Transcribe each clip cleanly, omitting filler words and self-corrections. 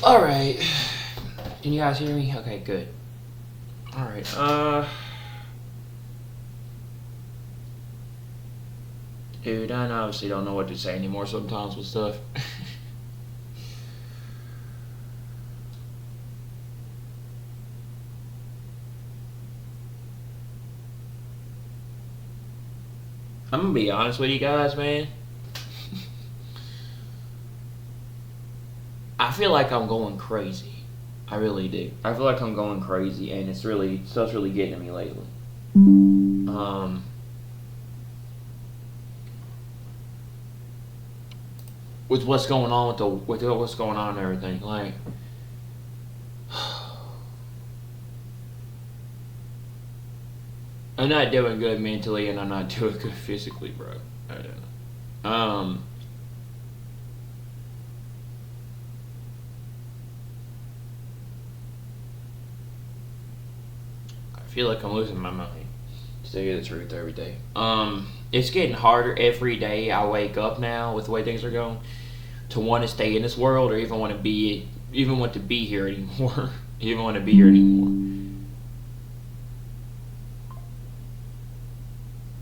Alright. Can you guys hear me? Okay, good. Alright, dude, I obviously don't know what to say anymore sometimes with stuff. I'm gonna be honest with you guys, man. I feel like I'm going crazy. I really do. I feel like I'm going crazy, and stuff's really getting to me lately. With what's going on with what's going on and everything, like, I'm not doing good mentally, and I'm not doing good physically, bro. I don't know. I feel like I'm losing my mind. To tell you the truth, every day. It's getting harder every day. I wake up now with the way things are going to want to stay in this world, or even want to be here anymore. Even want to be here anymore.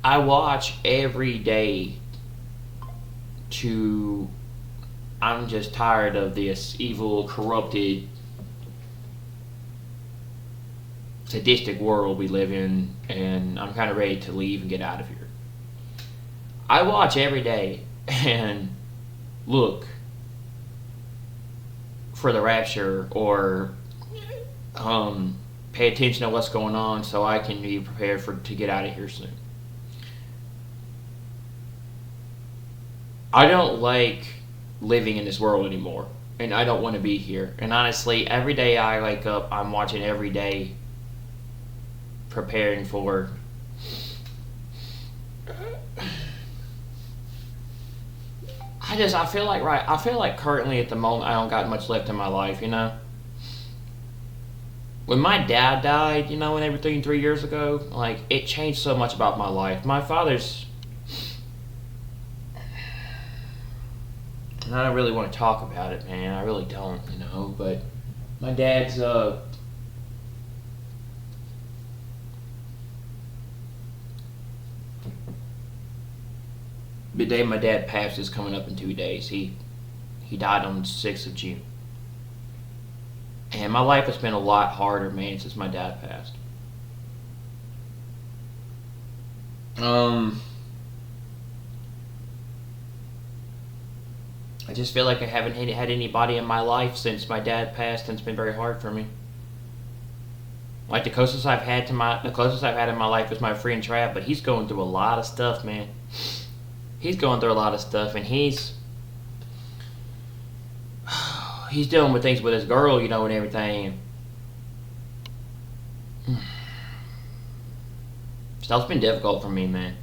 I watch every day to. I'm just tired of this evil, corrupted, sadistic world we live in, and I'm kind of ready to leave and get out of here. I watch every day and look for the rapture, or pay attention to what's going on so I can be prepared to get out of here soon. I don't like living in this world anymore, and I don't want to be here. And honestly, every day I wake up, I'm watching every day, preparing for. I feel like currently at the moment I don't got much left in my life, you know. When my dad died, you know, and everything 3 years ago, like, it changed so much about my life. My father's. And I don't really want to talk about it, man. I really don't, you know. But my dad's the day my dad passed is coming up in 2 days. He died on the 6th of June. And my life has been a lot harder, man, since my dad passed. I just feel like I haven't had anybody in my life since my dad passed, and it's been very hard for me. Like, the closest I've had in my life is my friend Trav, but he's going through a lot of stuff, man. He's going through a lot of stuff, and he's dealing with things with his girl, you know, and everything. Stuff's been difficult for me, man.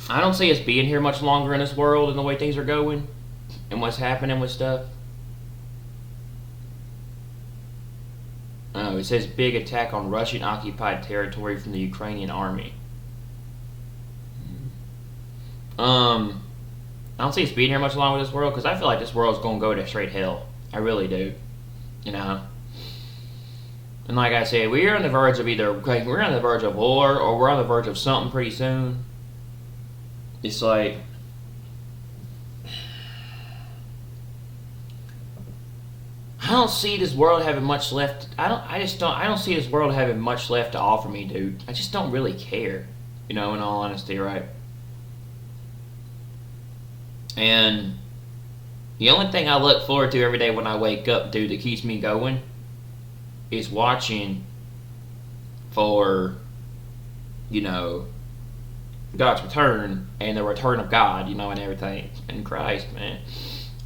I don't see us being here much longer in this world and the way things are going and what's happening with stuff. Oh, it says big attack on Russian occupied territory from the Ukrainian army. I don't see us being here much longer in this world, because I feel like this world's going to go to straight hell. I really do. You know? And like I said, we're on the verge of we're on the verge of war, or we're on the verge of something pretty soon. It's like, I don't see this world having much left. I don't see this world having much left to offer me, dude. I just don't really care. You know, in all honesty, right? And the only thing I look forward to every day when I wake up, dude, that keeps me going, is watching for, you know, God's return and the return of God, you know, and everything, and Christ, man.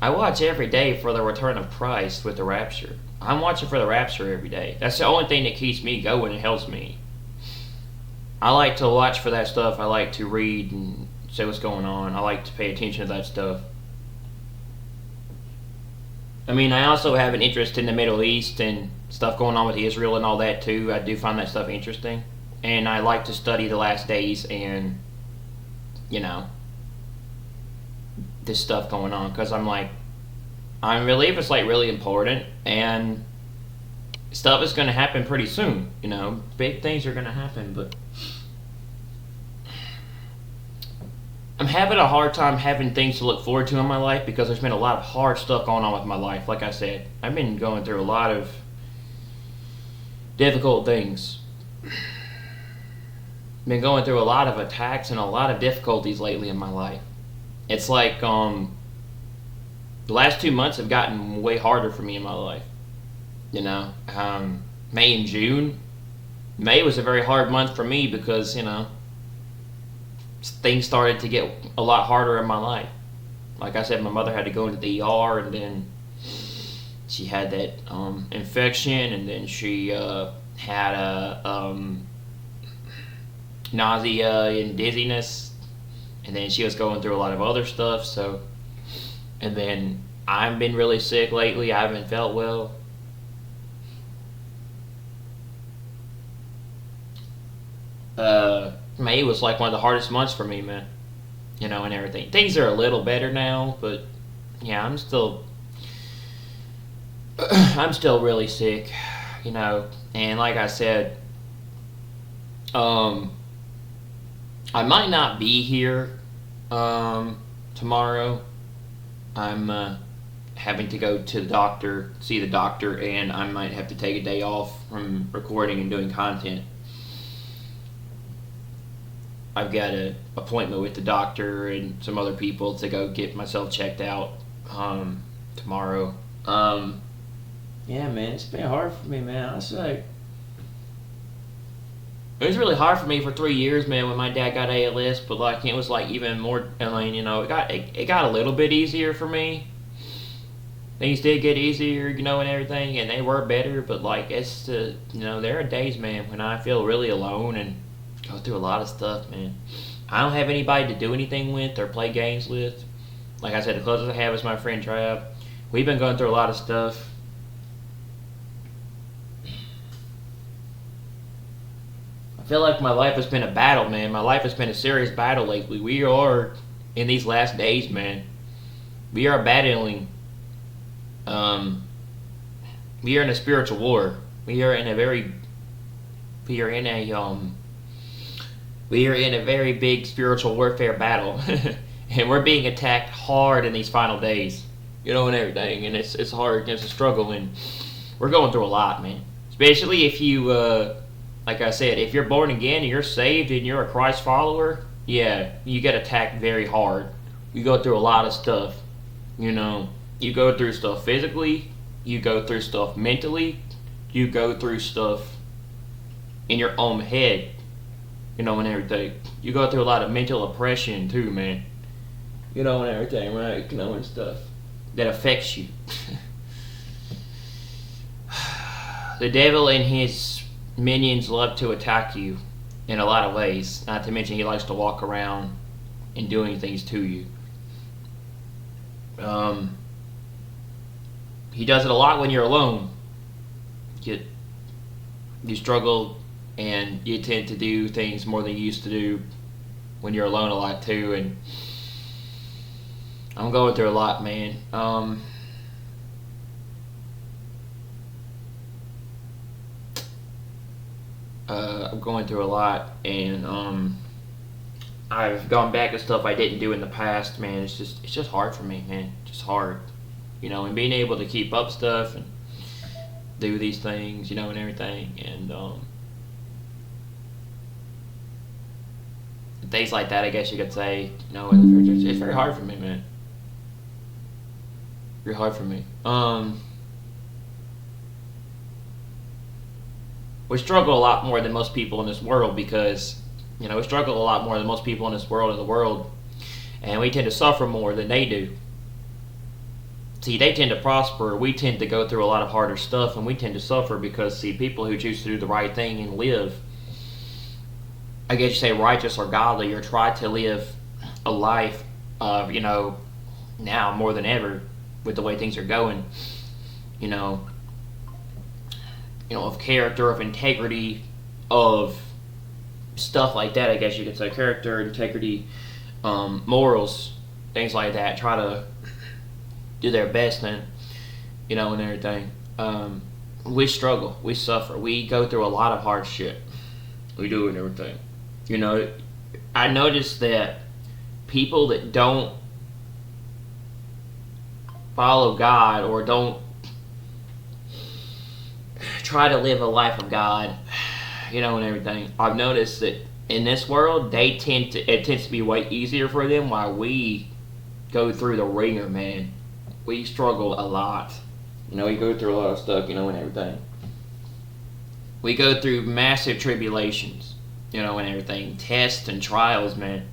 I watch every day for the return of Christ with the rapture. I'm watching for the rapture every day. That's the only thing that keeps me going and helps me. I like to watch for that stuff. I like to read and see what's going on. I like to pay attention to that stuff. I mean, I also have an interest in the Middle East and stuff going on with Israel and all that too. I do find that stuff interesting. And I like to study the last days and, you know, this stuff going on. Because I'm like, I believe it's like really important, and stuff is going to happen pretty soon. You know, big things are going to happen, but I'm having a hard time having things to look forward to in my life because there's been a lot of hard stuff going on with my life. Like I said, I've been going through a lot of difficult things. Been going through a lot of attacks and a lot of difficulties lately in my life. It's like the last 2 months have gotten way harder for me in my life. You know, May and June. May was a very hard month for me because things started to get a lot harder in my life. Like I said, my mother had to go into the ER, and then she had that infection, and then she had a nausea and dizziness, and then she was going through a lot of other stuff. So, and then I've been really sick lately. I haven't felt well. May was like one of the hardest months for me, man. And everything. Things are a little better now, but yeah, I'm still really sick, And like I said, I might not be here tomorrow. I'm having to go to the doctor, see the doctor, and I might have to take a day off from recording and doing content. I've got an appointment with the doctor and some other people to go get myself checked out tomorrow. Yeah, man, it's been hard for me, man. I say it was really hard for me for 3 years, man, when my dad got ALS. But like it was like even more. I mean, it got a little bit easier for me. Things did get easier, and everything, and they were better. But like it's there are days, man, when I feel really alone and go through a lot of stuff, man. I don't have anybody to do anything with or play games with. Like I said, the closest I have is my friend Trav. We've been going through a lot of stuff. I feel like my life has been a battle, man. My life has been a serious battle lately. We are, in these last days, man, we are battling. We are in a spiritual war. We are in a very big spiritual warfare battle, and we're being attacked hard in these final days, and everything, and it's hard, it's a struggle, and we're going through a lot, man. Especially if you, like I said, if you're born again and you're saved and you're a Christ follower, yeah, you get attacked very hard. You go through a lot of stuff, You go through stuff physically, you go through stuff mentally, you go through stuff in your own head. And everything. You go through a lot of mental oppression too, man. And everything, right? And stuff that affects you. The devil and his minions love to attack you in a lot of ways. Not to mention he likes to walk around and doing things to you. He does it a lot when you're alone. You struggle, and you tend to do things more than you used to do when you're alone a lot too. And I'm going through a lot, man. I'm going through a lot, and I've gone back to stuff I didn't do in the past, man. It's just hard for me, man. Just hard, and being able to keep up stuff and do these things, and everything, and things like that, I guess you could say. It's very hard for me, man. Very hard for me. We struggle a lot more than most people in this world because, we struggle a lot more than most people in this world, and we tend to suffer more than they do. See, they tend to prosper. We tend to go through a lot of harder stuff, and we tend to suffer because, see, people who choose to do the right thing and live, I guess you say righteous or godly, or try to live a life of, now more than ever with the way things are going, of character, of integrity, of stuff like that, I guess you could say. Character, integrity, morals, things like that. Try to do their best, and and everything. We struggle, we suffer, we go through a lot of hardship. We do and everything. You know, I noticed that people that don't follow God or don't try to live a life of God, and everything. I've noticed that in this world, it tends to be way easier for them, while we go through the ringer, man. We struggle a lot. We go through a lot of stuff, and everything. We go through massive tribulations, and everything. Tests and trials, man.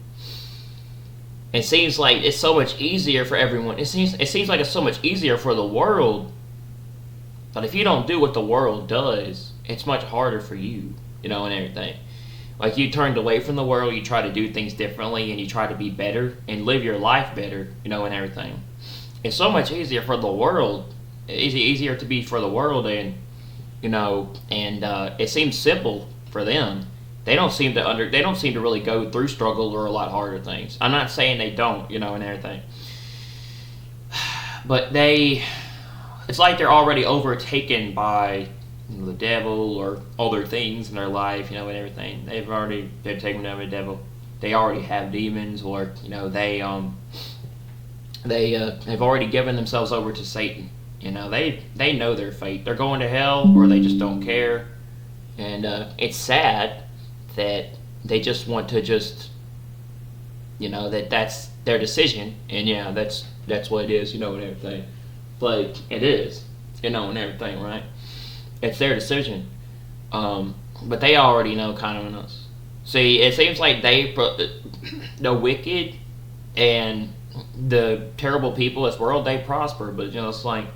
It seems like it's so much easier for everyone. It seems like it's so much easier for the world. But if you don't do what the world does, it's much harder for you, and everything. Like, you turned away from the world, you try to do things differently, and you try to be better and live your life better, and everything. It's so much easier for the world. It's easier to be for the world, and it seems simple for them. They don't seem to really go through struggle or a lot harder things. I'm not saying they don't, and everything. But it's like they're already overtaken by the devil or other things in their life, and everything. They're taken over the devil. They already have demons, or they have already given themselves over to Satan. They know their fate. They're going to hell, or they just don't care. And it's sad that they just want to that's their decision, and that's what it is, and everything. But it is, and everything, right? It's their decision. But they already know kind of us. See, it seems like the wicked and the terrible people of this world, they prosper, but it's like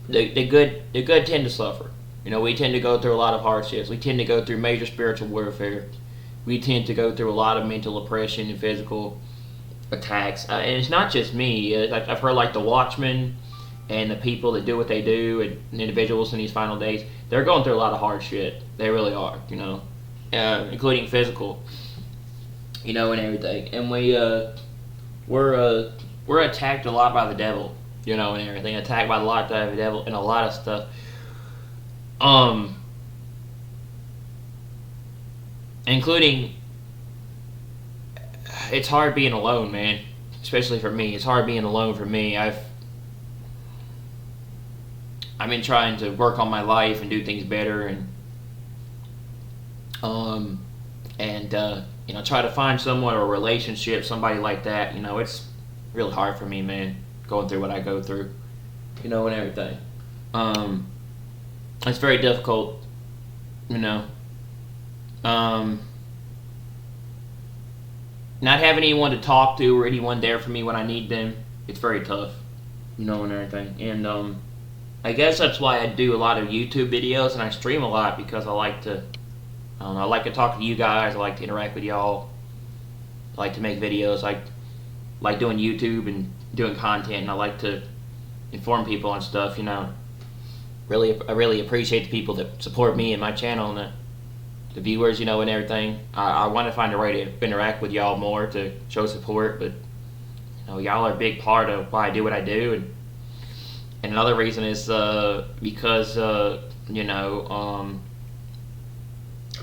the good tend to suffer. We tend to go through a lot of hardships. We tend to go through major spiritual warfare. We tend to go through a lot of mental oppression and physical attacks. And it's not just me. I've heard like the Watchmen and the people that do what they do, and individuals in these final days, they're going through a lot of hard shit. They really are, including physical, and everything. And we're attacked a lot by the devil, and everything. Attacked by a lot by the devil and a lot of stuff. Including, it's hard being alone, man. Especially for me, it's hard being alone for me. I've been trying to work on my life and do things better, and try to find someone or a relationship, somebody like that. It's really hard for me, man, going through what I go through, and everything. It's very difficult, not having anyone to talk to or anyone there for me when I need them. It's very tough, and everything. And I guess that's why I do a lot of YouTube videos and I stream a lot, because I like to talk to you guys. I like to interact with y'all. I like to make videos. I like doing YouTube and doing content, and I like to inform people on stuff. I really appreciate the people that support me and my channel, and the viewers, and everything. I want to find a way to interact with y'all more, to show support, but y'all are a big part of why I do what I do. And another reason is because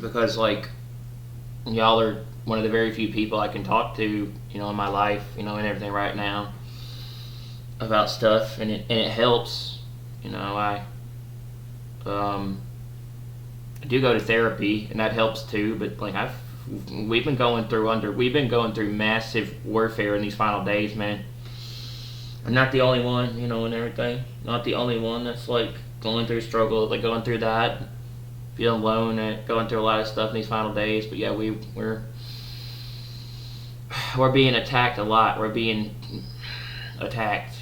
because like y'all are one of the very few people I can talk to, in my life, and everything right now about stuff, and it helps. I do go to therapy, and that helps too. But like we've been going through massive warfare in these final days, man. I'm not the only one, and everything. Not the only one that's like going through struggle, like going through that, feeling alone, and going through a lot of stuff in these final days. But yeah, we're being attacked a lot. We're being attacked.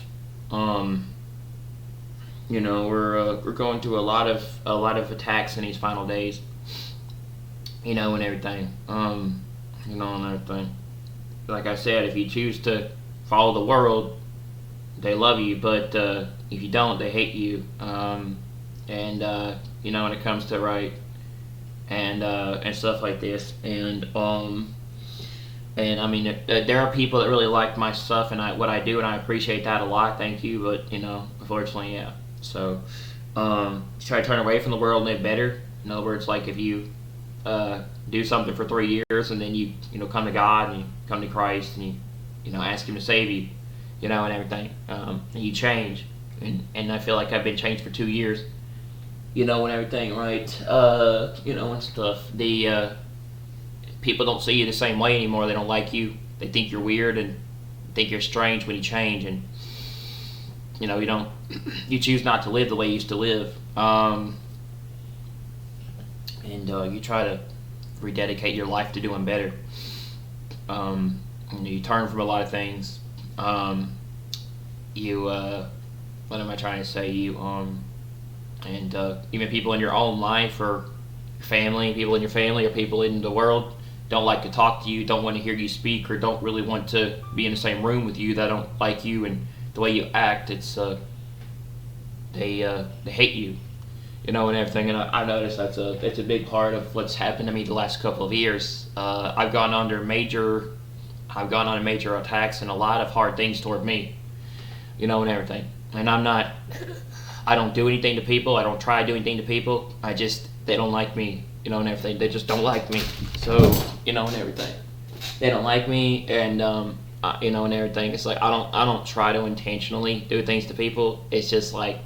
We're going through a lot of attacks in these final days. And everything. And everything. Like I said, if you choose to follow the world, they love you, but if you don't, they hate you. When it comes to right and stuff like this, and And I mean, there are people that really like my stuff and what I do, and I appreciate that a lot. Thank you, but unfortunately, yeah. So, try to turn away from the world and live better. In other words, like if you do something for 3 years and then you come to God and you come to Christ and you ask Him to save you, and everything, and you change, and I feel like I've been changed for 2 years, and everything, right? And stuff. The people don't see you the same way anymore. They don't like you. They think you're weird and think you're strange when you change, and you choose not to live the way you used to live, and you try to rededicate your life to doing better. You turn from a lot of things. What am I trying to say? And even people in your own life or family, people in your family or people in the world don't like to talk to you, don't want to hear you speak, or don't really want to be in the same room with you. They don't like you and the way you act. It's they hate you, and everything. And I noticed that's a big part of what's happened to me the last couple of years. I've gone on major attacks and a lot of hard things toward me, and everything. And I don't do anything to people. I don't try to do anything to people. They don't like me, and everything. They just don't like me. So, and everything. They don't like me, and and everything. It's like I don't try to intentionally do things to people. It's just like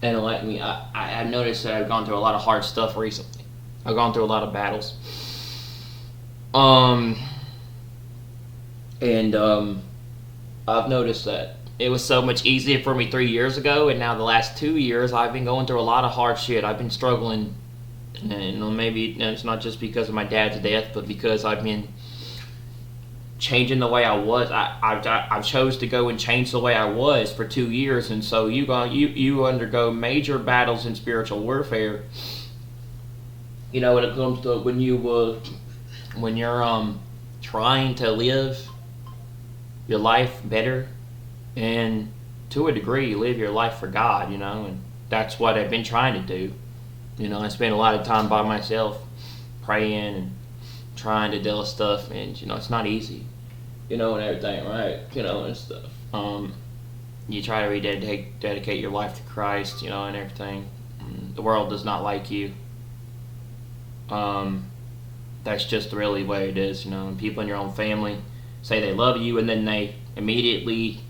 they don't like me. I've noticed that I've gone through a lot of hard stuff recently. I've gone through a lot of battles. I've noticed that it was so much easier for me 3 years ago, and now the last 2 years I've been going through a lot of hard shit. I've been struggling, and maybe it's not just because of my dad's death, but because I've been changing the way I was. I chose to go and change the way I was for 2 years, and so you undergo major battles in spiritual warfare. When it comes to when you're trying to live your life better, and to a degree you live your life for God, and that's what I've been trying to do. I spend a lot of time by myself praying and trying to deal with stuff, and it's not easy, and everything, right? And stuff. You try to dedicate your life to Christ, and everything. The world does not like you. That's just really the way it is, and people in your own family say they love you, and then they immediately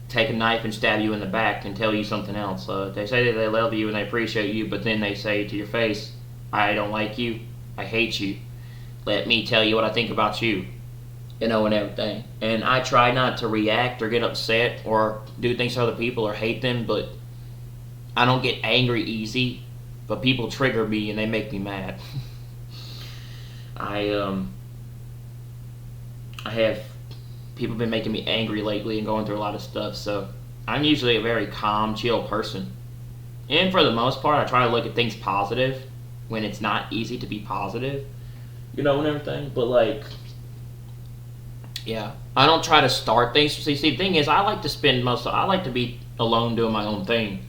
take a knife and stab you in the back and tell you something else. They say that they love you and they appreciate you, but then they say to your face, I don't like you, I hate you, let me tell you what I think about you, and everything. And I try not to react or get upset or do things to other people or hate them, but I don't get angry easy, but people trigger me and they make me mad. I have people been making me angry lately and going through a lot of stuff, so I'm usually a very calm, chill person. And for the most part, I try to look at things positive when it's not easy to be positive, and everything. But yeah, I don't try to start things. See, the thing is, I like to be alone doing my own thing,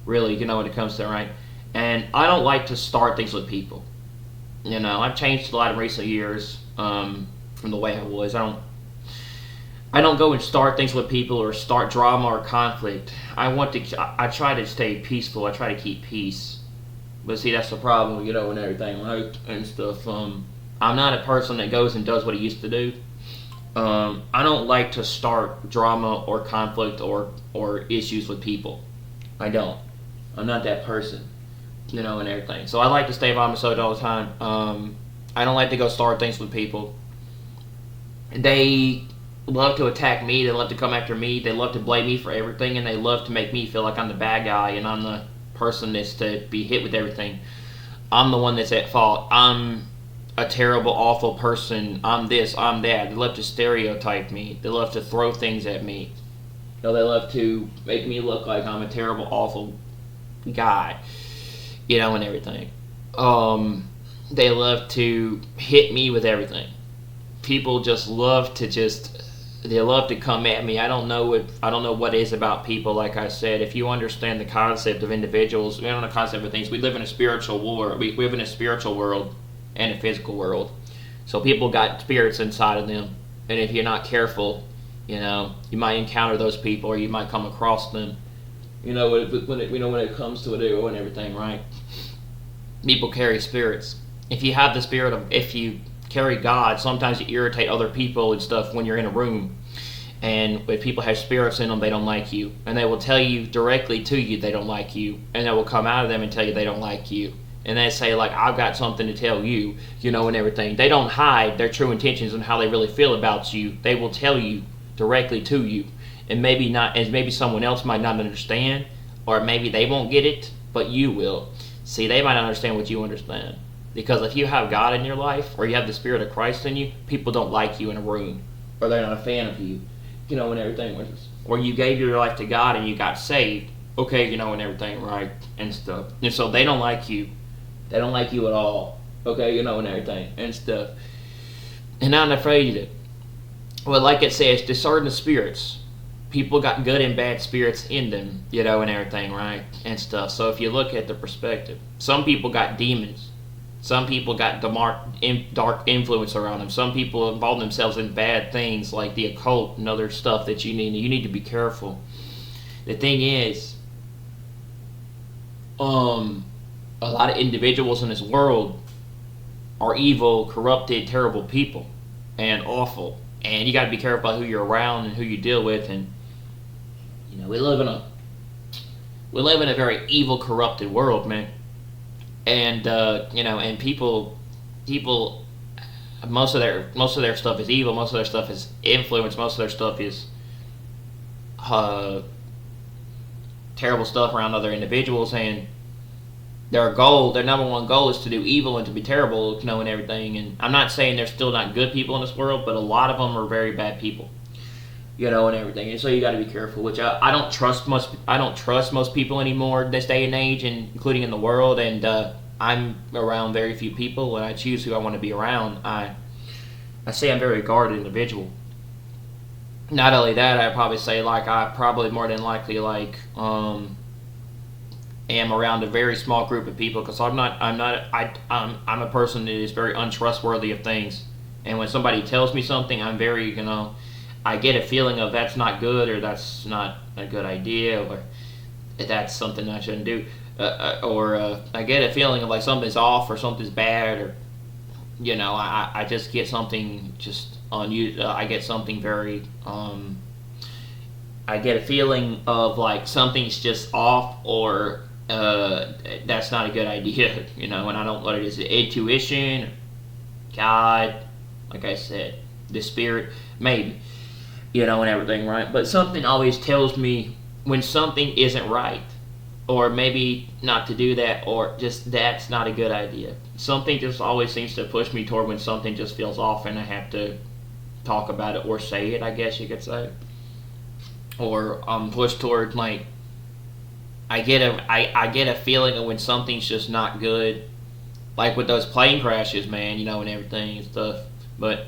really, when it comes to it, right? And I don't like to start things with people. I've changed a lot in recent years from the way I was. I don't go and start things with people or start drama or conflict. I try to stay peaceful. I try to keep peace. But see, that's the problem, and everything, right? And stuff. I'm not a person that goes and does what he used to do. I don't like to start drama or conflict or issues with people. I don't. I'm not that person, and everything. So I like to stay by myself all the time. I don't like to go start things with people. They love to attack me, they love to come after me, they love to blame me for everything, and they love to make me feel like I'm the bad guy and I'm the person that's to be hit with everything. I'm the one that's at fault. I'm a terrible, awful person. I'm this, I'm that. They love to stereotype me. They love to throw things at me. They love to make me look like I'm a terrible, awful guy, and everything. They love to hit me with everything. People just love to they love to come at me. I don't know what it is about people. Like I said, if you understand the concept of individuals, the concept of things, we live in a spiritual war. We live in a spiritual world and a physical world. So people got spirits inside of them, And if you're not careful, you might encounter those people, or you might come across them. When it comes to it and everything, right? People carry spirits. If you have the spirit of, if you carry God, sometimes you irritate other people and stuff when you're in a room. And if people have spirits in them, they don't like you. And they will tell you directly to you they don't like you. And they will come out of them and tell you they don't like you. And they say, like, I've got something to tell you, and everything. They don't hide their true intentions and how they really feel about you. They will tell you directly to you. And maybe someone else might not understand, or maybe they won't get it, but you will. See, they might not understand what you understand. Because if you have God in your life, or you have the Spirit of Christ in you, people don't like you in a room, or they're not a fan of you, and everything. Or you gave your life to God and you got saved, okay, and everything, right, and stuff. And so they don't like you. They don't like you at all, okay, and everything, and stuff. And I'm afraid of it. Well, like it says, discern the spirits. People got good and bad spirits in them, and everything, right, and stuff. So if you look at the perspective, some people got demons. Some people got dark influence around them. Some people involve themselves in bad things like the occult and other stuff that you need to be careful. The thing is, a lot of individuals in this world are evil, corrupted, terrible people, and awful. And you got to be careful about who you're around and who you deal with. And we live in a very evil, corrupted world, man. And and people, most of their stuff is evil. Most of their stuff is influence. Most of their stuff is terrible stuff around other individuals. And their number one goal is to do evil and to be terrible, and everything. And I'm not saying there's still not good people in this world, but a lot of them are very bad people, and everything. And so you got to be careful. Which I don't trust most people anymore this day and age, and including in the world. And I'm around very few people, and I choose who I want to be around. I say I'm a very guarded individual. Not only that, I probably say I probably more than likely am around a very small group of people, because I'm a person that is very untrustworthy of things. And when somebody tells me something, I'm very I get a feeling of that's not good, or that's not a good idea, or that's something I shouldn't do, or I get a feeling of like something's off or something's bad, or I just get something just unusual. I get something very I get a feeling of like something's just off, or that's not a good idea, and I don't know what it is. Intuition, God, like I said, the Spirit, maybe, and everything, right? But something always tells me when something isn't right, or maybe not to do that, or just that's not a good idea. Something just always seems to push me toward when something just feels off, and I have to talk about it or say it, I guess you could say, or push toward like I get a feeling of when something's just not good, like with those plane crashes, man, and everything and stuff. But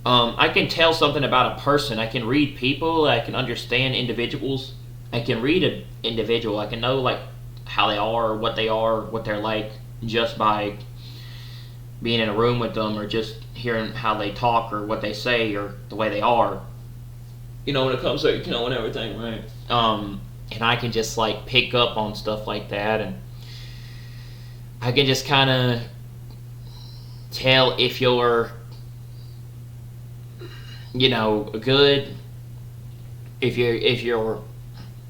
I can tell something about a person. I can read people. I can understand individuals. I can read an individual. I can know like how they are, what they're like, just by being in a room with them, or just hearing how they talk, or what they say, or the way they are. When it comes to and everything, right? And I can just like pick up on stuff like that, and I can just kind of tell if you're good, if you're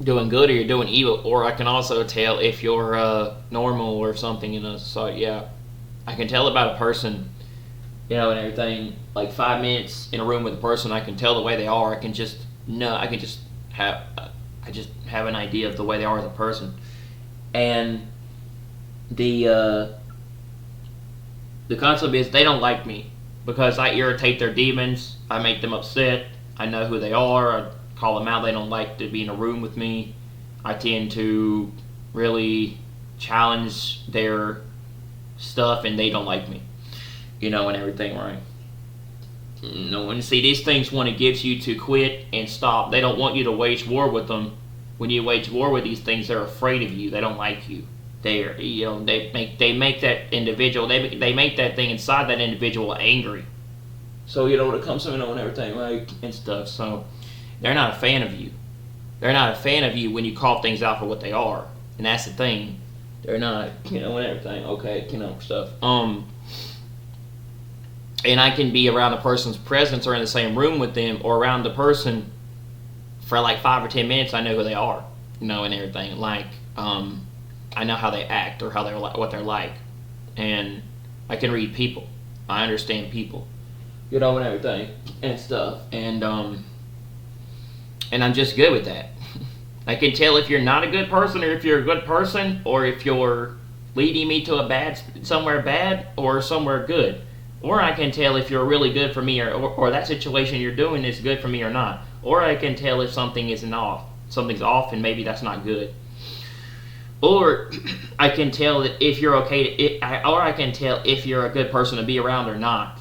doing good or you're doing evil, or I can also tell if you're normal or something. So yeah, I can tell about a person, and everything. Like 5 minutes in a room with a person, I can tell the way they are. I just have an idea of the way they are as a person. And the concept is they don't like me because I irritate their demons. I make them upset. I know who they are. I call them out. They don't like to be in a room with me. I tend to really challenge their stuff, and they don't like me, and everything, right? And see, these things want to get you to quit and stop. They don't want you to wage war with them. When you wage war with these things, they're afraid of you. They don't like you. They make that individual. They make that thing inside that individual angry. So when it comes to and everything like and stuff, so they're not a fan of you. They're not a fan of you when you call things out for what they are, and that's the thing. They're not, and everything. Okay, stuff. And I can be around a person's presence or in the same room with them or around the person for like 5 or 10 minutes. I know who they are, and everything. Like, I know how they act or how they're what they're like, and I can read people. I understand people, and everything and stuff, and I'm just good with that. I can tell if you're not a good person or if you're a good person, or if you're leading me to somewhere bad or somewhere good. Or I can tell if you're really good for me or that situation you're doing is good for me or not. Or I can tell if something's off and maybe that's not good. Or I can tell that if you're okay or I can tell if you're a good person to be around or not.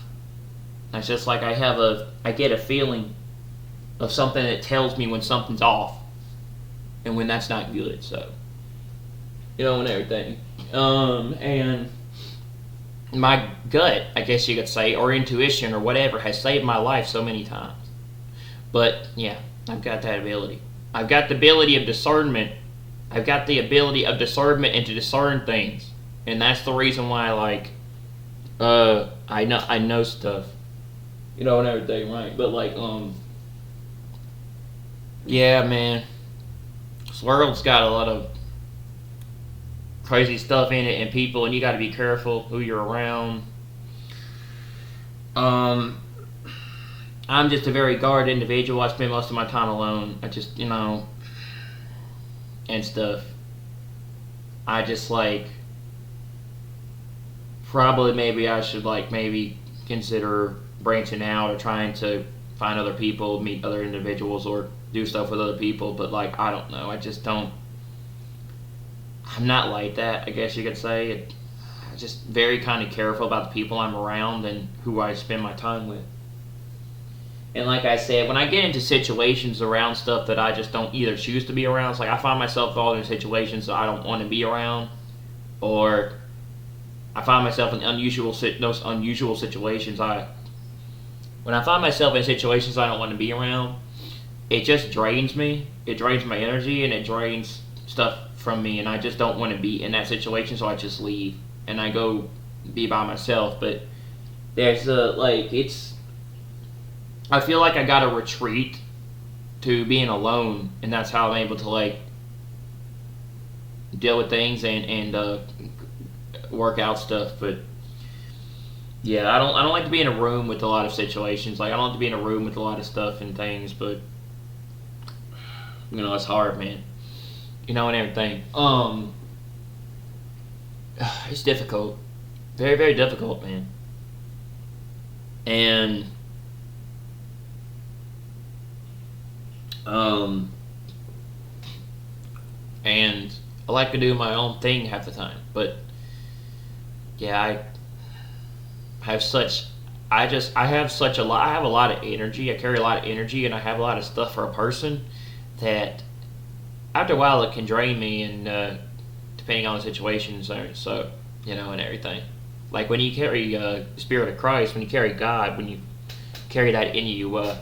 That's just like I get a feeling of something that tells me when something's off and when that's not good. So, and everything. And my gut, I guess you could say, or intuition or whatever, has saved my life so many times. But yeah, I've got that ability. I've got the ability of discernment. I've got the ability of discernment and to discern things, and that's the reason why, like, I know stuff, and everything, right? But like, yeah, man, this world's got a lot of crazy stuff in it and people, and you got to be careful who you're around. I'm just a very guarded individual. I spend most of my time alone. I just, and stuff. I just like probably maybe I should maybe consider branching out or trying to find other people, meet other individuals, or do stuff with other people. But I don't know. I just don't. I'm not like that, I guess you could say. I'm just very kind of careful about the people I'm around and who I spend my time with. And like I said, when I get into situations around stuff that I just don't either choose to be around, it's like I find myself involved in situations that I don't want to be around, or I find myself in those unusual situations. When I find myself in situations I don't want to be around, it just drains me. It drains my energy and it drains stuff from me, and I just don't want to be in that situation, so I just leave and I go be by myself. But there's I feel like I gotta retreat to being alone, and that's how I'm able to deal with things and work out stuff. But yeah, I don't like to be in a room with a lot of situations. I don't like to be in a room with a lot of stuff and things. But it's hard, man. And everything. It's difficult. Very, very difficult, man. And I like to do my own thing half the time. But yeah, I have such I have such a lot. I have a lot of energy. I carry a lot of energy, and I have a lot of stuff for a person that after a while it can drain me, and depending on the situation, so and everything. Like when you carry the Spirit of Christ, when you carry God, when you carry that in you, you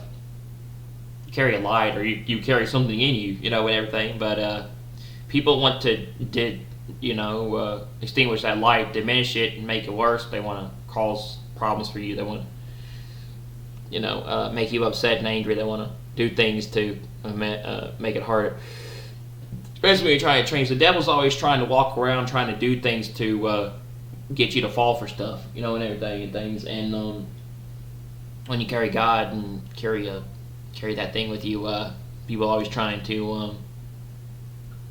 carry a light, or you carry something in you, and everything. But people want to extinguish that light, diminish it, and make it worse. They want to cause problems for you. They want to make you upset and angry. They want to do things to make it harder. Especially when you're trying to change. The devil's always trying to walk around trying to do things to get you to fall for stuff, and everything and things. And when you carry God and carry that thing with you, people are always trying to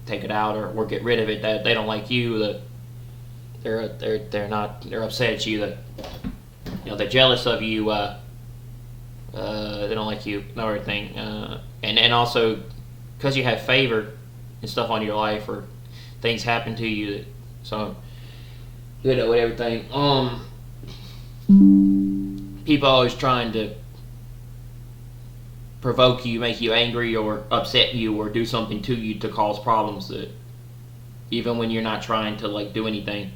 take it out or get rid of it. That they don't like you. That they're upset at you. That they're jealous of you. They don't like you and everything. And also because you have favor and stuff on your life, or things happen to you, so with everything. People always trying to provoke you, make you angry, or upset you, or do something to you to cause problems. That even when you're not trying to do anything,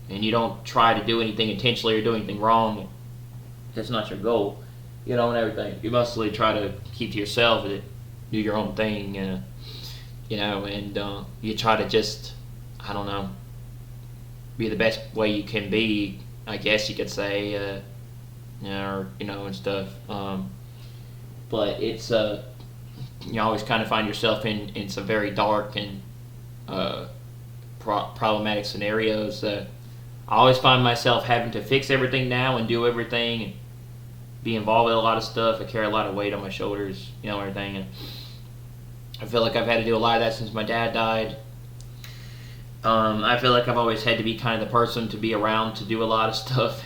and you don't try to do anything intentionally or do anything wrong, that's not your goal. and everything. You mostly try to keep to yourself and do your own thing, and you try to just, I don't know, be the best way you can be, I guess you could say, and stuff. But it's you always kind of find yourself in some very dark and uh, problematic scenarios. I always find myself having to fix everything now and do everything and be involved with a lot of stuff. I carry a lot of weight on my shoulders, everything. And I feel like I've had to do a lot of that since my dad died. I feel like I've always had to be kind of the person to be around to do a lot of stuff.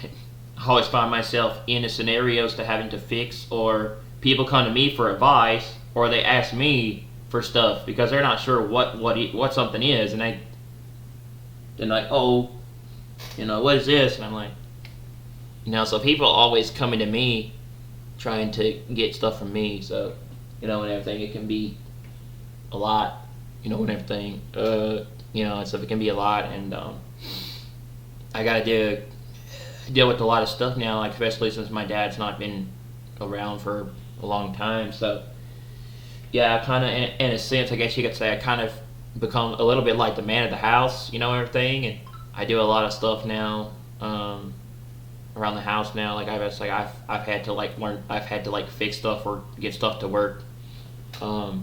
I always find myself in scenarios to having to fix, or people come to me for advice, or they ask me for stuff because they're not sure what something is, and they're like, oh, what is this? And I'm like, so people always coming to me trying to get stuff from me. So, and everything, it can be a lot, and everything. And stuff, it can be a lot, and I gotta deal with a lot of stuff now, like especially since my dad's not been around for a long time. So yeah, I kind of, in a sense, I guess you could say, I kind of become a little bit like the man of the house, and everything. And I do a lot of stuff now around the house now. Like I've had to like learn, I've had to like fix stuff or get stuff to work. Now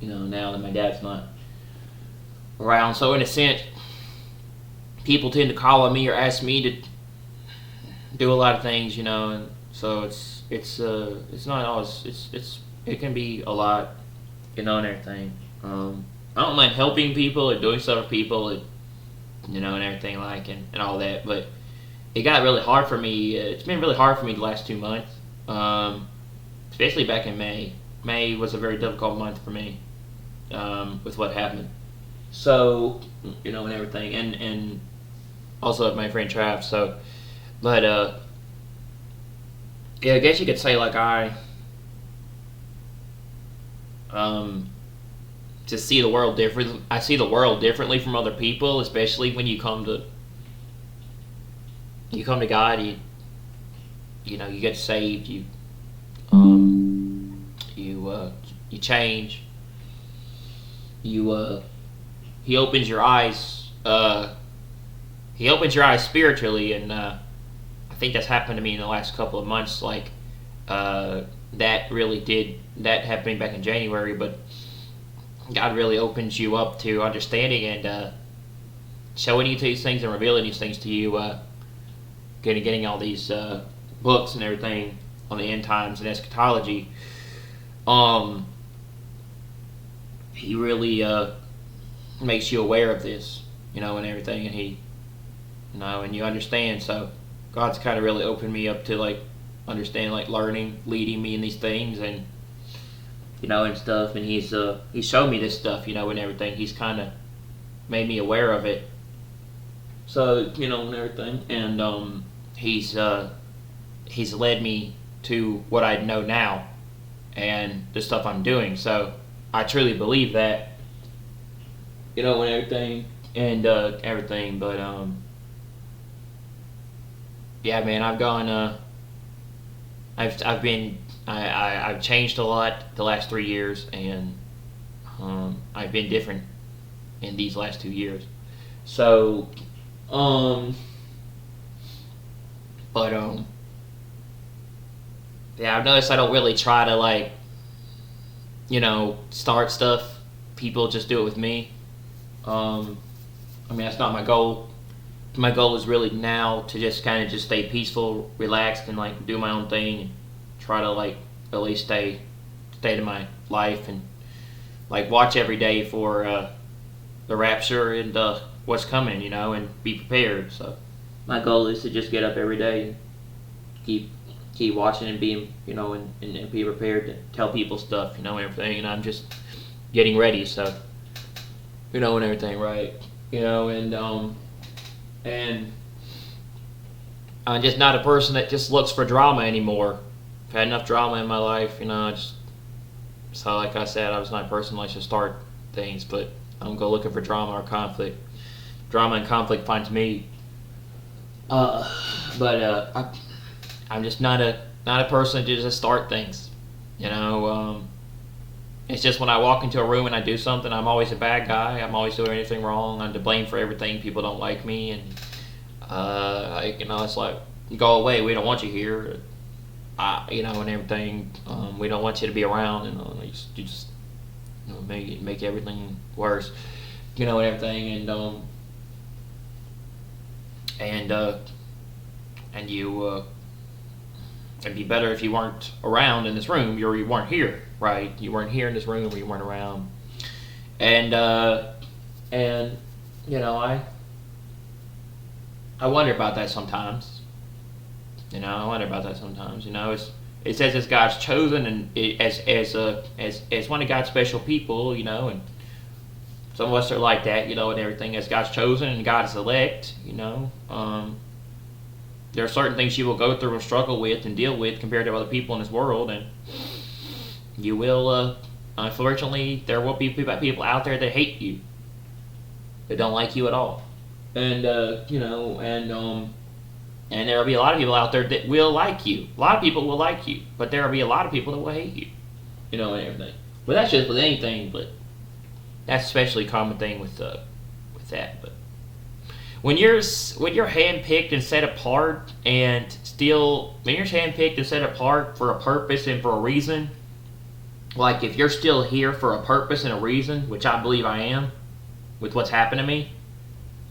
that my dad's not around. So in a sense, people tend to call on me or ask me to do a lot of things, and so it's not always, it can be a lot, and everything. I don't mind helping people and doing stuff for people, and everything, like, and all that, but it got really hard for me. It's been really hard for me the last 2 months, especially back in May. May was a very difficult month for me, with what happened. So, and everything, and also with my friend Trav. So, but yeah, I guess you could say like just see the world different. I see the world differently from other people, especially when you come to God. You get saved. You change. He opens your eyes. He opens your eyes spiritually, and I think that's happened to me in the last couple of months. Like that happened to me back in January, but God really opens you up to understanding and showing you these things and revealing these things to you. Getting all these books and everything on the end times and eschatology. He really makes you aware of this, and everything, and he, and you understand. So God's kind of really opened me up to like understand, like learning, leading me in these things, and and stuff. And he's showed me this stuff, and everything. He's kind of made me aware of it. So and everything, and he's led me to what I know now, and the stuff I'm doing. So I truly believe that, and everything, and everything. But yeah, man, I've changed a lot the last 3 years, and I've been different in these last 2 years. So, but yeah, I've noticed I don't really try to like, start stuff. People just do it with me. That's not my goal. My goal is really now to just kind of just stay peaceful, relaxed, and like do my own thing, and try to like at least stay to my life, and like watch every day for the rapture and what's coming, and be prepared. So my goal is to just get up every day and keep watching and being, and be prepared to tell people stuff, and everything. And I'm just getting ready, so and everything, right? And I'm just not a person that just looks for drama anymore. I've had enough drama in my life, so like I said, I was not a person that likes to start things, but I don't go looking for drama or conflict. Drama and conflict finds me. I'm just not not a person to just start things. You know, it's just when I walk into a room and I do something, I'm always a bad guy. I'm always doing anything wrong. I'm to blame for everything. People don't like me, and it's like, go away. We don't want you here. And everything. We don't want you to be around, and you just make everything worse. And everything, and you. It'd be better if you weren't around in this room. You weren't here, right? You weren't here in this room, or you weren't around. And I wonder about that sometimes. I wonder about that sometimes. It says it's God's chosen, and as one of God's special people. And some of us are like that. And everything, as God's chosen and God's elect. There are certain things you will go through and struggle with and deal with compared to other people in this world, and you will. Unfortunately, there will be people out there that hate you, that don't like you at all, and and there will be a lot of people out there that will like you. A lot of people will like you, but there will be a lot of people that will hate you. And everything. But that's just with anything. But that's especially a common thing with that. But when you're handpicked and set apart, for a purpose and for a reason, like if you're still here for a purpose and a reason, which I believe I am, with what's happened to me,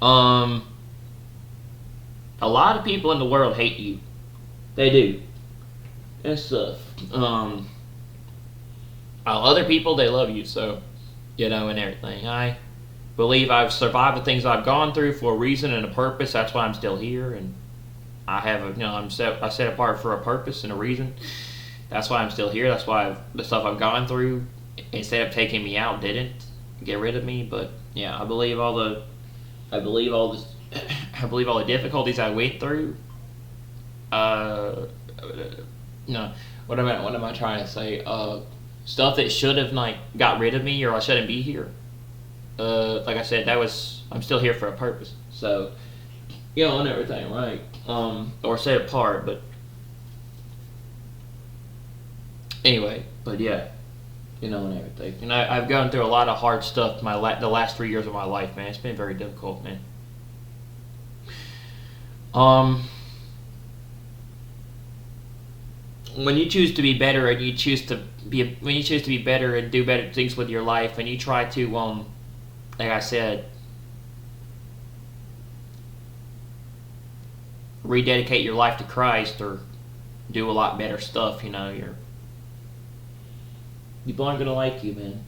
a lot of people in the world hate you. They do. And stuff. Other people, they love you. So, and everything. I believe I've survived the things I've gone through for a reason and a purpose. That's why I'm still here, and I'm set apart for a purpose and a reason. That's why I'm still here. That's why the stuff I've gone through, instead of taking me out, didn't get rid of me. But yeah, I believe all the difficulties I went through. No, what am I trying to say? Stuff that should have got rid of me, or I shouldn't be here. Like I said, I'm still here for a purpose. So, and everything, right? Or set apart, but anyway, but yeah, and everything. And I've gone through a lot of hard stuff the last 3 years of my life, man. It's been very difficult, man. When you choose to be better, and you choose to be better and do better things with your life, and you try to like I said, rededicate your life to Christ, or do a lot better stuff, people aren't gonna like you, man.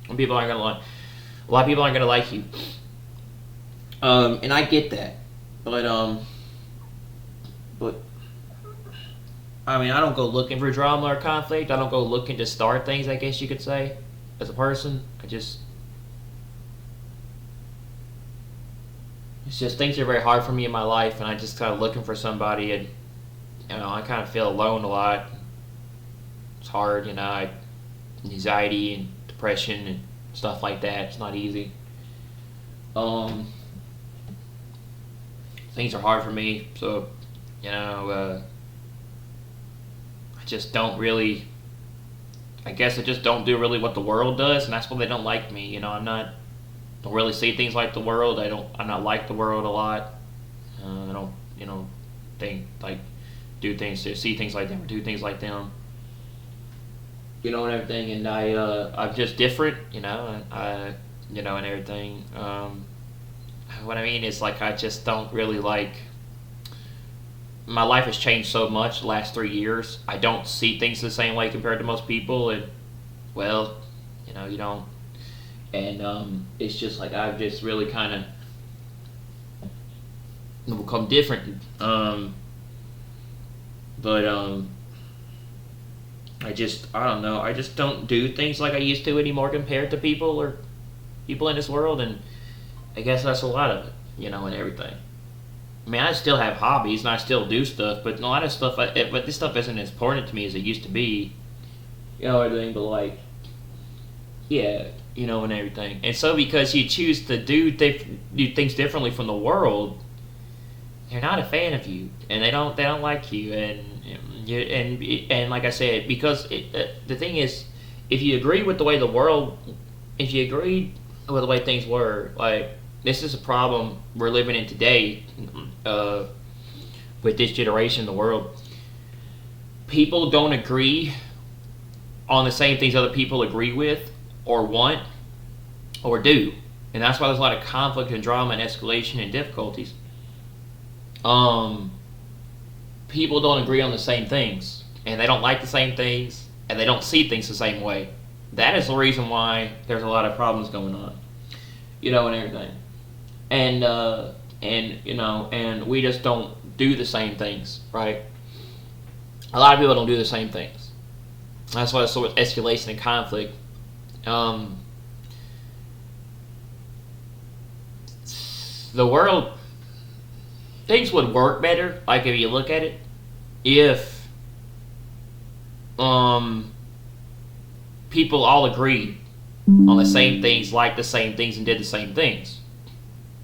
A lot of people aren't gonna like you. And I get that, but I mean, I don't go looking for drama or conflict. I don't go looking to start things, I guess you could say, as a person. It's just things are very hard for me in my life, and I just kind of looking for somebody, and I kind of feel alone a lot. It's hard, anxiety and depression and stuff like that. It's not easy. Things are hard for me, so I just don't really. I guess I just don't do really what the world does, and that's why they don't like me. Don't really see things like the world. I'm not like the world a lot. I don't, think do things to see things like them or do things like them. And everything. And I'm just different. And everything. What I mean is, I just don't really like. My life has changed so much the last 3 years. I don't see things the same way compared to most people, and you don't. And it's just I've just really kind of become different. But I don't know. I just don't do things like I used to anymore compared to people in this world, and I guess that's a lot of it, and everything. I mean, I still have hobbies and I still do stuff, but a lot of stuff. But this stuff isn't as important to me as it used to be. Everything. But yeah, and everything. And so, because you choose to do things differently from the world, they're not a fan of you, and they don't like you, and like I said, because the thing is, if you agree with the way the world, if you agree with the way things were, like this is a problem we're living in today, uh, with this generation in the world. People don't agree on the same things other people agree with, or want, or do, and that's why there's a lot of conflict and drama and escalation and difficulties. Um, People don't agree on the same things, and they don't like the same things, and they don't see things the same way. That is the reason why there's a lot of problems going on, and everything. And we just don't do the same things, right? A lot of people don't do the same things. That's why there's so much escalation and conflict. Um, the world, things would work better, like if you look at it, if people all agreed on the same things, liked the same things, and did the same things.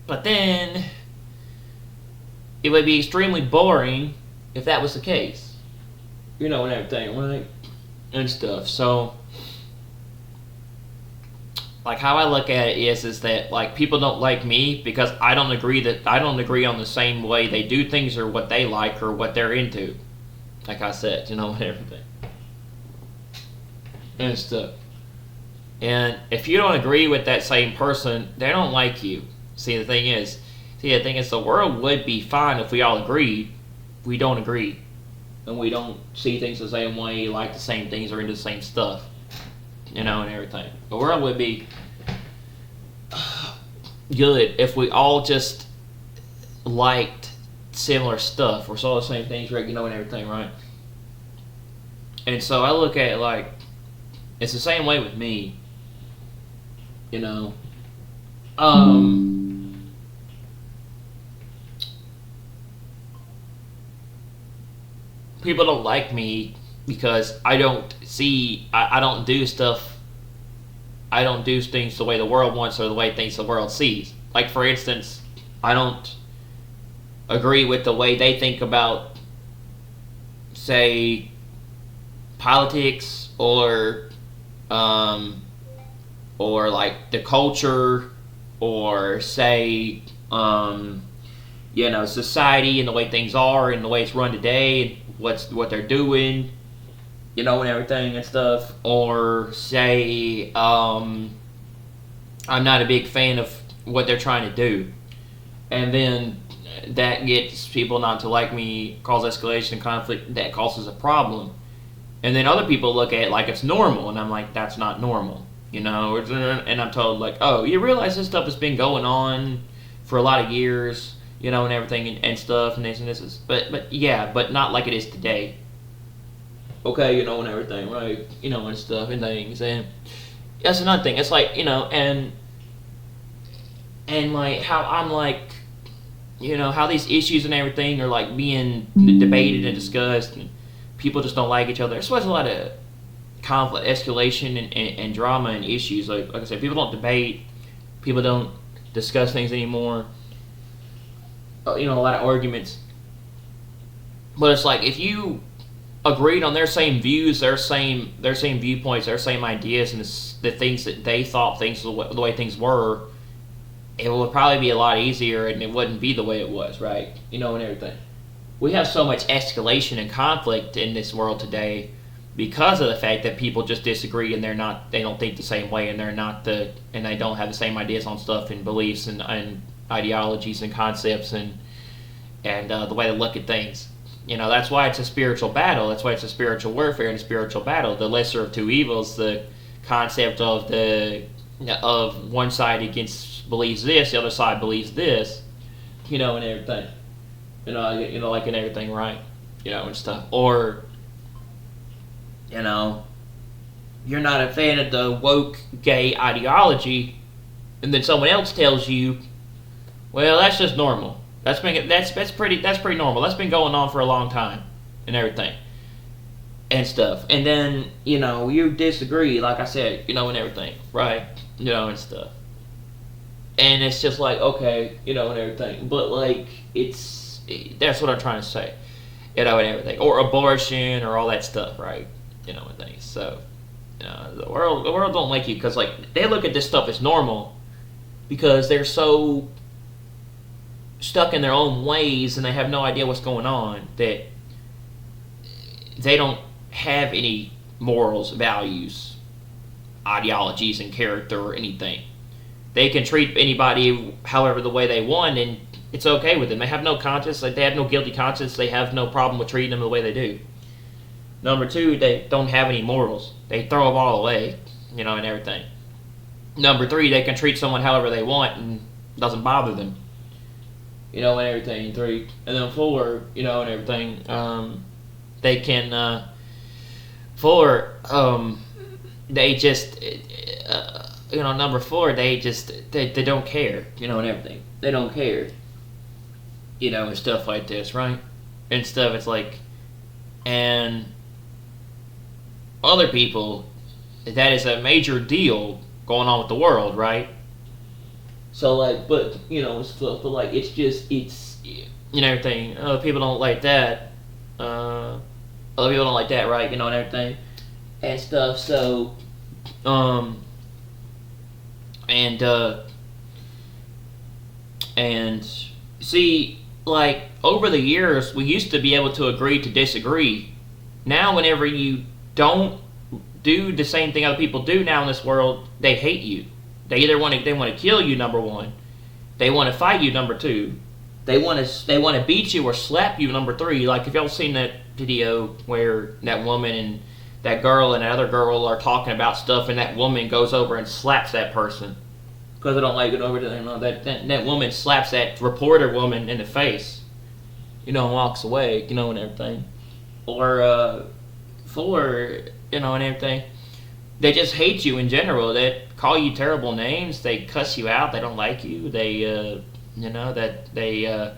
But then it would be extremely boring if that was the case, and everything, right? And stuff. So, like how I look at it is that like people don't like me because I don't agree on the same way they do things or what they like or what they're into. Like I said, and everything and stuff. And if you don't agree with that same person, they don't like you. The thing is, the world would be fine if we all agreed. We don't agree, and we don't see things the same way, like the same things, or into the same stuff, and everything. The world would be good if we all just liked similar stuff or saw the same things, right? And everything, right? And so I look at it like it's the same way with me, people don't like me because I don't do stuff. I don't do things the way the world wants or the way things the world sees. Like, for instance, I don't agree with the way they think about, say, politics or like the culture, or say, society and the way things are and the way it's run today and what they're doing, and everything and stuff. Or say, I'm not a big fan of what they're trying to do, and then that gets people not to like me, cause escalation and conflict, that causes a problem. And then other people look at it like it's normal, and I'm like, that's not normal, and I'm told like, oh, you realize this stuff has been going on for a lot of years, and everything and stuff, and this is, but yeah, but not like it is today. Okay, and everything, right? And stuff and things, and that's another thing. It's like, and like how I'm like, how these issues and everything are like being debated and discussed, and people just don't like each other. There's a lot of conflict, escalation, and drama and issues. Like I said, people don't debate, people don't discuss things anymore. A lot of arguments. But it's like if you agreed on their same views, their same viewpoints, their same ideas, and the things that they thought things the way things were, it would probably be a lot easier, and it wouldn't be the way it was, right? And everything. We have so much escalation and conflict in this world today because of the fact that people just disagree, and they don't think the same way, and and they don't have the same ideas on stuff and beliefs and ideologies and concepts and the way they look at things. That's why it's a spiritual battle. That's why it's a spiritual warfare and a spiritual battle. The lesser of two evils, the concept of one side believes this, the other side believes this, and everything. Like in everything, right? And stuff. Or, you're not a fan of the woke gay ideology, and then someone else tells you, well, that's just normal. That's pretty normal. That's been going on for a long time, and everything, and stuff. And then you disagree, like I said, and everything, right? And stuff. And it's just like, okay, and everything. But like it's that's what I'm trying to say. And everything, or abortion, or all that stuff, right? And things. So the world don't like you because like they look at this stuff as normal because they're so stuck in their own ways and they have no idea what's going on that they don't have any morals, values, ideologies, and character or anything. They can treat anybody however the way they want, and it's okay with them. They have no conscience. Like, they have no guilty conscience. They have no problem with treating them the way they do. Number two, they don't have any morals. They throw them all away, and everything. Number three, they can treat someone however they want and it doesn't bother them, and everything. Three, and then four, and everything. They can they just number four, they don't care, and everything. They don't care, and stuff like this, right? And stuff. It's like, and other people, that is a major deal going on with the world, right? So like, but stuff, but like, it's everything. Other people don't like that. Other people don't like that, right? And everything and stuff. So, and see, like, over the years, we used to be able to agree to disagree. Now, whenever you don't do the same thing other people do now in this world, they hate you. They either want to kill you, number one. They want to fight you, number two. They want to beat you or slap you, number three. Like, if y'all seen that video where that woman and that girl and that other girl are talking about stuff, and that woman goes over and slaps that person because they don't like it over there. That woman slaps that reporter woman in the face, and walks away, and everything. Or and everything. They just hate you in general. They call you terrible names. They cuss you out. They don't like you. They that they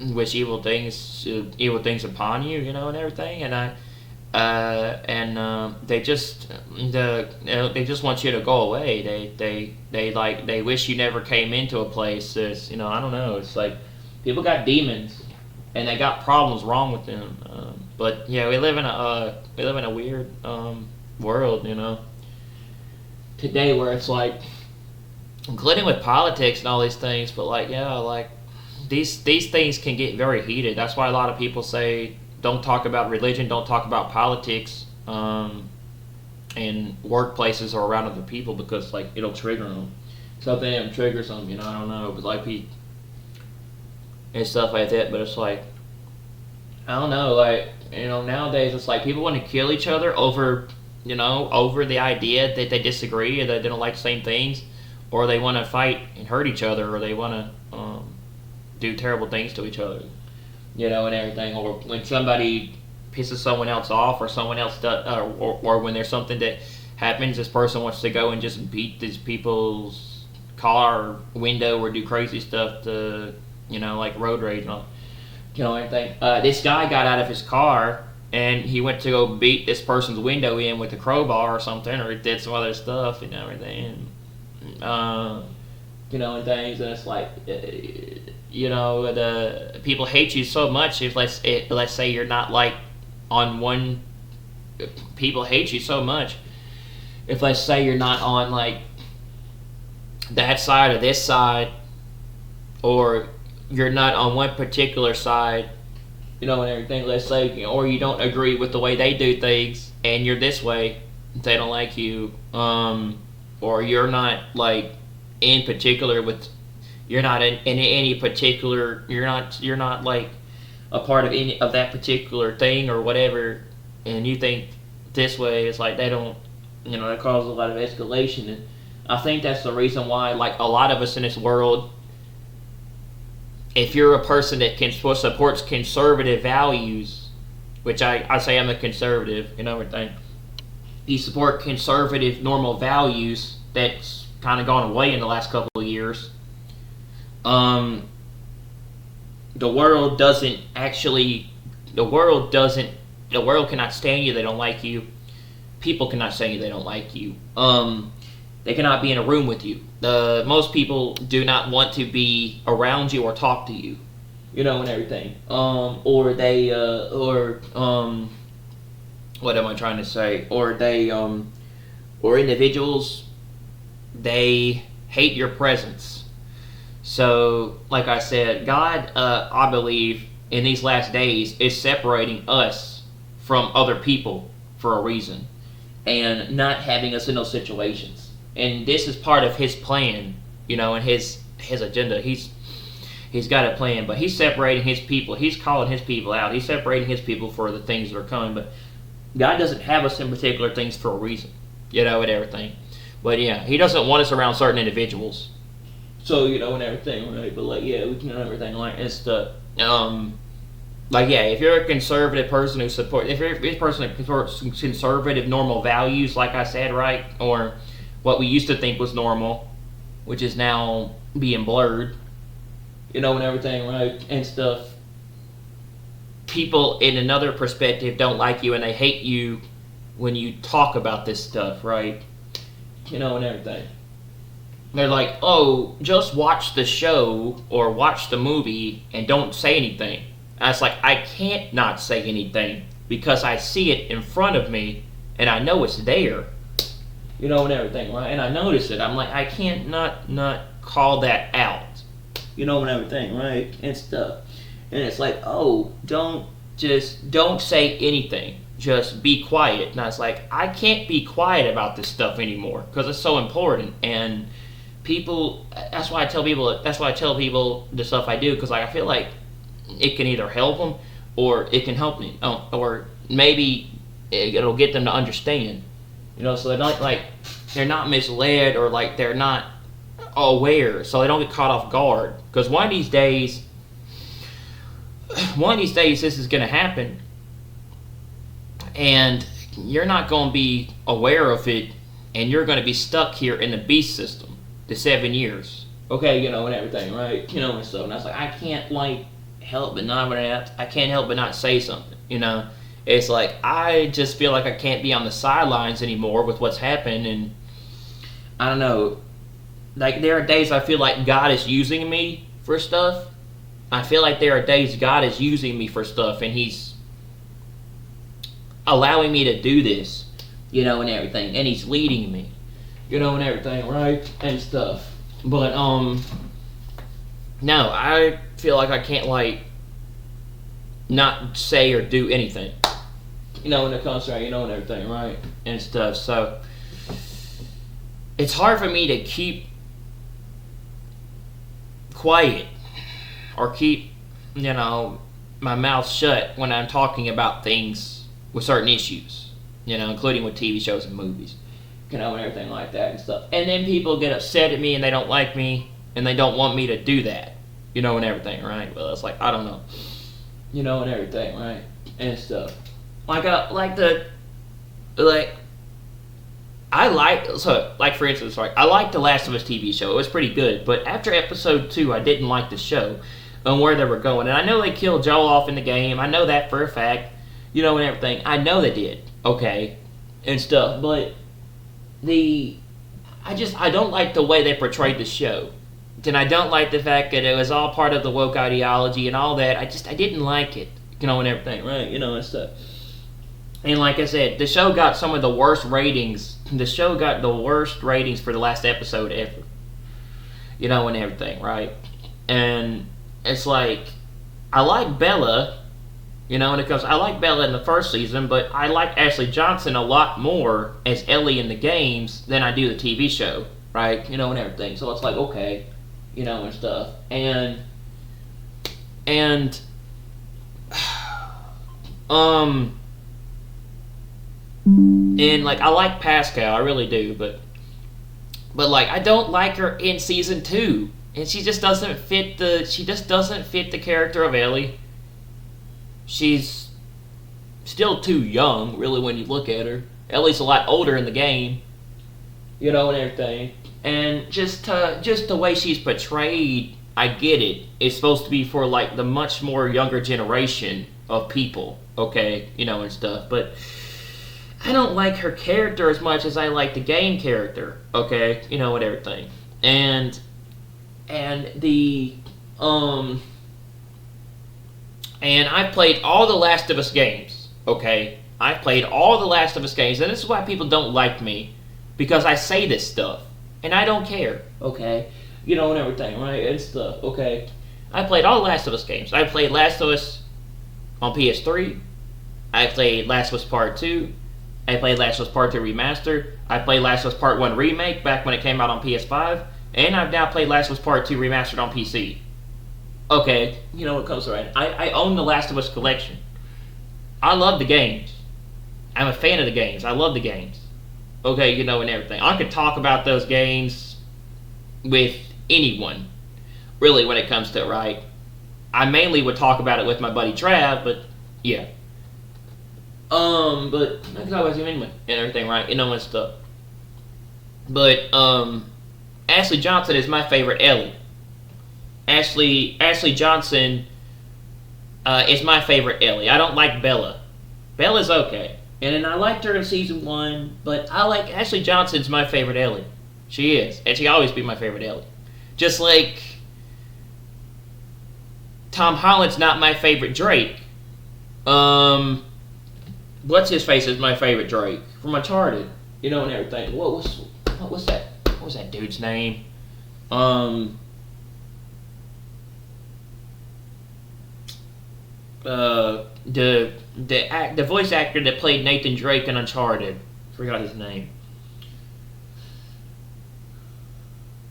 wish evil things upon you, and everything. And they just want you to go away. They wish you never came into a place. It's, I don't know. It's like people got demons and they got problems wrong with them. But yeah, we live in a weird world, today, where it's like, including with politics and all these things. But like, yeah, like these things can get very heated. That's why a lot of people say don't talk about religion, don't talk about politics, in workplaces or around other people, because like it'll trigger them. Something triggers them, I don't know, but like and stuff like that. But it's like, I don't know, like, nowadays it's like people want to kill each other over the idea that they disagree or that they don't like the same things, or they want to fight and hurt each other, or they want to do terrible things to each other, and everything. Or when somebody pisses someone else off, or someone else does, or when there's something that happens, this person wants to go and just beat these people's car window or do crazy stuff to, like road rage and all, everything. This guy got out of his car and he went to go beat this person's window in with a crowbar or something, or he did some other stuff, everything. And things, and it's like, the people hate you so much. If let's say you're not like on one, people hate you so much. If let's say you're not on like that side or this side, or you're not on one particular side, and everything. Let's say, or you don't agree with the way they do things, and you're this way, they don't like you, or you're not like in particular with, you're not in any particular, you're not like a part of any of that particular thing or whatever, and you think this way. It's like they don't, that causes a lot of escalation. And I think that's the reason why, like, a lot of us in this world, if you're a person that supports conservative values, which I say I'm a conservative, everything, you support conservative normal values that's kind of gone away in the last couple of years. The world cannot stand you. They don't like you. People cannot stand you. They don't like you. They cannot be in a room with you. Most people do not want to be around you or talk to you. and everything. What am I trying to say? Or individuals, they hate your presence. So, like I said, God, I believe, in these last days, is separating us from other people for a reason, and not having us in those situations. And this is part of His plan, and His agenda. He's got a plan, but He's separating His people. He's calling His people out. He's separating His people for the things that are coming. But God doesn't have us in particular things for a reason, and everything. But yeah, He doesn't want us around certain individuals. So, and everything, right? But like, yeah, we can everything like it's the like, yeah, if you're a conservative person who supports, if you're a person that supports conservative normal values, like I said, right, or what we used to think was normal, which is now being blurred, and everything, right, and stuff. People in another perspective don't like you and they hate you when you talk about this stuff, right? And everything. They're like, oh, just watch the show or watch the movie and don't say anything. And it's like, I can't not say anything because I see it in front of me and I know it's there. And everything, right? And I notice it. I'm like, I can't not call that out. And everything, right? And stuff. And it's like, oh, don't say anything. Just be quiet. And I was like, I can't be quiet about this stuff anymore because it's so important. And people, that's why I tell people the stuff I do, because like I feel like it can either help them or it can help me, or maybe it'll get them to understand. So they're not misled, or like they're not aware, so they don't get caught off guard. Because one of these days this is going to happen, and you're not going to be aware of it, and you're going to be stuck here in the beast system, the 7 years. Okay, and everything, right? And stuff. And I was like, I can't help but not I can't help but not say something. It's like I just feel like I can't be on the sidelines anymore with what's happened, and I don't know. Like, there are days I feel like God is using me for stuff. I feel like there are days God is using me for stuff, and He's allowing me to do this, and everything, and He's leading me, and everything, right, and stuff. But no, I feel like I can't not say or do anything, when it comes to and everything, right, and stuff. So it's hard for me to keep quiet or keep my mouth shut when I'm talking about things with certain issues, including with TV shows and movies, and everything like that and stuff. And then people get upset at me and they don't like me and they don't want me to do that, and everything, right? Well, it's like, I don't know, and everything, right, and stuff. For instance, I liked the Last of Us TV show. It was pretty good, but after episode 2, I didn't like the show and where they were going. And I know they killed Joel off in the game. I know that for a fact, and everything. I know they did, okay, and stuff. But I don't like the way they portrayed the show. And I don't like the fact that it was all part of the woke ideology and all that. I didn't like it, and everything, right, and stuff. And like I said, the show got some of the worst ratings. The show got the worst ratings for the last episode ever. And everything, right? And it's like, I like Bella, I like Bella in the first season, but I like Ashley Johnson a lot more as Ellie in the games than I do the TV show, right? And everything. So it's like, okay, and stuff. And I like Pascal, I really do, but I don't like her in season 2, and she just doesn't fit the character of Ellie. She's still too young, really, when you look at her. Ellie's a lot older in the game, and everything. And just the way she's portrayed, I get it. It's supposed to be for the much more younger generation of people, okay, and stuff. But I don't like her character as much as I like the game character, okay, and everything. And the And I've played all the Last of Us games, okay? I've played all the Last of Us games, and this is why people don't like me, because I say this stuff, and I don't care, okay? You know, and everything, right? And stuff, okay? I played all the Last of Us games. I played Last of Us on PS3. I played Last of Us Part 2. I played Last of Us Part 2 Remastered. I played Last of Us Part 1 Remake back when it came out on PS5. And I've now played Last of Us Part 2 Remastered on PC. Okay, you know what comes to right. I own the Last of Us collection. I love the games. I'm a fan of the games. I love the games. Okay, you know, and everything. I could talk about those games with anyone, really, when it comes to it, right? I mainly would talk about it with my buddy Trav, but yeah. But I could always do anyway and everything, right? You know, and stuff. But Ashley Johnson is my favorite Ellie. Ashley Johnson is my favorite Ellie. I don't like Bella. Bella's okay. And then I liked her in season 1, but I like Ashley Johnson's my favorite Ellie. She is. And she'll always be my favorite Ellie. Just like Tom Holland's not my favorite Drake. What's his face is my favorite Drake from Uncharted. You know, and everything. What's that? What was that dude's name? The voice actor that played Nathan Drake in Uncharted. Forgot his name.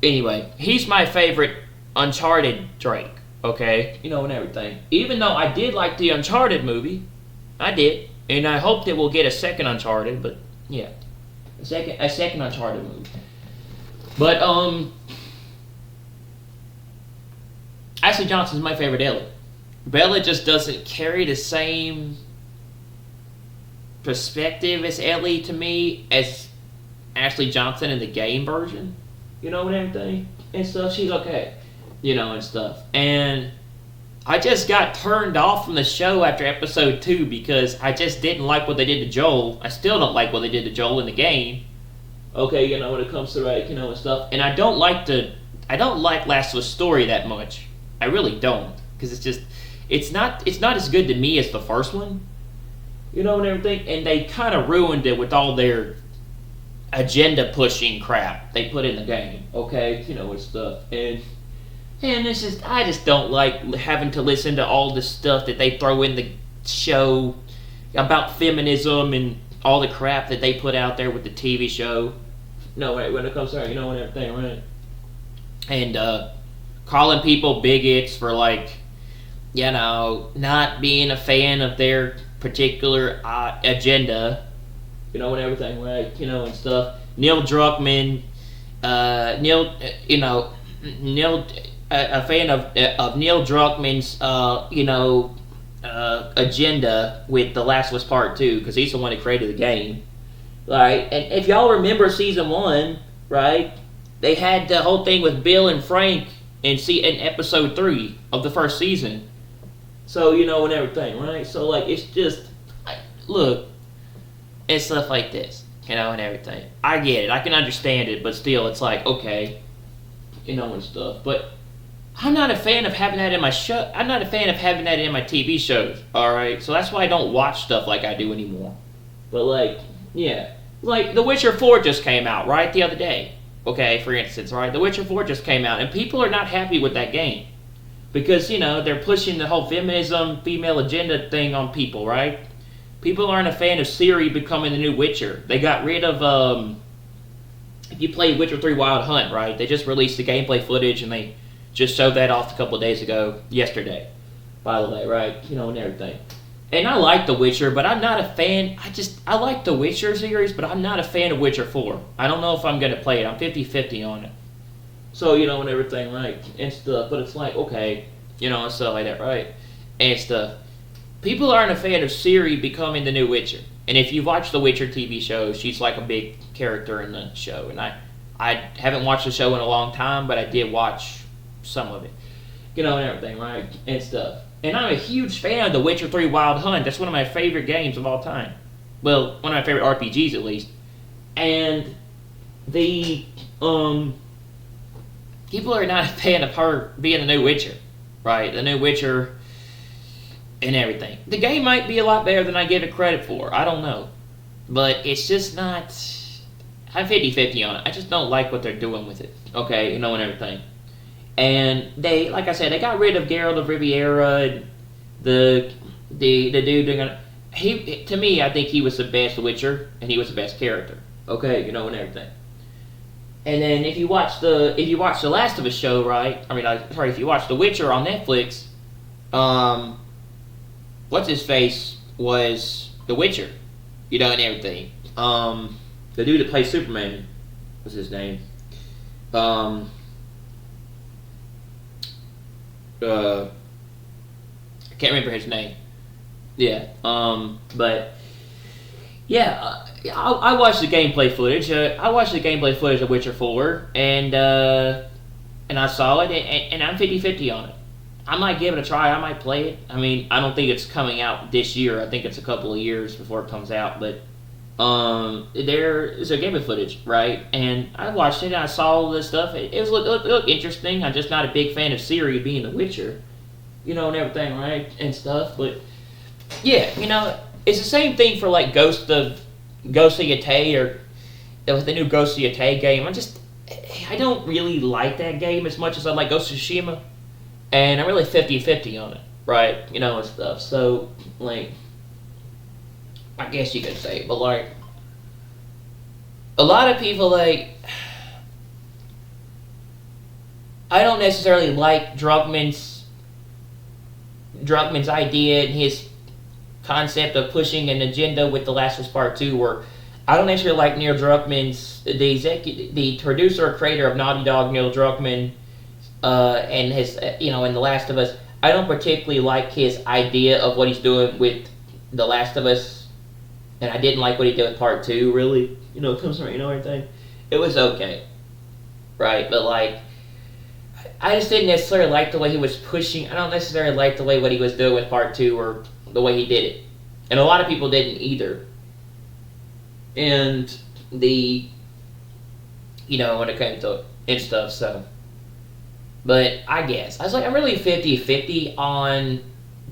Anyway, he's my favorite Uncharted Drake. Okay, you know, and everything. Even though I did like the Uncharted movie, I did, and I hope that we'll get a second Uncharted. But yeah, a second Uncharted movie. But Ashley Johnson's my favorite Ellie. Bella just doesn't carry the same perspective as Ellie to me as Ashley Johnson in the game version. You know, and everything and stuff. She's okay. You know, and stuff. And I just got turned off from the show after episode 2 because I just didn't like what they did to Joel. I still don't like what they did to Joel in the game. Okay, you know, when it comes to, like, you know, and stuff. And I don't like Last of Us story that much. I really don't. Because it's not as good to me as the first one. You know, and everything. And they kind of ruined it with all their agenda pushing crap they put in the game. Okay, you know, and stuff. And it's just, I just don't like having to listen to all the stuff that they throw in the show about feminism and all the crap that they put out there with the TV show. No, right, when it comes to, you know, and everything, right? And calling people bigots for, like, you know, not being a fan of their particular agenda, you know, and everything, right? You know, and stuff. Neil Druckmann, a fan of Neil Druckmann's, agenda with The Last of Us Part 2, because he's the one that created the game, right? And if y'all remember season 1, right, they had the whole thing with Bill and Frank in episode 3 of the first season. So, you know, and everything, right? So, like, it's just, look, and stuff like this, you know, and everything. I get it. I can understand it, but still, it's like, okay, you know, and stuff. But I'm not a fan of having that in my show. I'm not a fan of having that in my TV shows, alright? So that's why I don't watch stuff like I do anymore. But, like, yeah. Like, The Witcher 4 just came out, right, the other day. Okay, for instance, right? The Witcher 4 just came out, and people are not happy with that game. Because, you know, they're pushing the whole feminism, female agenda thing on people, right? People aren't a fan of Ciri becoming the new Witcher. They got rid of, if you play Witcher 3 Wild Hunt, right? They just released the gameplay footage, and they just showed that off a couple of days ago, yesterday, by the way, right? You know, and everything. And I like The Witcher, but I'm not a fan. I like The Witcher series, but I'm not a fan of Witcher 4. I don't know if I'm going to play it. I'm 50-50 on it. So, you know, and everything, right? And stuff. But it's like, okay, you know, and stuff like that, right? And stuff. People aren't a fan of Ciri becoming the new Witcher. And if you watch the Witcher TV show, she's like a big character in the show. And I haven't watched the show in a long time, but I did watch some of it. You know, and everything, right? And stuff. And I'm a huge fan of The Witcher 3 Wild Hunt. That's one of my favorite games of all time. Well, one of my favorite RPGs, at least. And the, people are not a fan of her being the new Witcher, right? The new Witcher, and everything. The game might be a lot better than I give it credit for. I don't know. But it's just not. I'm 50-50 on it. I just don't like what they're doing with it. Okay, and everything. And they, like I said, they got rid of Geralt of Riviera and the dude they're gonna. He, to me, I think he was the best Witcher and he was the best character. Okay, and everything. And then if you watch the Last of Us show, right? I mean, sorry, if you watch The Witcher on Netflix, what's his face was The Witcher, and everything. The dude that plays Superman, what's his name? I can't remember his name. Yeah. But yeah, I watched the gameplay footage. I watched the gameplay footage of Witcher 4, and I saw it, and I'm 50-50 on it. I might give it a try. I might play it. I mean, I don't think it's coming out this year. I think it's a couple of years before it comes out. But there is a gameplay footage, right? And I watched it, and I saw all this stuff. It looked interesting. I'm just not a big fan of Ciri being the Witcher, and everything, right? And stuff. But yeah, it's the same thing for like Ghost of Yatay or with the new Ghost of Yatay game. I don't really like that game as much as I like Ghost of Tsushima. And I'm really 50-50 on it, right? And stuff. So, like, I guess you could say, but like, a lot of people, like, I don't necessarily like Druckmann's idea and his concept of pushing an agenda with The Last of Us Part 2, where I don't necessarily like Neil Druckmann's, the producer or creator of Naughty Dog, Neil Druckmann, and his, in The Last of Us. I don't particularly like his idea of what he's doing with The Last of Us, and I didn't like what he did with Part 2, really. It comes from, everything. It was okay, right? But, like, I just didn't necessarily like the way he was pushing. I don't necessarily like the way what he was doing with Part 2 or the way he did it. And a lot of people didn't either. And when it came to it and stuff, so. But I guess. I was like, I'm really 50-50 on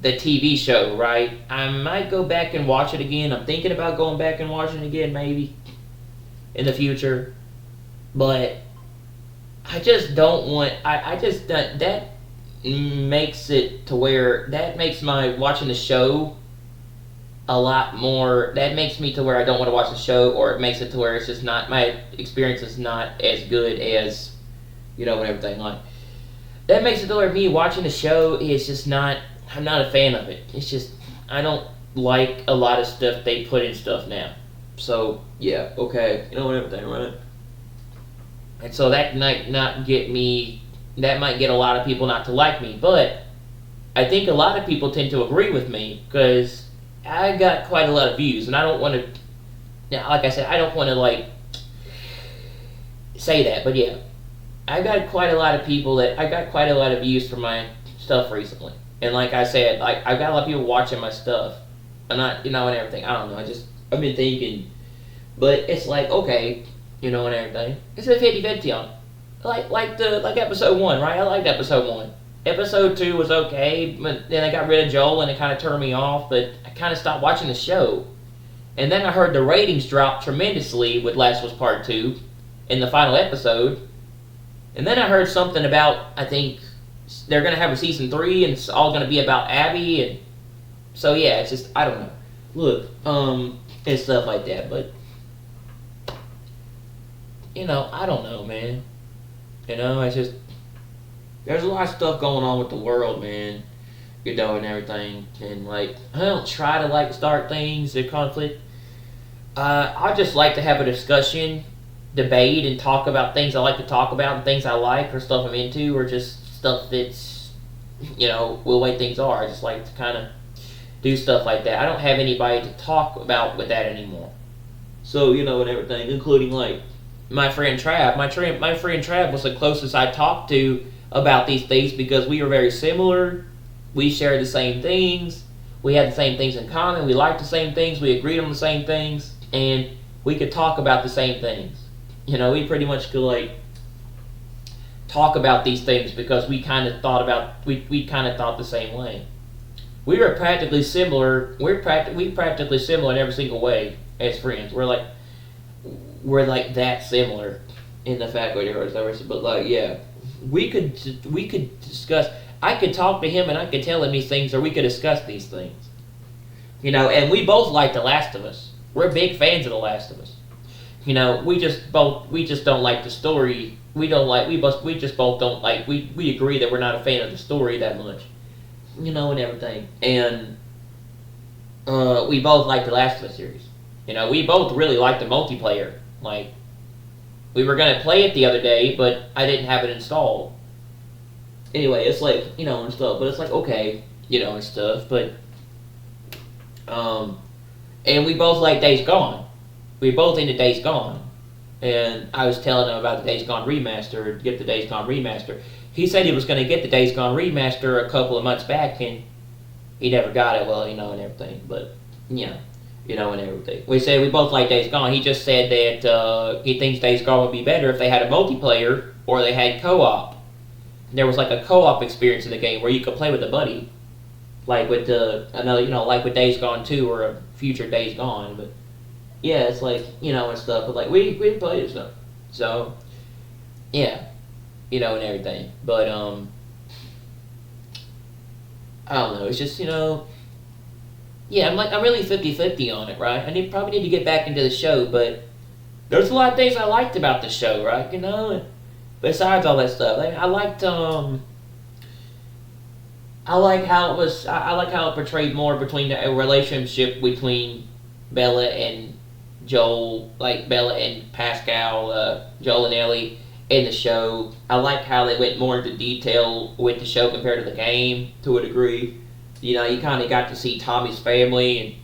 the TV show, right? I might go back and watch it again. I'm thinking about going back and watching it again, maybe, in the future. But I just don't want... that makes it to where... That makes my watching the show a lot more... That makes me to where I don't want to watch the show, or it makes it to where it's just not... My experience is not as good as, and everything like... That makes it to where me watching the show is just not... I'm not a fan of it. It's just... I don't like a lot of stuff they put in stuff now. So, yeah, okay. And everything, right? And so that might not get me... That might get a lot of people not to like me. But I think a lot of people tend to agree with me, because I got quite a lot of views. And I don't want to... Like I said, I don't want to, like... say that, but yeah. I got quite a lot of views for my stuff recently. And like I said, like, I've got a lot of people watching my stuff. I'm not, and everything. I don't know. I've been thinking. But it's like, okay, and everything. It's a 50-50 on it. Like episode 1, right? I liked episode 1. Episode 2 was okay, but then I got rid of Joel and it kind of turned me off, but I kind of stopped watching the show. And then I heard the ratings drop tremendously with Last of Us Part 2 in the final episode. And then I heard something about, I think, they're going to have a season 3, and it's all going to be about Abby, and so yeah, it's just, I don't know. Look, and stuff like that, but, I don't know, man. It's just, there's a lot of stuff going on with the world, man, and everything, and, like, I don't try to, like, start things, the conflict. I just like to have a discussion, debate, and talk about things I like to talk about, and things I like, or stuff I'm into, or just stuff that's, the way things are. I just like to kind of do stuff like that. I don't have anybody to talk about with that anymore. So, and everything, including, like, my friend Trav. My friend Trav was the closest I talked to about these things, because we were very similar. We shared the same things. We had the same things in common. We liked the same things. We agreed on the same things. And we could talk about the same things. We pretty much could, like, talk about these things because we kind of thought the same way. we were practically similar. We practically similar in every single way as friends. We're like that similar in the faculty or whatever. But like, yeah, we could discuss. I could talk to him and I could tell him these things, or we could discuss these things. And we both like The Last of Us. We're big fans of The Last of Us. We just don't like the story. We just both don't like. We agree that we're not a fan of the story that much. And everything. And we both like the Last of Us series. We both really like the multiplayer. Like, we were gonna play it the other day, but I didn't have it installed. Anyway, it's like, and stuff. But it's like, okay, and stuff. But and we both like Days Gone. We both into Days Gone. And I was telling him about the Days Gone remaster, get the Days Gone remaster. He said he was going to get the Days Gone remaster a couple of months back, and he never got it. Well, and everything. But, and everything. We said we both like Days Gone. He just said that he thinks Days Gone would be better if they had a multiplayer or they had co-op. There was like a co-op experience in the game where you could play with a buddy. Like with like with Days Gone 2 or a future Days Gone. But, yeah, it's like, and stuff. But, like, we played it stuff. So, yeah. And everything. But, I don't know. It's just, yeah, I'm really 50-50 on it, right? Probably need to get back into the show, but there's a lot of things I liked about the show, right? Besides all that stuff. I liked, I like how it was, I like how it portrayed more between a relationship between Bella and Joel, like Bella and Pascal, Joel and Ellie in the show. I like how they went more into detail with the show compared to the game to a degree. You kind of got to see Tommy's family and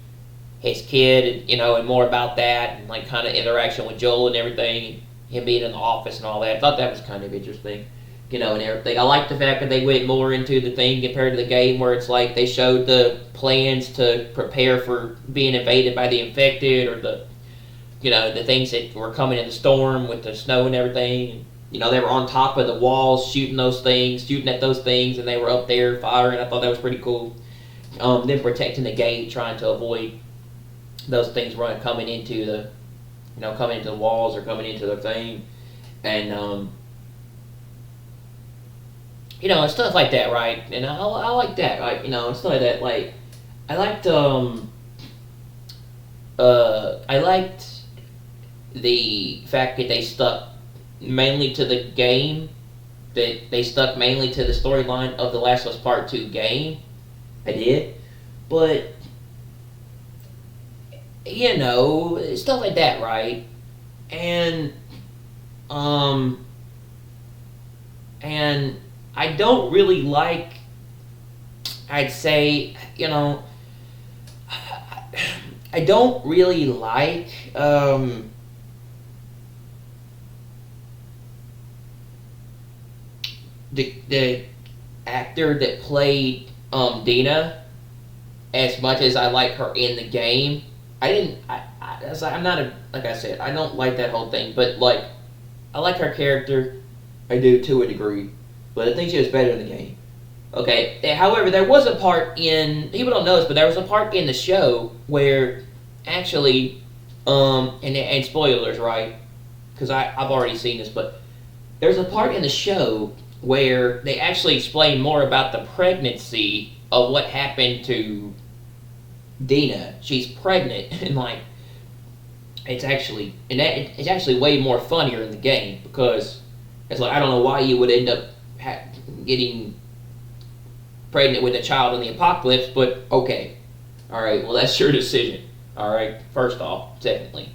his kid, and more about that, and like kind of interaction with Joel and everything, and him being in the office and all that. I thought that was kind of interesting, and everything. I like the fact that they went more into the thing compared to the game, where it's like they showed the plans to prepare for being invaded by the infected, or the things that were coming in the storm with the snow and everything. They were on top of the walls shooting at those things, and they were up there firing. I thought that was pretty cool. Them protecting the gate, trying to avoid those things coming into the walls or coming into the thing, and and stuff like that, right? And I like that, like and stuff like that. Like, I liked the fact that they stuck mainly to the game, that they stuck mainly to the storyline of The Last of Us Part 2 game. I did. But, stuff like that, right? And I don't really like, I'd say, I don't really like, the actor that played Dina as much as I like her in the game. I'm not like I said, I don't like that whole thing, but like, I like her character. I do to a degree, but I think she was better in the game. Okay, however, there was a part people don't know this, but there was a part in the show where actually, and spoilers, right? Because I've already seen this, but there's a part in the show where they actually explain more about the pregnancy of what happened to Dina. She's pregnant, and like, it's actually way more funnier in the game, because it's like, I don't know why you would end up getting pregnant with a child in the apocalypse, but okay, all right, well, that's your decision. All right, first off, technically,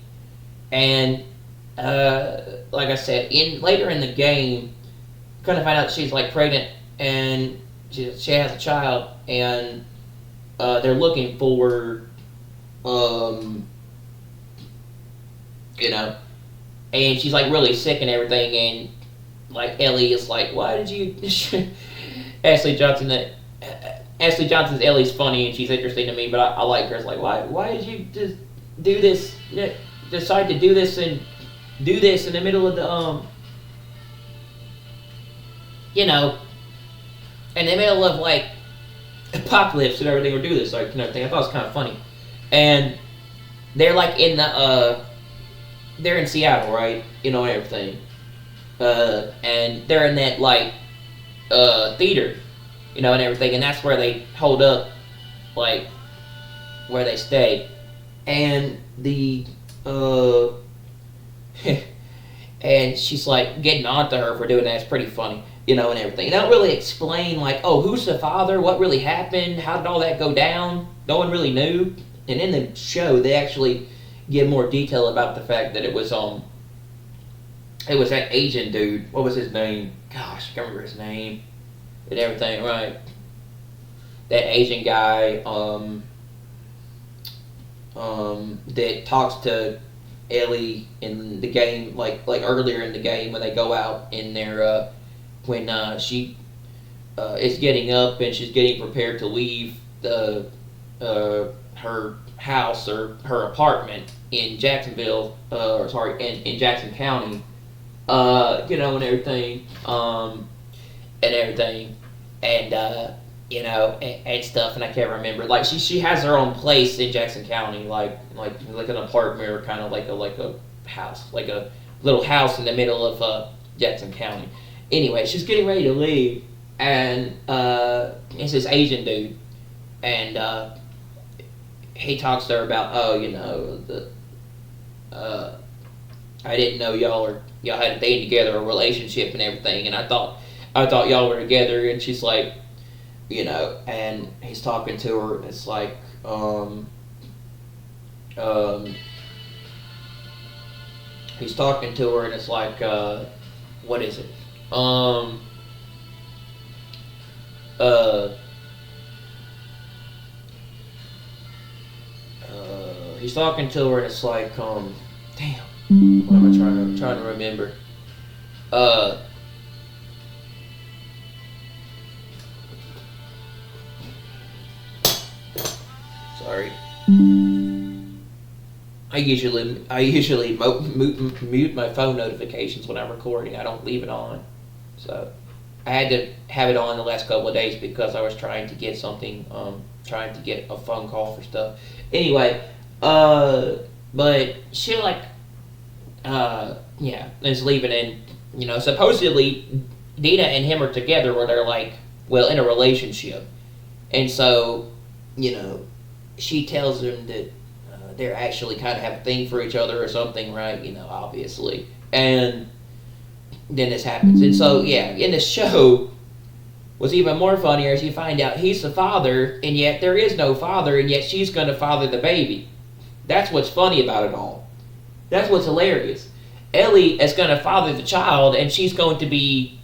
and like I said, later in the game, kind of find out she's like pregnant and she has a child, and they're looking for and she's like really sick and everything, and like Ellie is like, why did you Ashley Johnson's Ellie's funny and she's interesting to me, but I like her. It's like, why did you just do this, decide to do this in the middle of the in the middle of like apocalypse and everything or do this like and everything. I thought it was kind of funny, and they're like in the they're in Seattle, right? And everything, and they're in that like theater, and everything, and that's where they hold up, like where they stay, and the and she's like getting on to her for doing that. It's pretty funny, and everything. They don't really explain like, oh, who's the father? What really happened? How did all that go down? No one really knew. And in the show, they actually give more detail about the fact that it was that Asian dude. What was his name? Gosh, I can't remember his name. And everything, right? That Asian guy, that talks to Ellie in the game, like earlier in the game when they go out in their when she is getting up and she's getting prepared to leave the her house or her apartment in Jacksonville, or sorry, in Jackson County, and everything, and stuff, and I can't remember. Like she has her own place in Jackson County, like an apartment or kind of like a house, like a little house in the middle of Jackson County. Anyway, she's getting ready to leave, and it's this Asian dude, and he talks to her about, I didn't know y'all had a thing together, a relationship and everything, and I thought y'all were together, and she's like, and he's talking to her, and it's like, he's talking to her, and it's like, what is it? He's talking to her, and it's like, damn, what am I trying to remember? Sorry. I usually mute my phone notifications when I'm recording. I don't leave it on. So I had to have it on the last couple of days because I was trying to get something, trying to get a phone call for stuff. Anyway, but she is leaving, and supposedly Dina and him are together, where they're like, well, in a relationship, and so she tells him that they're actually kind of have a thing for each other or something, right? Obviously, and then this happens, and so in the show, what's even more funnier is you find out he's the father, and yet there is no father, and yet she's going to father the baby. That's what's funny about it all. That's what's hilarious. Ellie is going to father the child, and she's going to be,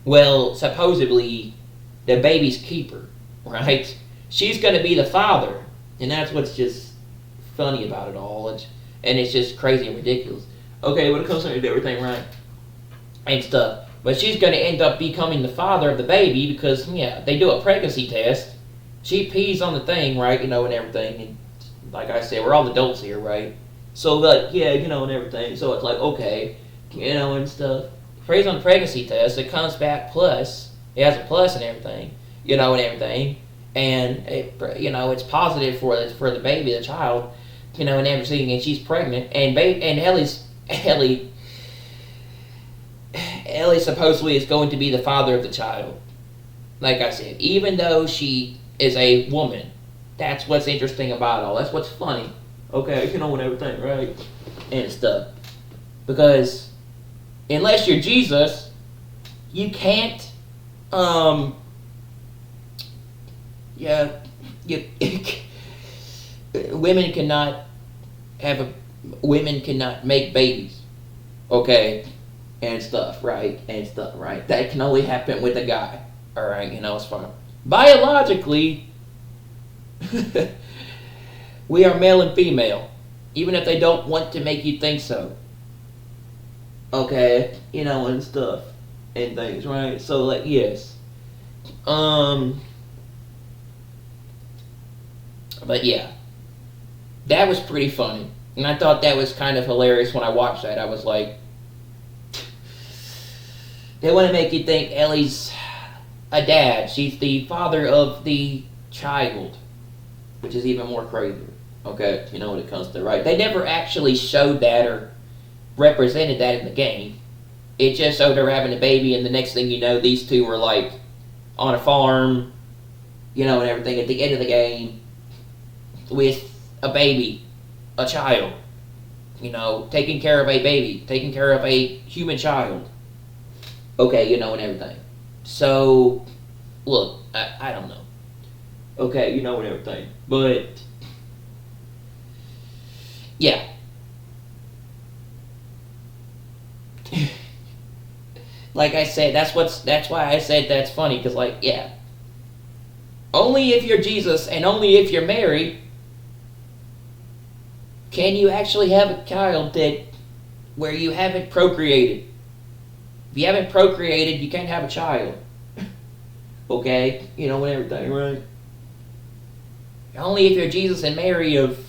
well, supposedly, the baby's keeper, right? She's going to be the father, and that's what's just funny about it all, and it's just crazy and ridiculous. Okay, when it comes to everything, right, and stuff, but she's going to end up becoming the father of the baby because, they do a pregnancy test. She pees on the thing, right, and everything, and like I said, we're all adults here, right? So, like, and everything. So it's like, okay, and stuff. Praise on the pregnancy test, it comes back plus. It has a plus and everything, and everything. And, it's positive for the baby, the child, and everything. And she's pregnant. And Ellie supposedly is going to be the father of the child. Like I said, even though she is a woman. That's what's interesting about it all. That's what's funny. Okay, and everything, right? And stuff. Because unless you're Jesus, you can't, women cannot make babies. Okay? And stuff, right? That can only happen with a guy. Alright, it's fine. Biologically, we are male and female, even if they don't want to make you think so. Okay, and stuff and things, right? So, like, yes, but that was pretty funny, and I thought that was kind of hilarious when I watched that. I was like, they want to make you think Ellie's a dad. She's the father of the child, which is even more crazy. Okay, you know when it comes to, right? They never actually showed that or represented that in the game. It just showed her having a baby, and the next thing you know, these two were like on a farm, and everything at the end of the game with a baby, a child, taking care of a baby, taking care of a human child. Okay, and everything. So, look, I don't know. Okay, and everything. But, yeah. Like I said, that's why I said that's funny, because, like, yeah. Only if you're Jesus and only if you're married can you actually have a child where you haven't procreated. If you haven't procreated, you can't have a child. Okay? And everything, right? Only if you're Jesus and Mary of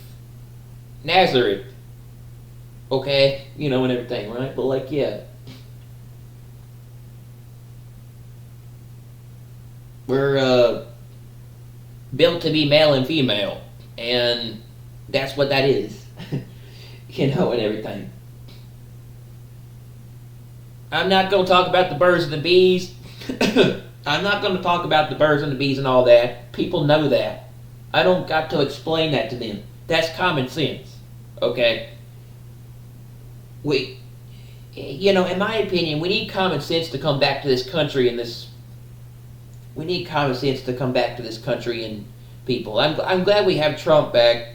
Nazareth. Okay? And everything, right? But, like, yeah. We're built to be male and female. And that's what that is. And everything. I'm not going to talk about the birds and the bees. I'm not going to talk about the birds and the bees and all that. People know that. I don't got to explain that to them. That's common sense. Okay? In my opinion, we need common sense to come back to this country and this. We need common sense to come back to this country and people. I'm glad we have Trump back.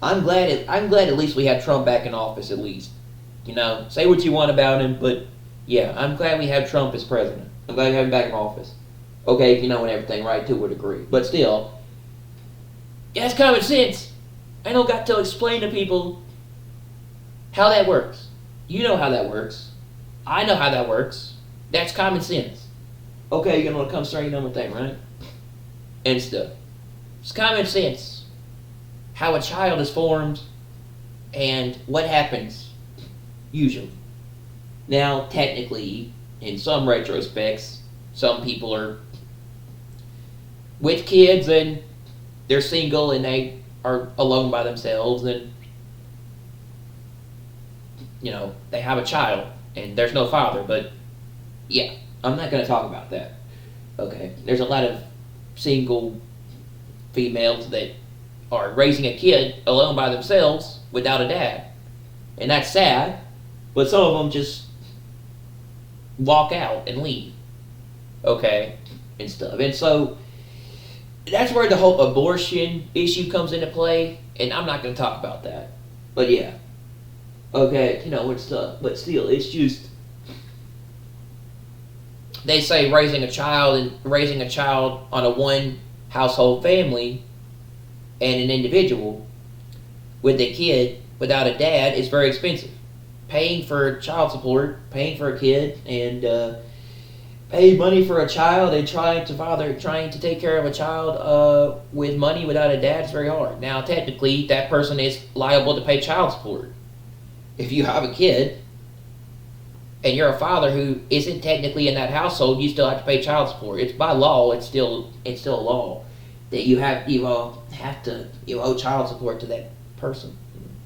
I'm glad at least we have Trump back in office at least. Say what you want about him, but yeah, I'm glad we have Trump as president. I'm glad we have him back in office. Okay, and everything, right, to a degree. But still, yeah, it's common sense. I don't got to explain to people how that works. You know how that works. I know how that works. That's common sense. Okay, when it comes to everything, right? And stuff. It's common sense. How a child is formed and what happens, usually. Now, technically, in some retrospects, some people are with kids and they're single and they are alone by themselves and, they have a child and there's no father, but yeah, I'm not going to talk about that. Okay, there's a lot of single females that are raising a kid alone by themselves without a dad. And that's sad, but some of them just walk out and leave. Okay, and stuff. And so, that's where the whole abortion issue comes into play, and I'm not going to talk about that. But yeah. Okay, it's stuff. But still, it's just, they say raising a child on a one household family and an individual with a kid without a dad is very expensive. Paying for child support, paying for a kid, and pay money for a child and trying to take care of a child with money without a dad is very hard. Now, technically, that person is liable to pay child support. If you have a kid and you're a father who isn't technically in that household, you still have to pay child support. It's by law. It's still a law that you owe child support to that person.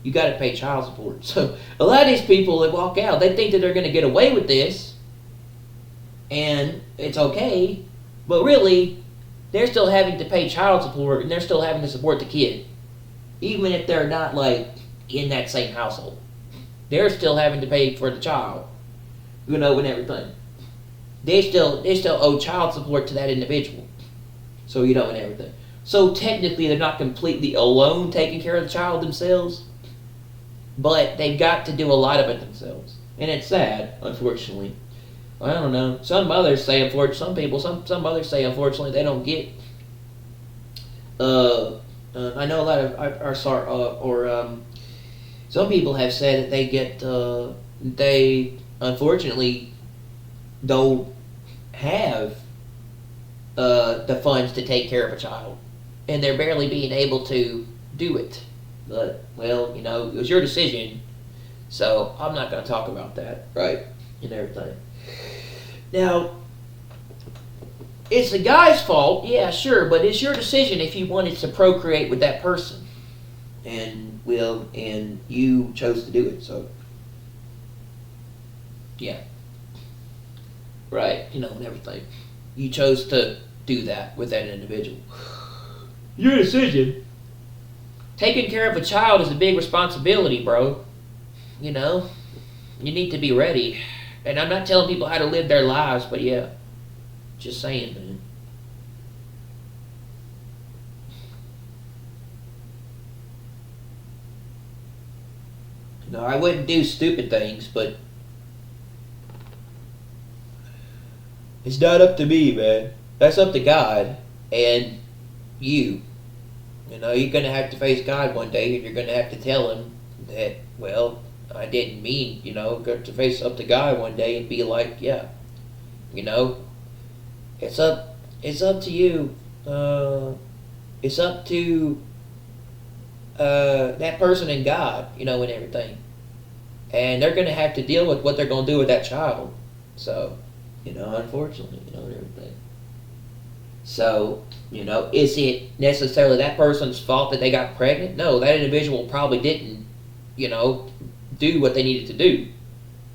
You got to pay child support. So a lot of these people that walk out, they think that they're going to get away with this, and it's okay, but really, they're still having to pay child support, and they're still having to support the kid, even if they're not like in that same household. They're still having to pay for the child, and everything. They still owe child support to that individual. So and everything. So technically, they're not completely alone taking care of the child themselves, but they've got to do a lot of it themselves, and it's sad, unfortunately. I don't know. Some mothers say, unfortunately, some mothers say, unfortunately, they don't get. I know a lot of some people have said that they get. They unfortunately don't have the funds to take care of a child, and they're barely being able to do it. But it was your decision, so I'm not going to talk about that, right? And everything. Now, it's the guy's fault, yeah, sure, but it's your decision if you wanted to procreate with that person. And you chose to do it, so. Yeah. Right, and everything. You chose to do that with that individual. Your decision. Taking care of a child is a big responsibility, bro. You need to be ready. And I'm not telling people how to live their lives, but yeah. Just saying, man. No, I wouldn't do stupid things, but it's not up to me, man. That's up to God and you. You're going to have to face God one day, and you're going to have to tell him that, well, I didn't mean, got to face up to God one day and be like, yeah, it's up to you. It's up to that person and God, and everything. And they're going to have to deal with what they're going to do with that child. So, unfortunately, and everything. So, is it necessarily that person's fault that they got pregnant? No, that individual probably didn't, do what they needed to do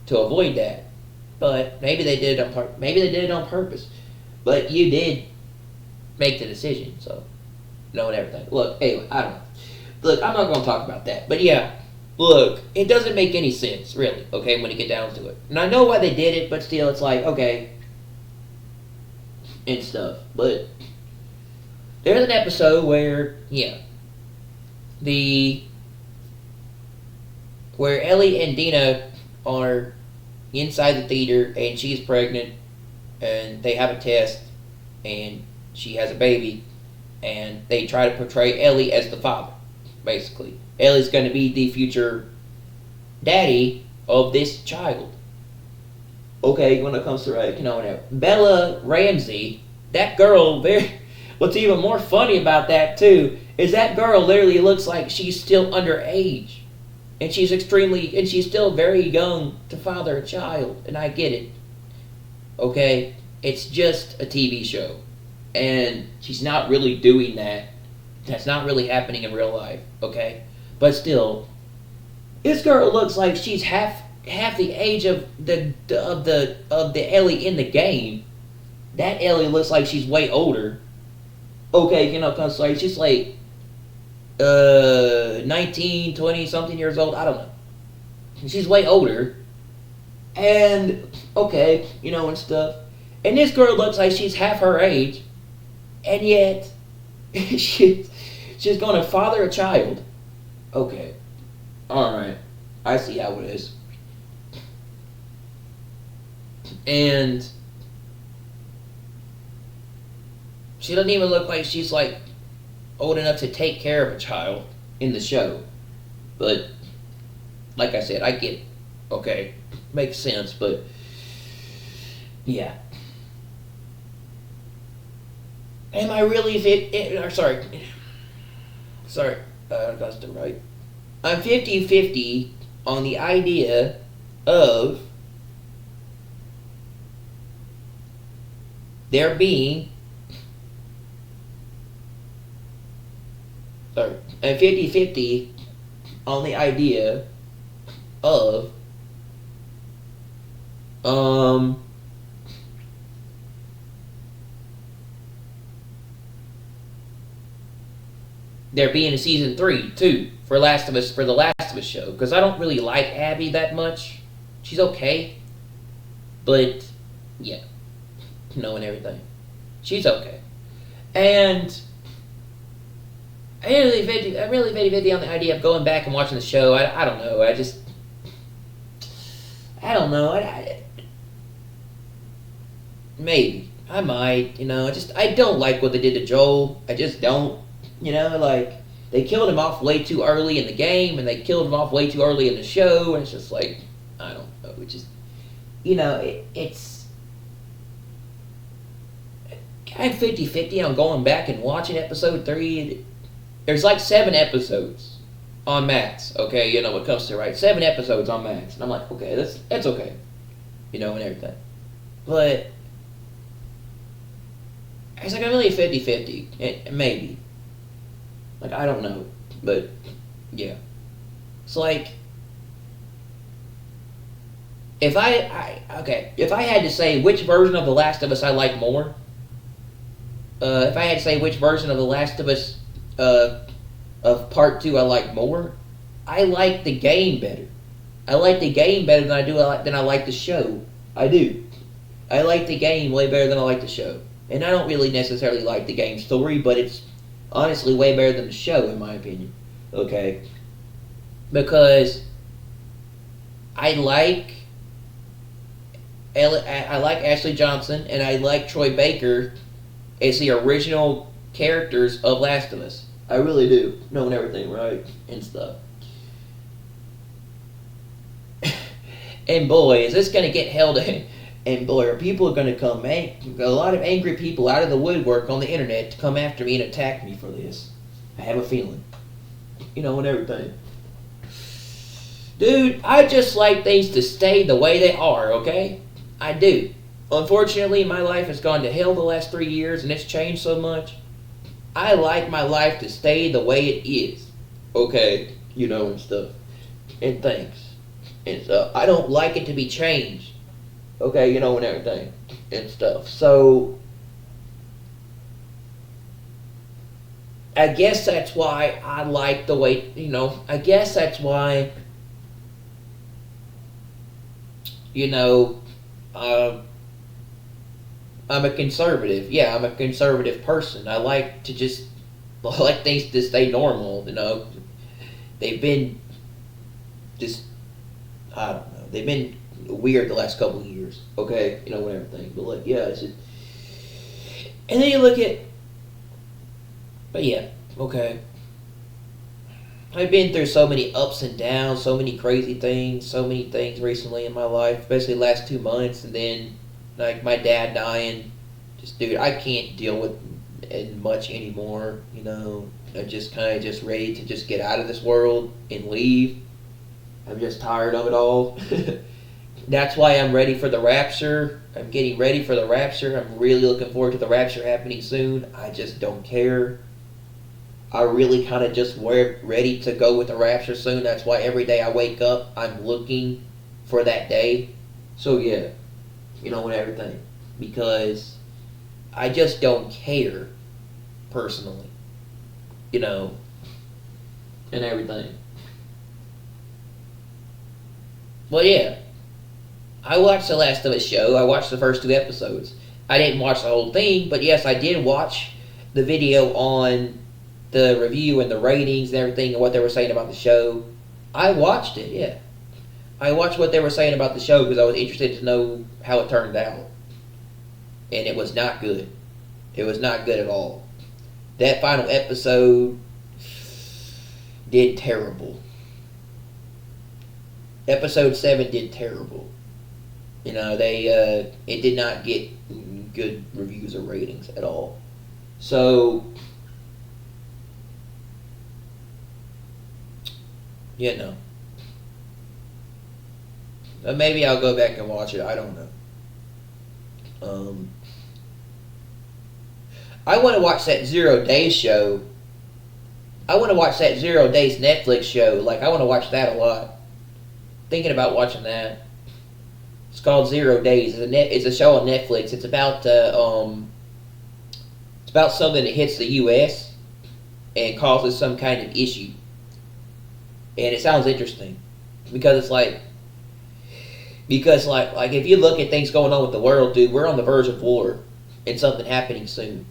to avoid that. But maybe they did it on purpose. But you did make the decision, so and everything. Look, anyway, I don't know. Look, I'm not going to talk about that. But yeah, look, it doesn't make any sense, really, okay, when you get down to it. And I know why they did it, but still, it's like, okay, and stuff. But there's an episode where, where Ellie and Dina are inside the theater, and she's pregnant, and they have a test, and she has a baby, and they try to portray Ellie as the father, basically. Ellie's going to be the future daddy of this child. Okay, when it comes to, whatever. Bella Ramsey, that girl, what's even more funny about that, too, is that girl literally looks like she's still underage. And she's still very young to father a child, and I get it. Okay? It's just a TV show. And she's not really doing that. That's not really happening in real life, okay? But still, this girl looks like she's half the age of the Ellie in the game. That Ellie looks like she's way older. Okay, cause like she's like 19, 20 something years old. I don't know. She's way older. And okay, and stuff. And this girl looks like she's half her age. And yet she's gonna father a child. Okay. Alright. I see how it is. And she doesn't even look like she's like old enough to take care of a child in the show. But like I said, I get it. Okay. Makes sense, but yeah. Am I really I got it right. I'm 50-50 on the idea of there being I'm 50-50 on the idea of there being a season 3 too for the Last of Us show, because I don't really like Abby that much. She's okay, but yeah, and everything. She's okay, and I'm really 50-50 on the idea of going back and watching the show. I don't know. I don't know. Maybe I might. I don't like what they did to Joel. I just don't. Like they killed him off way too early in the game, and they killed him off way too early in the show, and it's just like I don't know. It's just it's. I'm 50-50 on going back and watching episode 3. There's like 7 episodes on Max, okay, when it comes to, right? 7 episodes on Max. And I'm like, okay, that's okay. And everything. But It's like a really 50-50. Maybe. Like, I don't know. But, yeah. It's like, if if I had to say which version of The Last of Us I like more, if I had to say which version of The Last of Us of Part 2 I like more, I like the game better. I like the game better than I like the show. I do. I like the game way better than I like the show. And I don't really necessarily like the game story, but it's honestly way better than the show, in my opinion. Okay? Because I like Ashley Johnson and I like Troy Baker as the original characters of Last of Us. I really do. Knowing everything, right? And stuff. And boy, is this going to get held in. And boy, are people going to come, a lot of angry people out of the woodwork on the internet to come after me and attack me for this. I have a feeling. And everything. Dude, I just like things to stay the way they are, okay? I do. Unfortunately, my life has gone to hell the last 3 years and it's changed so much. I like my life to stay the way it is. Okay? And stuff. And things. And stuff. I don't like it to be changed. Okay? And everything. And stuff. So, I guess that's why I like the way, I guess that's why, I'm a conservative. Yeah, I'm a conservative person. I like things to stay normal, They've been just, I don't know, they've been weird the last couple of years, okay? And everything. But, like, yeah, it's just, and then you look at, but yeah, okay. I've been through so many ups and downs, so many crazy things, so many things recently in my life, especially the last 2 months, and then, like, my dad dying. Just, dude, I can't deal with it much anymore, I'm just kind of just ready to just get out of this world and leave. I'm just tired of it all. That's why I'm ready for the rapture. I'm getting ready for the rapture. I'm really looking forward to the rapture happening soon. I just don't care. I really kind of just ready to go with the rapture soon. That's why every day I wake up, I'm looking for that day. So yeah, and everything. Because I just don't care, personally. And everything. Well, yeah. I watched The Last of Us show. I watched the first 2 episodes. I didn't watch the whole thing, but yes, I did watch the video on the review and the ratings and everything and what they were saying about the show. I watched it, yeah. I watched what they were saying about the show because I was interested to know how it turned out. And it was not good. It was not good at all. That final episode did terrible. Episode 7 did terrible. It did not get good reviews or ratings at all. So, maybe I'll go back and watch it. I don't know. I want to watch that 0 Days show. I want to watch that 0 Days Netflix show. Like, I want to watch that a lot. Thinking about watching that. It's called 0 Days. It's a show on Netflix. It's about something that hits the U.S. and causes some kind of issue. And it sounds interesting because it's like if you look at things going on with the world, dude, we're on the verge of war and something happening soon.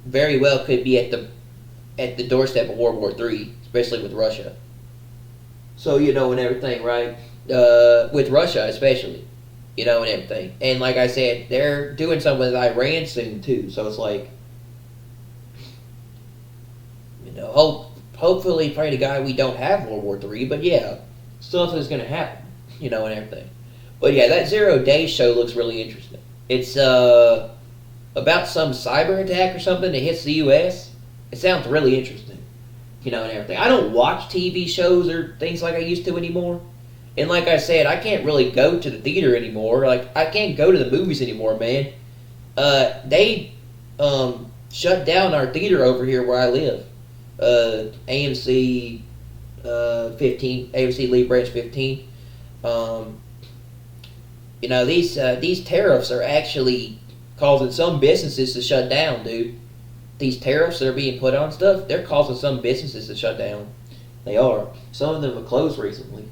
Very well could be at the doorstep of World War III, especially with Russia. So and everything, right? With Russia especially, and everything. And like I said, they're doing something with Iran soon too. So it's like, hopefully, pray to God we don't have World War III. But yeah, stuff is going to happen, and everything. But yeah, that 0 Days show looks really interesting. It's about some cyber attack or something that hits the U.S. It sounds really interesting, and everything. I don't watch TV shows or things like I used to anymore. And like I said, I can't really go to the theater anymore. Like, I can't go to the movies anymore, man. They shut down our theater over here where I live. AMC 15, AMC Lee Branch 15. Um, these tariffs are actually causing some businesses to shut down, dude. These tariffs that are being put on stuff, they're causing some businesses to shut down. They are. Some of them have closed recently.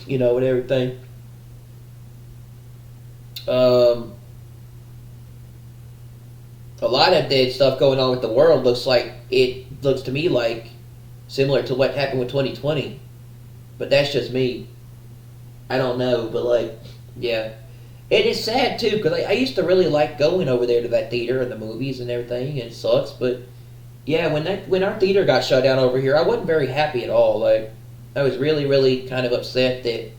And everything. Um, a lot of that stuff going on with the world looks to me like similar to what happened with 2020. But that's just me. I don't know, but yeah. It is sad too because I used to really like going over there to that theater and the movies and everything. And it sucks, but yeah, when our theater got shut down over here, I wasn't very happy at all. I was really really kind of upset that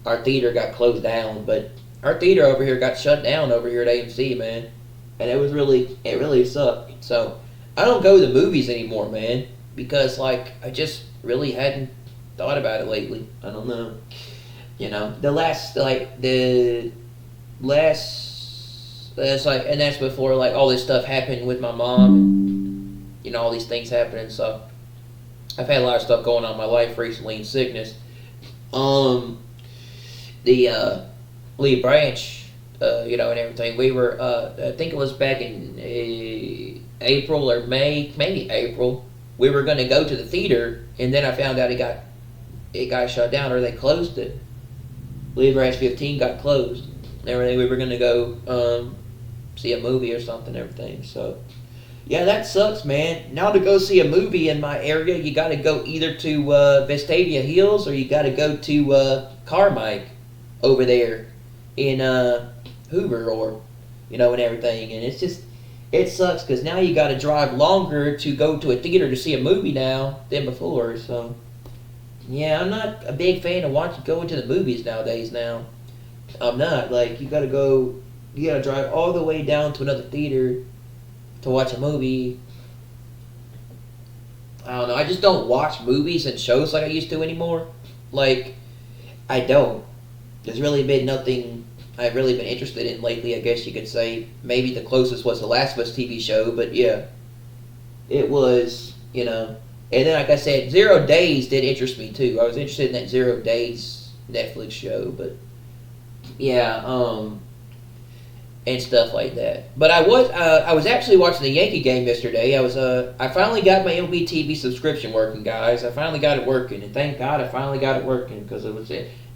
our theater got closed down. But our theater over here got shut down over here at AMC, man, and it really sucked. So I don't go to the movies anymore, man, because I just really hadn't thought about it lately. I don't know. The last that's and that's before all this stuff happened with my mom and all these things happening. So I've had a lot of stuff going on in my life recently in sickness. The Lee Branch, and everything. We were I think it was back in April or May, maybe April. We were going to go to the theater, and then I found out it got shut down, or they closed it. Lee Branch 15 got closed. And everything. We were going to go see a movie or something and everything. So, yeah, that sucks, man. Now to go see a movie in my area, you got to go either to Vestavia Hills or you got to go to Carmike over there in Hoover and everything. And it sucks because now you got to drive longer to go to a theater to see a movie now than before. So, yeah, I'm not a big fan of going to the movies nowadays now. I'm not. You gotta drive all the way down to another theater to watch a movie. I don't know. I just don't watch movies and shows like I used to anymore. I don't. There's really been nothing I've really been interested in lately, I guess you could say. Maybe the closest was the Last of Us TV show, but yeah. It was, And then, like I said, 0 Days did interest me, too. I was interested in that 0 Days Netflix show, but yeah, and stuff like that. But I was actually watching the Yankee game yesterday. I finally got my MLB subscription working, guys. I finally got it working, and thank God I finally got it working because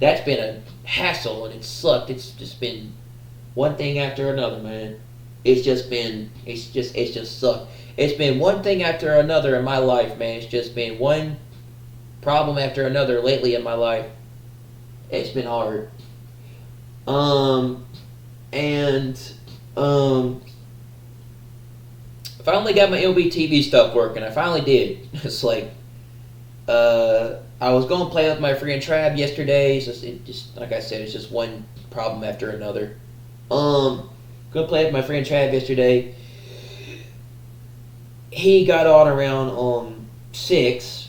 that's been a hassle and it sucked. It's just been one thing after another, man. It's just sucked. It's been one thing after another in my life, man. It's just been one problem after another lately in my life. It's been hard. Finally got my LB stuff working. I finally did. It's I was going to play with my friend Trav yesterday. It just like I said, it's just one problem after another. Going to play with my friend Trav yesterday. He got on around 6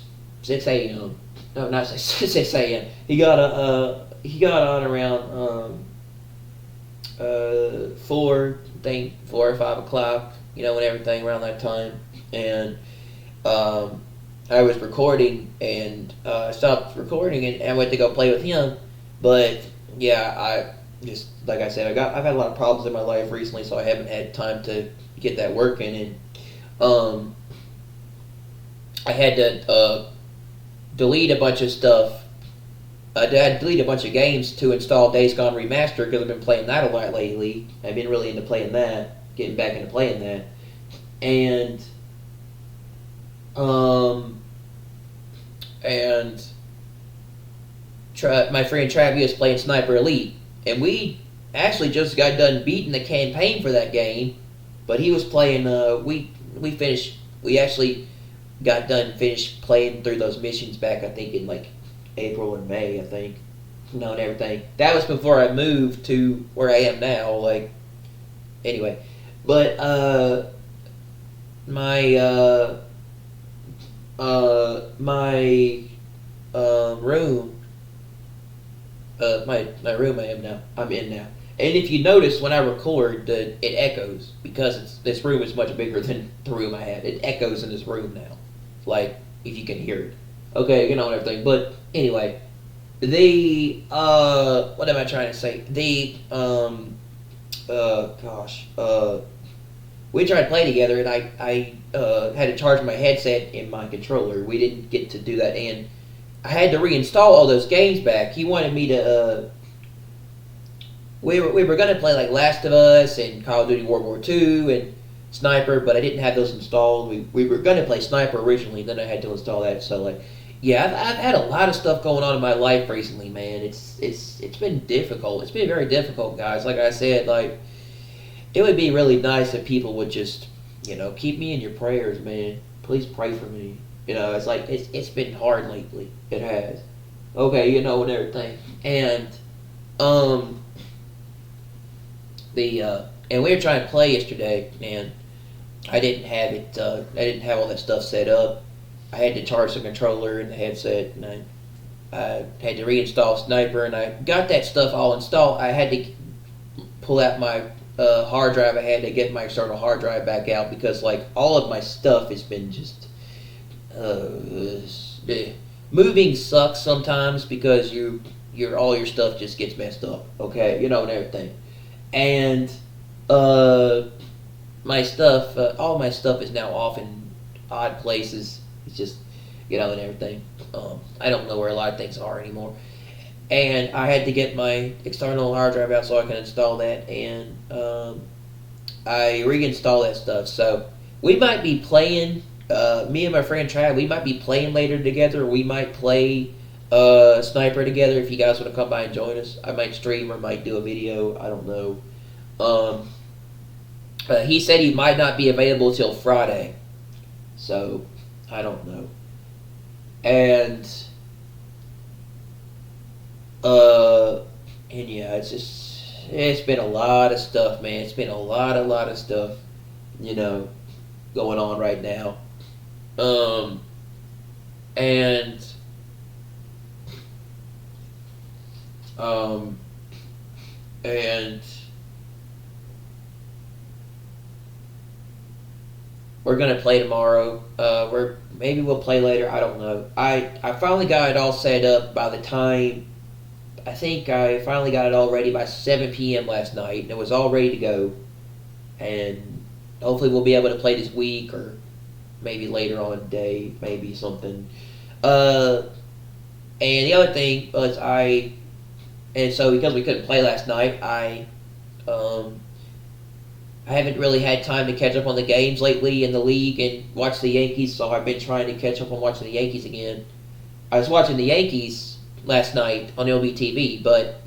a.m. No, not 6 a.m. He got on around 4 or 5 o'clock, and everything around that time. And I was recording, and I stopped recording, and I went to go play with him. But yeah, I just like I said, I've had a lot of problems in my life recently, so I haven't had time to get that working. And I had to delete a bunch of stuff. I had to delete a bunch of games to install Days Gone Remastered because I've been playing that a lot lately. I've been really into playing that, getting back into playing that. And my friend Travis is playing Sniper Elite, and we actually just got done beating the campaign for that game. But he was playing. We actually got done finished playing through those missions back. I think in April or May. I think. And everything. That was before I moved to where I am now. Anyway, but my room, my room I'm in now, And if you notice, when I record, it echoes because this room is much bigger than the room I had. It echoes in this room now, like if you can hear it. Okay, and everything. But anyway, what am I trying to say? Gosh, we tried to play together, and I had to charge my headset and my controller. We didn't get to do that, and I had to reinstall all those games back. He wanted me to. We were gonna play like Last of Us and Call of Duty World War II and Sniper, but I didn't have those installed. We were gonna play Sniper originally, then I had to install that. So like, yeah, I've had a lot of stuff going on in my life recently, man. It's been difficult. It's been very difficult, guys. Like I said, like it would be really nice if people would just keep me in your prayers, man. Please pray for me. It's like it's been hard lately. It has. Okay, and everything, and and we were trying to play yesterday, and I didn't have it. I didn't have all that stuff set up. I had to charge the controller and the headset, and I had to reinstall Sniper, and I got that stuff all installed. I had to pull out my hard drive. I had to get my external hard drive back out because like all of my stuff has been just moving sucks sometimes because all your stuff just gets messed up. Okay, and everything. And my stuff, all my stuff is now off in odd places. It's just, and everything. I don't know where a lot of things are anymore. And I had to get my external hard drive out so I can install that. And I reinstalled that stuff. So we might be playing, me and my friend Trav, we might be playing later together. We might play Sniper together if you guys want to come by and join us. I might stream or might do a video. I don't know. He said he might not be available till Friday, so I don't know. And yeah, it's been a lot of stuff, man. It's been a lot of stuff, going on right now. And we're gonna play tomorrow. Maybe we'll play later. I don't know. I finally got it all set up by the time. I think I finally got it all ready by 7 p.m. last night, and it was all ready to go. And hopefully we'll be able to play this week or maybe later on today, maybe something. And the other thing was and so because we couldn't play last night, I haven't really had time to catch up on the games lately in the league and watch the Yankees, so I've been trying to catch up on watching the Yankees again. I was watching the Yankees last night on LBTV, but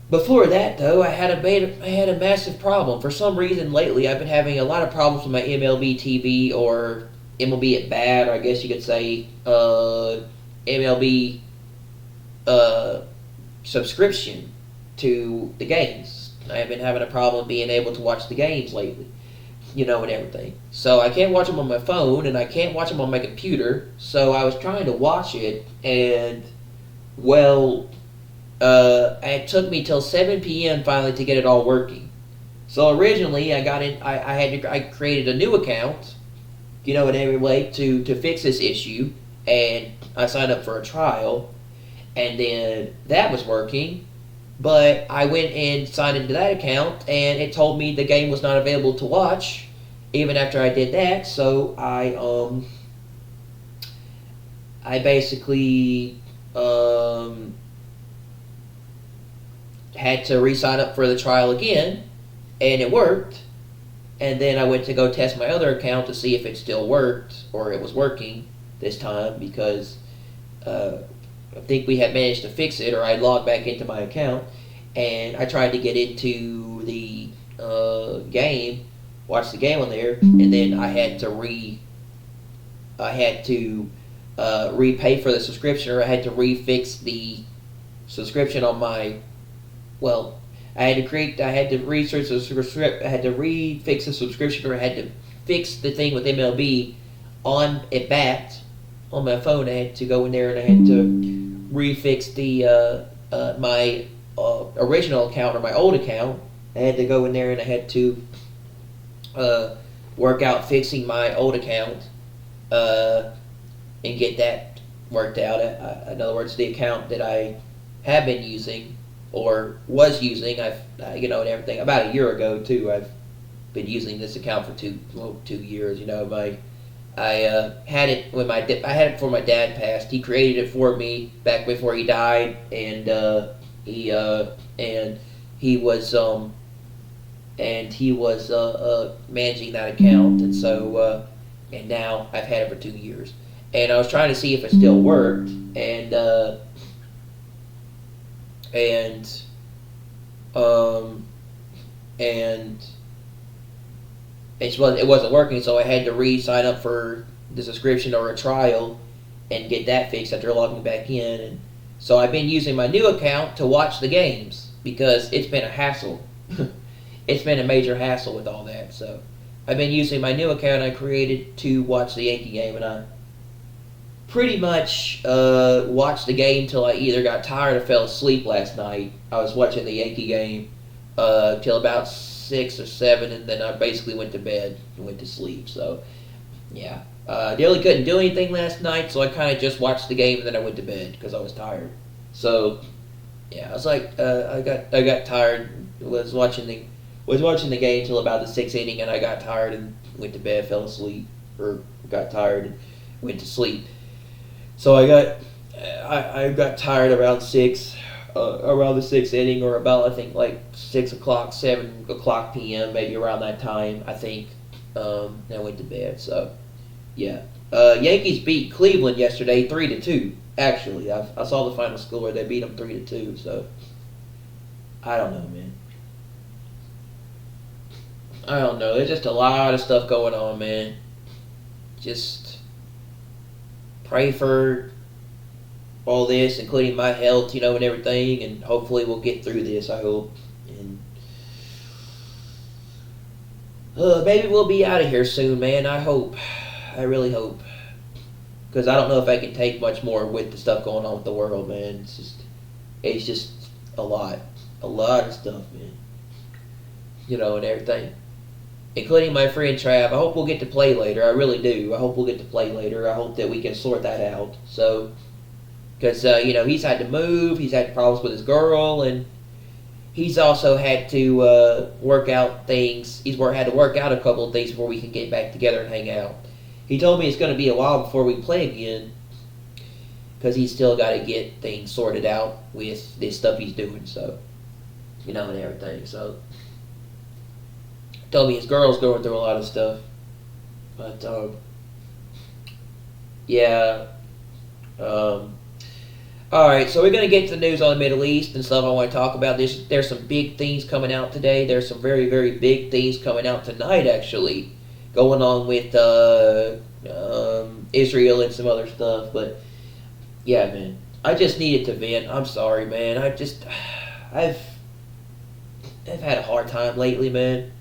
before that, though, I had a massive problem. For some reason lately, I've been having a lot of problems with my MLB TV or MLB at Bat, or I guess you could say MLB subscription to the games. I've been having a problem being able to watch the games lately, and everything. So I can't watch them on my phone, and I can't watch them on my computer. So I was trying to watch it, and it took me till 7 p.m. finally to get it all working. So originally I got it. I created a new account, in every way to fix this issue, and I signed up for a trial, and then that was working. But I went and signed into that account, and it told me the game was not available to watch, even after I did that. So I basically had to re-sign up for the trial again, and it worked. And then I went to go test my other account to see if it still worked, or it was working this time, because I think we had managed to fix it, or I logged back into my account, and I tried to get into the game, watch the game on there, and then I had to repay for the subscription, or I had to refix the subscription on my. Well, I had to refix the subscription, or I had to fix the thing with MLB at Bat on my phone. I had to go in there and I had to refix the my original account or my old account. I had to go in there and I had to work out fixing my old account uh, and get that worked out. In other words, the account that I have been using or was using, and everything about a year ago too. I've been using this account for 2 years. I had it when I had it before my dad passed. He created it for me back before he died, and he and he was managing that account, and so and now I've had it for 2 years, and I was trying to see if it still worked, and um and it wasn't working, so I had to re-sign up for the subscription or a trial and get that fixed after logging back in. And so I've been using my new account to watch the games because it's been a hassle. It's been a major hassle with all that. So I've been using my new account I created to watch the Yankee game, and I pretty much watched the game till I either got tired or fell asleep last night. I was watching the Yankee game till about 6 or 7, and then I basically went to bed and went to sleep. So, yeah. Really couldn't do anything last night, so I kind of just watched the game and then I went to bed because I was tired. So, yeah, I was like, I got tired. Was watching the game till about the 6th inning, and I got tired and went to bed, fell asleep, or got tired and went to sleep. So I got tired around the 6th inning, or about I think like 6 o'clock, 7 o'clock p.m. maybe around that time I think. And I went to bed. So yeah, Yankees beat Cleveland yesterday 3-2. Actually, I saw the final score. They beat them 3-2. So I don't know, man. I don't know. There's just a lot of stuff going on, man. Just pray for all this, including my health, and everything, and hopefully we'll get through this, I hope. And maybe we'll be out of here soon, man. I hope. I really hope. Because I don't know if I can take much more with the stuff going on with the world, man. It's just a lot. A lot of stuff, man. And everything. Including my friend Trav. I hope we'll get to play later. I really do. I hope we'll get to play later. I hope that we can sort that out. So, because, he's had to move. He's had problems with his girl. And he's also had to work out things. Had to work out a couple of things before we can get back together and hang out. He told me it's going to be a while before we play again. Because he's still got to get things sorted out with this stuff he's doing. So, and everything. So, told me his girl's going through a lot of stuff. But, yeah. Alright, so we're going to get to the news on the Middle East and stuff I want to talk about. There's some big things coming out today. There's some very, very big things coming out tonight, actually. Going on with Israel and some other stuff. But, yeah, man. I just needed to vent. I'm sorry, man. I've had a hard time lately, man.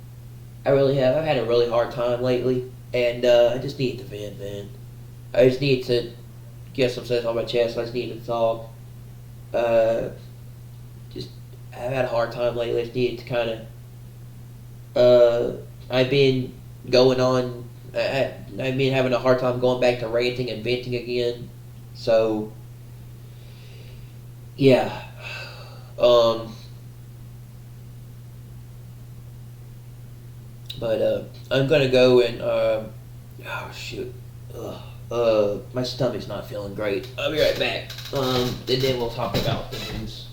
I really have. I've had a really hard time lately, and I just need to vent, man. I just need to get some sense on my chest. I just need to talk. I've had a hard time lately. I just need to kind of. I've been going on. I've been having a hard time going back to ranting and venting again. So, yeah. But I'm gonna go and oh shoot, my stomach's not feeling great. I'll be right back. And then we'll talk about the news.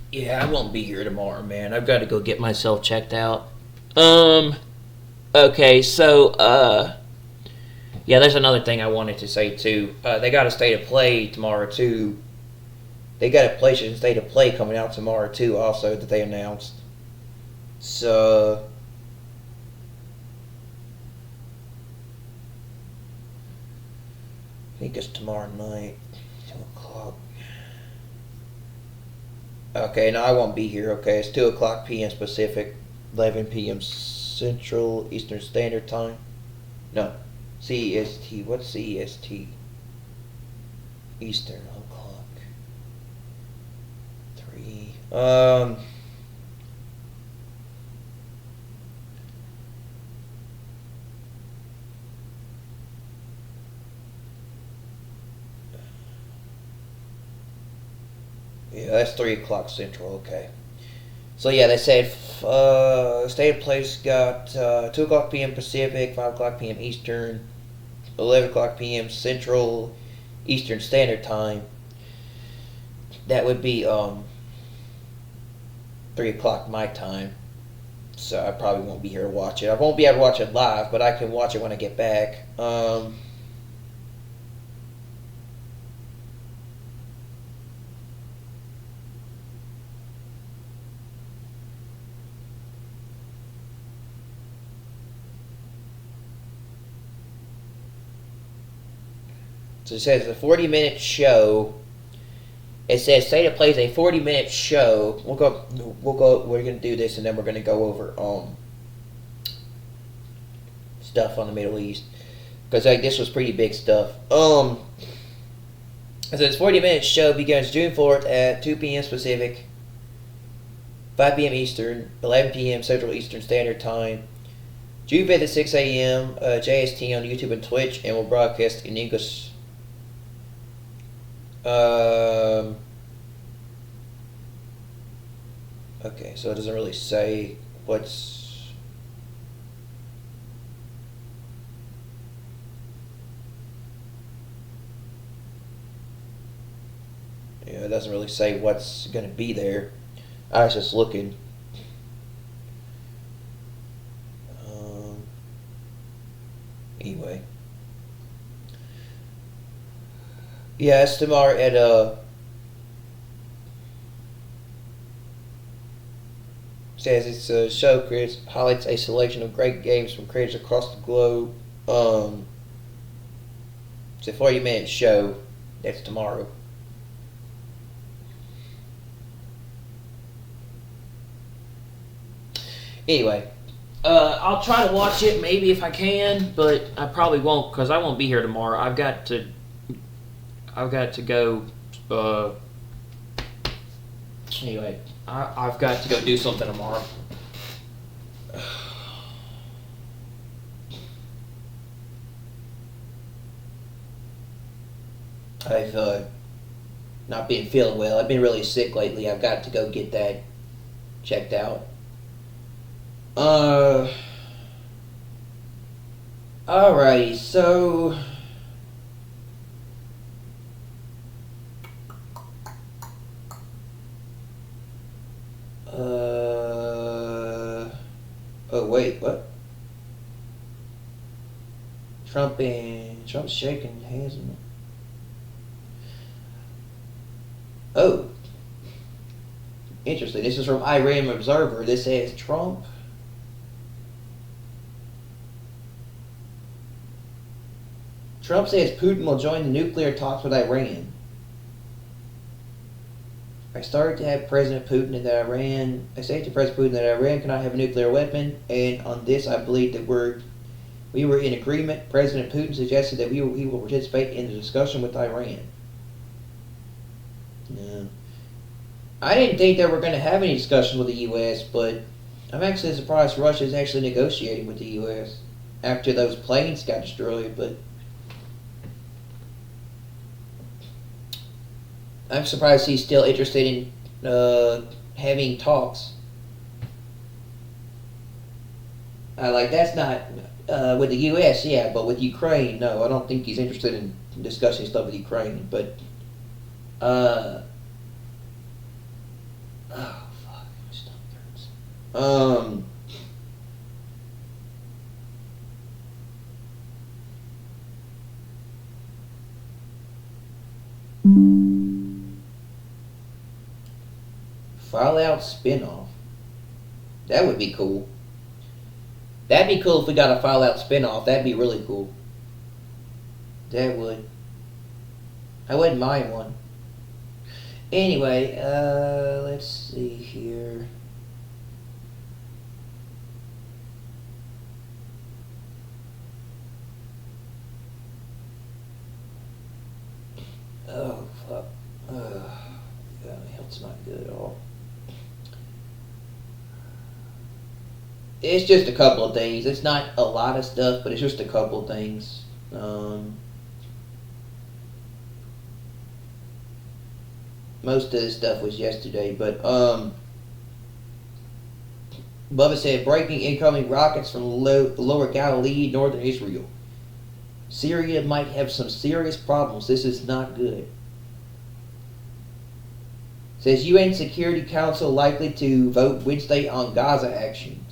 Yeah, I won't be here tomorrow, man. I've got to go get myself checked out. Um, okay, so, yeah, there's another thing I wanted to say, too. They got a state of play tomorrow, too. They got a PlayStation State of Play coming out tomorrow, too, also, that they announced. So, I think it's tomorrow night, 2 o'clock. Okay, no, I won't be here. Okay, it's 2 o'clock p.m. Pacific, 11 p.m. Central Eastern Standard Time. No, CEST. What's CEST? Eastern o'clock. 3. Yeah, that's 3 o'clock Central. Okay. So yeah, they said state of play's got 2 o'clock p.m. Pacific, 5 o'clock p.m. Eastern, 11 o'clock p.m. Central Eastern Standard Time. That would be 3 o'clock my time. So I probably won't be here to watch it. I won't be able to watch it live, but I can watch it when I get back. So it says a 40-minute show. It says State of Play is a 40-minute show. We're gonna do this, and then we're gonna go over stuff on the Middle East, because like this was pretty big stuff. So this 40-minute show begins June 4th at 2 p.m. Pacific, 5 p.m. Eastern, 11 p.m. Central Eastern Standard Time. June 5th at 6 a.m. JST on YouTube and Twitch, and will broadcast in English Um, okay, so it doesn't really say what's. Yeah, it doesn't really say what's going to be there. I was just looking. Anyway. Yeah, it's tomorrow at says it's a show creates highlights a selection of great games from creators across the globe. It's a 40-minute show. That's tomorrow. Anyway, I'll try to watch it maybe if I can, but I probably won't because I won't be here tomorrow. I've got to go. Anyway, I've got to go do something tomorrow. I've not been feeling well. I've been really sick lately. I've got to go get that checked out. Alrighty, so oh wait, what? Trump's shaking hands. Oh, interesting. This is from Iran Observer. This says Trump says Putin will join the nuclear talks with Iran. I started to have President Putin and that Iran. I say to President Putin that Iran cannot have a nuclear weapon, and on this I believe that we were in agreement. President Putin suggested that he will participate in the discussion with Iran. Yeah. I didn't think they were going to have any discussions with the U.S., but I'm actually surprised Russia is actually negotiating with the U.S. after those planes got destroyed, but I'm surprised he's still interested in having talks. That's not with the U.S., yeah, but with Ukraine, no. I don't think he's interested in discussing stuff with Ukraine, but oh fuck, my stomach hurts. Fallout spinoff. That would be cool. That'd be cool if we got a Fallout spinoff. That'd be really cool. That would. I wouldn't mind one. Anyway, let's see here. Oh, fuck. Yeah, my health's not good at all. It's just a couple of things. It's not a lot of stuff, but it's just a couple of things. Most of this stuff was yesterday, but Bubba said breaking incoming rockets from lower Galilee, northern Israel. Syria might have some serious problems. This is not good. Says UN Security Council likely to vote Wednesday on Gaza action.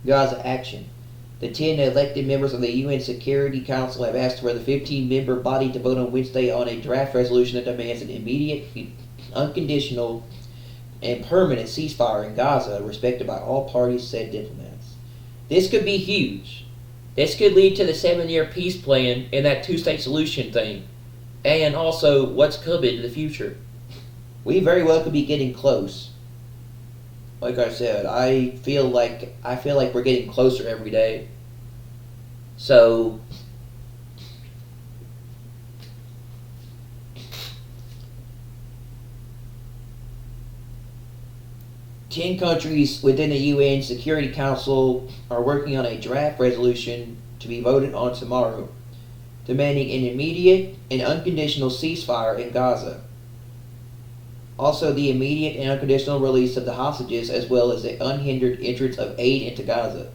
The 10 elected members of the UN Security Council have asked for the 15-member body to vote on Wednesday on a draft resolution that demands an immediate, unconditional, and permanent ceasefire in Gaza, respected by all parties, said diplomats. This could be huge. This could lead to the 7-year peace plan and that two-state solution thing, and also what's coming in the future. We very well could be getting close. Like I said, I feel like we're getting closer every day. So 10 countries within the UN Security Council are working on a draft resolution to be voted on tomorrow, demanding an immediate and unconditional ceasefire in Gaza. Also, the immediate and unconditional release of the hostages, as well as the unhindered entrance of aid into Gaza.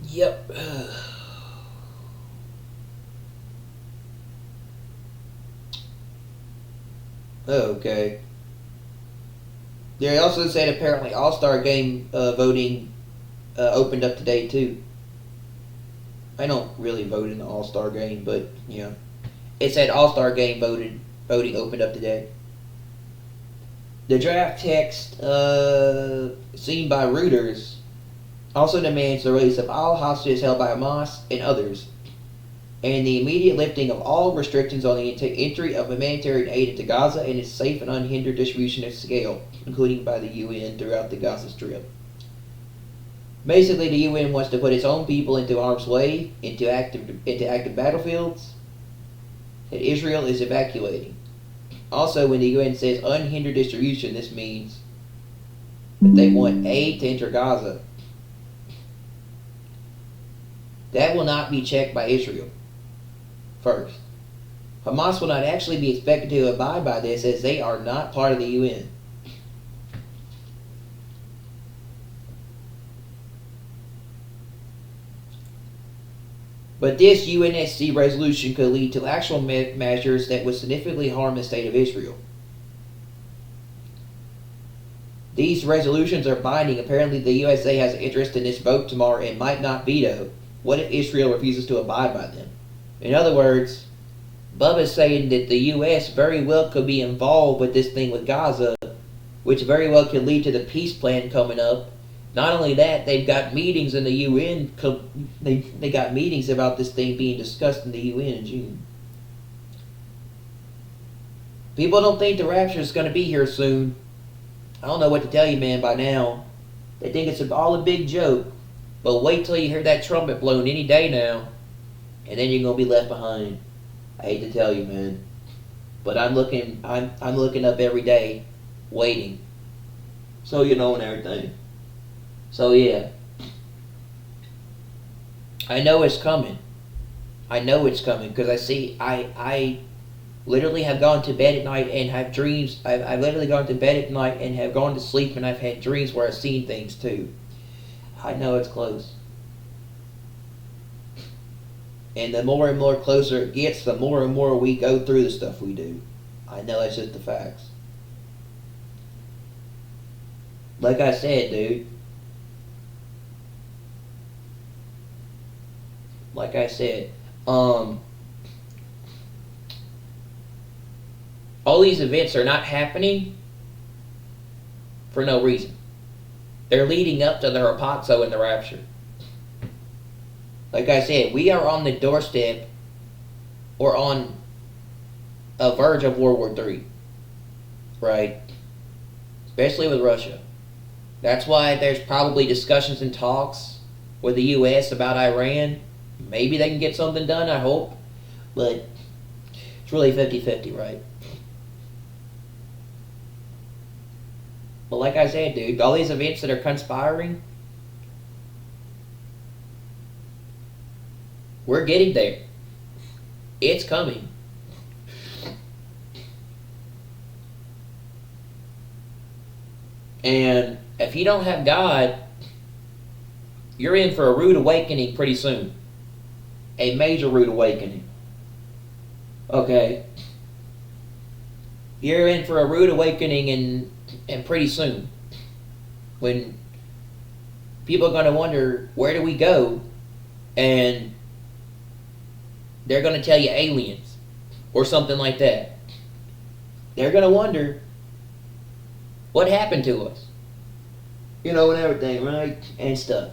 Yep. Okay. They also said apparently All-Star Game voting opened up today too. I don't really vote in the All-Star Game, but you know, it said All-Star Game voting opened up today. The draft text seen by Reuters also demands the release of all hostages held by Hamas and others, and the immediate lifting of all restrictions on the entry of humanitarian aid into Gaza and its safe and unhindered distribution at scale, including by the UN throughout the Gaza Strip. Basically, the UN wants to put its own people into harm's way, into active battlefields that Israel is evacuating. Also, when the UN says unhindered distribution, this means that they want aid to enter Gaza. That will not be checked by Israel first. Hamas will not actually be expected to abide by this, as they are not part of the UN. But this UNSC resolution could lead to actual measures that would significantly harm the state of Israel. These resolutions are binding. Apparently the USA has an interest in this vote tomorrow and might not veto. What if Israel refuses to abide by them? In other words, Bubba's saying that the U.S. very well could be involved with this thing with Gaza, which very well could lead to the peace plan coming up. Not only that, they've got meetings in the UN. They got meetings about this thing being discussed in the UN in June. People don't think the rapture is going to be here soon. I don't know what to tell you, man, by now. They think it's all a big joke. But wait till you hear that trumpet blown any day now, and then you're gonna be left behind. I hate to tell you, man, but I'm looking up every day, waiting. So you know and everything. So yeah, I know it's coming. I know it's coming because I literally have gone to bed at night and have dreams. I've literally gone to bed at night and have gone to sleep and I've had dreams where I've seen things too. I know it's close. And the more and more closer it gets, the more and more we go through the stuff we do. I know that's just the facts. Like I said, dude. Like I said, all these events are not happening for no reason. They're leading up to the harpazo and the rapture. Like I said, we are on the doorstep or on a verge of World War III. Right? Especially with Russia. That's why there's probably discussions and talks with the U.S. about Iran. Maybe they can get something done, I hope. But it's really 50-50, right? But like I said, dude, all these events that are conspiring, we're getting there. It's coming. And if you don't have God, you're in for a rude awakening pretty soon. A major rude awakening. Okay? You're in for a rude awakening and pretty soon. When people are going to wonder, where do we go? And they're going to tell you aliens. Or something like that. They're going to wonder, what happened to us? You know, and everything, right? And stuff.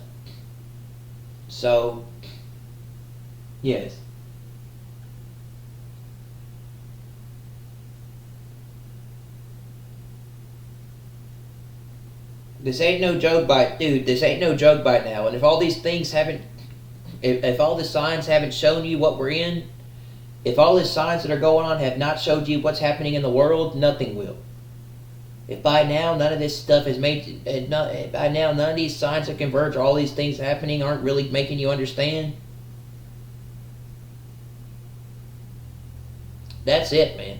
So, yes. This ain't no joke by, dude, this ain't no joke by now. And if all these things haven't, if all the signs haven't shown you what we're in, if all the signs that are going on have not showed you what's happening in the world, nothing will. If by now none of this stuff is made, by now none of these signs of converge, all these things happening aren't really making you understand. That's it, man.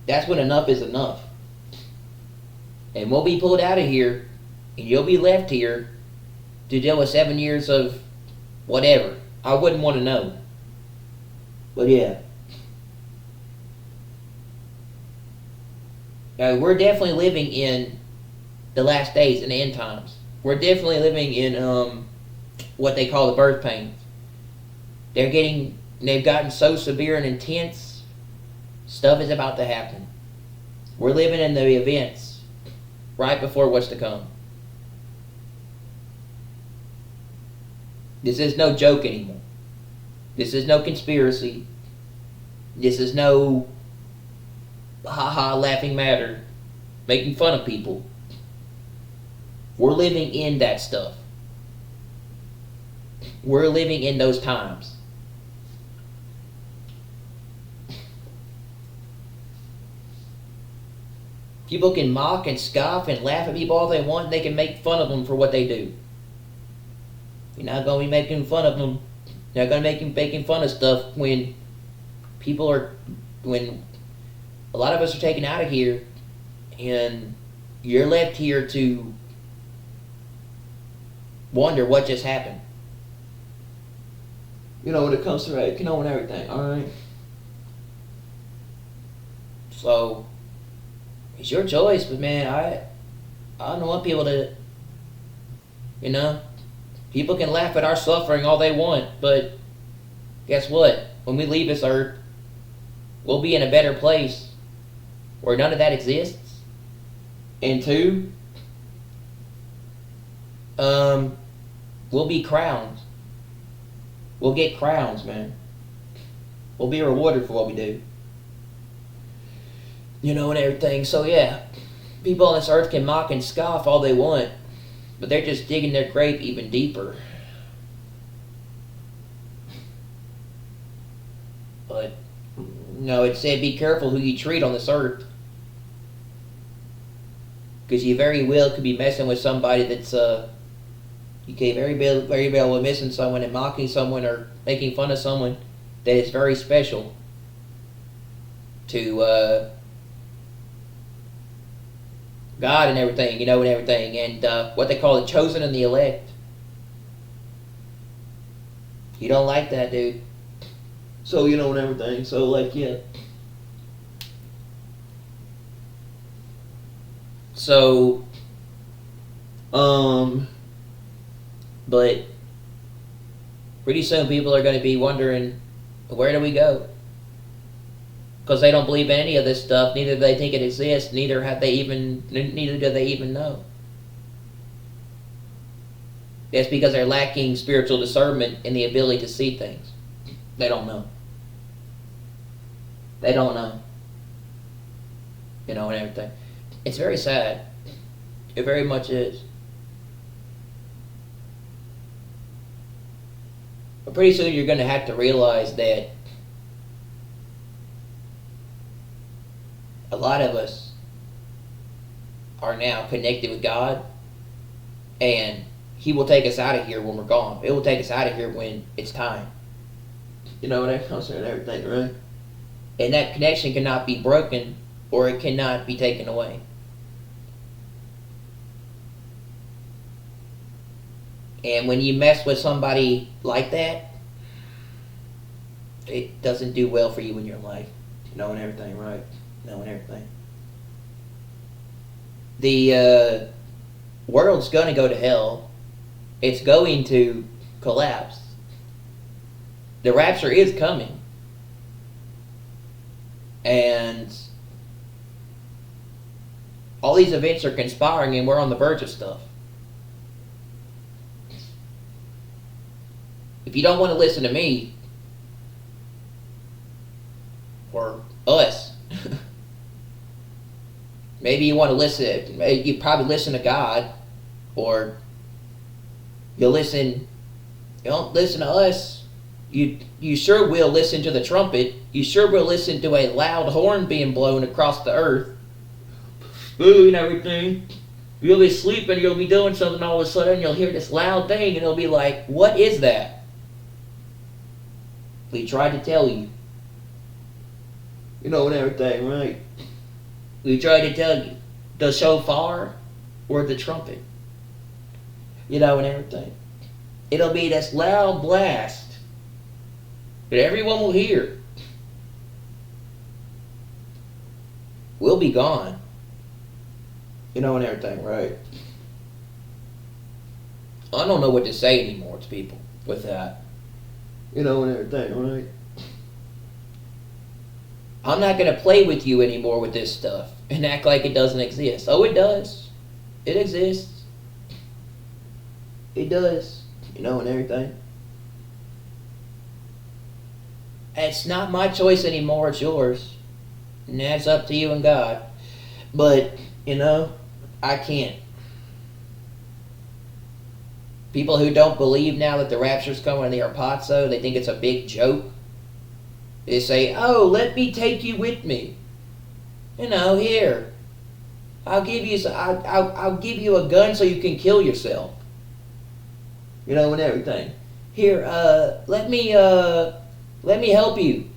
That's when enough is enough. And we'll be pulled out of here, and you'll be left here to deal with 7 years of whatever. I wouldn't want to know. But yeah. We're definitely living in the last days and the end times. We're definitely living in what they call the birth pains. They've gotten so severe and intense. Stuff is about to happen. We're living in the events right before what's to come. This is no joke anymore. This is no conspiracy. This is no ha-ha laughing matter, making fun of people. We're living in that stuff. We're living in those times. People can mock and scoff and laugh at people all they want. They can make fun of them for what they do. You're not going to be making fun of them. You're not going to be making fun of stuff when a lot of us are taken out of here and you're left here to wonder what just happened. When it comes to and everything, alright? So, it's your choice, but man, I don't want people to, people can laugh at our suffering all they want, but guess what? When we leave this earth, we'll be in a better place where none of that exists. And two, we'll be crowned. We'll get crowns, man. We'll be rewarded for what we do. And everything. So yeah, people on this earth can mock and scoff all they want, but they're just digging their grave even deeper. But, it said be careful who you treat on this earth. Because you very well could be messing with somebody that's, you can very well be missing someone and mocking someone or making fun of someone that is very special to, God and everything, and everything, and what they call the chosen and the elect. You don't like that, dude. So, and everything. So, yeah. So, but pretty soon people are going to be wondering, where do we go? Because they don't believe in any of this stuff. Neither do they think it exists. Neither do they even know. It's because they're lacking spiritual discernment and the ability to see things. They don't know. They don't know. And everything. It's very sad. It very much is. But pretty soon you're going to have to realize that a lot of us are now connected with God, and He will take us out of here when we're gone. It will take us out of here when it's time. That comes and everything, right? And that connection cannot be broken, or it cannot be taken away. And when you mess with somebody like that, it doesn't do well for you in your life. And everything, right? And everything. The world's going to go to hell. It's going to collapse. The rapture is coming. And all these events are conspiring, and we're on the verge of stuff. If you don't want to listen to me, or us, maybe you want to listen, you probably listen to God, or you don't listen to us, You sure will listen to the trumpet. You sure will listen to a loud horn being blown across the earth. Ooh, and everything. You'll be sleeping, you'll be doing something, all of a sudden you'll hear this loud thing, and it'll be like, what is that? We tried to tell you. And everything, right? We tried to tell you. The shofar or the trumpet. And everything. It'll be this loud blast that everyone will hear. We'll be gone. And everything, right? I don't know what to say anymore to people with that. And everything, right? I'm not going to play with you anymore with this stuff and act like it doesn't exist. Oh, it does. It exists. It does. And everything. It's not my choice anymore, it's yours. And that's up to you and God. But, I can't. People who don't believe now that the rapture's coming and they are harpazo, they think it's a big joke. They say, oh, let me take you with me. Here. I'll give you a gun so you can kill yourself. And everything. Here, let me help you.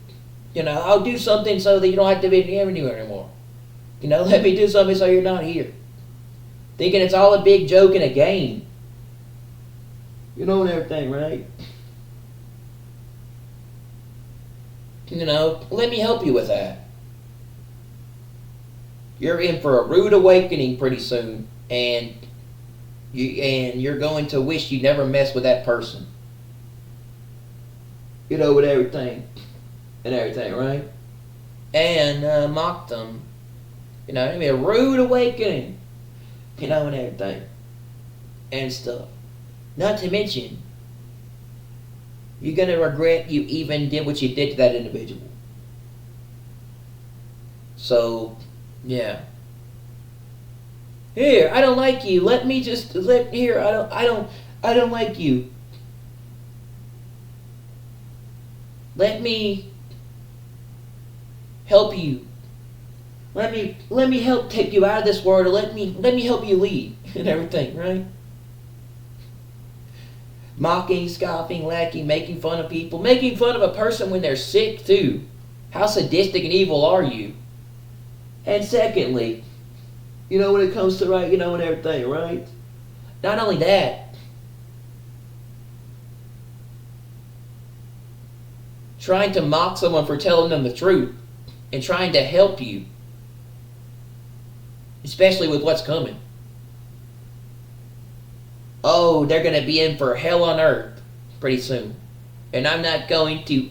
I'll do something so that you don't have to be here anymore. Let me do something so you're not here. Thinking it's all a big joke and a game. And everything, right? Let me help you with that. You're in for a rude awakening pretty soon, and you're going to wish you never messed with that person. With everything. And everything, right? And mock them. It'll be a rude awakening. And everything. And stuff. Not to mention, you're going to regret you even did what you did to that individual. So, yeah. Here, I don't like you. I don't like you. Let me help you. Let me help take you out of this world, or let me help you leave and everything, right? Mocking, scoffing, lacking, making fun of people, making fun of a person when they're sick too. How sadistic and evil are you? And secondly, when it comes to right, and everything, right? Not only that, trying to mock someone for telling them the truth and trying to help you, especially with what's coming. Oh, they're going to be in for hell on earth pretty soon. And I'm not going to,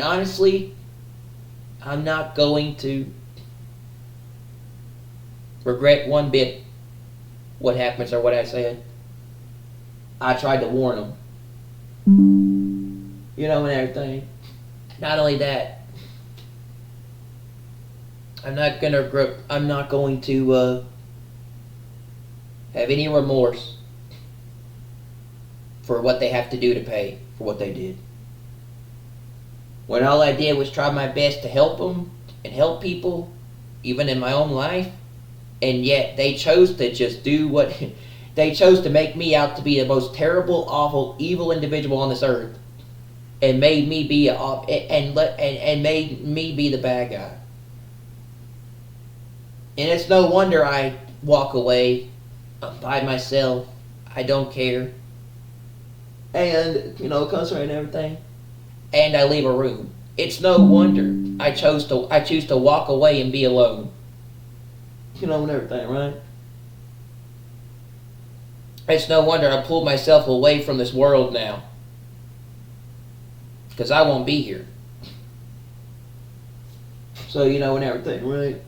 honestly, I'm not going to regret one bit what happens or what I said. I tried to warn them. And everything. Not only that, I'm not going to have any remorse for what they have to do to pay for what they did. When all I did was try my best to help them and help people, even in my own life, and yet they chose to just do what they chose to make me out to be the most terrible, awful, evil individual on this earth, and made me be made me be the bad guy. And it's no wonder I walk away by myself. I don't care. And, it comes right and everything. And I leave a room. It's no wonder I choose to walk away and be alone. And everything, right? It's no wonder I pulled myself away from this world now. Because I won't be here. So, and everything, right?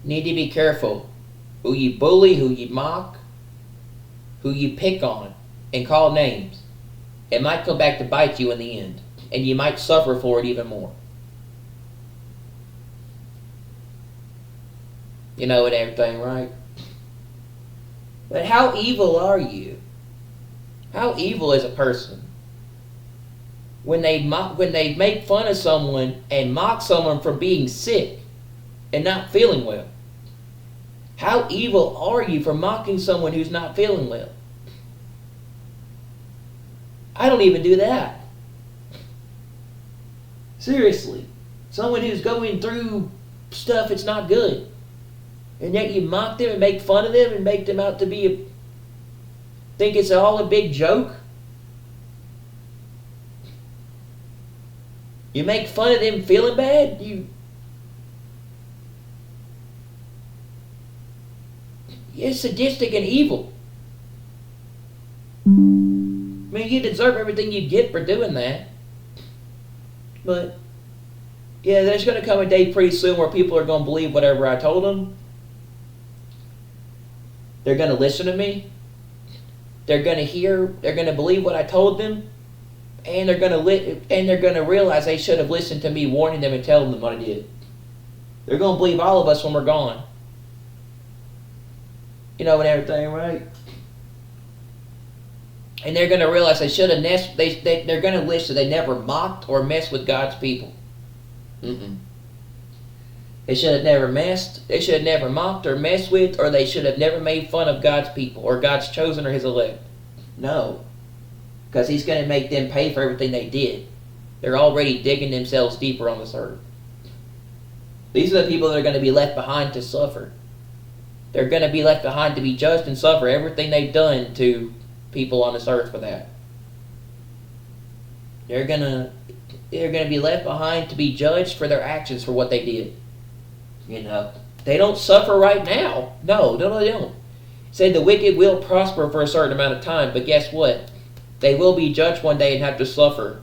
Need to be careful who you bully, who you mock, who you pick on, and call names. It might come back to bite you in the end, and you might suffer for it even more. And everything, right? But how evil are you? How evil is a person when they make fun of someone and mock someone for being sick and not feeling well? How evil are you for mocking someone who's not feeling well? I don't even do that. Seriously. Someone who's going through stuff that's not good. And yet you mock them and make fun of them and make them out to be think it's all a big joke? You make fun of them feeling bad? You're sadistic and evil. I mean, you deserve everything you get for doing that. But, yeah, there's going to come a day pretty soon where people are going to believe whatever I told them. They're going to listen to me. They're going to believe what I told them. And they're going to realize they should have listened to me warning them and telling them what I did. They're going to believe all of us when we're gone. And everything, right? And they're going to realize they should have they're going to wish that they never mocked or messed with God's people. They should have never they should have never mocked or messed with, or they should have never made fun of God's people or God's chosen or His elect. No. Because He's going to make them pay for everything they did. They're already digging themselves deeper on this earth. These are the people that are going to be left behind to suffer. They're going to be left behind to be judged and suffer everything they've done to people on this earth for that. They're going to be left behind to be judged for their actions for what they did. They don't suffer right now. No, they don't. It said the wicked will prosper for a certain amount of time, but guess what? They will be judged one day and have to suffer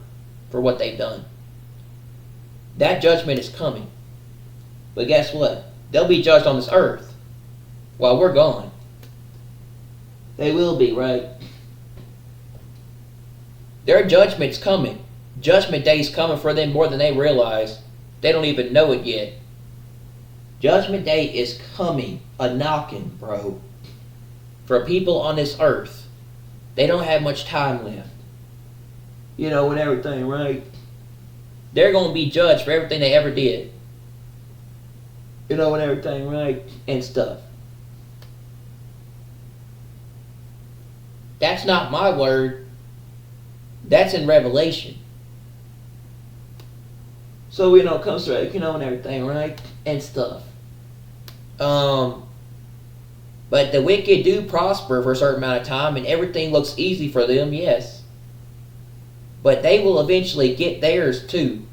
for what they've done. That judgment is coming. But guess what? They'll be judged on this earth while we're gone. They will be, right? Their judgment's coming. Judgment day's coming for them more than they realize. They don't even know it yet. Judgment day is coming, a knocking, bro. For people on this earth, they don't have much time left. And everything, right? They're going to be judged for everything they ever did. And everything, right? And stuff. That's not my word. That's in Revelation. So, it comes to, and everything, right? And stuff. But the wicked do prosper for a certain amount of time, and everything looks easy for them, yes. But they will eventually get theirs too.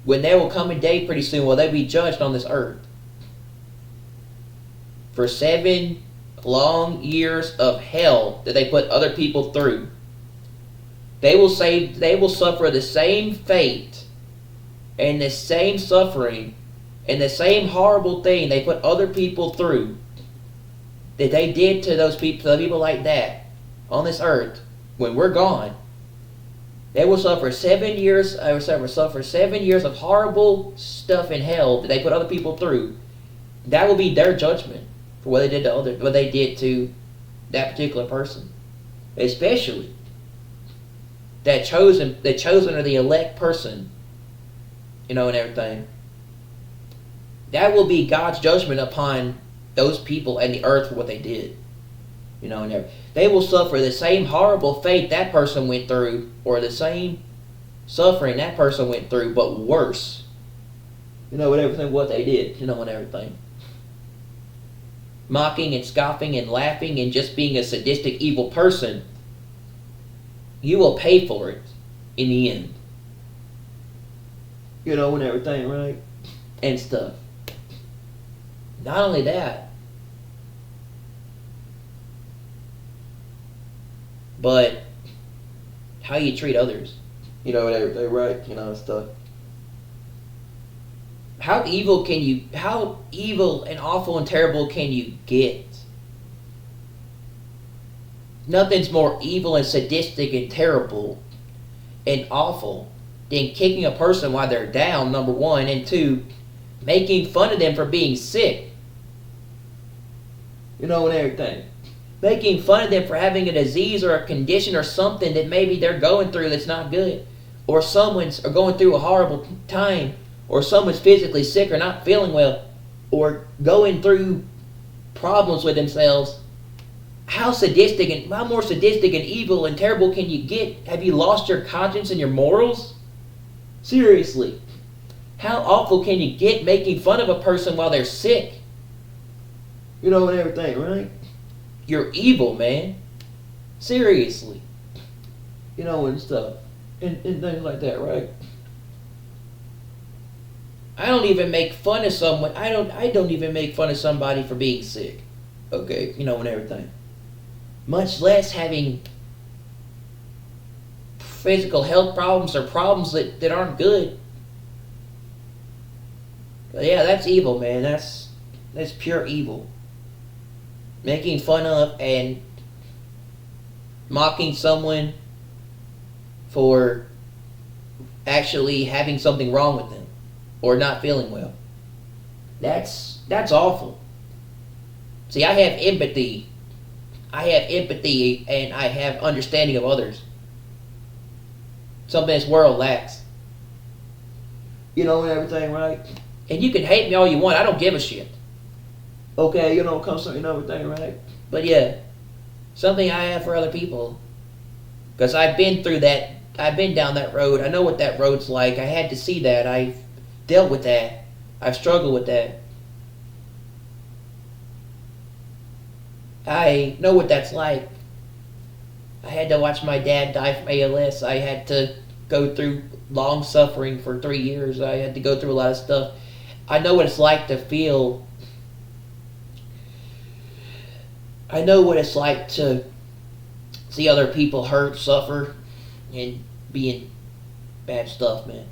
When there will come a day pretty soon where they'll be judged on this earth. For 7 long years of hell that they put other people through. They will suffer the same fate and the same suffering and the same horrible thing they put other people through that they did to those people like that on this earth when we're gone. They will suffer 7 years. Suffer 7 years of horrible stuff in hell that they put other people through. That will be their judgment for what they did to that particular person, especially the chosen or the elect person, and everything. That will be God's judgment upon those people and the earth for what they did. And they will suffer the same horrible fate that person went through, or the same suffering that person went through, but worse. Everything what they did, and everything. Mocking and scoffing and laughing and just being a sadistic, evil person, you will pay for it in the end. And everything, right? And stuff. Not only that, but how you treat others. Everything, right? Stuff. How evil and awful and terrible can you get? Nothing's more evil and sadistic and terrible and awful than kicking a person while they're down, number one, and two, making fun of them for being sick. And everything. making fun of them for having a disease or a condition or something that maybe they're going through that's not good, or someone's going through a horrible time, or someone's physically sick or not feeling well, or going through problems with themselves. How sadistic and how more sadistic and evil and terrible can you get? Have you lost your conscience and your morals? Seriously. How awful can you get making fun of a person while they're sick? And everything, right? You're evil, man. Seriously. And stuff. And things like that, right? I don't even make fun of someone. I don't even make fun of somebody for being sick. Okay, and everything. Much less having physical health problems or problems that aren't good. But yeah, that's evil, man. That's pure evil. Making fun of and mocking someone for actually having something wrong with them or not feeling well. That's awful. See, I have empathy. And I have understanding of others. Something this world lacks. And everything, right? And you can hate me all you want. I don't give a shit. Okay, come something and everything, right? But yeah, something I have for other people. Because I've been through that. I've been down that road. I know what that road's like. I had to see that. I've dealt with that. I've struggled with that. I know what that's like. I had to watch my dad die from ALS. I had to go through long suffering for 3 years. I had to go through a lot of stuff. I know what it's like to feel. I know what it's like to see other people hurt, suffer, and be in bad stuff, man.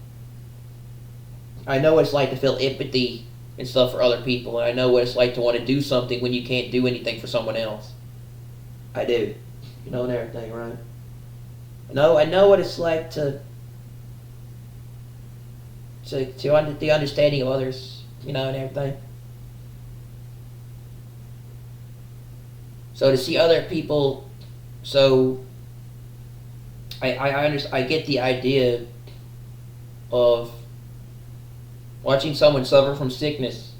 I know what it's like to feel empathy and stuff for other people, and I know what it's like to want to do something when you can't do anything for someone else. I do. And everything, right? I know what it's like to the understanding of others, and everything. So to see other people, I get the idea of watching someone suffer from sickness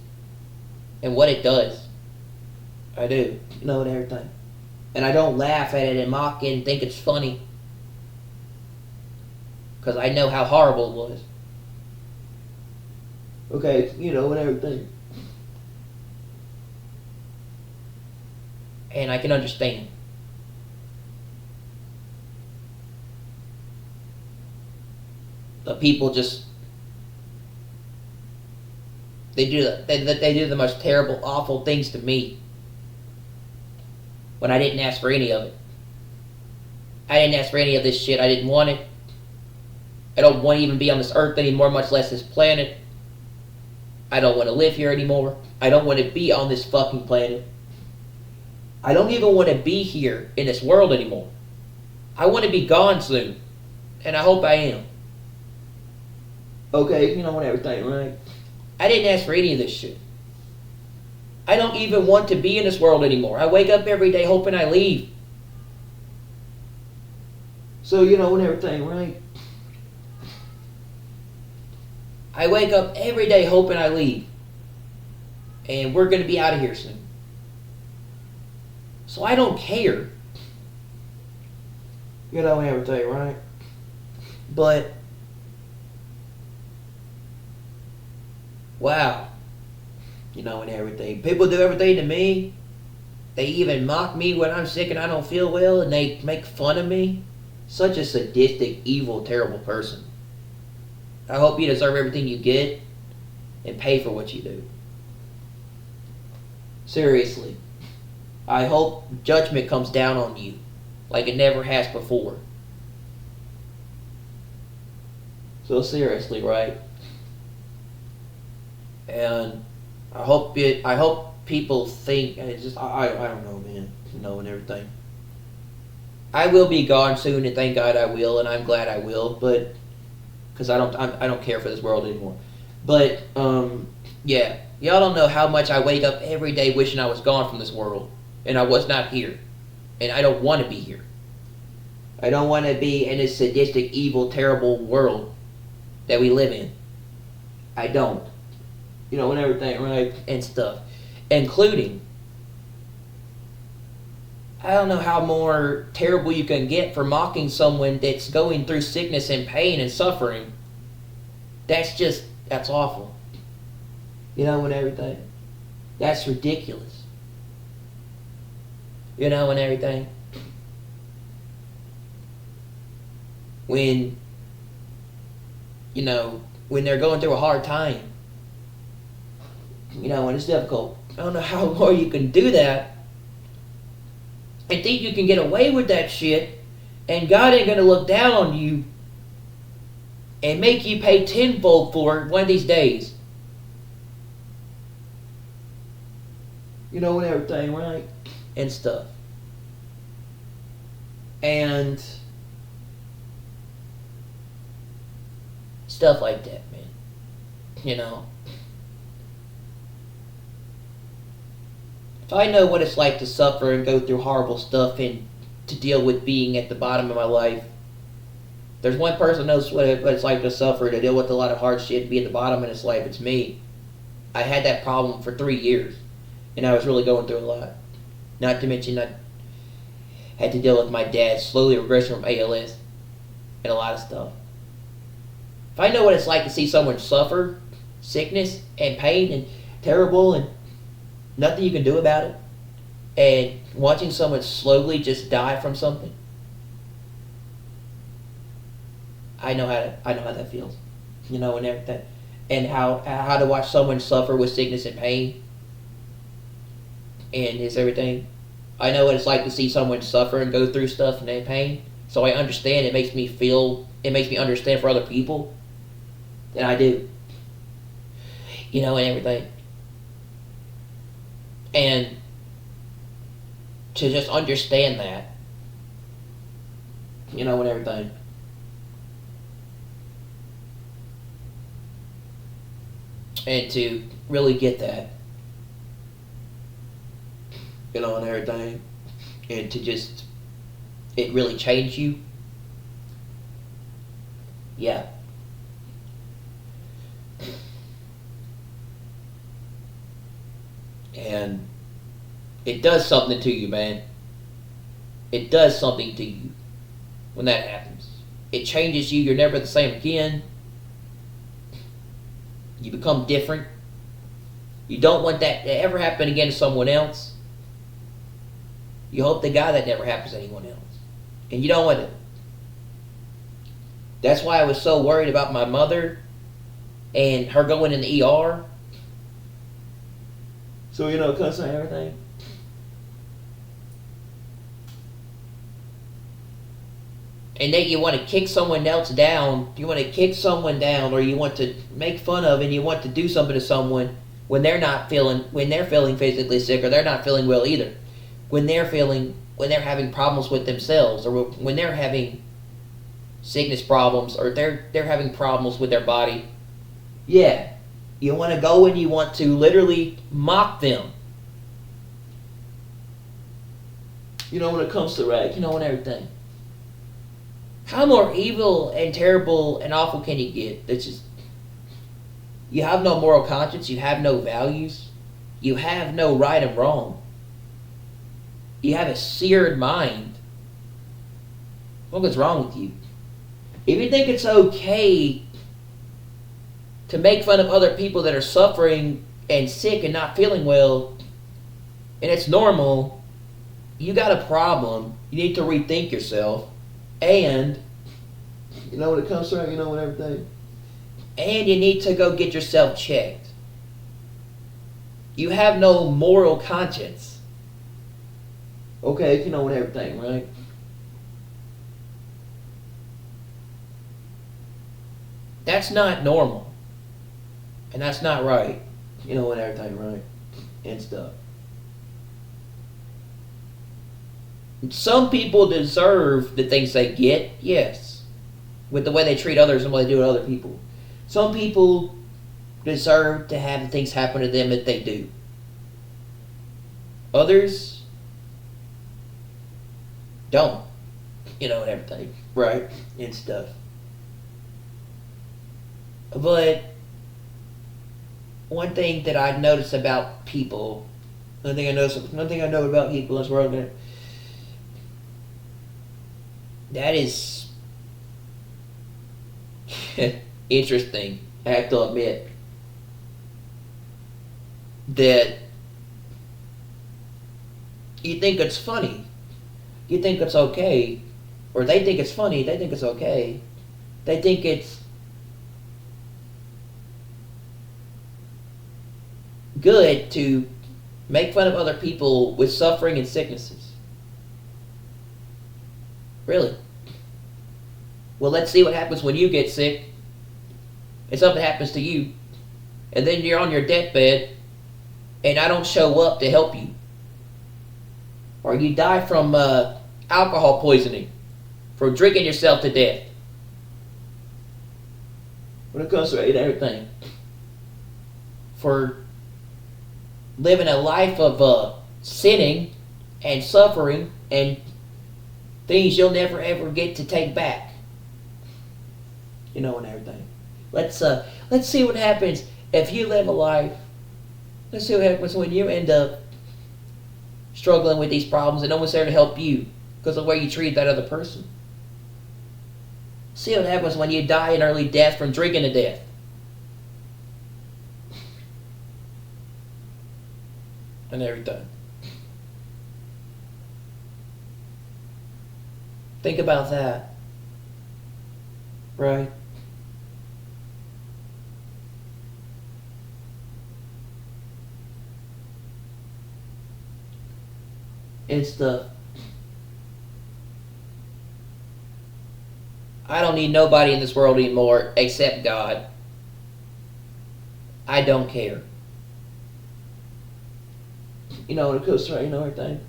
and what it does. I do, and everything. And I don't laugh at it and mock it and think it's funny. Because I know how horrible it was. Okay, and everything. And I can understand. But people just they do the most terrible, awful things to me when I didn't ask for any of it. I didn't ask for any of this shit. I didn't want it. I don't want to even be on this earth anymore, much less this planet. I don't want to live here anymore. I don't want to be on this fucking planet. I don't even want to be here in this world anymore. I want to be gone soon. And I hope I am. Okay, and everything, right? I didn't ask for any of this shit. I don't even want to be in this world anymore. I wake up every day hoping I leave. So, and everything, right? I wake up every day hoping I leave. And we're going to be out of here soon. So I don't care. And everything, right? But, wow. And everything. People do everything to me. They even mock me when I'm sick and I don't feel well, and they make fun of me. Such a sadistic, evil, terrible person. I hope you deserve everything you get and pay for what you do. Seriously. I hope judgment comes down on you like it never has before. So seriously, right? And I hope people think, and it's just I don't know, man, and everything. I will be gone soon, and thank God I will, and I'm glad I will, but because I don't care for this world anymore. But yeah, y'all don't know how much I wake up every day wishing I was gone from this world and I was not here. And I don't want to be here. I don't want to be in this sadistic, evil, terrible world that we live in. I don't. And everything, right? And stuff. Including, I don't know how more terrible you can get for mocking someone that's going through sickness and pain and suffering. That's awful. And everything. That's ridiculous. And everything. When they're going through a hard time, when it's difficult, I don't know how more you can do that and think you can get away with that shit, and God ain't gonna look down on you and make you pay tenfold for it one of these days. And everything, right? And stuff. And stuff like that, man. If I know what it's like to suffer and go through horrible stuff and to deal with being at the bottom of my life, there's one person who knows what it's like to suffer, to deal with a lot of hard shit, to be at the bottom of his life. It's me. I had that problem for 3 years, and I was really going through a lot. Not to mention I had to deal with my dad slowly regressing from ALS and a lot of stuff. If I know what it's like to see someone suffer sickness and pain and terrible and nothing you can do about it, and watching someone slowly just die from something, I know how that feels, and everything, and how to watch someone suffer with sickness and pain, and it's everything. I know what it's like to see someone suffer and go through stuff and pain, so I understand. It makes me understand for other people than I do, and everything. And to just understand that, and everything. And to really get that, and everything. And to just, it really changed you. Yeah. And it does something to you, man. It does something to you when that happens. It changes you. You're never the same again. You become different. You don't want that to ever happen again to someone else. You hope to God that never happens to anyone else. And you don't want it. That's why I was so worried about my mother and her going in the ER. So, cussing and everything. And then you want to kick someone else down. You want to kick someone down, or you want to make fun of, and you want to do something to someone when they're feeling physically sick, or they're not feeling well either. When they're having problems with themselves, or when they're having sickness problems, or they're having problems with their body. Yeah. You want to go and you want to literally mock them. When it comes to that, and everything. How more evil and terrible and awful can you get? That's just, you have no moral conscience, you have no values, you have no right and wrong. You have a seared mind. What is wrong with you? If you think it's okay to make fun of other people that are suffering and sick and not feeling well, and it's normal, you got a problem. You need to rethink yourself. And, when it comes to that, and everything. And you need to go get yourself checked. You have no moral conscience. Okay, and everything, right? That's not normal. And that's not right. And everything, right? And stuff. Some people deserve the things they get, yes, with the way they treat others and what they do to other people. Some people deserve to have the things happen to them that they do. Others, don't, and everything, right, and stuff. But one thing that I notice about people, one thing I know about people in this world, that is interesting. I have to admit that you think it's funny, you think it's okay, or they think it's funny, they think it's okay, they think it's good to make fun of other people with suffering and sicknesses. Really? Well, let's see what happens when you get sick and something happens to you, and then you're on your deathbed and I don't show up to help you. Or you die from alcohol poisoning, from drinking yourself to death. When it comes to everything. For living a life of sinning and suffering and things you'll never ever get to take back. And everything. Let's see what happens if you live a life. Let's see what happens when you end up struggling with these problems and no one's there to help you because of the way you treat that other person. See what happens when you die an early death from drinking to death. And everything. Think about that. Right? It's I don't need nobody in this world anymore except God. I don't care. When it goes to everything.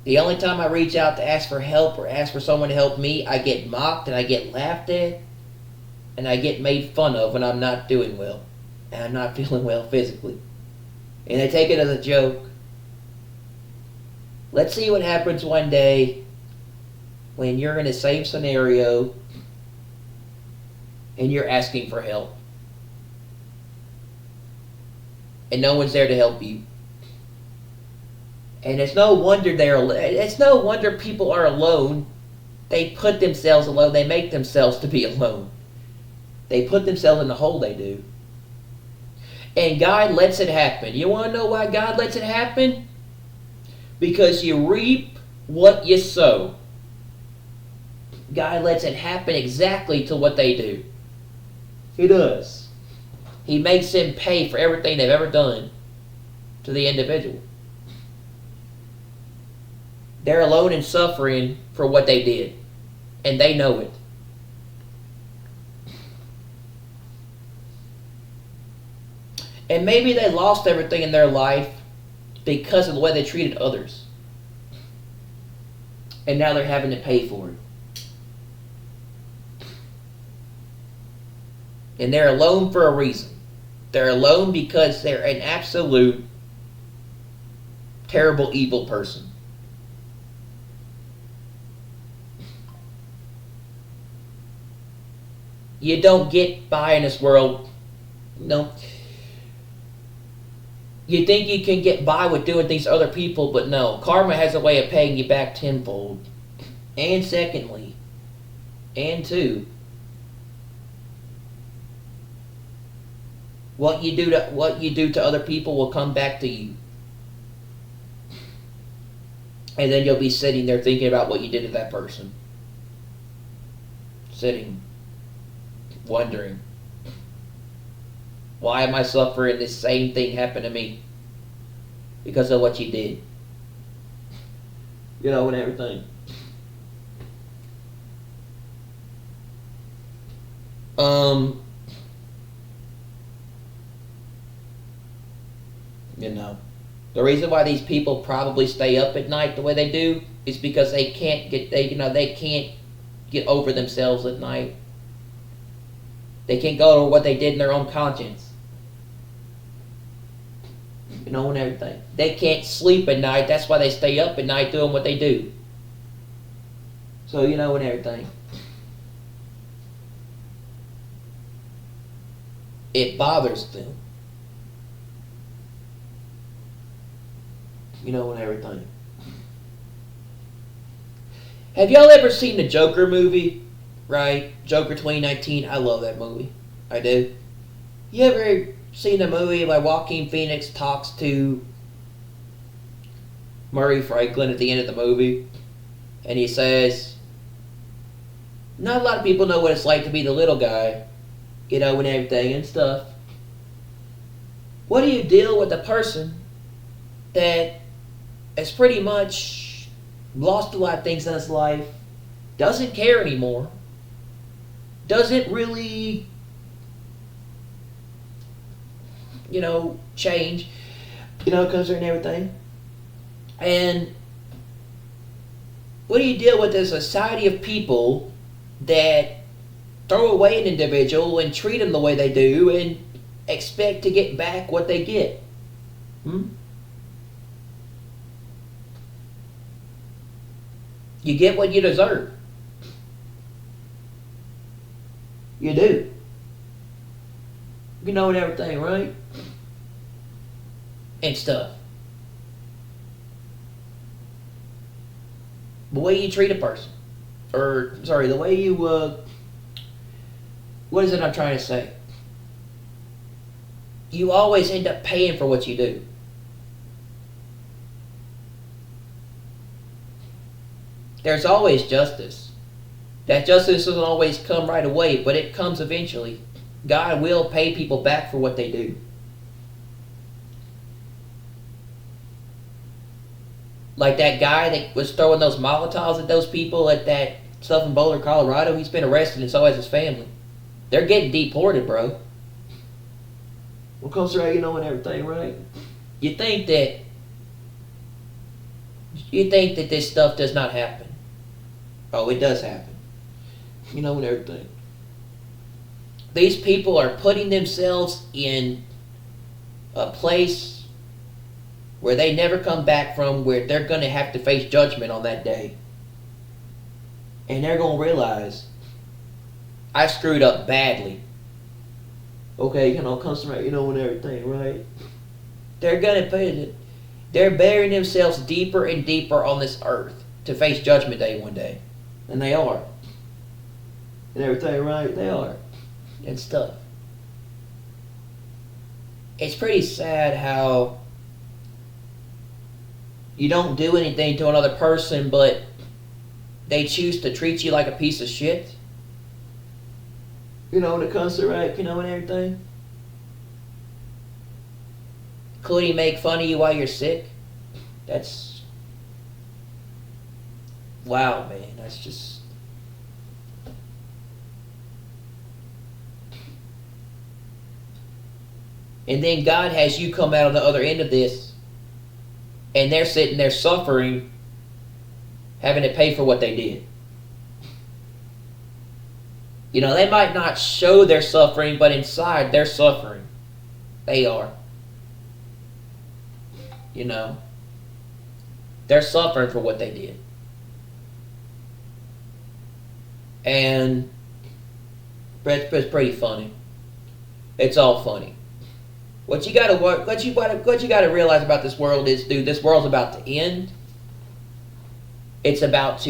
The only time I reach out to ask for help or ask for someone to help me, I get mocked and I get laughed at and I get made fun of when I'm not doing well and I'm not feeling well physically. And they take it as a joke. Let's see what happens one day when you're in the same scenario and you're asking for help. And no one's there to help you. And it's no wonder people are alone. They put themselves alone. They make themselves to be alone. They put themselves in the hole they do. And God lets it happen. You want to know why God lets it happen? Because you reap what you sow. God lets it happen exactly to what they do. He does. He makes them pay for everything they've ever done to the individual. They're alone and suffering for what they did. And they know it. And maybe they lost everything in their life because of the way they treated others. And now they're having to pay for it. And they're alone for a reason. They're alone because they're an absolute terrible, evil person. You don't get by in this world. No. You think you can get by with doing things to other people, but no. Karma has a way of paying you back tenfold. And secondly, and two, what you do to other people will come back to you. And then you'll be sitting there thinking about what you did to that person. Sitting, wondering, why am I suffering? This same thing happened to me because of what you did. And everything. The reason why these people probably stay up at night the way they do is because they can't get over themselves at night. They can't go over what they did in their own conscience. know, and everything. They can't sleep at night. That's why they stay up at night doing what they do. So, you know, and everything. It bothers them. You know, and everything. Have y'all ever seen the Joker movie? Right? Joker 2019. I love that movie. I do. You ever seen the movie where Joaquin Phoenix talks to Murray Franklin at the end of the movie? And he says, not a lot of people know what it's like to be the little guy, you know, and everything and stuff. What do you deal with a person that has pretty much lost a lot of things in his life, doesn't care anymore, doesn't really, you know, change, you know, concerning everything. And what do you deal with a society of people that throw away an individual and treat them the way they do and expect to get back what they get? You get what you deserve. You do. You know, and everything, right? And stuff. The way you treat a person. Or, sorry, the way you, what is it I'm trying to say? You always end up paying for what you do. There's always justice. That justice doesn't always come right away, but it comes eventually. God will pay people back for what they do. Like that guy that was throwing those Molotovs at those people at that stuff in Boulder, Colorado, he's been arrested and so has his family. They're getting deported, bro. Well, comes right, you know, and everything, right? You think that this stuff does not happen. Oh, it does happen. You know, and everything. These people are putting themselves in a place where they never come back from, where they're going to have to face judgment on that day. And they're going to realize, I screwed up badly. Okay, you know, comes right, you know, and everything, right? They're going to put it. They're burying themselves deeper and deeper on this earth to face Judgment Day one day. And they are. And everything, right? They are. And stuff. It's pretty sad how you don't do anything to another person, but they choose to treat you like a piece of shit. You know, when it comes to, right, you know, and everything. Could he make fun of you while you're sick? That's... wow, man. That's just... and then God has you come out on the other end of this, and they're sitting there suffering, having to pay for what they did. You know, they might not show their suffering, but inside they're suffering. They are. You know, they're suffering for what they did. And it's pretty funny. It's all funny. What you gotta realize about this world is, dude, this world's about to end. Stuff is about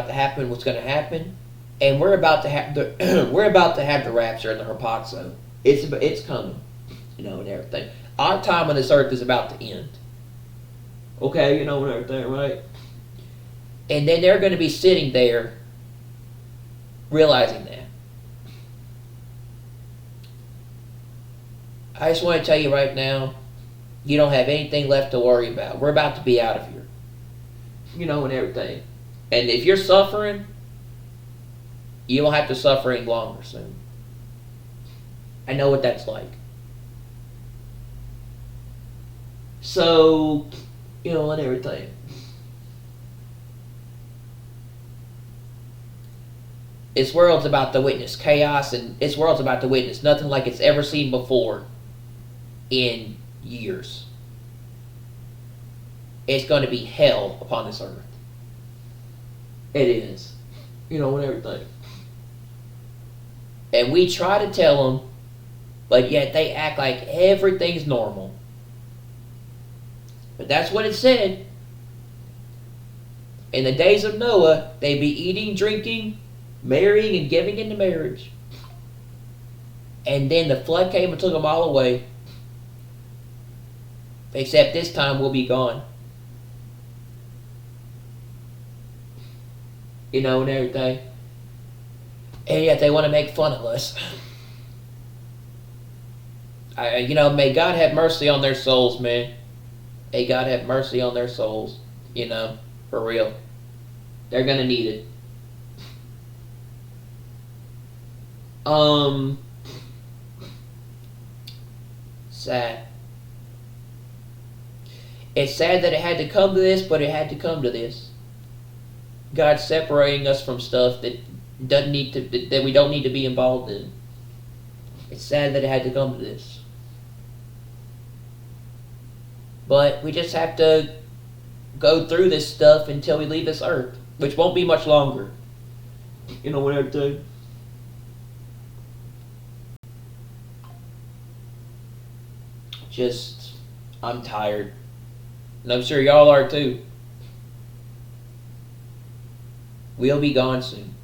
to happen. What's going to happen, and we're about to have the rapture and the harpazo. It's coming, you know, and everything. Our time on this earth is about to end. Okay, you know, and everything, right? And then they're going to be sitting there, realizing that. I just want to tell you right now, you don't have anything left to worry about. We're about to be out of here. You know, and everything. And if you're suffering, you won't have to suffer any longer soon. I know what that's like. So, you know, and everything. This world's about to witness chaos, and this world's about to witness nothing like it's ever seen before in years. It's going to be hell upon this earth. It is. And everything. And we try to tell them, but yet they act like everything's normal. But that's what it said. In the days of Noah, they'd be eating, drinking, marrying, and giving into marriage. And then the flood came and took them all away. Except this time we'll be gone. And everything. And yet they want to make fun of us. May God have mercy on their souls, man. May God have mercy on their souls. For real. They're gonna need it. Sad. It's sad that it had to come to this, but it had to come to this. God separating us from stuff that that we don't need to be involved in. It's sad that it had to come to this. But we just have to go through this stuff until we leave this earth, which won't be much longer. Whatever. I'm tired. And I'm sure y'all are too. We'll be gone soon.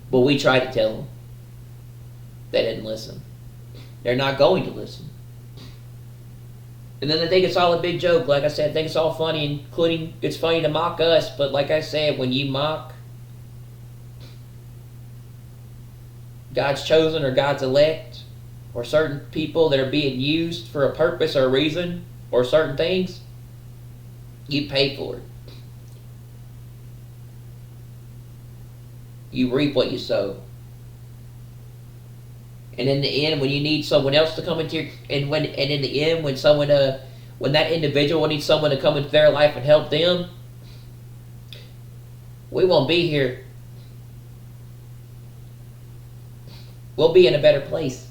But we tried to tell them. They didn't listen. They're not going to listen. And then they think it's all a big joke. Like I said, I think it's all funny, including it's funny to mock us. But like I said, when you mock God's chosen or God's elect, or certain people that are being used for a purpose or a reason, or certain things, you pay for it. You reap what you sow. And in the end, when you need someone else to come into your, and in the end, when that individual needs someone to come into their life and help them, we won't be here. We'll be in a better place.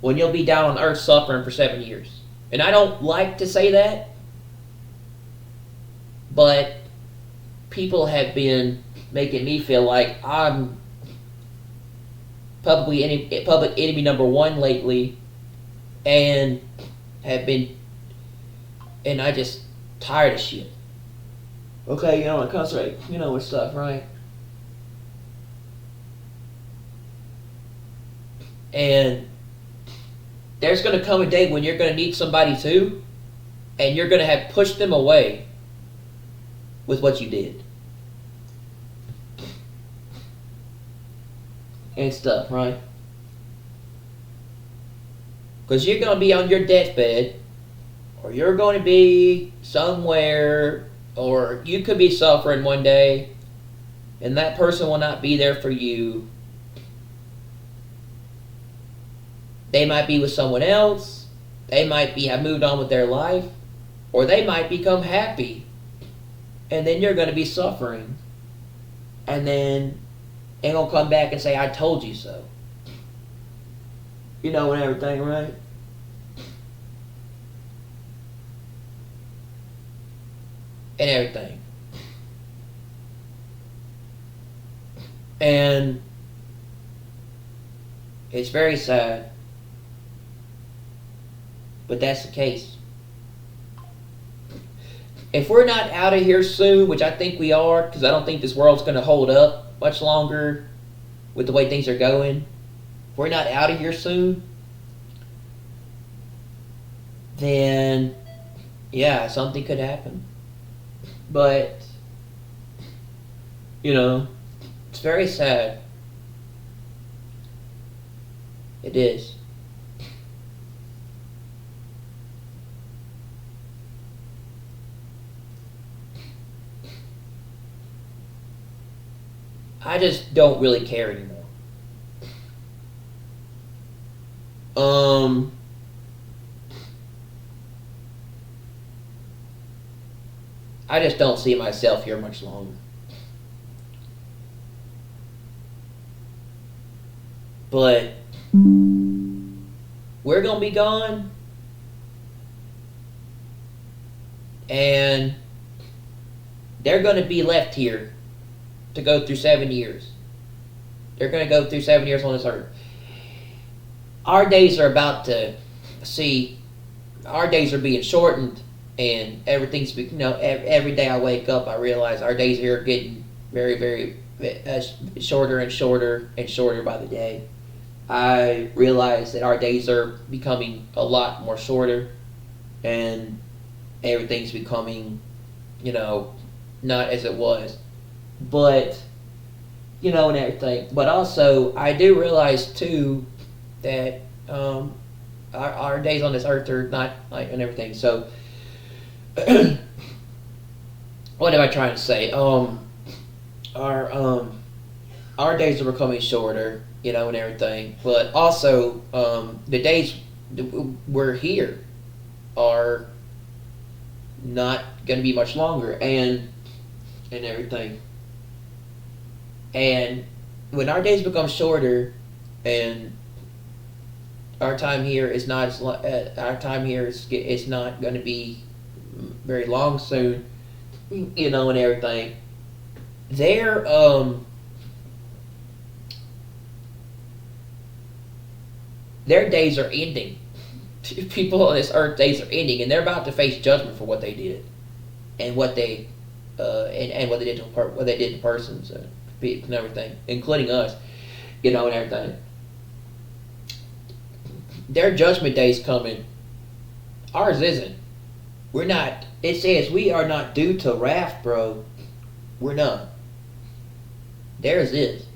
When you'll be down on earth suffering for 7 years. And I don't like to say that, but people have been making me feel like I'm public enemy number one lately, and I just tired of shit. Okay, I concentrate, with stuff, right? And there's going to come a day when you're going to need somebody too, and you're going to have pushed them away with what you did. And stuff, right? Because you're going to be on your deathbed, or you're going to be somewhere, or you could be suffering one day, and that person will not be there for you. They might be with someone else. They might have moved on with their life. Or they might become happy. And then you're going to be suffering. And then they're going to come back and say, I told you so. And everything, right? And everything. And it's very sad. But that's the case. If we're not out of here soon, which I think we are, because I don't think this world's going to hold up much longer with the way things are going. If we're not out of here soon, then, yeah, something could happen. But, it's very sad. It is. I just don't really care anymore. I just don't see myself here much longer. But we're gonna be gone, and they're gonna be left here to go through 7 years. They're gonna go through 7 years on this earth. Our days are about to see. Our days are being shortened, and everything's, every day I wake up, I realize our days here are getting very, very shorter and shorter and shorter by the day. I realize that our days are becoming a lot more shorter, and everything's becoming, not as it was. But, and everything. But also, I do realize too that our days on this earth are not like, and everything. So, what am I trying to say? Our days are becoming shorter, and everything. But also, the days we're here are not going to be much longer, and everything. And when our days become shorter, and our time here is not is not going to be very long soon, and everything. Their days are ending. People on this earth days are ending, and they're about to face judgment for what they did, and what they and what they did to persons and everything, including us, and everything. Their judgment day's coming. Ours isn't. We're not. It says we are not due to wrath, bro. We're not. Theirs is.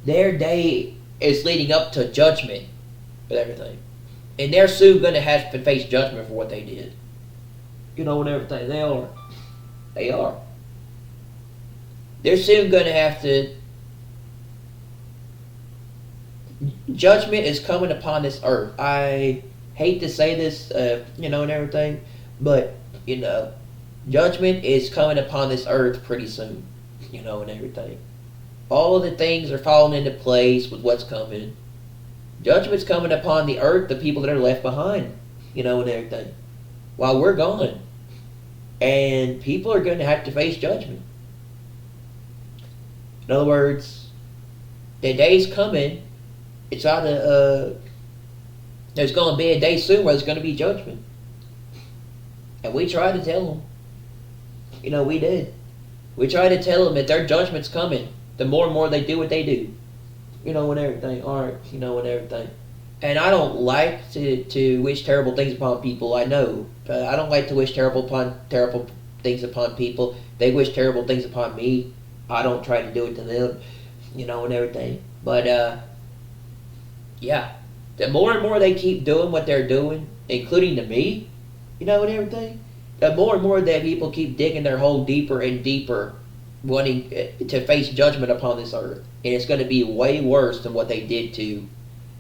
Their day is leading up to judgment with everything. And they're soon going to have to face judgment for what they did. And everything. They are. They are. They're soon going to have to. Judgment is coming upon this earth. I hate to say this, and everything, but, judgment is coming upon this earth pretty soon, and everything. All of the things are falling into place with what's coming. Judgment's coming upon the earth, the people that are left behind, and everything, while we're gone. And people are going to have to face judgment. In other words, the day's coming. It's out of, there's going to be a day soon where there's going to be judgment. And we tried to tell them. We did. We tried to tell them that their judgment's coming. The more and more they do what they do. And everything. Alright, and everything. And I don't like to wish terrible things upon people, I know. I don't like to wish terrible things upon people. They wish terrible things upon me. I don't try to do it to them. And everything. But, yeah, the more and more they keep doing what they're doing, including to me, and everything, the more and more that people keep digging their hole deeper and deeper, wanting to face judgment upon this earth, and it's going to be way worse than what they did to.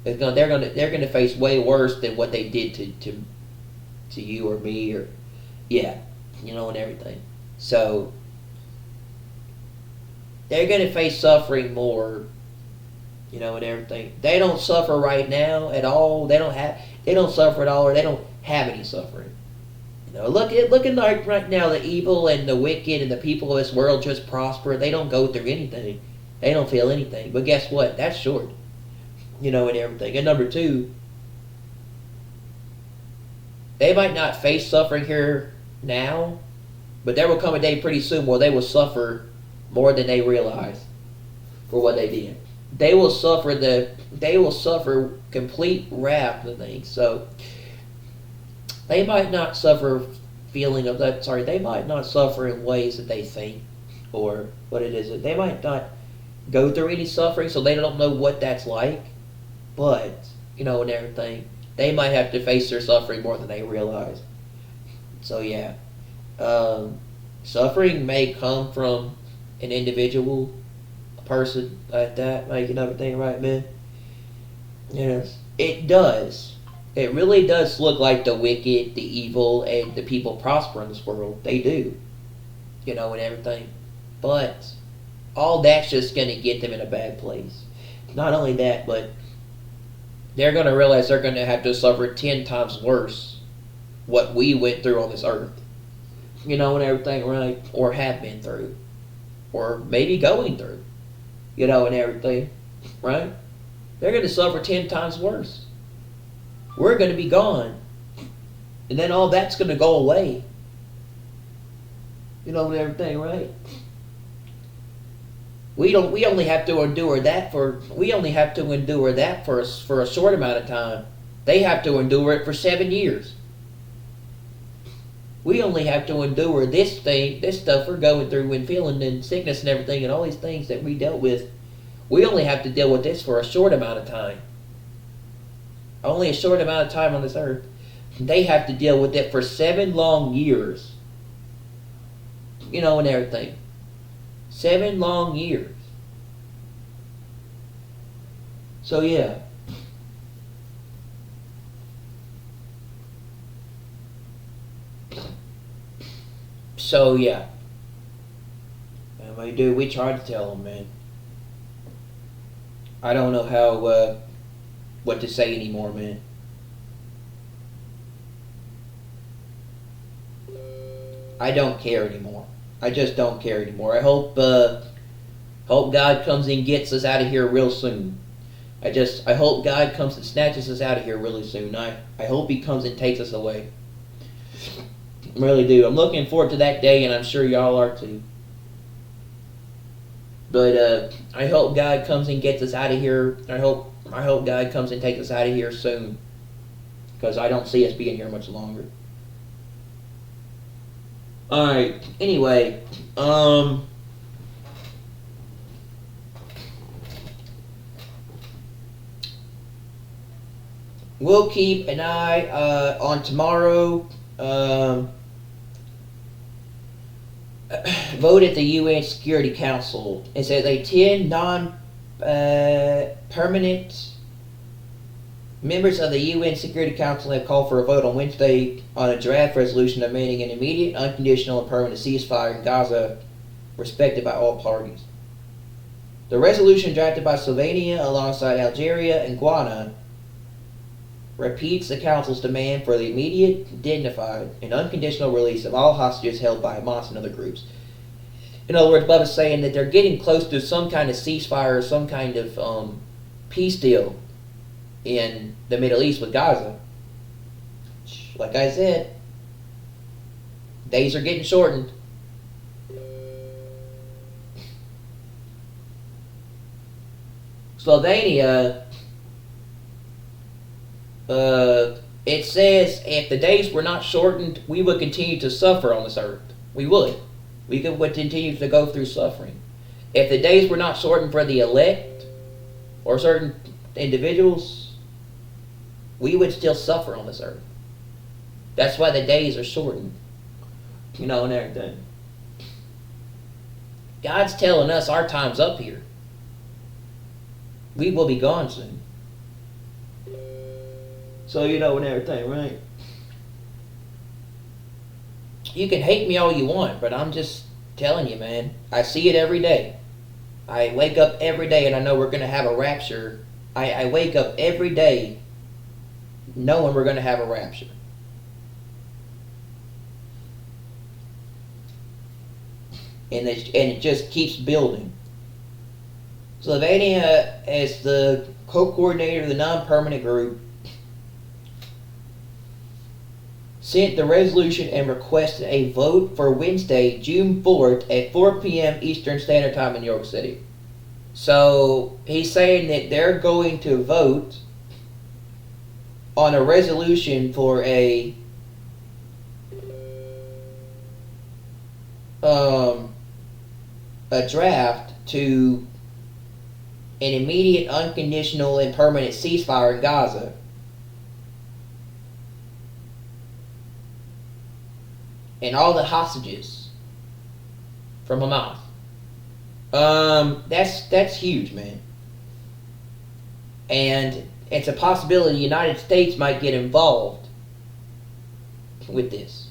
They're going to face way worse than what they did to you or me or and everything. So they're going to face suffering more. And everything. They don't suffer right now at all. They don't suffer at all, or they don't have any suffering. Looking like right now, the evil and the wicked and the people of this world just prosper. They don't go through anything. They don't feel anything. But guess what? That's short. And everything. And number two, they might not face suffering here now, but there will come a day pretty soon where they will suffer more than they realize for what they did. They will suffer complete wrath of things. So they might not suffer feeling of that. Sorry, they might not suffer in ways that they think, or what it is. They might not go through any suffering, so they don't know what that's like. But and everything, they might have to face their suffering more than they realize. So yeah, suffering may come from an individual. Person like that making everything right, man. Yes, it does. It really does look like the wicked, the evil, and the people prosper in this world. They do, and everything. But all that's just going to get them in a bad place. Not only that, but they're going to realize they're going to have to suffer 10 times worse what we went through on this earth. And everything, right? Or have been through. Or maybe going through. And everything, right? They're going to suffer 10 times worse. We're going to be gone. And then all that's going to go away. And everything, right? We only have to endure that for a short amount of time. They have to endure it for 7 years. We only have to endure this stuff we're going through and feeling and sickness and everything and all these things that we dealt with. We only have to deal with this for a short amount of time. Only a short amount of time on this earth. They have to deal with it for 7 long years. And everything. 7 long years. So yeah. So yeah. And we tried to tell them, man. I don't know how what to say anymore, man. I don't care anymore. I just don't care anymore. I hope God comes and gets us out of here real soon. I hope God comes and snatches us out of here really soon. I hope He comes and takes us away. I really do. I'm looking forward to that day, and I'm sure y'all are too. But I hope God comes and gets us out of here. I hope God comes and takes us out of here soon, because I don't see us being here much longer. All right. Anyway, we'll keep an eye on tomorrow. Vote at the UN Security Council. It says 10 non-permanent members of the UN Security Council have called for a vote on Wednesday on a draft resolution demanding an immediate, unconditional, and permanent ceasefire in Gaza, respected by all parties. The resolution, drafted by Slovenia alongside Algeria and Ghana, repeats the Council's demand for the immediate, dignified, and unconditional release of all hostages held by Hamas and other groups. In other words, Bubba's saying that they're getting close to some kind of ceasefire or some kind of peace deal in the Middle East with Gaza. Like I said, days are getting shortened. Slovenia, it says if the days were not shortened, we would continue to suffer on this earth. We would. We would continue to go through suffering. If the days were not shortened for the elect or certain individuals, we would still suffer on this earth. That's why the days are shortened. And everything. God's telling us our time's up here. We will be gone soon. So and everything, right? You can hate me all you want, but I'm just telling you, man. I see it every day. I wake up every day and I know we're going to have a rapture. I wake up every day knowing we're going to have a rapture. And it just keeps building. Slovenia, as the co-coordinator of the non-permanent group, sent the resolution and requested a vote for Wednesday, June 4th at 4 p.m. Eastern Standard Time in New York City. So he's saying that they're going to vote on a resolution for a draft to an immediate, unconditional, and permanent ceasefire in Gaza. And all the hostages from Hamas. That's huge, man. And it's a possibility the United States might get involved with this.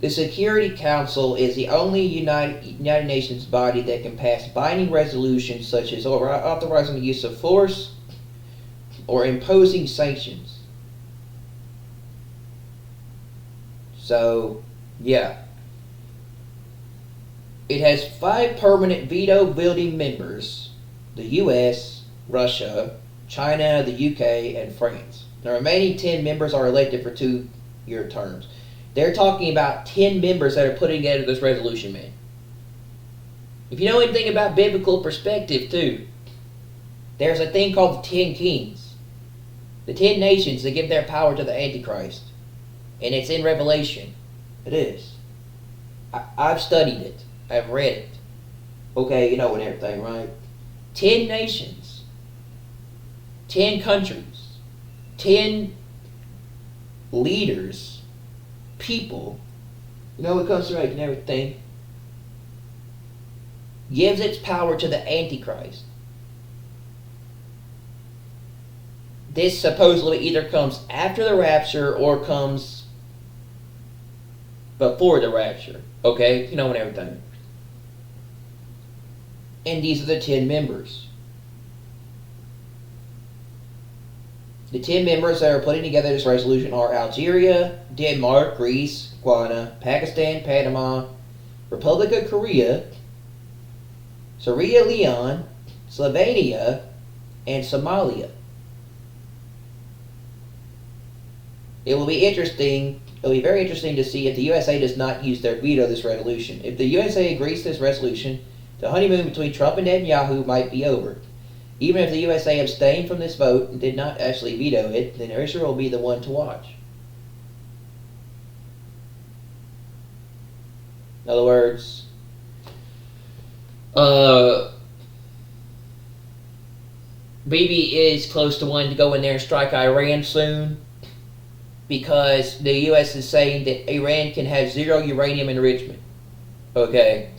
The Security Council is the only United Nations body that can pass binding resolutions such as authorizing the use of force or imposing sanctions. So, yeah. It has 5 permanent veto-wielding members: the US, Russia, China, the UK, and France. The remaining 10 members are elected for 2-year terms. They're talking about 10 members that are putting together this resolution, man. If you know anything about biblical perspective, too, there's a thing called the 10 kings. The 10 nations that give their power to the Antichrist. And it's in Revelation. It is. I've studied it. I've read it. Okay, you know and everything, right? 10 nations. 10 countries. 10 leaders. People. You know, it comes to right and everything. Gives its power to the Antichrist. This supposedly either comes after the rapture or comes before the rapture. Okay? You know and everything. And these are the 10 members. The 10 members that are putting together this resolution are Algeria, Denmark, Greece, Ghana, Pakistan, Panama, Republic of Korea, Sierra Leone, Slovenia, and Somalia. It will be very interesting to see if the USA does not use their veto this resolution. If the USA agrees to this resolution, the honeymoon between Trump and Netanyahu might be over. Even if the USA abstained from this vote and did not actually veto it, then Israel will be the one to watch. In other words, Bibi is close to wanting to go in there and strike Iran soon, because the U.S. is saying that Iran can have 0 uranium enrichment. Okay?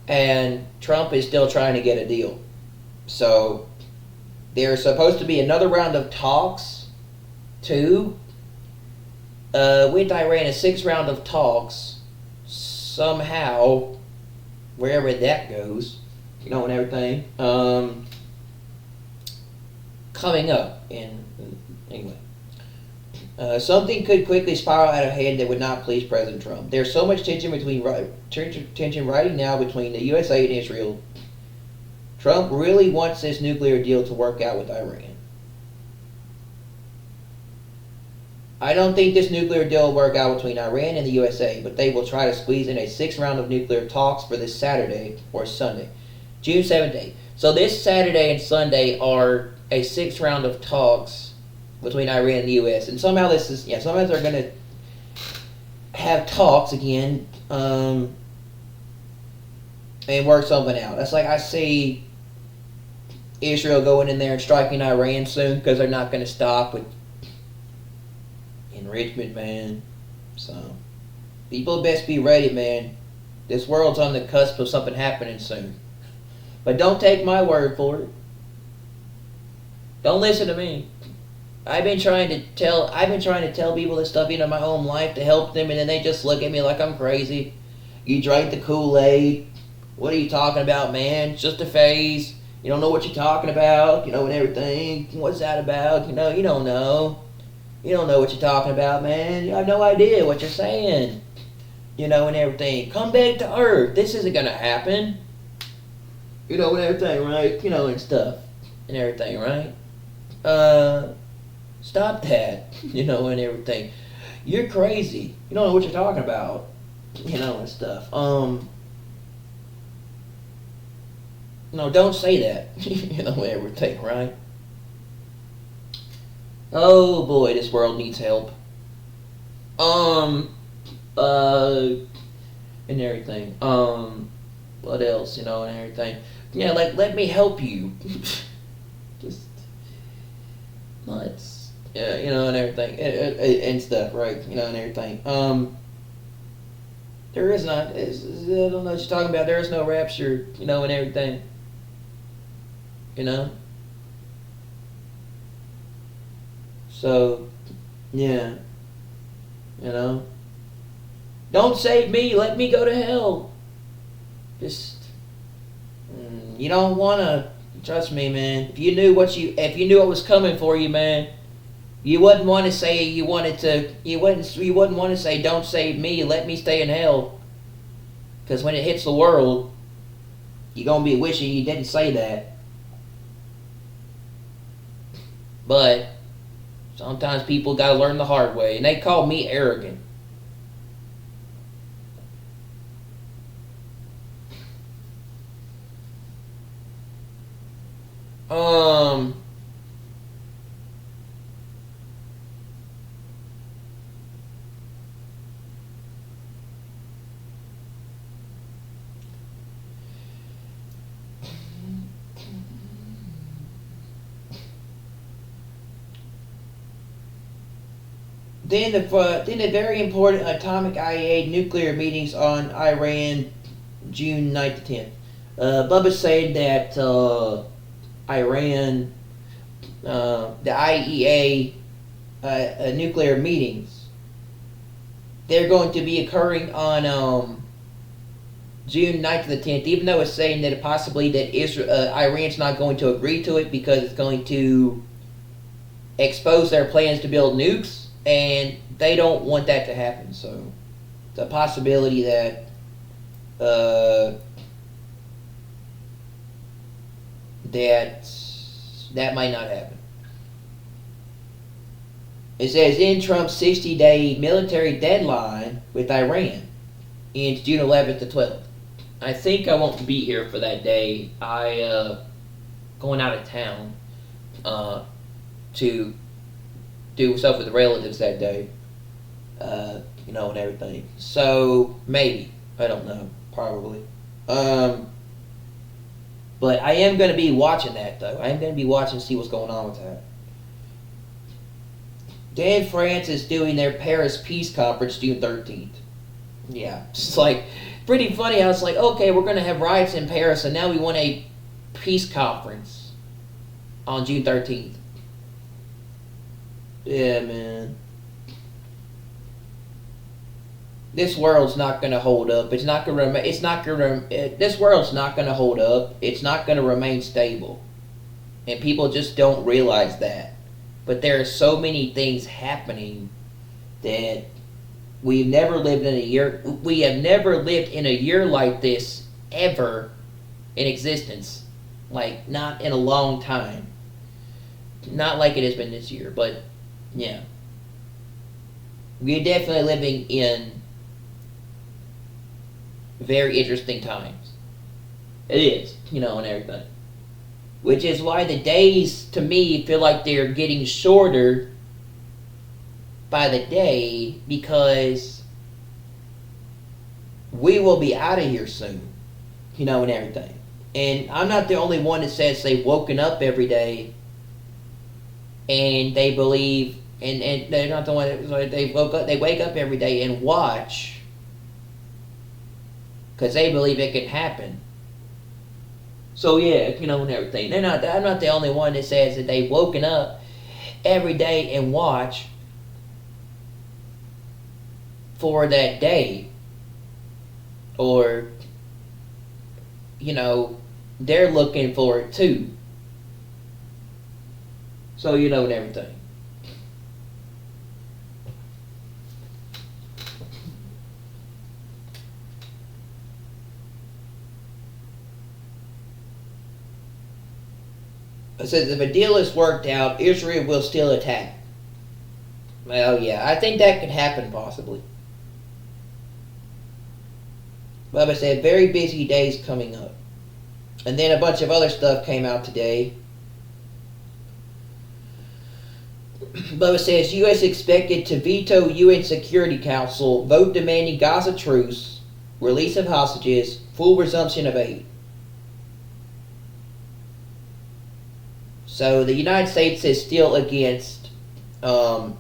And Trump is still trying to get a deal. So, there's supposed to be another round of talks, too, with Iran, a 6th round of talks, somehow, wherever that goes, you know, and everything, coming up. Anyway. Something could quickly spiral out of hand that would not please President Trump. There's so much tension right now between the USA and Israel. Trump really wants this nuclear deal to work out with Iran. I don't think this nuclear deal will work out between Iran and the USA, but they will try to squeeze in a 6th round of nuclear talks for this Saturday or Sunday, June 7th. So this Saturday and Sunday are a 6th round of talks between Iran and the U.S. And somehow somehow they're going to have talks again and work something out. That's like I see Israel going in there and striking Iran soon, because they're not going to stop with enrichment, man. So, people best be ready, man. This world's on the cusp of something happening soon. But don't take my word for it. Don't listen to me. I've been trying to tell people this stuff in my own life to help them, and then they just look at me like I'm crazy. You drank the Kool-Aid. What are you talking about, man? It's just a phase. You don't know what you're talking about, you know, and everything. What's that about? You know, you don't know. You don't know what you're talking about, man. You have no idea what you're saying. You know, and everything. Come back to Earth. This isn't gonna happen. You know, and everything, right? You know, and stuff. And everything, right? Stop that. You know, and everything. You're crazy. You don't know what you're talking about. You know, and stuff. No, don't say that. You know, everything, right? Oh boy, this world needs help. And everything. What else, you know, and everything. Yeah, like, let me help you. Just nuts. Yeah, you know, and everything. And stuff, right? You know, and everything. There is not, I don't know what you're talking about. There is no rapture, you know, and everything. You know? So, yeah. You know? Don't save me. Let me go to hell. Just you don't wanna. Trust me, man. If you knew what was coming for you, man, you wouldn't want to say you wanted to. You wouldn't want to say, "Don't save me. Let me stay in hell." Because when it hits the world, you're gonna be wishing you didn't say that. But sometimes people gotta learn the hard way, and they call me arrogant. Um. Then the very important atomic IAEA nuclear meetings on Iran, June 9th to 10th. Bubba said that Iran, the IEA nuclear meetings, they're going to be occurring on June 9th to the 10th, even though it's saying that possibly that Iran's not going to agree to it because it's going to expose their plans to build nukes, and they don't want that to happen. So it's a possibility that that might not happen. It says in Trump's 60-day military deadline with Iran ends June 11th to 12th. I think I won't be here for that day. I going out of town to do stuff with the relatives that day. And everything. So maybe, I don't know, probably. But I am going to be watching that, though. I am going to be watching to see what's going on with that. Then France is doing their Paris Peace Conference June 13th. Yeah, it's like pretty funny how it's like, okay, we're going to have riots in Paris, and now we want a peace conference on June 13th. Yeah, man. This world's not going to hold up. It's not going to remain. This world's not going to hold up. It's not going to remain stable, and people just don't realize that. But there are so many things happening that we've never lived in a year. We have never lived in a year like this ever in existence. Like, not in a long time. Not like it has been this year, but yeah. We're definitely living in very interesting times. It is, and everything. Which is why the days, to me, feel like they're getting shorter by the day, because we will be out of here soon, and everything. And I'm not the only one that says they've woken up every day and they believe, and they're not the one that they wake up every day and watch because they believe it can happen. So yeah, and everything. I'm not the only one that says that they've woken up every day and watch for that day. Or, they're looking for it too. So, and everything. It says if a deal is worked out, Israel will still attack. Well, yeah, I think that could happen possibly. Bubba said very busy days coming up. And then a bunch of other stuff came out today. Bubba says U.S. expected to veto UN Security Council vote demanding Gaza truce, release of hostages, full resumption of aid. So the United States is still against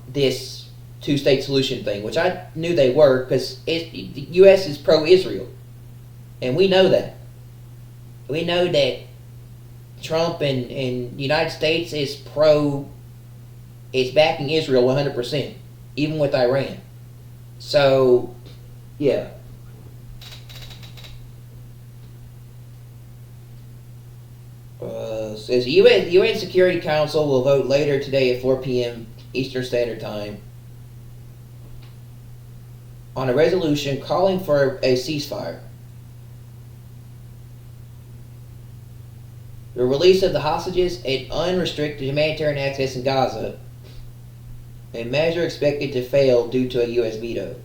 this two-state solution thing, which I knew they were because the U.S. is pro-Israel. And we know that. We know that Trump and United States is backing Israel 100%, even with Iran. So Yeah. Says UN Security Council will vote later today at 4 p.m. Eastern Standard Time on a resolution calling for a ceasefire. The release of the hostages and unrestricted humanitarian access in Gaza, a measure expected to fail due to a U.S. veto.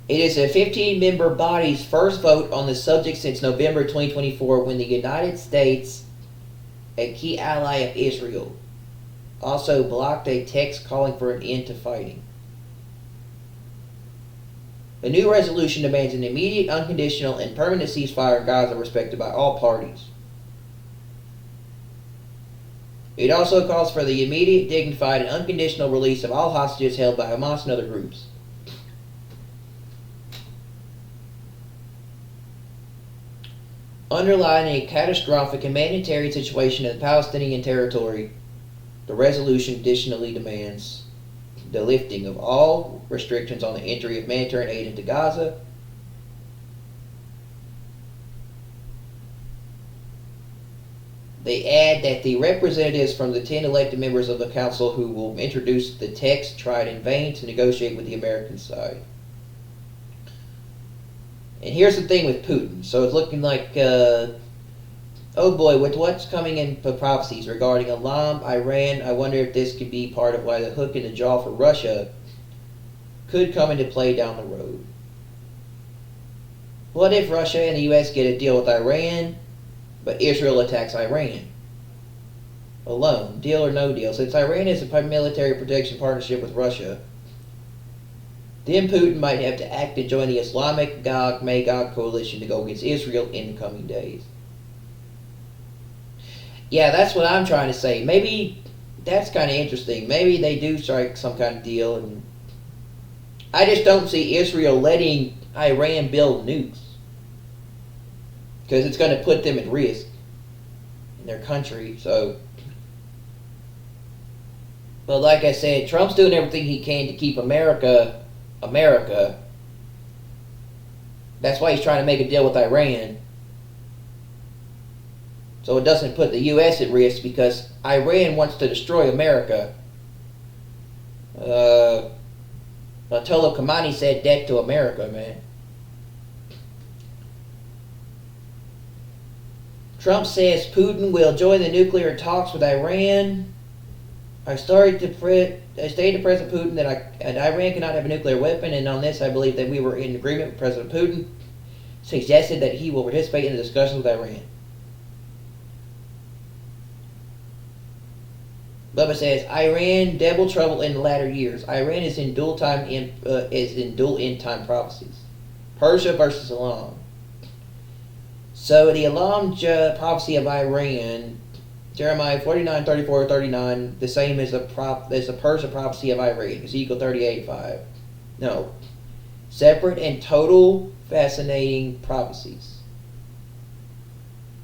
It is a 15-member body's first vote on the subject since November 2024, when the United States, a key ally of Israel, also blocked a text calling for an end to fighting. The new resolution demands an immediate, unconditional, and permanent ceasefire in Gaza respected by all parties. It also calls for the immediate, dignified, and unconditional release of all hostages held by Hamas and other groups. Underlining a catastrophic humanitarian situation in the Palestinian territory, the resolution additionally demands the lifting of all restrictions on the entry of humanitarian aid into Gaza, they add that the representatives from the 10 elected members of the council who will introduce the text tried in vain to negotiate with the American side. And here's the thing with Putin. So it's looking like, oh boy, with what's coming in for prophecies regarding Islam, Iran, I wonder if this could be part of why the hook in the jaw for Russia could come into play down the road. What if Russia and the U.S. get a deal with Iran, but Israel attacks Iran alone? Deal or no deal? Since Iran is a military protection partnership with Russia, then Putin might have to act and join the Islamic Gog-Magog coalition to go against Israel in the coming days. Yeah, that's what I'm trying to say. Maybe that's kind of interesting. Maybe they do strike some kind of deal, and I just don't see Israel letting Iran build nukes, because it's going to put them at risk in their country. So, but like I said, Trump's doing everything he can to keep America. That's why he's trying to make a deal with Iran, so it doesn't put the U.S. at risk, because Iran wants to destroy America. Ayatollah Khamenei said death to America, man. Trump says Putin will join the nuclear talks with Iran. I stated to President Putin that Iran cannot have a nuclear weapon, and on this I believe that we were in agreement with President Putin. Suggested that he will participate in the discussions with Iran. Bubba says Iran double trouble in the latter years. Iran is in dual end time prophecies. Persia versus Elam. So the Elam prophecy of Iran, Jeremiah 49, 34, 39, the same as the Persia prophecy of Iran, Ezekiel 38:5. No. Separate and total fascinating prophecies.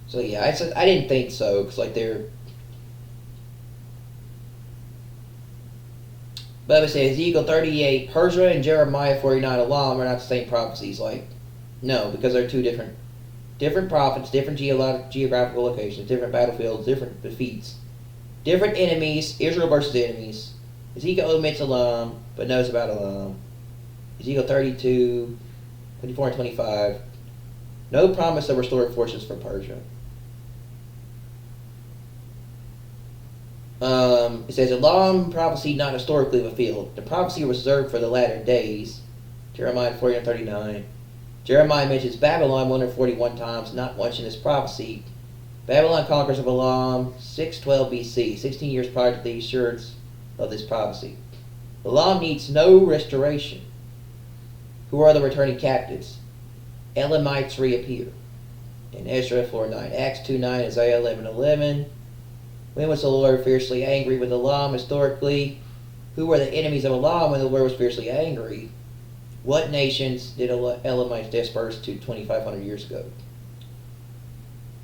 So yeah, I didn't think so, because like they're... Bubba says Ezekiel 38, Persia, and Jeremiah 49, Elam are not the same prophecies. Like, no, because they're two different prophets, different geographical locations, different battlefields, different defeats, different enemies, Israel versus enemies. Ezekiel omits Elam, but knows about Elam. Ezekiel 32, 24 and 25. No promise of restored forces for Persia. It says Elam prophecy not historically fulfilled. The prophecy was reserved for the latter days. Jeremiah 40 and 39. Jeremiah mentions Babylon 141 times, not once in this prophecy. Babylon conquers of Elam 612 BC, 16 years prior to the assurance of this prophecy. Elam needs no restoration. Who are the returning captives? Elamites reappear. In Ezra 4:9, Acts 2:9, Isaiah 11:11. When was the Lord fiercely angry with Elam historically? Who were the enemies of Elam when the Lord was fiercely angry? What nations did Elamites disperse to 2,500 years ago?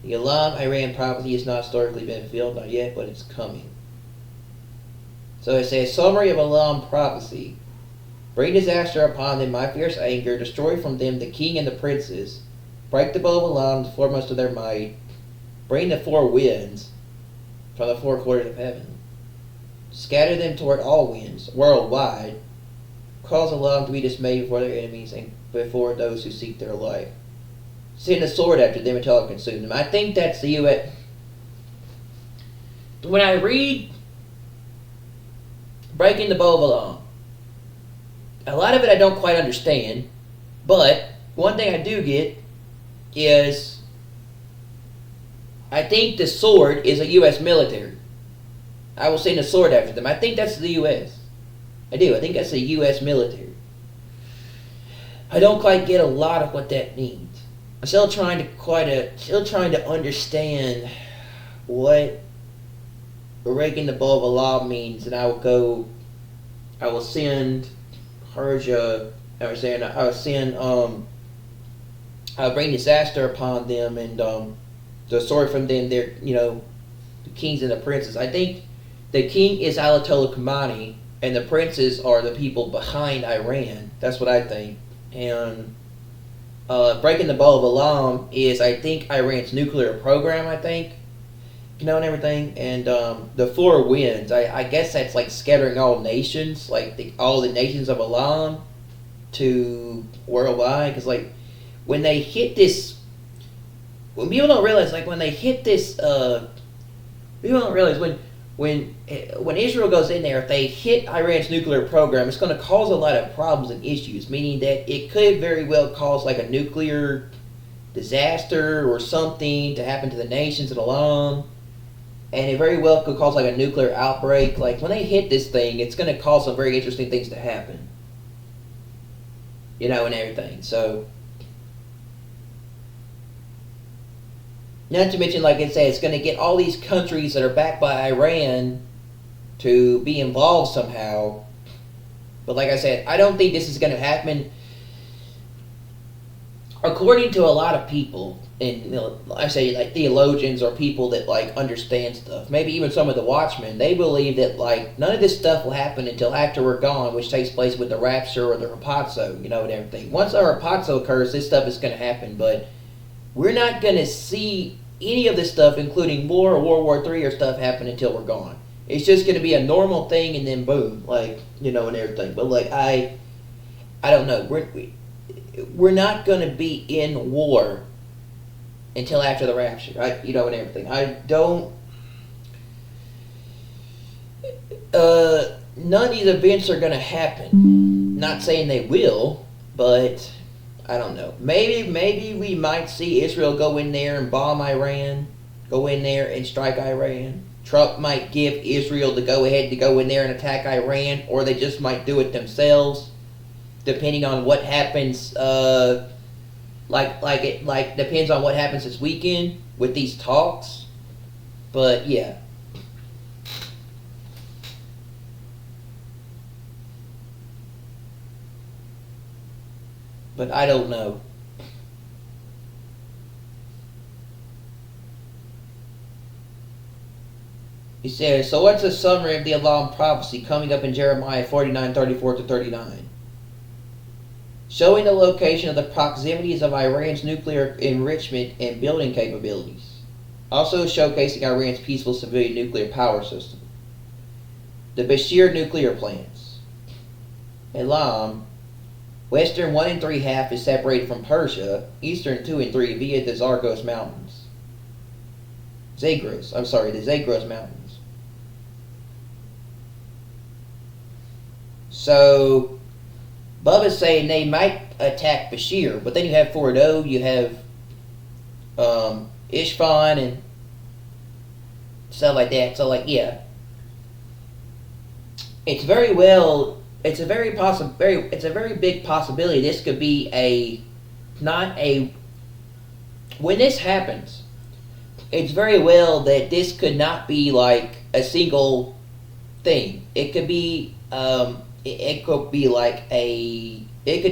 The Elam Iran prophecy has not historically been fulfilled, not yet, but it's coming. So it says, summary of Elam prophecy. Bring disaster upon them my fierce anger, destroy from them the king and the princes, break the bow of Elam, the foremost of their might, bring the four winds from the four quarters of heaven, scatter them toward all winds, worldwide, cause Elam to be dismayed before their enemies and before those who seek their life. Send a sword after them until it consume them. I think that's the U.S. When I read Breaking the Bow of Elam, a lot of it I don't quite understand, but one thing I do get is I think the sword is a U.S. military. I will send a sword after them. I think that's the U.S. I do. I think that's the U.S. military. I don't quite get a lot of what that means. I'm still trying to understand what breaking the bow of Elam means, and I will send Persia. I'll bring disaster upon them, and the sword from them. They're the kings and the princes. I think the king is Ayatollah Khamenei, and the princes are the people behind Iran. That's what I think. And breaking the bow of Elam is, I think, Iran's nuclear program. I think, and everything. And the four winds. I guess that's like scattering all nations, like all the nations of Elam, to worldwide. Because like when they hit this, when people don't realize, like when they hit this, people don't realize when Israel goes in there, if they hit Iran's nuclear program, it's going to cause a lot of problems and issues, meaning that it could very well cause like a nuclear disaster or something to happen to the nations of Elam, and it very well could cause like a nuclear outbreak. Like when they hit this thing, it's going to cause some very interesting things to happen, and everything. So, not to mention, like I say, it's going to get all these countries that are backed by Iran to be involved somehow. But like I said, I don't think this is going to happen. According to a lot of people, and I say like theologians or people that like understand stuff, maybe even some of the watchmen, they believe that like none of this stuff will happen until after we're gone, which takes place with the rapture or the rapazo, and everything. Once our rapazo occurs, this stuff is going to happen, but we're not going to see any of this stuff, including war or World War III or stuff, happen until we're gone. It's just going to be a normal thing, and then boom, like, and everything. But like, I don't know. We're not going to be in war until after the rapture, right? And everything. I don't. None of these events are going to happen. Not saying they will, but I don't know. Maybe we might see Israel go in there and bomb Iran, go in there and strike Iran. Trump might give Israel the go-ahead to go in there and attack Iran, or they just might do it themselves, depending on what happens. Depends on what happens this weekend with these talks. But yeah. But I don't know. He says, so what's a summary of the Elam prophecy coming up in Jeremiah 49:34-39? Showing the location of the proximities of Iran's nuclear enrichment and building capabilities. Also showcasing Iran's peaceful civilian nuclear power system. The Bashir nuclear plants. Elam, western 1 3 half is separated from Persia, eastern 2 3 via the Zagros Mountains. The Zagros Mountains. So, Bubba's saying they might attack Bashir, but then you have Fordo, you have Ishfan and stuff like that. So, like, yeah, it's a very big possibility. This could be when this happens, it's very well that this could not be like a single thing. It could be, it could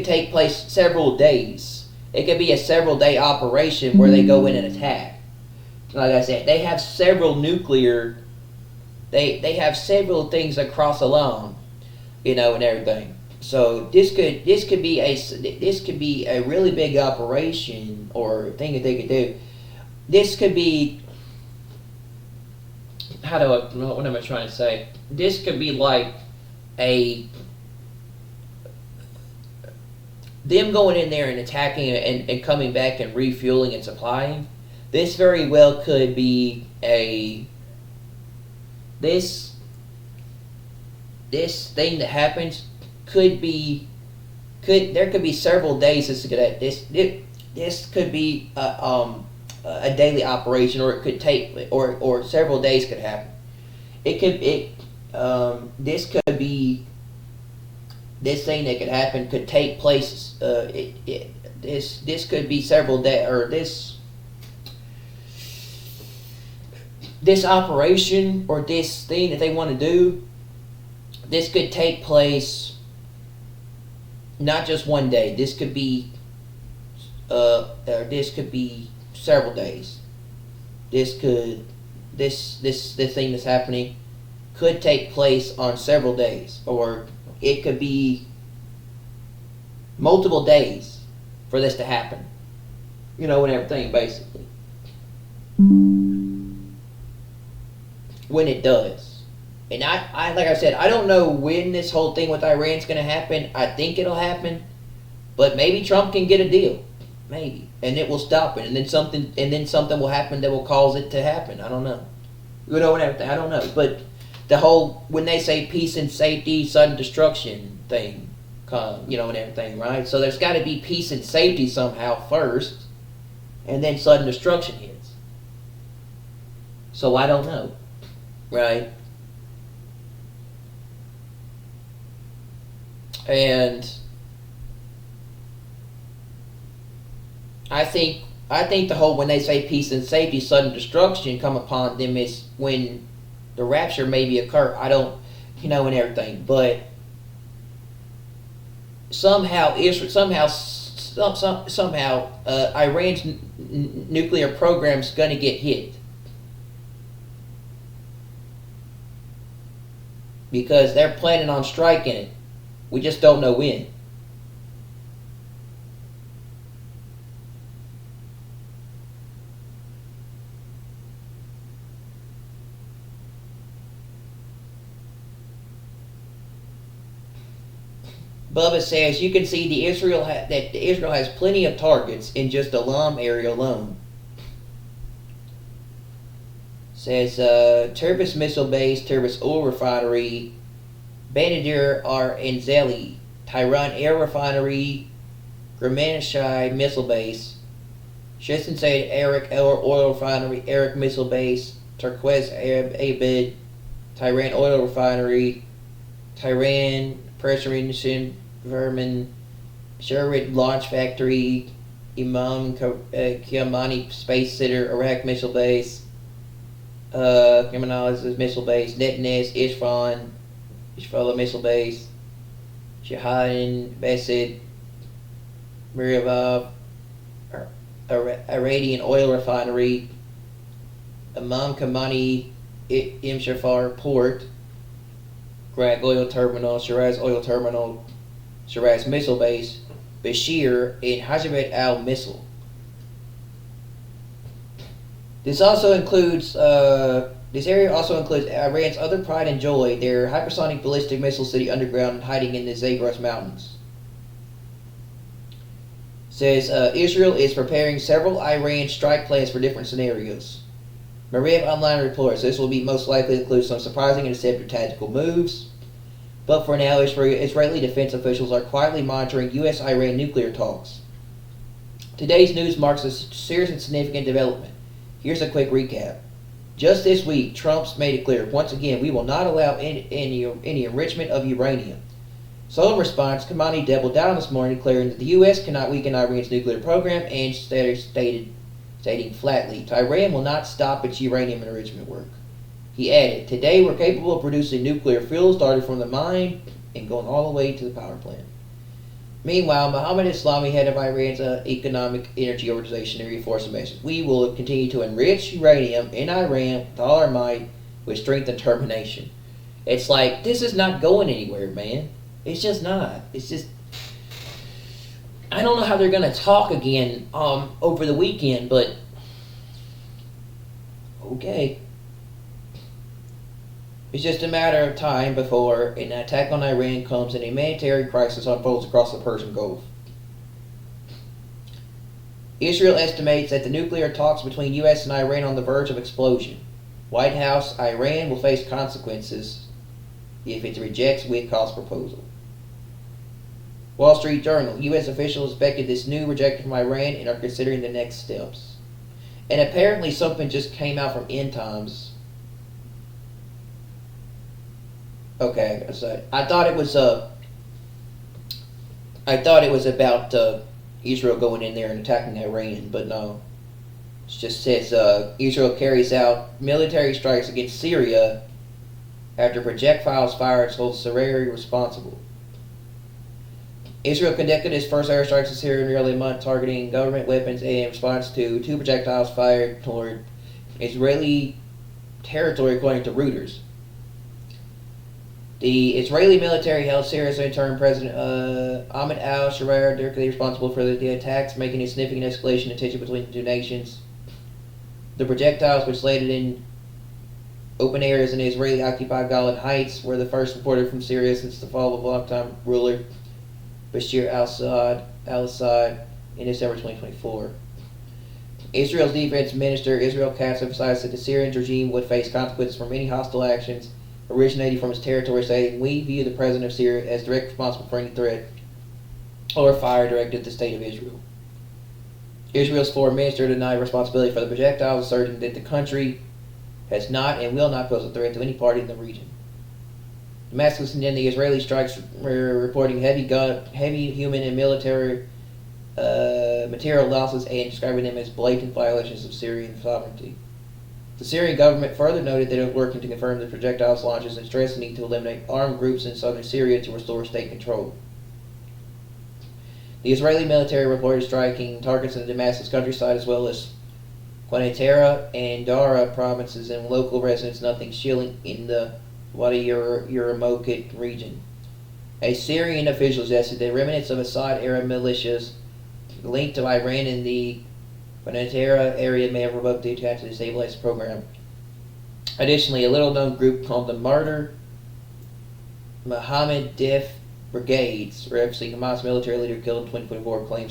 take place several days. It could be a several day operation where they go in and attack. Like I said, they have several nuclear they have several things that cross along, and everything. So this could be a really big operation or thing that they could do. This could be what am I trying to say? This could be like a them going in there and attacking and coming back and refueling and supplying. This very well could be this thing that happens there could be several days this could be a daily operation, or it could take or several days could happen. This could be this thing that could happen could take place. This could be several days, or this operation or this thing that they want to do. This could take place not just one day. This could be several days. This thing that's happening could take place on several days, or it could be multiple days for this to happen. And everything basically. When it does. And I like I said, I don't know when this whole thing with Iran's going to happen. I think it'll happen, but maybe Trump can get a deal, maybe, and it will stop it, and then something will happen that will cause it to happen. I don't know, and everything. I don't know, but the whole when they say peace and safety, sudden destruction thing, and everything, right? So there's got to be peace and safety somehow first, and then sudden destruction hits. So I don't know, right? And I think the whole when they say peace and safety, sudden destruction come upon them is when the rapture maybe occur. I don't, and everything, but somehow Iran's nuclear program's going to get hit because they're planning on striking it. We just don't know when. Bubba says you can see Israel has plenty of targets in just the Lam area alone. Says Turbis Missile Base, Turbis Oil Refinery, Banadir R. Enzeli, Tehran Air Refinery, Gramenshai Missile Base, Shisson Said Arak Oil Refinery, Arak Missile Base, Turquoise Arab Abid, Tehran Oil Refinery, Tehran Pressurization Vermin, Sherwood Launch Factory, Imam Kiamani Space Center, Iraq Missile Base, Criminalizes Missile Base, Netnes, Ishfala Missile Base, Shahan Besid, Mirivav, Iranian Oil Refinery, Imam Kamani Imshafar Port, Grag Oil Terminal, Shiraz Oil Terminal, Shiraz Missile Base, Bashir, and Hajjabet Al Missile. This area also includes Iran's other pride and joy, their hypersonic ballistic missile city underground and hiding in the Zagros Mountains. Says Israel is preparing several Iran strike plans for different scenarios. Mariv Online reports this will be most likely include some surprising and deceptive tactical moves. But for now, Israeli defense officials are quietly monitoring U.S.-Iran nuclear talks. Today's news marks a serious and significant development. Here's a quick recap. Just this week, Trump's made it clear, once again, we will not allow any enrichment of uranium. So in response, Khamenei doubled down this morning, declaring that the U.S. cannot weaken Iran's nuclear program and stating flatly, Tehran will not stop its uranium enrichment work. He added, today we're capable of producing nuclear fuel starting from the mine and going all the way to the power plant. Meanwhile, Mohammed Islami, head of Iran's Economic Energy Organization, reinforced the message. We will continue to enrich uranium in Iran with all our might with strength and determination. It's like, this is not going anywhere, man. It's just not. It's just, I don't know how they're gonna talk again over the weekend, but okay. It's just a matter of time before an attack on Iran comes and a humanitarian crisis unfolds across the Persian Gulf. Israel estimates that the nuclear talks between U.S. and Iran are on the verge of explosion. White House, Iran will face consequences if it rejects Witkoff's proposal. Wall Street Journal, U.S. officials expected this new rejection from Iran and are considering the next steps. And apparently something just came out from End Times. Okay, so I thought it was about Israel going in there and attacking Iran, but no. It just says Israel carries out military strikes against Syria after projectiles fired holds Syria responsible. Israel conducted its first airstrikes in Syria in the early month, targeting government weapons in response to 2 projectiles fired toward Israeli territory, according to Reuters. The Israeli military held Syria's interim president Ahmed al-Sharia directly responsible for the attacks, making a significant escalation in tension between the two nations. The projectiles, which landed in open areas in the Israeli-occupied Golan Heights, were the first reported from Syria since the fall of longtime ruler Bashir al-Assad in December 2024. Israel's defense minister Israel Katz emphasized that the Syrian regime would face consequences from any hostile actions originating from its territory, saying, "We view the president of Syria as direct responsible for any threat or fire directed at the state of Israel." Israel's foreign minister denied responsibility for the projectiles, asserting that the country has not and will not pose a threat to any party in the region. Damascus condemned the Israeli strikes, reporting heavy human and military material losses and describing them as blatant violations of Syrian sovereignty. The Syrian government further noted that it was working to confirm the projectiles launches and stressed the need to eliminate armed groups in southern Syria to restore state control. The Israeli military reported striking targets in the Damascus countryside as well as Quneitra and Dara provinces and local residents, nothing shilling in the Wadi Yarmouk region. A Syrian official suggested that remnants of Assad-era militias linked to Iran in the Quneitra area may have revoked the attack to destabilize the program. Additionally, a little-known group called the Martyr Mohammed Def Brigades, referencing Hamas military leader killed in 2024, claim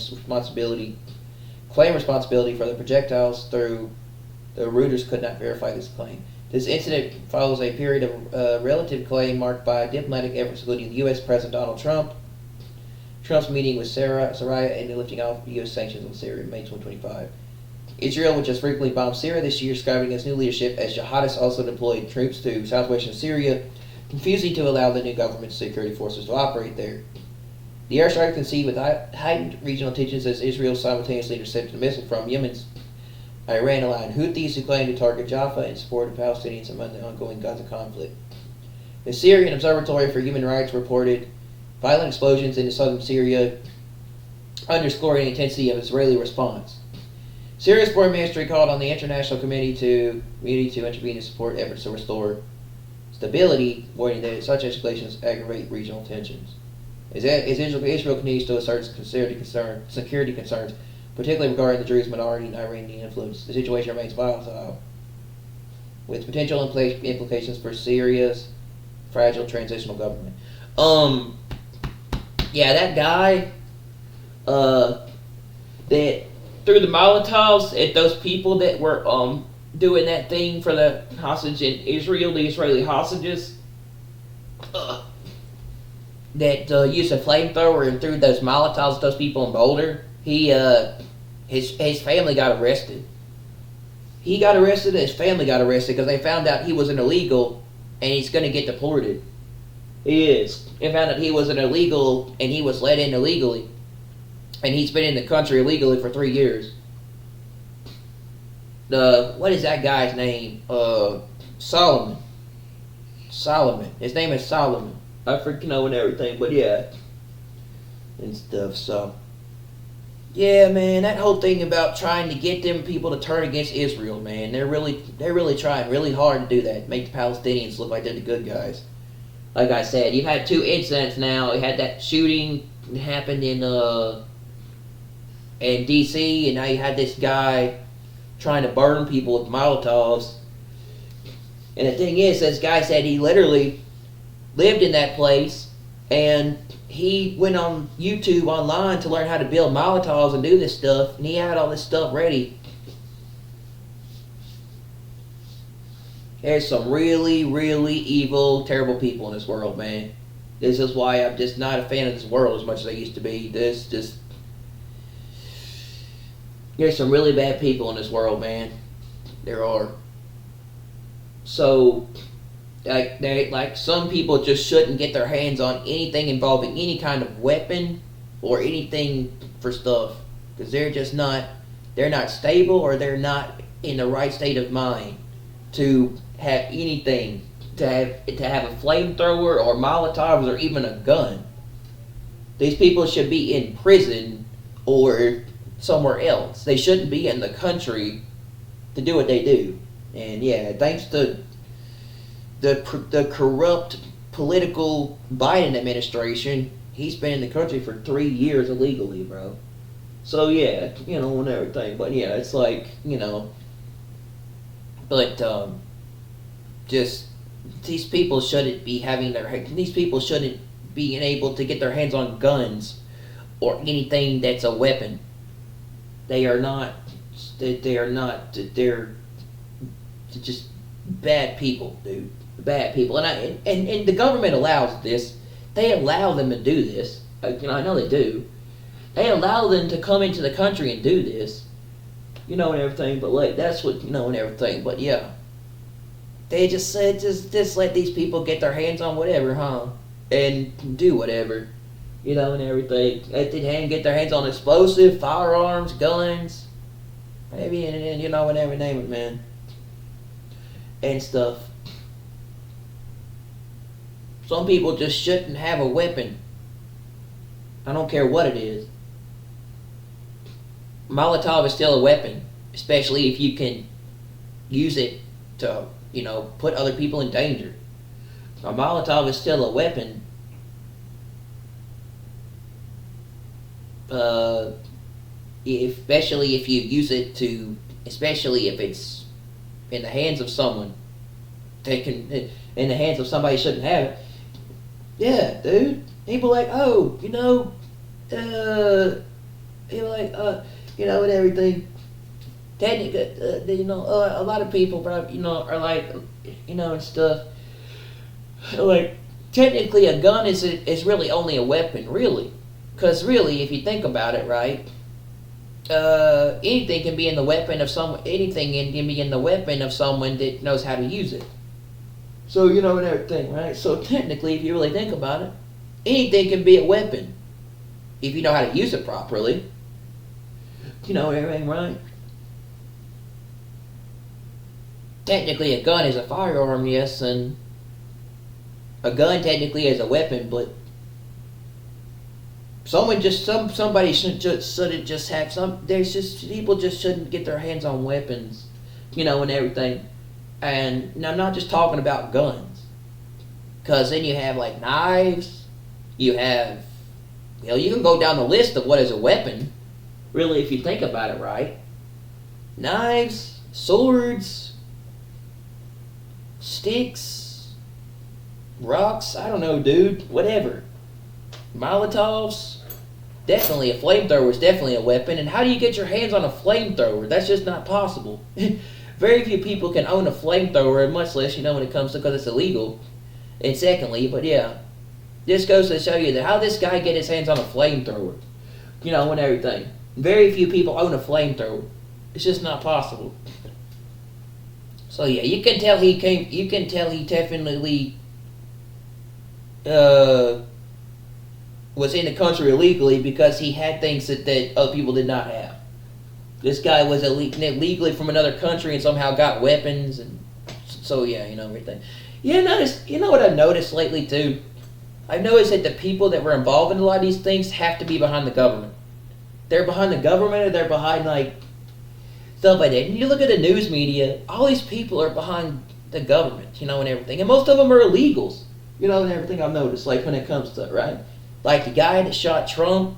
responsibility for the projectiles, through the Reuters could not verify this claim. This incident follows a period of relative claim marked by diplomatic efforts, including the U.S. President Donald Trump, Trump's meeting with Syria, and the lifting off U.S. sanctions on Syria in May 2025. Israel, which has frequently bombed Syria this year, describing its new leadership as jihadists, also deployed troops to southwestern Syria, refusing to allow the new government's security forces to operate there. The airstrike conceived with heightened regional tensions as Israel simultaneously intercepted a missile from Yemen's Iran-aligned Houthis, who claim to target Jaffa in support of Palestinians among the ongoing Gaza conflict. The Syrian Observatory for Human Rights reported violent explosions in southern Syria, underscoring the intensity of Israeli response. Syria's foreign ministry called on the international community to intervene and support efforts to restore stability, warning that such escalations aggravate regional tensions. As Israel continues to assert security concerns, particularly regarding the Druze minority and Iranian influence, the situation remains volatile, with potential implications for Syria's fragile transitional government. Yeah, that guy that threw the Molotovs at those people that were doing that thing for the hostage in Israel, the Israeli hostages, that used a flamethrower and threw those Molotovs at those people in Boulder. His family got arrested. He got arrested and his family got arrested because they found out he was an illegal and he's going to get deported. He is. They found out he was an illegal and he was let in illegally. And he's been in the country illegally for 3 years. What is that guy's name? Solomon. His name is Solomon. I freaking know and everything, but yeah. And stuff, so. Yeah, man, that whole thing about trying to get them people to turn against Israel, man, they're really trying really hard to do that, make the Palestinians look like they're the good guys. Like I said, you've had two incidents now. You had that shooting that happened in D.C., and now you had this guy trying to burn people with Molotovs. And the thing is, this guy said he literally lived in that place, and he went on YouTube online to learn how to build Molotovs and do this stuff, and he had all this stuff ready. There's some really, really evil, terrible people in this world, man. This is why I'm just not a fan of this world as much as I used to be. There's some really bad people in this world, man. There are. So, like some people just shouldn't get their hands on anything involving any kind of weapon or anything for stuff, because they're not stable, or they're not in the right state of mind to have anything, to have a flamethrower or Molotovs or even a gun. These people should be in prison or somewhere else. They shouldn't be in the country to do what they do. And yeah, thanks to the corrupt political Biden administration, he's been in the country for 3 years illegally, bro. So yeah, and everything. But yeah, it's like, but just these people shouldn't be these people shouldn't be able to get their hands on guns or anything that's a weapon. They're just bad people, dude. Bad people. And the government allows this. They allow them to do this. I know they do. They allow them to come into the country and do this. And everything, but like, that's what, and everything, but yeah. They just said, just let these people get their hands on whatever, huh? And do whatever, and everything. Let them get their hands on explosive, firearms, guns, maybe, and whatever, name it, man. And stuff. Some people just shouldn't have a weapon. I don't care what it is. Molotov is still a weapon, especially if you can use it to, put other people in danger. A Molotov is still a weapon. Especially if you use it to, especially if it's in the hands of someone in the hands of somebody who shouldn't have it. Yeah, dude. People like, people like, and everything. Technically, a lot of people, are like, and stuff. Like, technically, a gun is really only a weapon, really, because really, if you think about it, right, anything can be in the weapon of someone. Anything can be in the weapon of someone that knows how to use it. So and everything, right? So technically, if you really think about it, anything can be a weapon if you know how to use it properly. Everything, right? Technically, a gun is a firearm, yes, and a gun technically is a weapon, but somebody shouldn't just have some. There's just people just shouldn't get their hands on weapons, and everything. And I'm not just talking about guns, because then you have like knives. You have, you can go down the list of what is a weapon. Really, if you think about it, right? Knives, swords, sticks, rocks, I don't know, dude, whatever. Molotovs, definitely a flamethrower is definitely a weapon. And how do you get your hands on a flamethrower? That's just not possible. Very few people can own a flamethrower, much less, when it comes to, because it's illegal. And secondly, but yeah, this goes to show you that how this guy get his hands on a flamethrower, and everything. Very few people own a flamethrower. It's just not possible. So yeah, you can tell he definitely was in the country illegally, because he had things that other people did not have. This guy was illegally from another country and somehow got weapons, and so yeah, everything. What I've noticed lately too? I've noticed that the people that were involved in a lot of these things have to be behind the government. they're behind the government or they're behind like stuff like that. And you look at the news media, all these people are behind the government, and everything. And most of them are illegals, and everything I've noticed, like when it comes to it, right? Like the guy that shot Trump,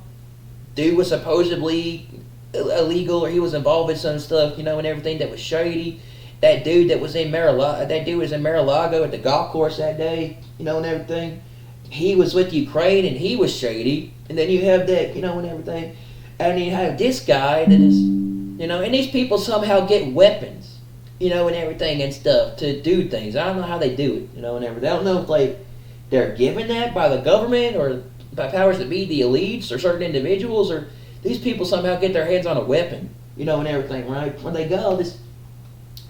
dude was supposedly illegal or he was involved in some stuff, and everything that was shady. That dude that was in Mar-a-Lago at the golf course that day, and everything. He was with Ukraine and he was shady. And then you have that, and everything. And you have this guy that is, and these people somehow get weapons, and everything and stuff to do things. I don't know how they do it, and everything. I don't know if like they're given that by the government or by powers that be, the elites or certain individuals, or these people somehow get their hands on a weapon, and everything, right? When they got all this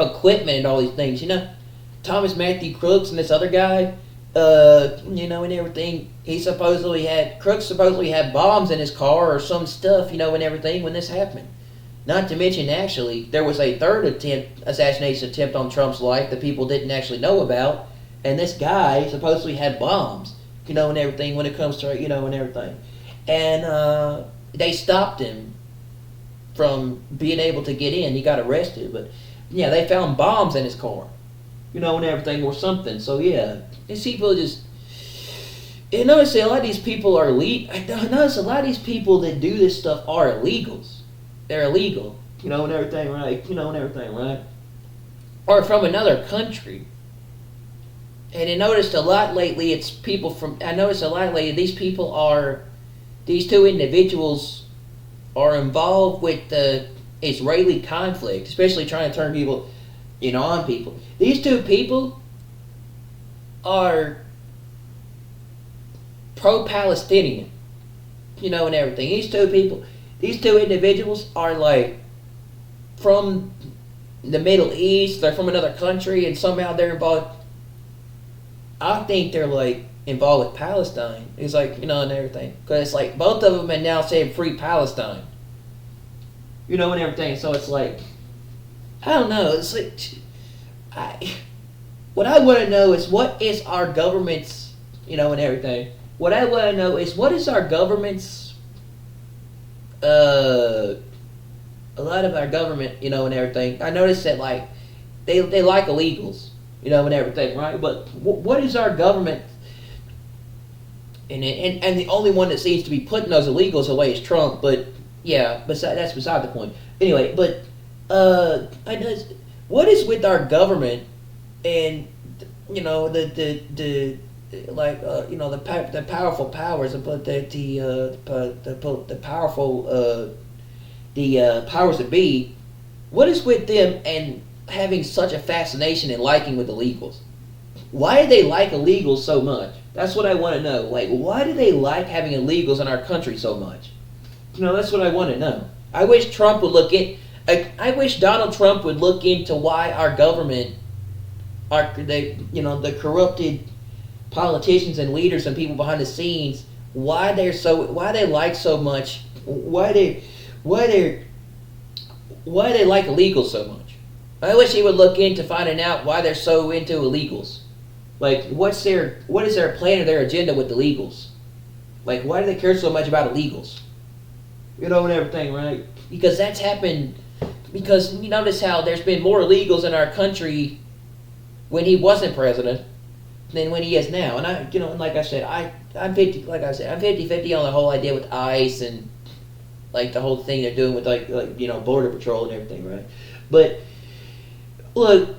equipment and all these things, Thomas Matthew Crooks and this other guy, and everything. Crooks supposedly had bombs in his car or some stuff, and everything when this happened. Not to mention, actually, there was a third assassination attempt on Trump's life that people didn't actually know about, and this guy supposedly had bombs, and everything when it comes to, and everything. And they stopped him from being able to get in. He got arrested, but yeah, they found bombs in his car, and everything or something. So yeah, these people just. You notice a lot of these people are I notice a lot of these people that do this stuff are illegals. They're illegal, and everything, right? And everything, right? Or from another country. And I noticed a lot lately. These two individuals are involved with the Israeli conflict, especially trying to turn people, on people. These two people are pro-Palestinian, and everything. These two individuals are like from the Middle East. They're from another country, and somehow they're involved. I think they're like involved with Palestine. It's like, and everything, because it's like both of them are now saying free Palestine, and everything. So it's like, I don't know. It's like, what I want to know is what is our government's, and everything. What I want to know is what is our government's, a lot of our government, and everything. I noticed that like they like illegals, and everything, right? But what is our government? And the only one that seems to be putting those illegals away is Trump. But yeah, that's beside the point. Anyway, but what is with our government and the powerful powers, but the powerful powers that be. What is with them and having such a fascination and liking with illegals? Why do they like illegals so much? That's what I want to know. Like, why do they like having illegals in our country so much? That's what I want to know. I wish Trump would I wish Donald Trump would look into why our government, the corrupted politicians and leaders and people behind the scenes, why they like so much, why they like illegals so much. I wish he would look into finding out why they're so into illegals. Like, what is their plan or their agenda with illegals? Like, why do they care so much about illegals? And everything, right? Because that's happened. Because you notice how there's been more illegals in our country when he wasn't president than when he is now. And and like I said, I'm 50-50 on the whole idea with ICE and like the whole thing they're doing with like Border Patrol and everything, right? But look,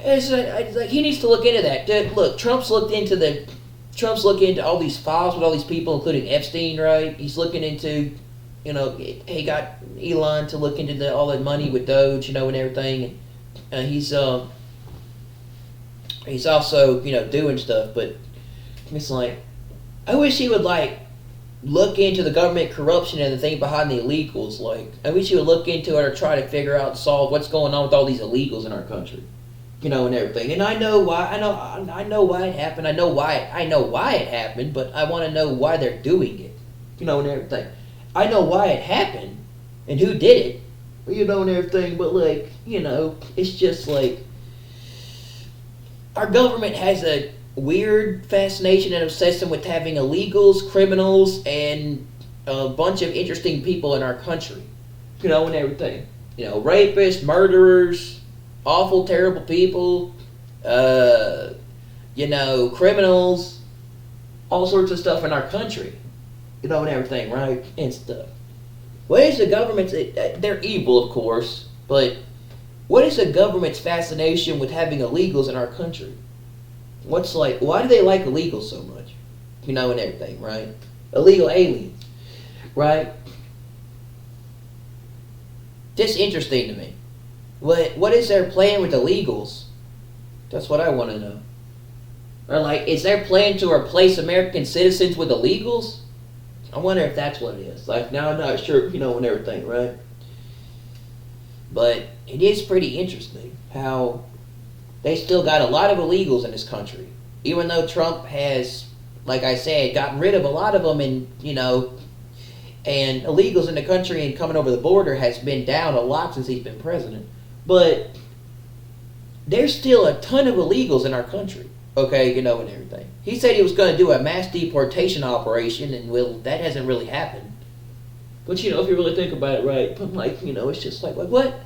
it's like he needs to look into that. Look, Trump's looking into all these files with all these people, including Epstein, right? He's looking into, he got Elon to look into all that money with Doge, and everything, and he's also doing stuff. But it's like, I wish he would like look into the government corruption and the thing behind the illegals. Like, I wish he would look into it or try to figure out and solve what's going on with all these illegals in our country. And everything. And I know why. I know why it happened. I know why it happened, but I want to know why they're doing it. And everything. I know why it happened and who did it. And everything, but like, it's just like our government has weird fascination and obsession with having illegals, criminals, and a bunch of interesting people in our country. And everything. Rapists, murderers, awful, terrible people, criminals, all sorts of stuff in our country. And everything, right? And stuff. What is the government's... They're evil, of course, but what is the government's fascination with having illegals in our country? Why do they like illegals so much? And everything, right? Illegal aliens, right? Just interesting to me. What is their plan with illegals? That's what I want to know. Or is their plan to replace American citizens with illegals? I wonder if that's what it is. Now I'm not sure, and everything, right? But it is pretty interesting how they still got a lot of illegals in this country. Even though Trump has, like I said, gotten rid of a lot of them and illegals in the country and coming over the border has been down a lot since he's been president. But there's still a ton of illegals in our country. Okay, and everything. He said he was going to do a mass deportation operation, and that hasn't really happened. But if you really think about it, right? But it's just what?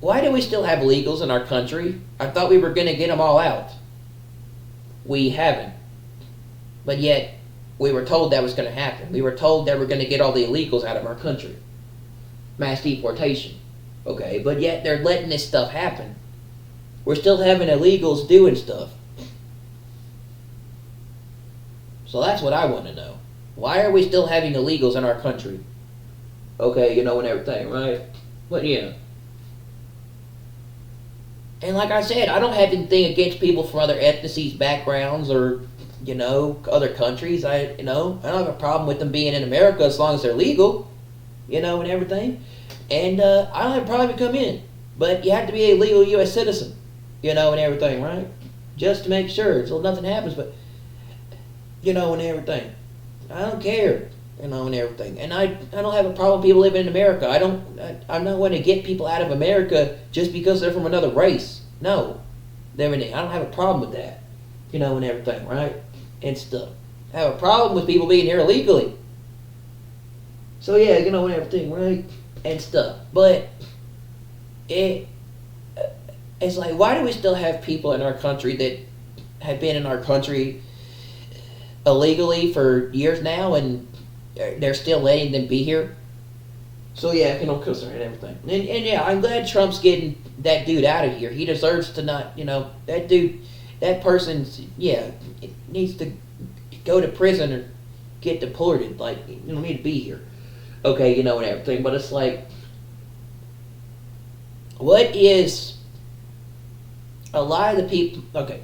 Why do we still have illegals in our country? I thought we were going to get them all out. We haven't. But yet, we were told that was going to happen. We were told that we're going to get all the illegals out of our country. Mass deportation. Okay, but yet they're letting this stuff happen. We're still having illegals doing stuff. So that's what I want to know. Why are we still having illegals in our country? Okay, and everything, right? But yeah. And like I said, I don't have anything against people from other ethnicities, backgrounds, or, other countries. I don't have a problem with them being in America as long as they're legal, and everything. And I don't have a problem to come in. But you have to be a legal U.S. citizen. And everything, right? Just to make sure, so nothing happens, but, and everything. I don't care, and everything. And I don't have a problem with people living in America. I'm not going to get people out of America just because they're from another race. No. Everything. I don't have a problem with that, and everything, right? And stuff. I have a problem with people being here illegally. So yeah, and everything, right? And stuff. But it's why do we still have people in our country that have been in our country illegally for years now, and they're still letting them be here? So yeah, concern and everything. And yeah, I'm glad Trump's getting that dude out of here. He deserves to not, that dude, that person's, needs to go to prison or get deported. You don't need to be here. Okay, and everything. But it's what is... a lot of the people, okay,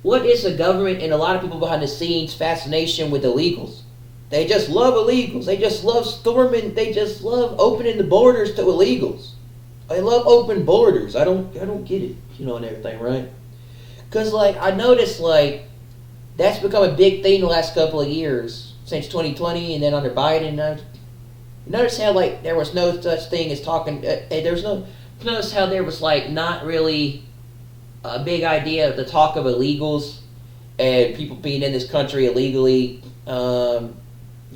what is the government and a lot of people behind the scenes fascination with illegals? They just love illegals. They just love storming. They just love opening the borders to illegals. They love open borders. I don't get it, and everything, right? Because I noticed that's become a big thing the last couple of years since 2020, and then under Biden. Notice how there was no such thing as talking. Notice how there was not really a big idea of the talk of illegals and people being in this country illegally, and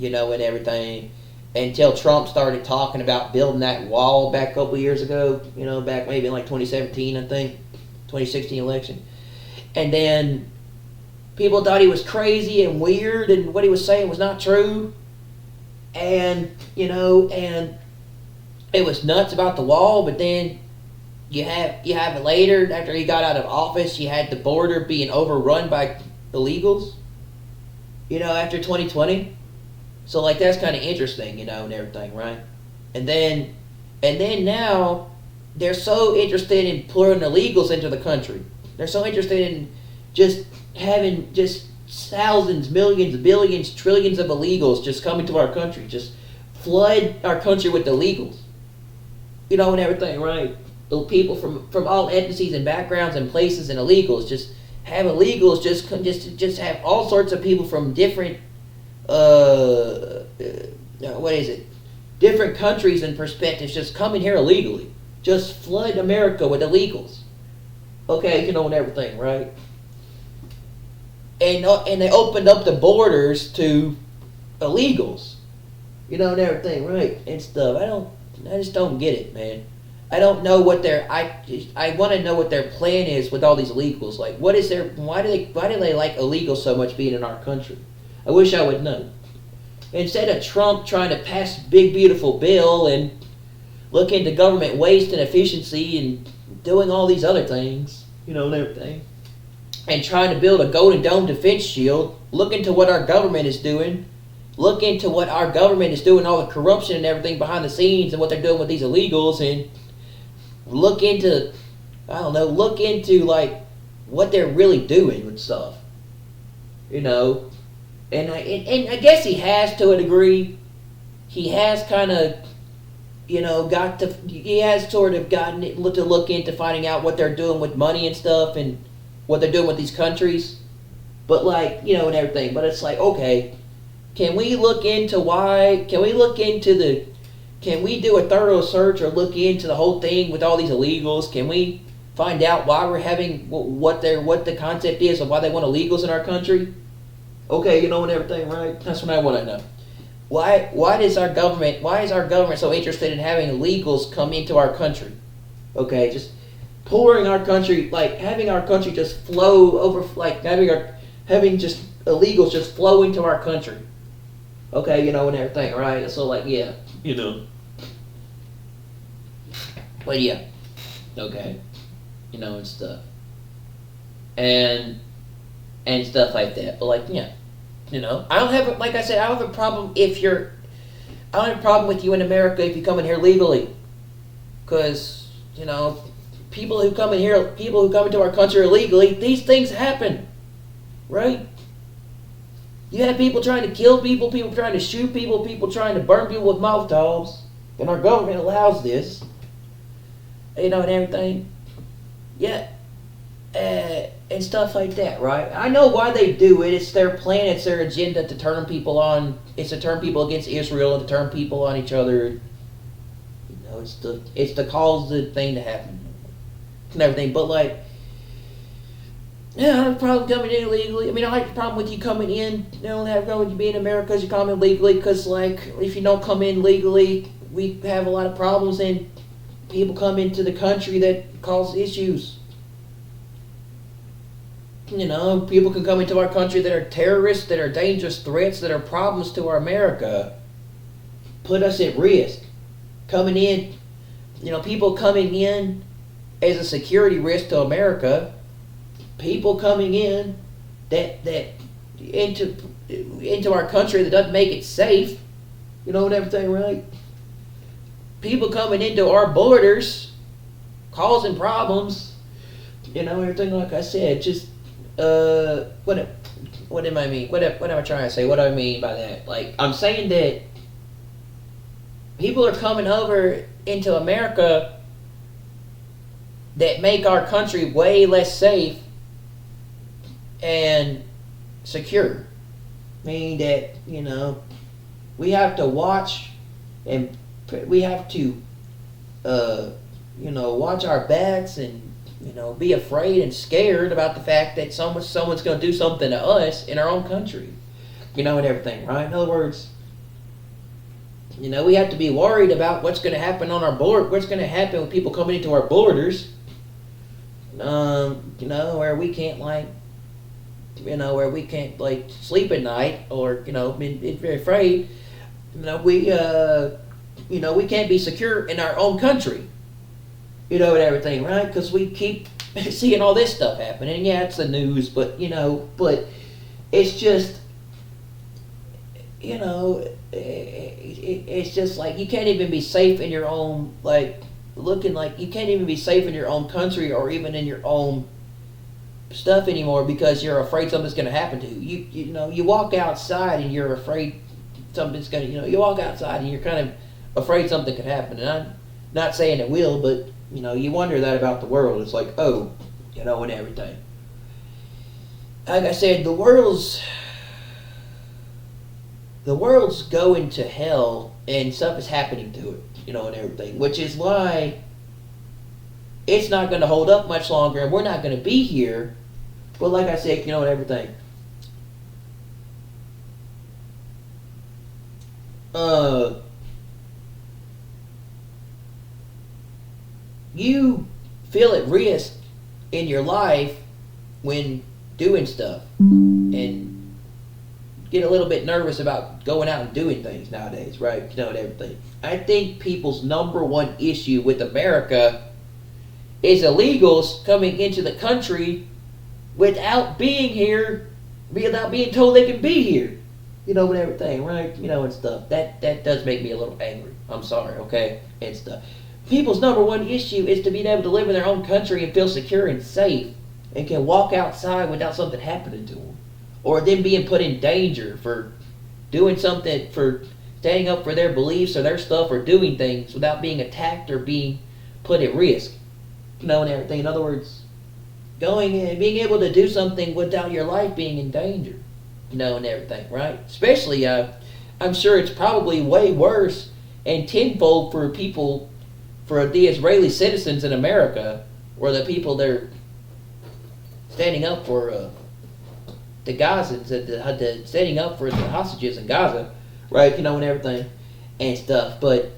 everything, until Trump started talking about building that wall back a couple years ago, back maybe in 2017, I think, 2016 election. And then people thought he was crazy and weird and what he was saying was not true. And, and it was nuts about the wall, but then you have it later, after he got out of office, you had the border being overrun by illegals, after 2020. So, that's kind of interesting, and everything, right? And then now, they're so interested in pouring illegals into the country. They're so interested in just having just thousands, millions, billions, trillions of illegals just coming to our country. Just flood our country with illegals. And everything, right? The people from all ethnicities and backgrounds and places and illegals. Just have illegals just have all sorts of people from different different countries and perspectives just coming here illegally. Just flood America with illegals. Okay, and everything, right? And they opened up the borders to illegals, and everything, right? And stuff. I just don't get it, man. I don't know what I want to know what their plan is with all these illegals. Like, why do they like illegals so much being in our country? I wish I would know. Instead of Trump trying to pass a big beautiful bill and look into government waste and efficiency and doing all these other things, and everything, and trying to build a Golden Dome defense shield, look into what our government is doing. Look into what our government is doing, all the corruption and everything behind the scenes, and what they're doing with these illegals, and look into like what they're really doing with stuff, And I guess he has to a degree. He has kind of, he has sort of gotten it to look into finding out what they're doing with money and stuff, and what they're doing with these countries. But and everything. But it's like, okay. Can we look into can we do a thorough search or look into the whole thing with all these illegals? Can we find out why we're having, what the concept is of why they want illegals in our country? Okay, and everything, right? That's what I want to know. Why is our government so interested in having illegals come into our country? Okay, just pouring our country, like having our country just flow over, like having just illegals just flow into our country. Okay, and everything, right? So, like, yeah, But yeah, okay, and stuff, and stuff like that. But like, yeah, I don't have, like I said, I don't have a problem I don't have a problem with you in America if you come in here legally, because people who come into our country illegally, these things happen, right? You have people trying to kill people trying to shoot people trying to burn people with Molotovs, and our government allows this, and everything. Yeah, and stuff like that, right? I know why they do it. It's their plan. It's their agenda to turn people on. It's to turn people against Israel and to turn people on each other. It's to cause the thing to happen and everything. But like, yeah, I don't have a problem coming in illegally. I mean, I have a problem with you coming in. I don't have a problem with you being in America because you come in legally. Because, like, if you don't come in legally, we have a lot of problems, and people come into the country that cause issues. People can come into our country that are terrorists, that are dangerous threats, that are problems to our America. Put us at risk. Coming in, people coming in as a security risk to America. People coming in that into our country that doesn't make it safe, and everything, right? People coming into our borders, causing problems, everything. Like I said, just what am I mean? What am I trying to say? What do I mean by that? Like, I'm saying that people are coming over into America that make our country way less safe and secure. Meaning that, we have to watch, and we have to, watch our backs, and, be afraid and scared about the fact that someone's going to do something to us in our own country. And everything, right? In other words, we have to be worried about what's going to happen on our board, what's going to happen with people coming into our borders, where we can't, like, where we can't, like, sleep at night, or, be very afraid. We can't be secure in our own country. And everything, right? Because we keep seeing all this stuff happen. And yeah, it's the news, but, but it's just, it's just like you can't even be safe in your own, like, looking like you can't even be safe in your own country or even in your own stuff anymore because you're afraid something's going to happen to you. You walk outside and you're afraid something's going to, you walk outside and you're kind of afraid something could happen. And I'm not saying it will, but, you wonder that about the world. It's like, oh, and everything. Like I said, the world's going to hell and stuff is happening to it, and everything. Which is why it's not going to hold up much longer, and we're not going to be here. But like I said, and everything. You feel at risk in your life when doing stuff, and get a little bit nervous about going out and doing things nowadays, right? And everything. I think people's number one issue with America is illegals coming into the country without being here, without being told they can be here, and everything, right? And stuff. That does make me a little angry. I'm sorry, okay, and stuff. People's number one issue is to be able to live in their own country and feel secure and safe, and can walk outside without something happening to them, or them being put in danger for doing something, for standing up for their beliefs or their stuff, or doing things without being attacked or being put at risk, and everything. In other words, going and being able to do something without your life being in danger, and everything, right? Especially, I'm sure it's probably way worse and tenfold for people, for the Israeli citizens in America, or the people that are standing up for the Gazans, standing up for the hostages in Gaza, right? And everything and stuff. But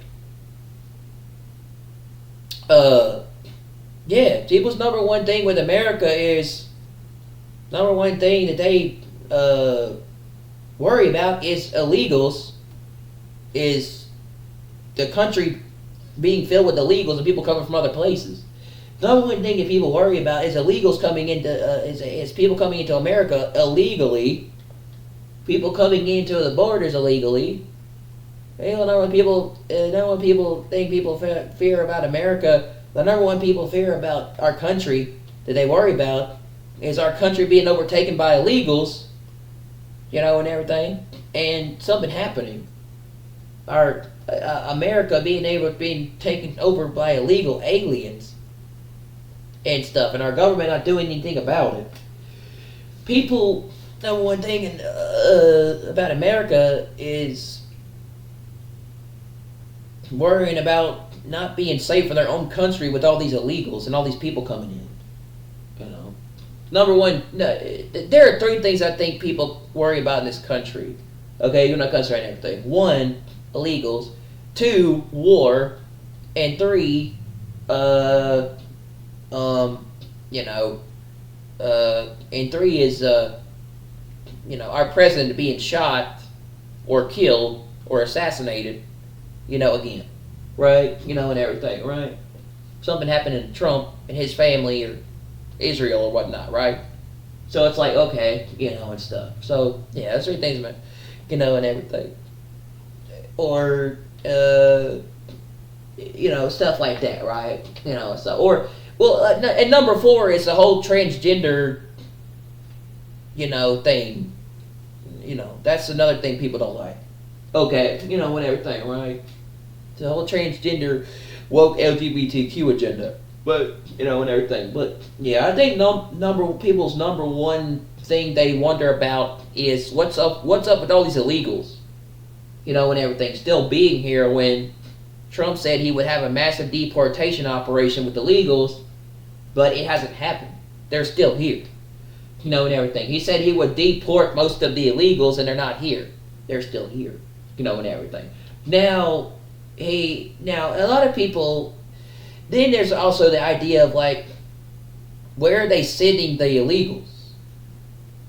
yeah, people's number one thing with America is, number one thing that they worry about is illegals, is the country being filled with illegals and people coming from other places. The number one thing that people worry about is illegals coming into, is people coming into America illegally, people coming into the borders illegally. Number one people think people fear about America. The number one people fear about our country that they worry about is our country being overtaken by illegals, and everything, and something happening. Our America being taken over by illegal aliens and stuff, and our government not doing anything about it. People, number one thing about America is worrying about not being safe in their own country with all these illegals and all these people coming in. Number one, there are three things I think people worry about in this country. Okay, you're not country and everything. One, illegals. Two, war. And three, and three is, our president being shot or killed or assassinated, again. Right? And everything, right? Something happening to Trump and his family or Israel or whatnot, right? So it's like, okay, and stuff. So, yeah, that's three things about, and everything. Or, stuff like that, right? So, or, well, and number four is the whole transgender, thing. That's another thing people don't like. Okay, and everything, right? The whole transgender, woke LGBTQ agenda. But, and everything. But, yeah, I think people's number one thing they wonder about is what's up with all these illegals, and everything, still being here when Trump said he would have a massive deportation operation with illegals, but it hasn't happened. They're still here, and everything. He said he would deport most of the illegals, and they're not here. They're still here, and everything. Now, a lot of people. Then there's also the idea of, like, where are they sending the illegals?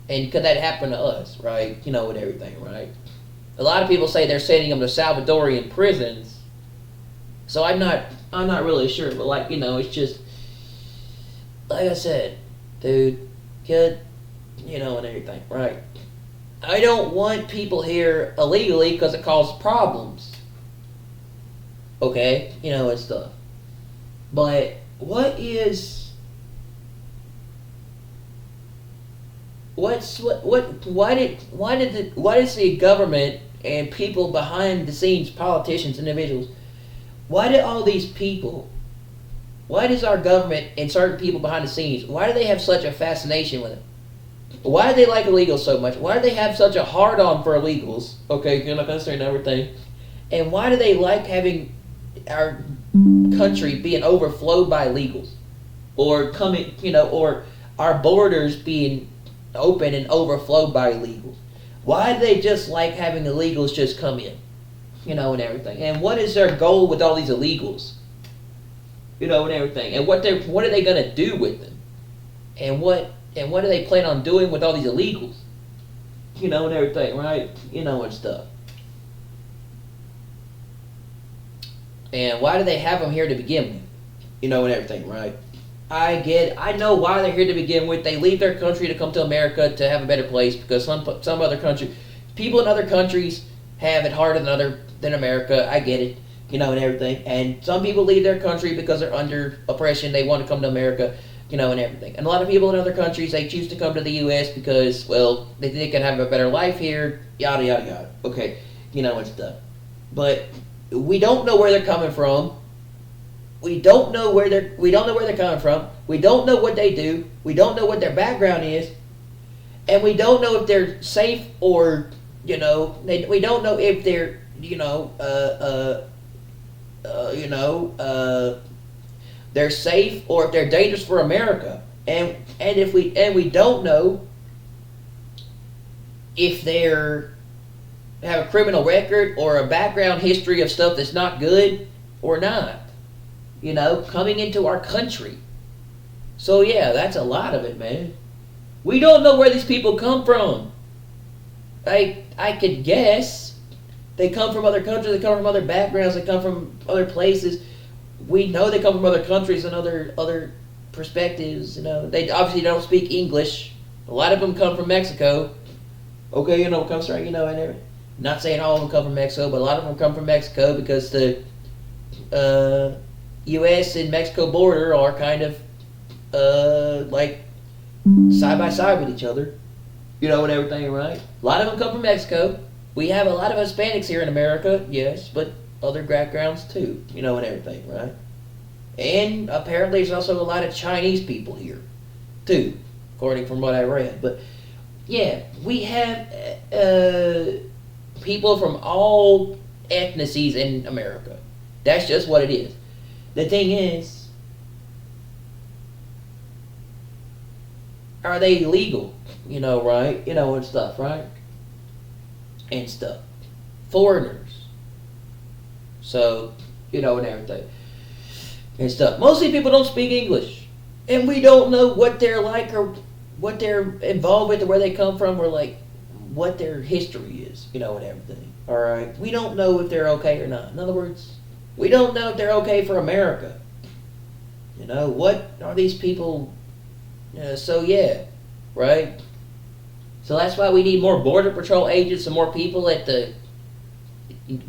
And could that happen to us, right? And everything, right? A lot of people say they're sending them to Salvadorian prisons. So I'm not really sure, but, like, it's just, like I said, dude, kid, and everything, right? I don't want people here illegally because it causes problems. Okay? And stuff. But why is the government and people behind the scenes, politicians, individuals, why does our government and certain people behind the scenes, why do they have such a fascination with it? Why do they like illegals so much? Why do they have such a hard-on for illegals? Okay, you're not considering everything. And why do they like having our country being overflowed by illegals? or coming, or our borders being open and overflowed by illegals. Why do they just like having illegals just come in, and everything? And what is their goal with all these illegals, and everything? And what are they gonna do with them? And what do they plan on doing with all these illegals? And everything, right? And stuff. And why do they have them here to begin with? And everything, right? I know why they're here to begin with. They leave their country to come to America to have a better place because some other country, people in other countries have it harder than America. I get it, and everything. And some people leave their country because they're under oppression. They want to come to America, and everything. And a lot of people in other countries, they choose to come to the U.S. because, well, they think they can have a better life here, yada, yada, yada. Okay, and stuff. But we don't know where they're coming from. We don't know where they're coming from. We don't know what they do. We don't know what their background is. And we don't know if they're safe or, we don't know if they're, they're safe or if they're dangerous for America. And we don't know if they're have a criminal record or a background history of stuff that's not good or not. Coming into our country. So yeah, that's a lot of it, man. We don't know where these people come from. I could guess. They come from other countries, they come from other backgrounds, they come from other places. We know they come from other countries and other perspectives, They obviously don't speak English. A lot of them come from Mexico. Okay, comes from, and not saying all of them come from Mexico, but a lot of them come from Mexico because the U.S. and Mexico border are kind of like side by side with each other, and everything, right? A lot of them come from Mexico. We have a lot of Hispanics here in America, yes, but other backgrounds too, and everything, right? And apparently there's also a lot of Chinese people here too, according from what I read. But yeah, we have people from all ethnicities in America. That's just what it is. The thing is, are they legal? Right? And stuff, right? And stuff. Foreigners. So, and everything. And stuff. Mostly people don't speak English. And we don't know what they're like or what they're involved with or where they come from or like what their history is, and everything. Alright? We don't know if they're okay or not. In other words, we don't know if they're okay for America. What are these people? So yeah, right? So that's why we need more Border Patrol agents and more people at the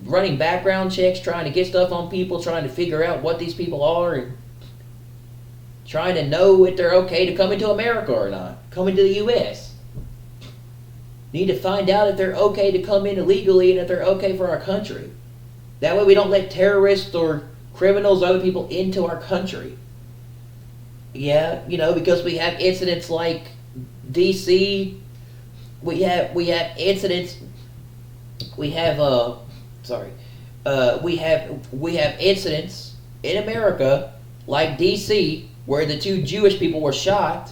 running background checks, trying to get stuff on people, trying to figure out what these people are, and trying to know if they're okay to come into America or not, come into the U.S. Need to find out if they're okay to come in illegally and if they're okay for our country. That way we don't let terrorists or criminals or other people into our country. Yeah, because we have incidents like D.C., we have incidents, we have incidents in America like D.C. where the 2 Jewish people were shot,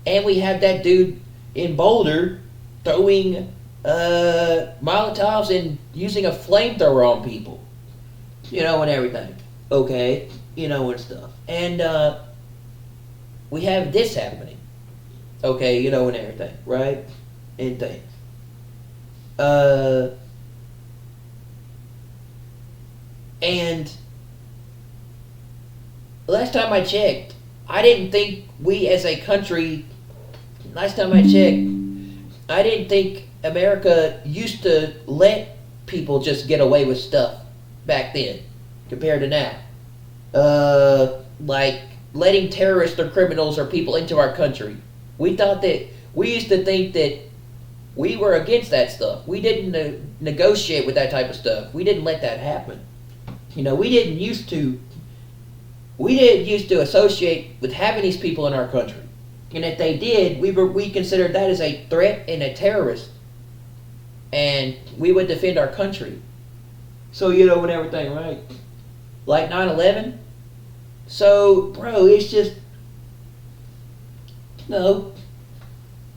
and we have that dude in Boulder throwing Molotovs and using a flamethrower on people, and everything. Okay, and stuff. And we have this happening. Okay, and everything, right? And things. And last time I checked, I didn't think we as a country, last time I checked, I didn't think America used to let people just get away with stuff back then compared to now. Like letting terrorists or criminals or people into our country. We used to think that we were against that stuff. We didn't negotiate with that type of stuff. We didn't let that happen. We didn't used to associate with having these people in our country. And if they did, we considered that as a threat and a terrorist. And we would defend our country. So, and everything, right? Like 9/11. So, bro, it's just, No,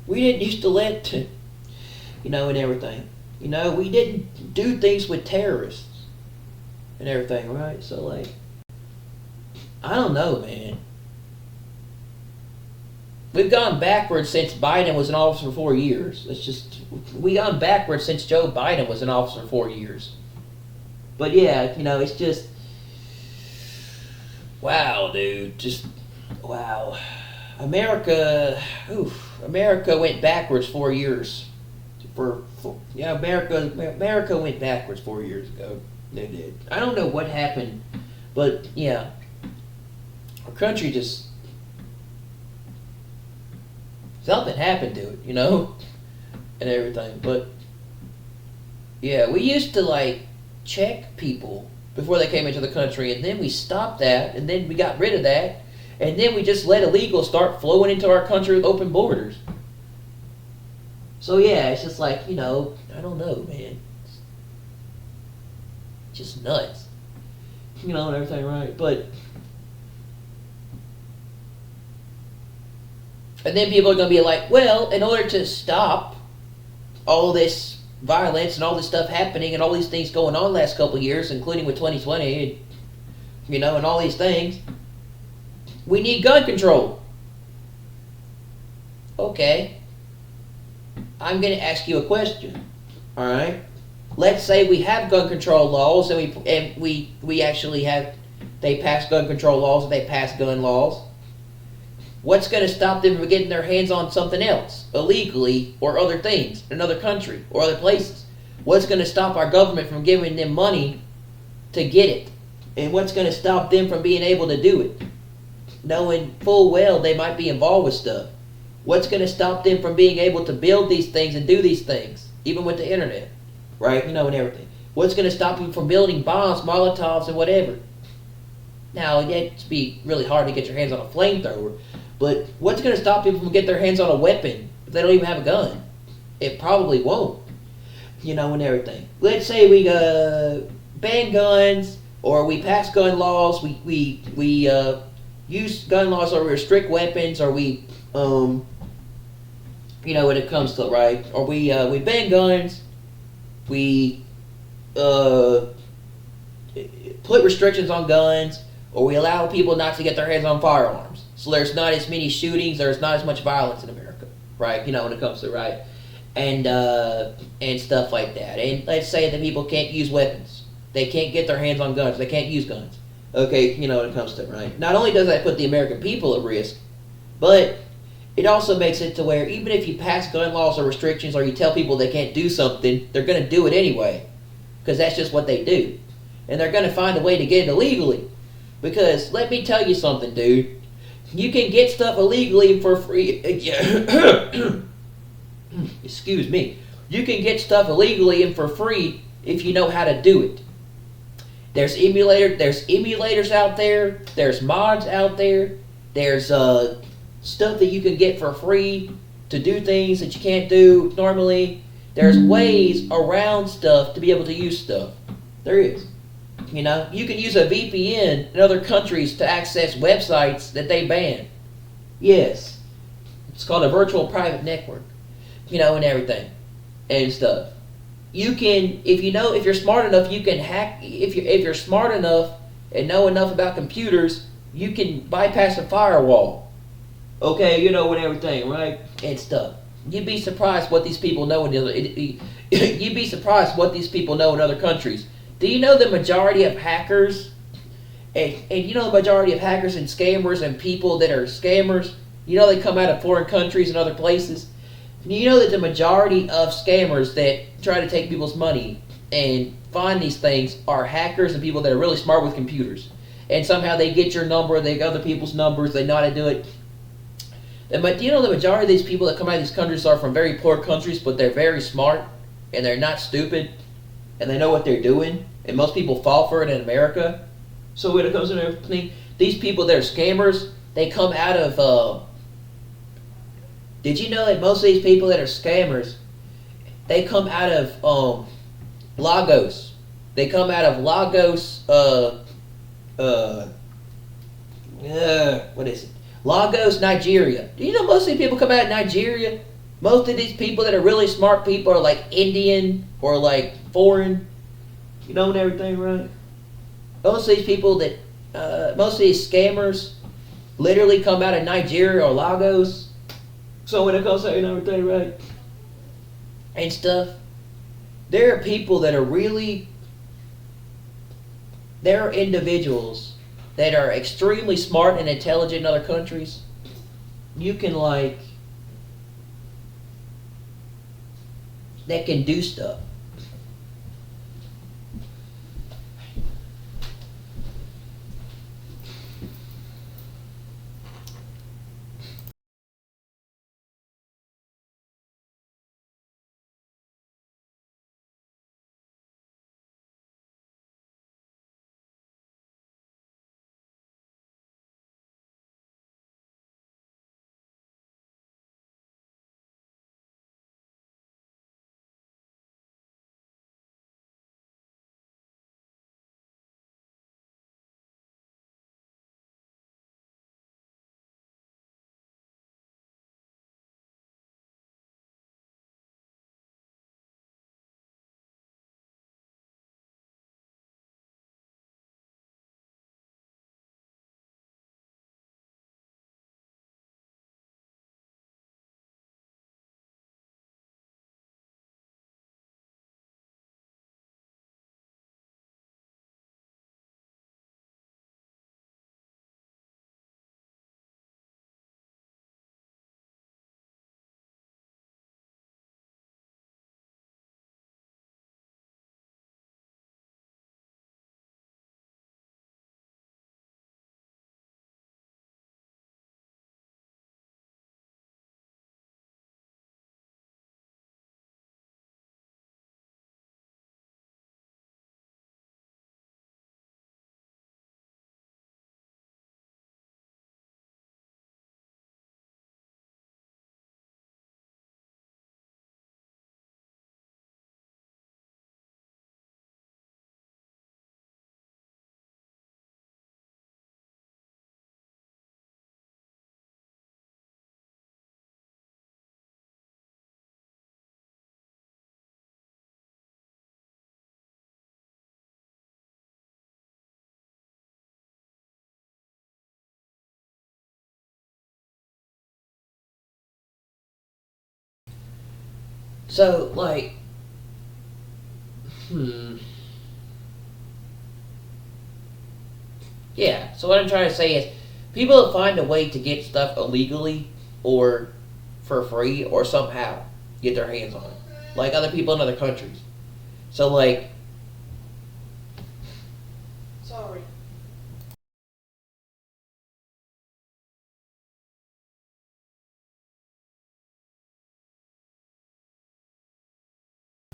we didn't used to let, and everything. We didn't do things with terrorists and everything, right? So, like, I don't know, man. We've gone backwards since Biden was in office for 4 years. We gone backwards since Joe Biden was in office for 4 years. But yeah, it's just, wow, dude. Just, wow. America went backwards 4 years. America went backwards 4 years ago. They did. I don't know what happened, but yeah, our country just, something happened to it, and everything. But yeah, we used to like check people before they came into the country, and then we stopped that, and then we got rid of that, and then we just let illegals start flowing into our country with open borders. So yeah, it's just like, I don't know, man. It's just nuts. And everything, right? But, and then people are going to be like, well, in order to stop all this violence and all this stuff happening and all these things going on the last couple of years, including with 2020, and all these things, we need gun control. Okay. I'm going to ask you a question. All right? Let's say we have gun control laws and we actually have, they pass gun control laws and they pass gun laws. What's going to stop them from getting their hands on something else illegally or other things in another country or other places? What's going to stop our government from giving them money to get it? And what's going to stop them from being able to do it, knowing full well they might be involved with stuff? What's going to stop them from being able to build these things and do these things, even with the internet, right? And everything. What's going to stop them from building bombs, Molotovs, and whatever? Now, it'd be really hard to get your hands on a flamethrower, but what's going to stop people from getting their hands on a weapon if they don't even have a gun? It probably won't, and everything. Let's say we ban guns, or we pass gun laws, we use gun laws, or we restrict weapons, or we when it comes to it, right? Or we ban guns, we put restrictions on guns, or we allow people not to get their hands on firearms. So there's not as many shootings, there's not as much violence in America, right? When it comes to it, right? And stuff like that. And let's say that people can't use weapons. They can't get their hands on guns. They can't use guns. Okay, when it comes to it, right? Not only does that put the American people at risk, but it also makes it to where even if you pass gun laws or restrictions or you tell people they can't do something, they're going to do it anyway. Because that's just what they do. And they're going to find a way to get it illegally. Because let me tell you something, dude. You can get stuff illegally for free. Excuse me. You can get stuff illegally and for free if you know how to do it. There's emulators out there. There's mods out there. There's stuff that you can get for free to do things that you can't do normally. There's ways around stuff to be able to use stuff. There is. You can use a VPN in other countries to access websites that they ban. Yes. It's called a virtual private network. And everything. And stuff. You can, if you're smart enough, you can hack. If you're smart enough and know enough about computers, you can bypass a firewall. Okay, and everything, right? And stuff. You'd be surprised what these people know you'd be surprised what these people know in other countries. Do you know the majority of hackers, and the majority of hackers and scammers and people that are scammers, they come out of foreign countries and other places? You know that the majority of scammers that try to take people's money and find these things are hackers and people that are really smart with computers. And somehow they get your number, they get other people's numbers, they know how to do it. But do you know the majority of these people that come out of these countries are from very poor countries, but they're very smart, and they're not stupid, and they know what they're doing, and most people fall for it in America. So when it comes to everything, these people that are scammers, they come out of, did you know that most of these people that are scammers, they come out of Lagos. They come out of Lagos, what is it? Lagos, Nigeria. Do you know most of these people come out of Nigeria? Most of these people that are really smart people are like Indian or like foreign, you know, and everything, right? Most of these people that, most of these scammers literally come out of Nigeria or Lagos. So when it comes to, you know, everything, right? And stuff. There are people that are really, there are individuals that are extremely smart and intelligent in other countries. You can like, that can do stuff. So like, yeah. So what I'm trying to say is, people that find a way to get stuff illegally or for free or somehow get their hands on it, like other people in other countries. So like, Sorry.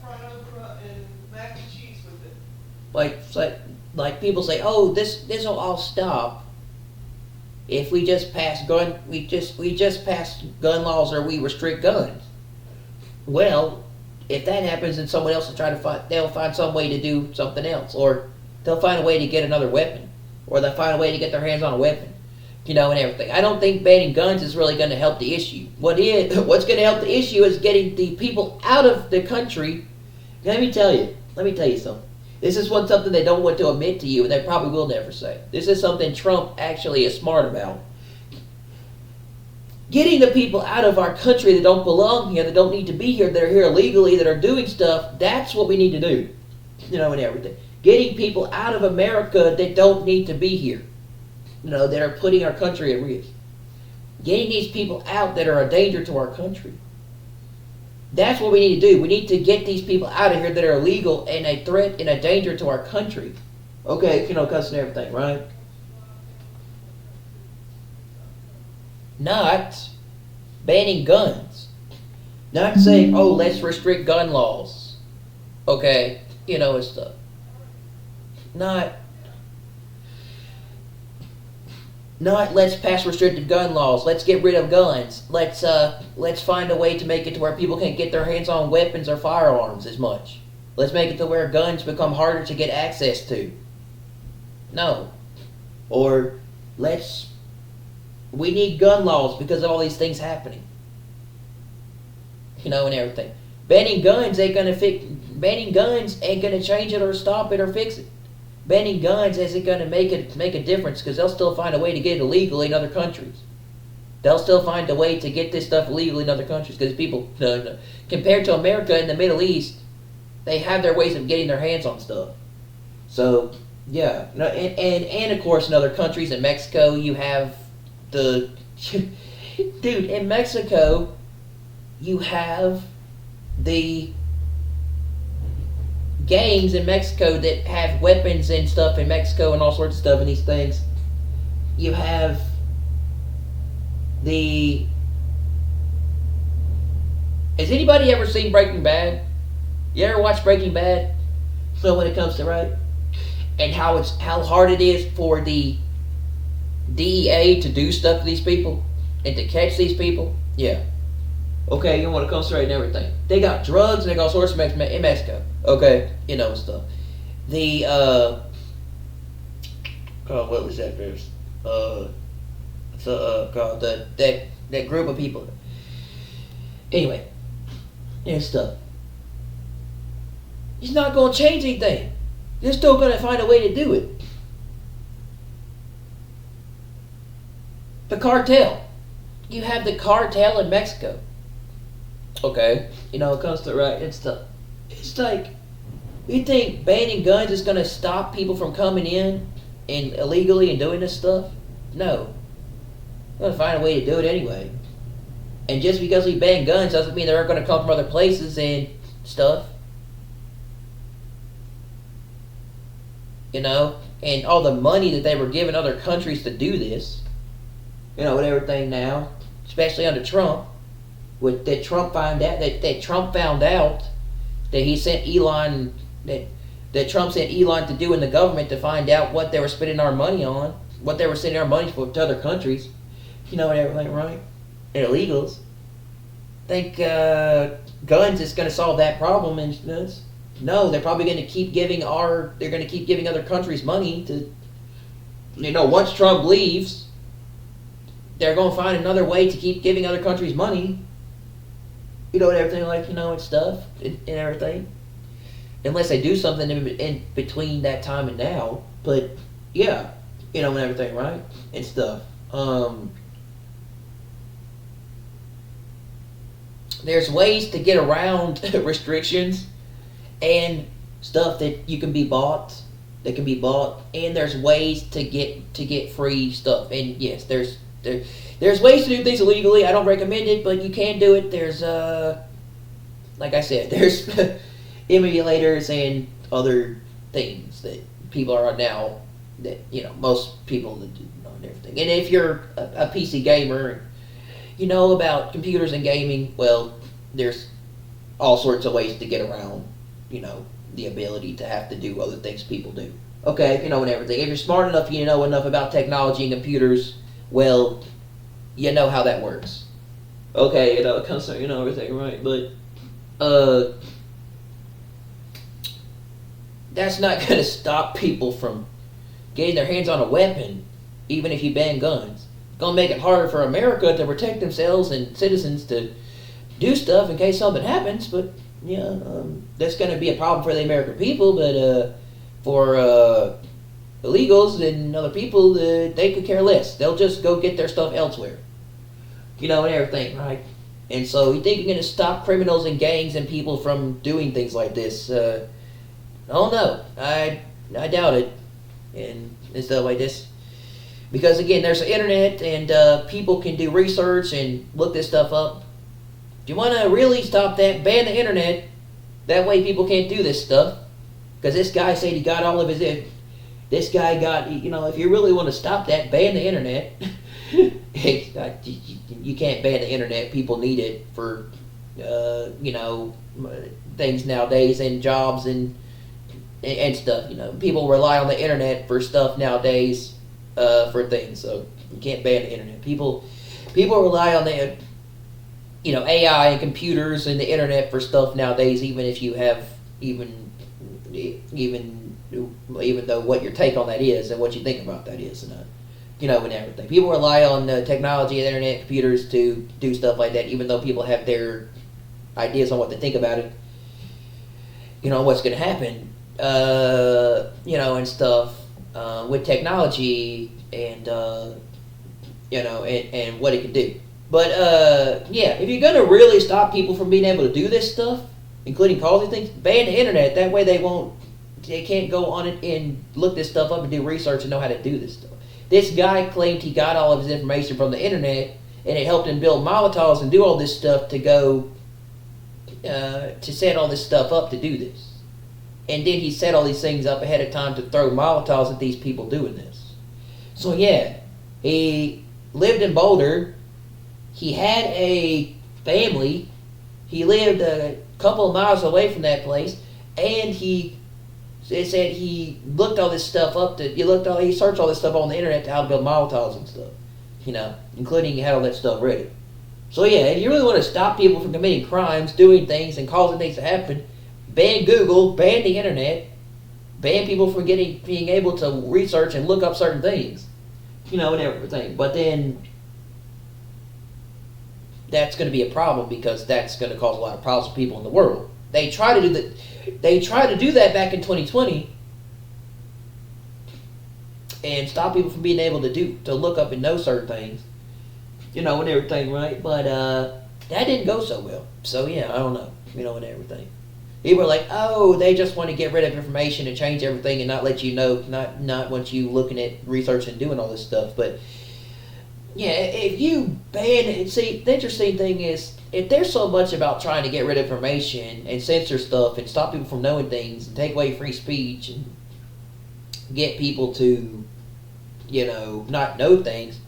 Fried okra and mac and cheese with it. like people say, oh, this will all stop if we just pass pass gun laws or we restrict guns. Well, if that happens, then someone else will they'll find some way to do something else, or they'll find a way to get another weapon, or they'll find a way to get their hands on a weapon, you know, and everything. I don't think banning guns is really going to help the issue. What's going to help the issue is getting the people out of the country. Let me tell you something. This is something they don't want to admit to you, and they probably will never say. This is something Trump actually is smart about. Getting the people out of our country that don't belong here, that don't need to be here, that are here illegally, that are doing stuff, that's what we need to do. You know, and everything. Getting people out of America that don't need to be here. You know, that are putting our country at risk. Getting these people out that are a danger to our country. That's what we need to do. We need to get these people out of here that are illegal and a threat and a danger to our country. Okay, you know, cussing everything, right? Not banning guns. Not saying, oh, let's restrict gun laws. Okay, you know, and stuff. Not let's pass restricted gun laws. Let's get rid of guns. Let's find a way to make it to where people can't get their hands on weapons or firearms as much. Let's make it to where guns become harder to get access to. No. Or let's We need gun laws because of all these things happening. And everything. Banning guns ain't gonna change it or stop it or fix it. Banning guns isn't gonna make a difference because they'll still find a way to get it illegally in other countries. They'll still find a way to get this stuff illegally in other countries because people, compared to America and the Middle East, they have their ways of getting their hands on stuff. So yeah, and of course in other countries, in Mexico, you have the dude in Mexico, you have the gangs in Mexico that have weapons and stuff in Mexico and all sorts of stuff and these things. You have has anybody ever seen Breaking Bad? You ever watch Breaking Bad? So when it comes to right, and how hard it is for the DEA to do stuff to these people and to catch these people. Yeah. Okay, when it comes to right and everything, they got drugs and they got all sorts of in Mexico. Okay, stuff. The what was that verse? Called that group of people. Anyway, and stuff. He's not going to change anything. They're still going to find a way to do it. The cartel. You have the cartel in Mexico. Okay, it comes to right and stuff. It's like, you think banning guns is going to stop people from coming in and illegally and doing this stuff? No. They're going to find a way to do it anyway. And just because we ban guns doesn't mean they're going to come from other places and stuff. And all the money that they were giving other countries to do this, and everything now, especially under Trump, that Trump found out that he sent Elon, that Trump sent Elon to do in the government to find out what they were spending our money on, what they were sending our money for to other countries, and everything, right? And illegals. Think guns is going to solve that problem? And no, they're probably going to keep giving other countries money to, once Trump leaves, they're going to find another way to keep giving other countries money. And everything and stuff and everything. Unless they do something in between that time and now. But yeah, and everything, right? And stuff. There's ways to get around restrictions and stuff that you can be bought. And there's ways to get free stuff. And yes, there's ways to do things illegally. I don't recommend it, but you can do it. There's like I said, there's emulators and other things that people are on now that most people that do and everything. And if you're a PC gamer, about computers and gaming, well, there's all sorts of ways to get around the ability to have to do other things people do. Okay, and everything. If you're smart enough, you know enough about technology and computers, well, you know how that works. Okay, it comes to everything, right? But that's not going to stop people from getting their hands on a weapon, even if you ban guns. It's going to make it harder for America to protect themselves and citizens to do stuff in case something happens. But that's going to be a problem for the American people. But for illegals and other people, they could care less. They'll just go get their stuff elsewhere. And everything, right? And so you think you're going to stop criminals and gangs and people from doing things like this? Oh no, I doubt it, and stuff like this. Because again, there's the internet, and people can do research and look this stuff up. If you want to really stop that, ban the internet. That way people can't do this stuff. Because this guy said he got all of his... This guy got... if you really want to stop that, ban the internet. You can't ban the internet. People need it for, things nowadays, and jobs and stuff. People rely on the internet for stuff nowadays, for things. So you can't ban the internet. People rely on the, AI and computers and the internet for stuff nowadays. Even if you have even though what your take on that is and what you think about that is, and And everything. People rely on technology and internet computers to do stuff like that, even though people have their ideas on what they think about it. What's going to happen, and stuff with technology and, and what it can do. But, if you're going to really stop people from being able to do this stuff, including causing things, ban the internet. That way they can't go on it and look this stuff up and do research and know how to do this stuff. This guy claimed he got all of his information from the internet, and it helped him build Molotovs and do all this stuff to go, to set all this stuff up to do this. And then he set all these things up ahead of time to throw Molotovs at these people doing this. So yeah, he lived in Boulder. He had a family. He lived a couple of miles away from that place, and it said he looked all this stuff up. He searched all this stuff on the internet to how to build Molotovs and stuff. Including he had all that stuff ready. So yeah, if you really want to stop people from committing crimes, doing things, and causing things to happen, ban Google, ban the internet, ban people from being able to research and look up certain things, and everything. But then that's going to be a problem because that's going to cause a lot of problems for people in the world. They tried to do that back in 2020 and stop people from being able to look up and know certain things, and everything, right? But that didn't go so well. So yeah, I don't know, and everything. People are like, oh, they just want to get rid of information and change everything and not let you know, not want you looking at research and doing all this stuff. But yeah, if you ban it, see, the interesting thing is, if there's so much about trying to get rid of information and censor stuff and stop people from knowing things and take away free speech and get people to, not know things,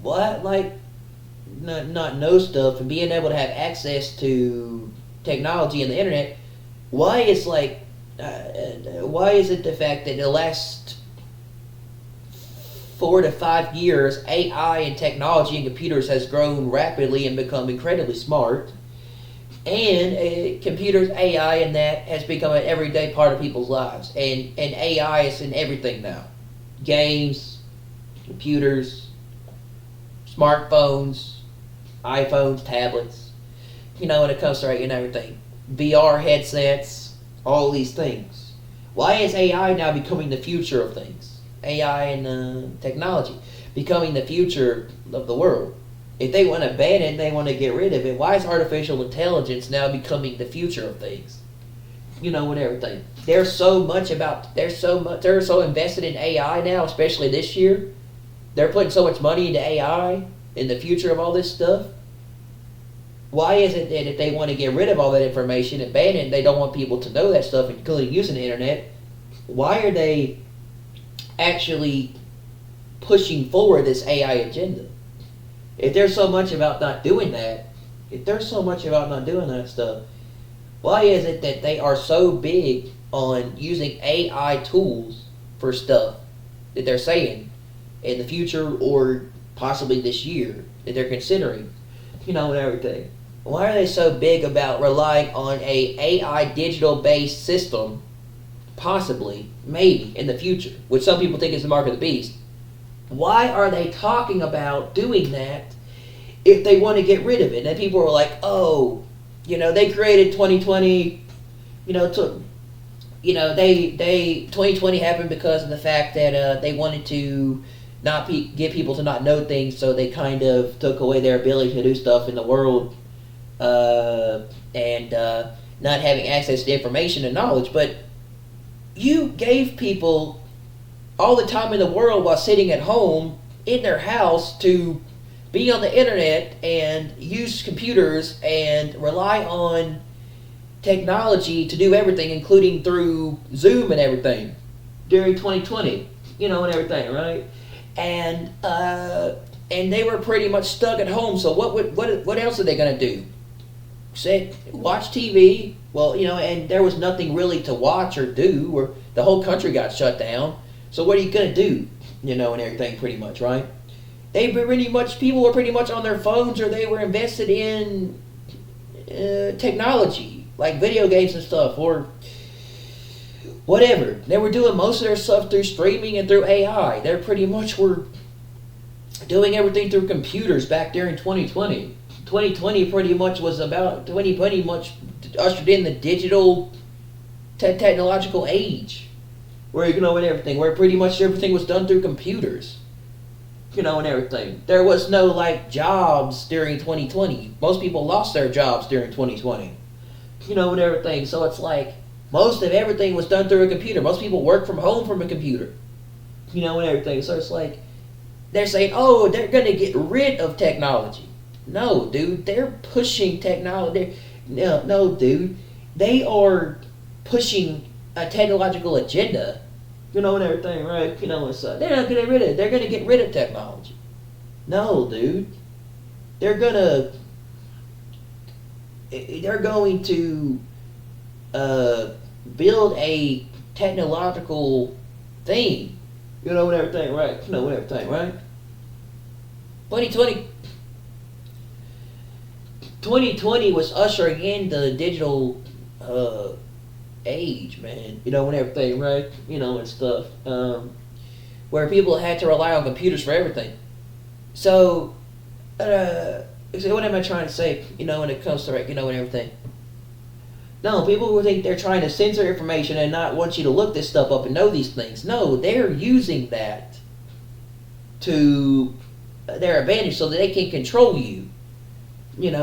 not know stuff and being able to have access to technology and the internet, why is it the fact that in the last 4 to 5 years, AI and technology and computers has grown rapidly and become incredibly smart, and computers, AI, and that has become an everyday part of people's lives, and AI is in everything now, games, computers, smartphones, iPhones, tablets, when it comes to everything, VR headsets, all these things. Why is AI now becoming the future of things? AI and technology becoming the future of the world. If they want to ban it and they want to get rid of it, why is artificial intelligence now becoming the future of things? And everything. They're so invested in AI now, especially this year. They're putting so much money into AI in the future of all this stuff. Why is it that if they want to get rid of all that information and ban it, they don't want people to know that stuff, including using the internet? Why are they actually pushing forward this AI agenda? If there's so much about not doing that, stuff, why is it that they are so big on using AI tools for stuff that they're saying in the future or possibly this year that they're considering, and everything? Why are they so big about relying on a AI digital-based system, possibly, maybe, in the future, which some people think is the mark of the beast? Why are they talking about doing that if they want to get rid of it? And people are like, oh, they created 2020, they 2020 happened because of the fact that they wanted to not get people to not know things, so they kind of took away their ability to do stuff in the world, and not having access to information and knowledge. But you gave people all the time in the world while sitting at home in their house to be on the internet and use computers and rely on technology to do everything, including through Zoom and everything during 2020, and everything, right? And they were pretty much stuck at home. So what else are they going to do? Say, watch TV? Well, and there was nothing really to watch or do, or the whole country got shut down. So what are you going to do? And everything, pretty much, right? People were pretty much on their phones, or they were invested in technology, like video games and stuff, or whatever. They were doing most of their stuff through streaming and through AI. They pretty much were doing everything through computers back during 2020. 2020 pretty much was about 2020 much ushered in the digital technological age, where and everything, where pretty much everything was done through computers, and everything. There was no like jobs during 2020. Most people lost their jobs during 2020, and everything. So it's like most of everything was done through a computer. Most people work from home from a computer, and everything. So it's like they're saying, oh, they're gonna get rid of technology. No, dude, they're pushing technology. No, dude, they are pushing a technological agenda, and everything, right? And so they're not gonna get rid of it. They're gonna get rid of technology. No, dude, they're going to build a technological thing, and everything, right? And everything, right? 2020 was ushering in the digital age, man. And everything, right? And stuff. Where people had to rely on computers for everything. So what am I trying to say? When it comes to and everything. No, people would think they're trying to censor information and not want you to look this stuff up and know these things. No, they're using that to their advantage so that they can control you.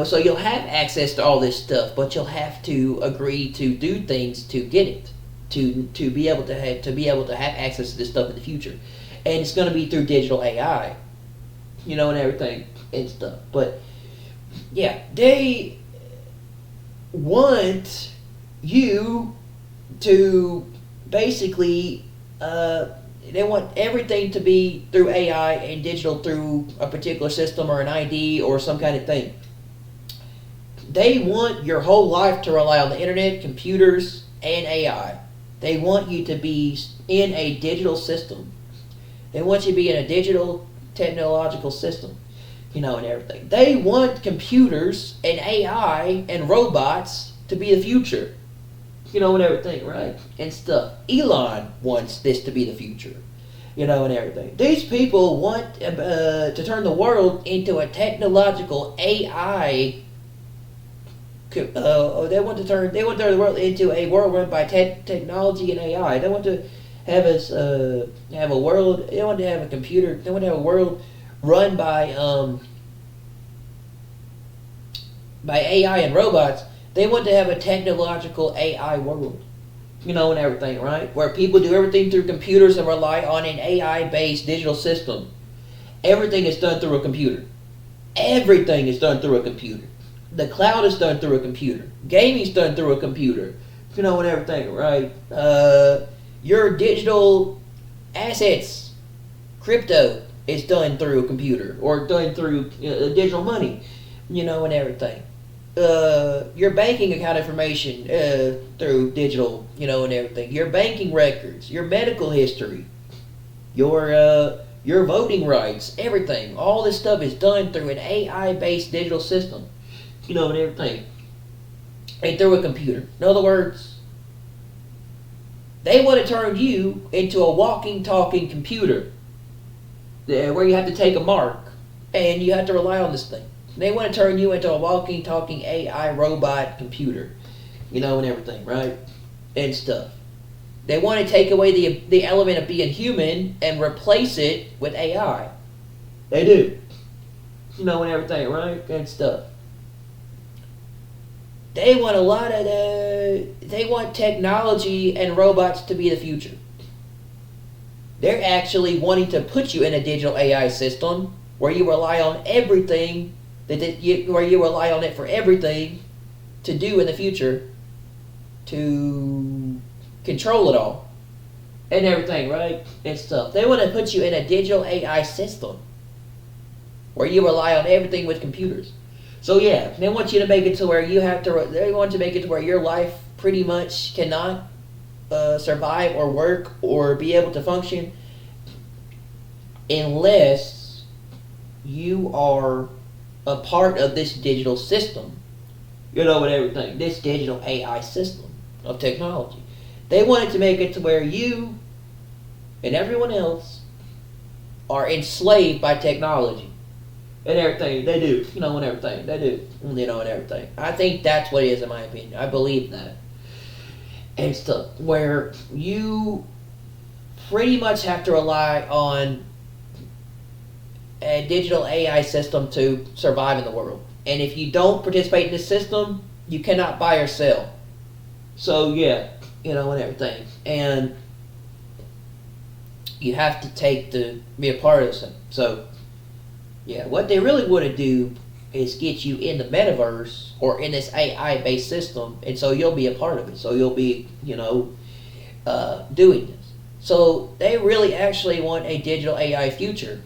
So you'll have access to all this stuff, but you'll have to agree to do things to get it, to be able to have access to this stuff in the future, and it's going to be through digital AI, and everything and stuff. But yeah, they want you to basically they want everything to be through AI and digital through a particular system or an ID or some kind of thing. They want your whole life to rely on the internet, computers, and AI. They want you to be in a digital system. They want you to be in a digital technological system, and everything. They want computers and AI and robots to be the future, and everything, right? And stuff. Elon wants this to be the future, and everything. These people want to turn the world into a technological AI. They want to turn the world into a world run by technology and AI. They want to have us have a world. They want to have a computer. They want to have a world run by AI and robots. They want to have a technological AI world, and everything, right? Where people do everything through computers and rely on an AI-based digital system. Everything is done through a computer. Everything is done through a computer. The cloud is done through a computer. Gaming is done through a computer. And everything, right? Your digital assets, crypto, is done through a computer or done through digital money, and everything. Your banking account information through digital, and everything. Your banking records, your medical history, your voting rights, everything. All this stuff is done through an AI-based digital system. And everything. And through a computer. In other words, they want to turn you into a walking, talking computer where you have to take a mark and you have to rely on this thing. They want to turn you into a walking, talking AI robot computer, and everything, right? And stuff. They want to take away the element of being human and replace it with AI. They do. And everything, right? And stuff. They want they want technology and robots to be the future. They're actually wanting to put you in a digital AI system where you rely on everything, where you rely on it for everything to do in the future to control it all and everything, right? And stuff. They want to put you in a digital AI system where you rely on everything with computers. So yeah, they want you to make it to where they want to make it to where your life pretty much cannot survive or work or be able to function unless you are a part of this digital system. And everything. This digital AI system of technology. They wanted to make it to where you and everyone else are enslaved by technology and everything they do, and everything they do, and everything. I think that's what it is, in my opinion. I believe that. And stuff where you pretty much have to rely on a digital AI system to survive in the world. And if you don't participate in this system, you cannot buy or sell. So yeah, and everything. And you have to be a part of this. So yeah, what they really want to do is get you in the metaverse or in this AI based system, and so you'll be a part of it. So you'll be, doing this. So they really actually want a digital AI future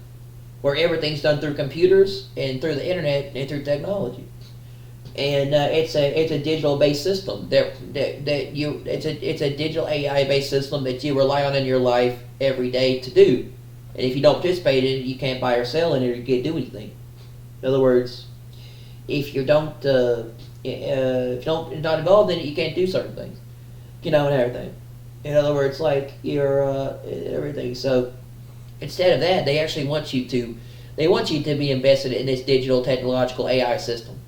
where everything's done through computers and through the internet and through technology. And it's a digital based system it's a digital AI based system that you rely on in your life every day to do. And if you don't participate in it, you can't buy or sell in it, or you can't do anything. In other words, if you don't not involved in it, you can't do certain things, and everything. In other words, like you're everything. So instead of that, they actually want you to be invested in this digital technological AI system,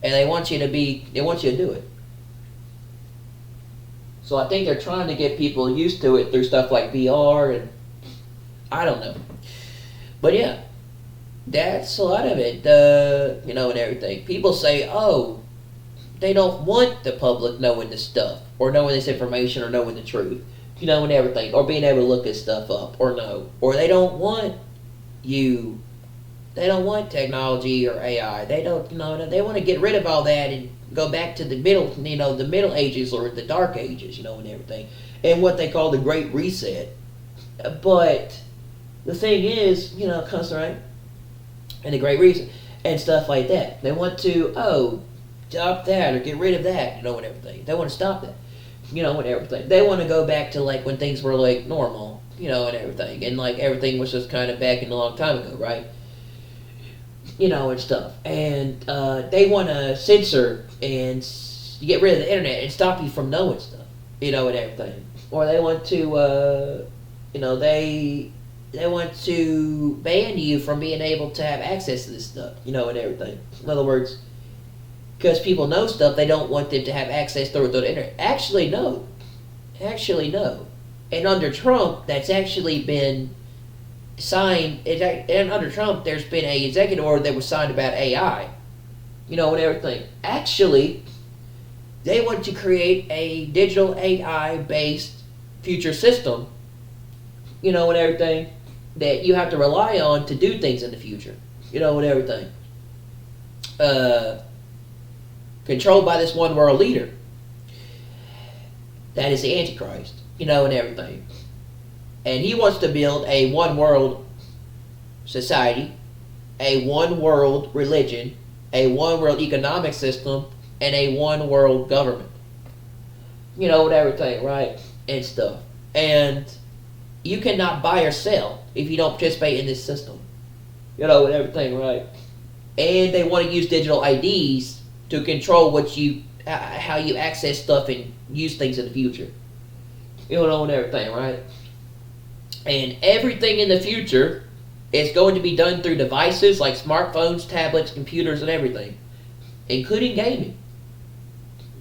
and they want you to do it. So I think they're trying to get people used to it through stuff like VR, and I don't know, but yeah. That's a lot of it, and everything. People say, oh, they don't want the public knowing this stuff, or knowing this information, or knowing the truth, and everything, or being able to look this stuff up, or they don't want they don't want technology or AI. They don't, they want to get rid of all that and go back to the Middle Ages or the Dark Ages, and everything, and what they call the Great Reset. But the thing is, comes right. And the Great Reset and stuff like that. They want to stop that or get rid of that, and everything. They want to stop that, and everything. They want to go back to like when things were like normal, and everything, and like everything was just kind of back in a long time ago, right? And stuff. And they want to censor and get rid of the internet and stop you from knowing stuff, and everything. Or they want to, they want to ban you from being able to have access to this stuff, and everything. In other words, because people know stuff, they don't want them to have access through the internet. Actually, no. And under Trump, that's actually been signed. And under Trump, there's been an executive order that was signed about AI, and everything. Actually, they want to create a digital AI-based future system, and everything, that you have to rely on to do things in the future, and everything. Controlled by this one world leader. That is the Antichrist, and everything. And he wants to build a one world society, a one world religion, a one world economic system, and a one world government. Everything, right? And stuff. And you cannot buy or sell if you don't participate in this system. And everything, right? And they want to use digital IDs to control how you access stuff and use things in the future. And everything, right? And everything in the future is going to be done through devices like smartphones, tablets, computers, and everything, including gaming.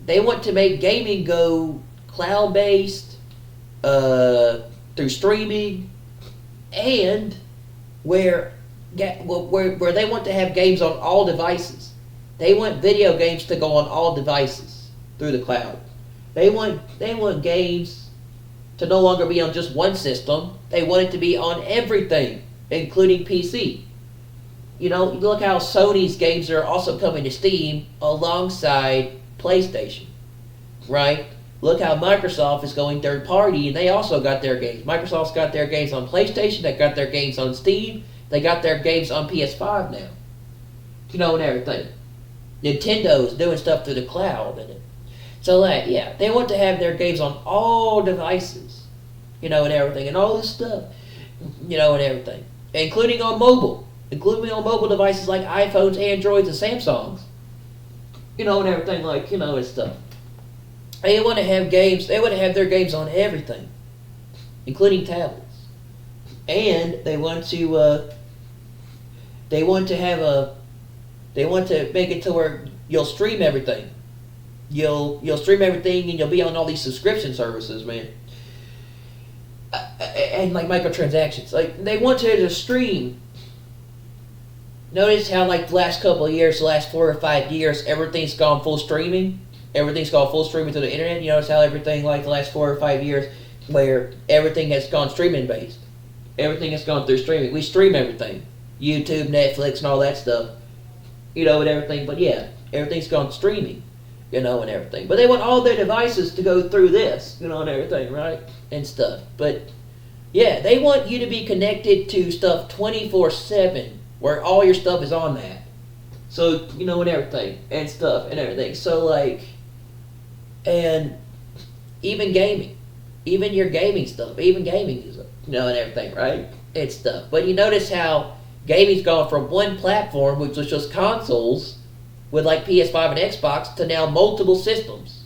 They want to make gaming go cloud-based, through streaming, and where they want to have games on all devices. They want video games to go on all devices through the cloud. They want games to no longer be on just one system. They want it to be on everything, including PC. Look how Sony's games are also coming to Steam alongside PlayStation, right? Look how Microsoft is going third party, and they also got their games. Microsoft's got their games on PlayStation. They got their games on Steam. They got their games on PS5 now. And everything. Nintendo's doing stuff through the cloud. So they want to have their games on all devices. And everything, and all this stuff. And everything. Including on mobile. Including on mobile devices like iPhones, Androids, and Samsungs. And everything, and stuff. They want to have games. They want to have their games on everything, including tablets. and they want to make it to where you'll stream everything. You'll stream everything, and you'll be on all these subscription services, man. And like microtransactions, like they want to just stream. Notice how like the last couple of years, the last 4 or 5 years, everything's gone full streaming. Everything's gone full streaming through the internet. You notice how everything like the last 4 or 5 years, where everything has gone streaming based. Everything has gone through streaming. We stream everything, YouTube, Netflix, and all that stuff. And everything. But yeah, everything's gone streaming. And everything. But they want all their devices to go through this, and everything, right? And stuff. But yeah, they want you to be connected to stuff 24/7, where all your stuff is on that. So, and everything, and stuff, and everything. So, like, and even gaming. Even your gaming stuff. Even gaming is, and everything, right? And stuff. But you notice how gaming's gone from one platform, which was just consoles, with like PS5 and Xbox, to now multiple systems,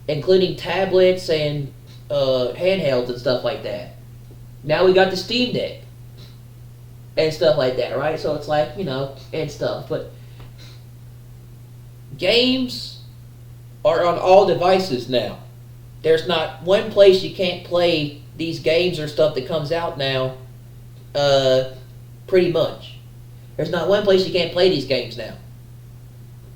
including tablets and handhelds and stuff like that. Now we got the Steam Deck and stuff like that, right? So it's like, and stuff. But games are on all devices now. There's not one place you can't play these games or stuff that comes out now, pretty much. There's not one place you can't play these games now.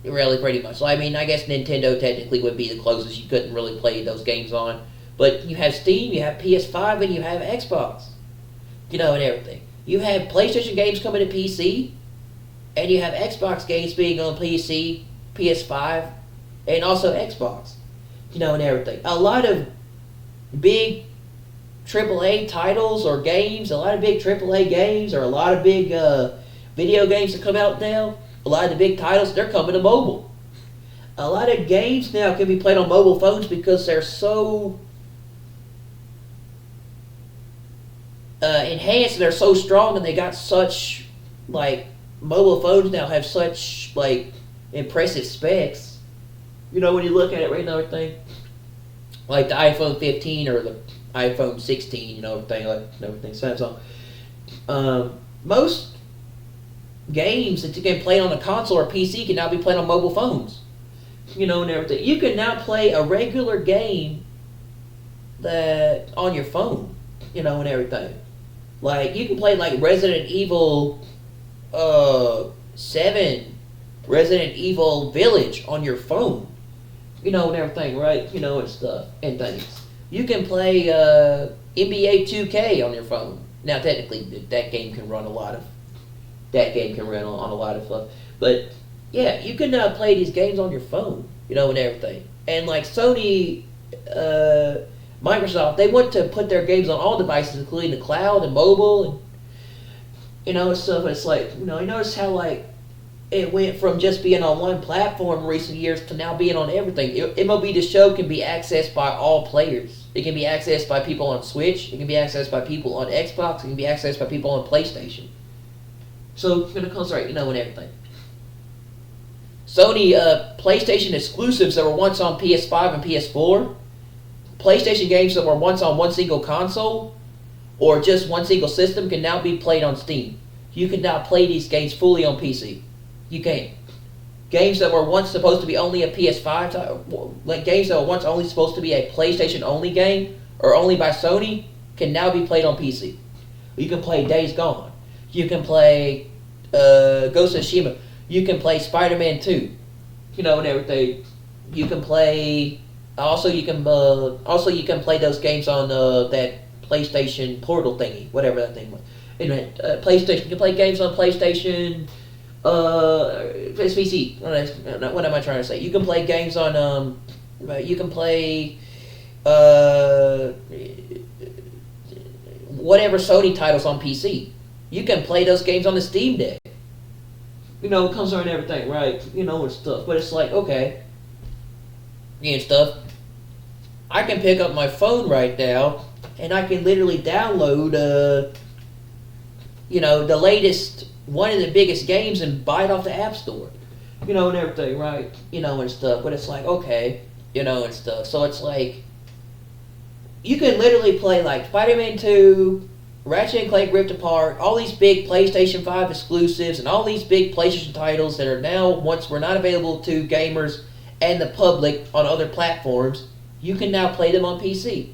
Really, pretty much. So, I mean, I guess Nintendo technically would be the closest you couldn't really play those games on. But you have Steam, you have PS5, and you have Xbox. And everything. You have PlayStation games coming to PC, and you have Xbox games being on PC, PS5, and also Xbox. And everything. A lot of big AAA titles or games, a lot of big AAA games, or a lot of big video games that come out now, a lot of the big titles, they're coming to mobile. A lot of games now can be played on mobile phones because they're so enhanced and they're so strong, and they got such, like, mobile phones now have such, like, impressive specs. When you look at it right now, everything. Like the iPhone 15 or the iPhone 16, everything, like, everything, Samsung. Most games that you can play on a console or PC can now be played on mobile phones. And everything. You can now play a regular game that on your phone, and everything. Like, you can play, like, Resident Evil 7, Resident Evil Village on your phone, and everything, right? And stuff, and things. You can play NBA 2K on your phone. Now, technically, that game can run on a lot of stuff. But, yeah, you can now play these games on your phone, and everything. And, like, Sony, Microsoft, they want to put their games on all devices, including the cloud and mobile, and, stuff. It's like, you notice how, like, it went from just being on one platform in recent years to now being on everything. MLB The Show can be accessed by all players. It can be accessed by people on Switch. It can be accessed by people on Xbox. It can be accessed by people on PlayStation. So, when it comes right, and everything. Sony, PlayStation exclusives that were once on PS5 and PS4, PlayStation games that were once on one single console, or just one single system, can now be played on Steam. You can now play these games fully on PC. You can. Games that were once supposed to be only a PS5, like games that were once only supposed to be a PlayStation-only game, or only by Sony, can now be played on PC. You can play Days Gone. You can play Ghost of Tsushima. You can play Spider-Man 2. And everything. You can play. You can play those games on that PlayStation Portal thingy, whatever that thing was. Anyway, PlayStation. You can play games on PlayStation. PC. What am I trying to say? You can play games on. You can play. Whatever Sony titles on PC. You can play those games on the Steam Deck. It comes on everything, right? And stuff. But it's like, okay. And stuff. I can pick up my phone right now, and I can literally download, the latest, one of the biggest games and buy it off the App Store. And everything, right? And stuff. But it's like, okay. And stuff. So it's like, you can literally play, like, Spider-Man 2, Ratchet and Clank Rift Apart, all these big PlayStation 5 exclusives, and all these big PlayStation titles that are now, once were not available to gamers and the public on other platforms, you can now play them on PC.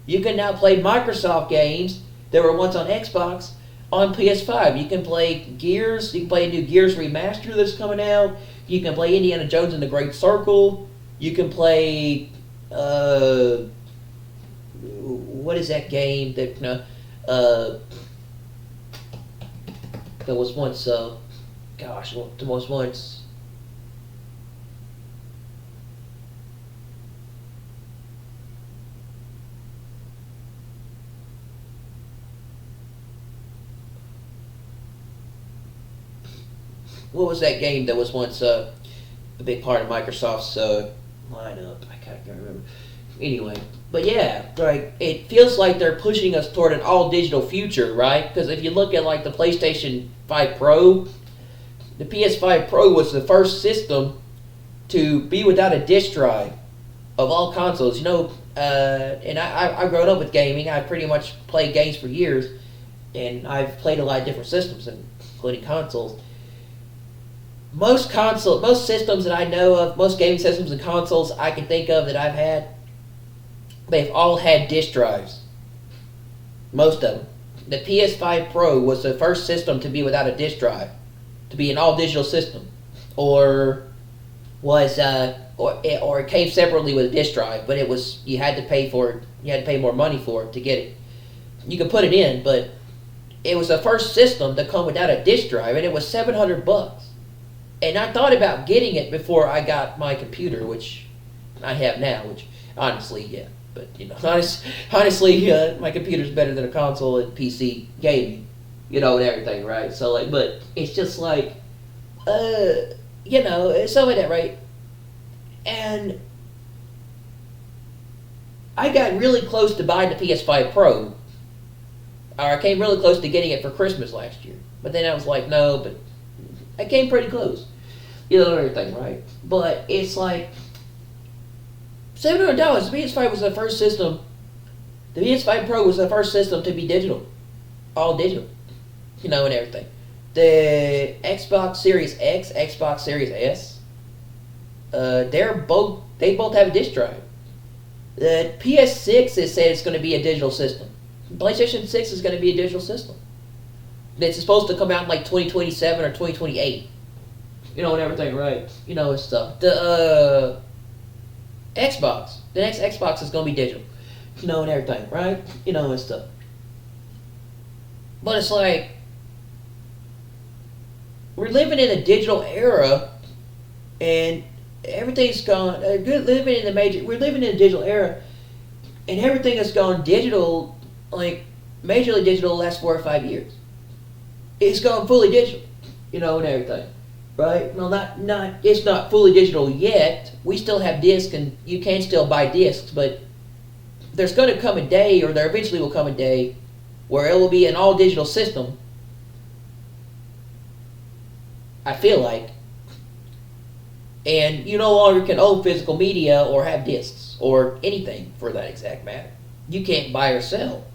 You can now play Microsoft games that were once on Xbox on PS5. You can play Gears, you can play a new Gears remaster that's coming out, you can play Indiana Jones and the Great Circle, you can play, what is that game that, there was once, there was once, what was that game that was once a big part of Microsoft's lineup? I can't remember. Anyway, but yeah, like it feels like they're pushing us toward an all-digital future, right? Because if you look at like the PlayStation 5 Pro, the PS5 Pro was the first system to be without a disc drive of all consoles. And I've grown up with gaming. I pretty much played games for years, and I've played a lot of different systems, including consoles. Most systems that I know of, most gaming systems and consoles I can think of that I've had, they've all had disc drives. Most of them. The PS5 Pro was the first system to be without a disc drive, to be an all-digital system, or it came separately with a disc drive, but you had to pay for it. You had to pay more money for it to get it. You could put it in, but it was the first system to come without a disc drive, and it was $700. And I thought about getting it before I got my computer, which I have now, which honestly, yeah. But, honestly, my computer's better than a console and PC gaming, and everything, right? So, but it's just like, some of that, right? And I got really close to buying the PS5 Pro, or I came really close to getting it for Christmas last year. But then I was like, no, but I came pretty close. Everything, right? But it's like $700. The PS5 was the first system. The PS5 Pro was the first system to be digital, all digital, and everything. The Xbox Series X, Xbox Series S, they both have a disc drive. The PS6 is said it's going to be a digital system. PlayStation 6 is going to be a digital system. It's supposed to come out in like 2027 or 2028. And everything, right? And stuff. The Xbox, the next Xbox is going to be digital. And everything, right? And stuff. But it's like, we're living in a digital era, and everything's gone. We're living in a digital era, and everything has gone digital, like majorly digital, the last 4 or 5 years. It's gone fully digital, and everything, right? Well, it's not fully digital yet. We still have discs, and you can still buy discs, but there's going to come a day, or there eventually will come a day, where it will be an all digital system. I feel like, and you no longer can own physical media or have discs or anything for that exact matter. You can't buy or sell,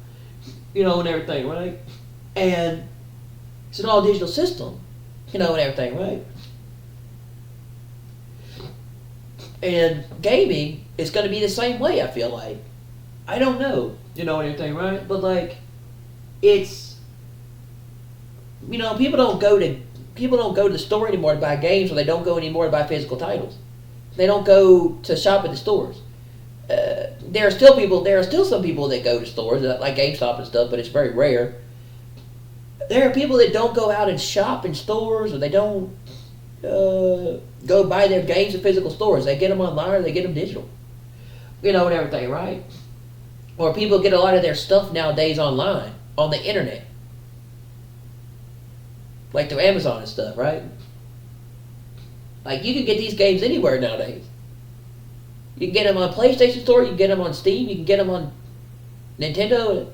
and everything, right? And it's an all digital system, and everything, right? And gaming is going to be the same way, I feel like. I don't know, and everything, right? But like, it's, people don't go to the store anymore to buy games, or they don't go anymore to buy physical titles. They don't go to shop at the stores. There are still some people that go to stores, like GameStop and stuff, but it's very rare. There are people that don't go out and shop in stores, or they don't go buy their games in physical stores. They get them online, or they get them digital. And everything, right? Or people get a lot of their stuff nowadays online, on the internet. Like through Amazon and stuff, right? Like, you can get these games anywhere nowadays. You can get them on PlayStation Store, you can get them on Steam, you can get them on Nintendo.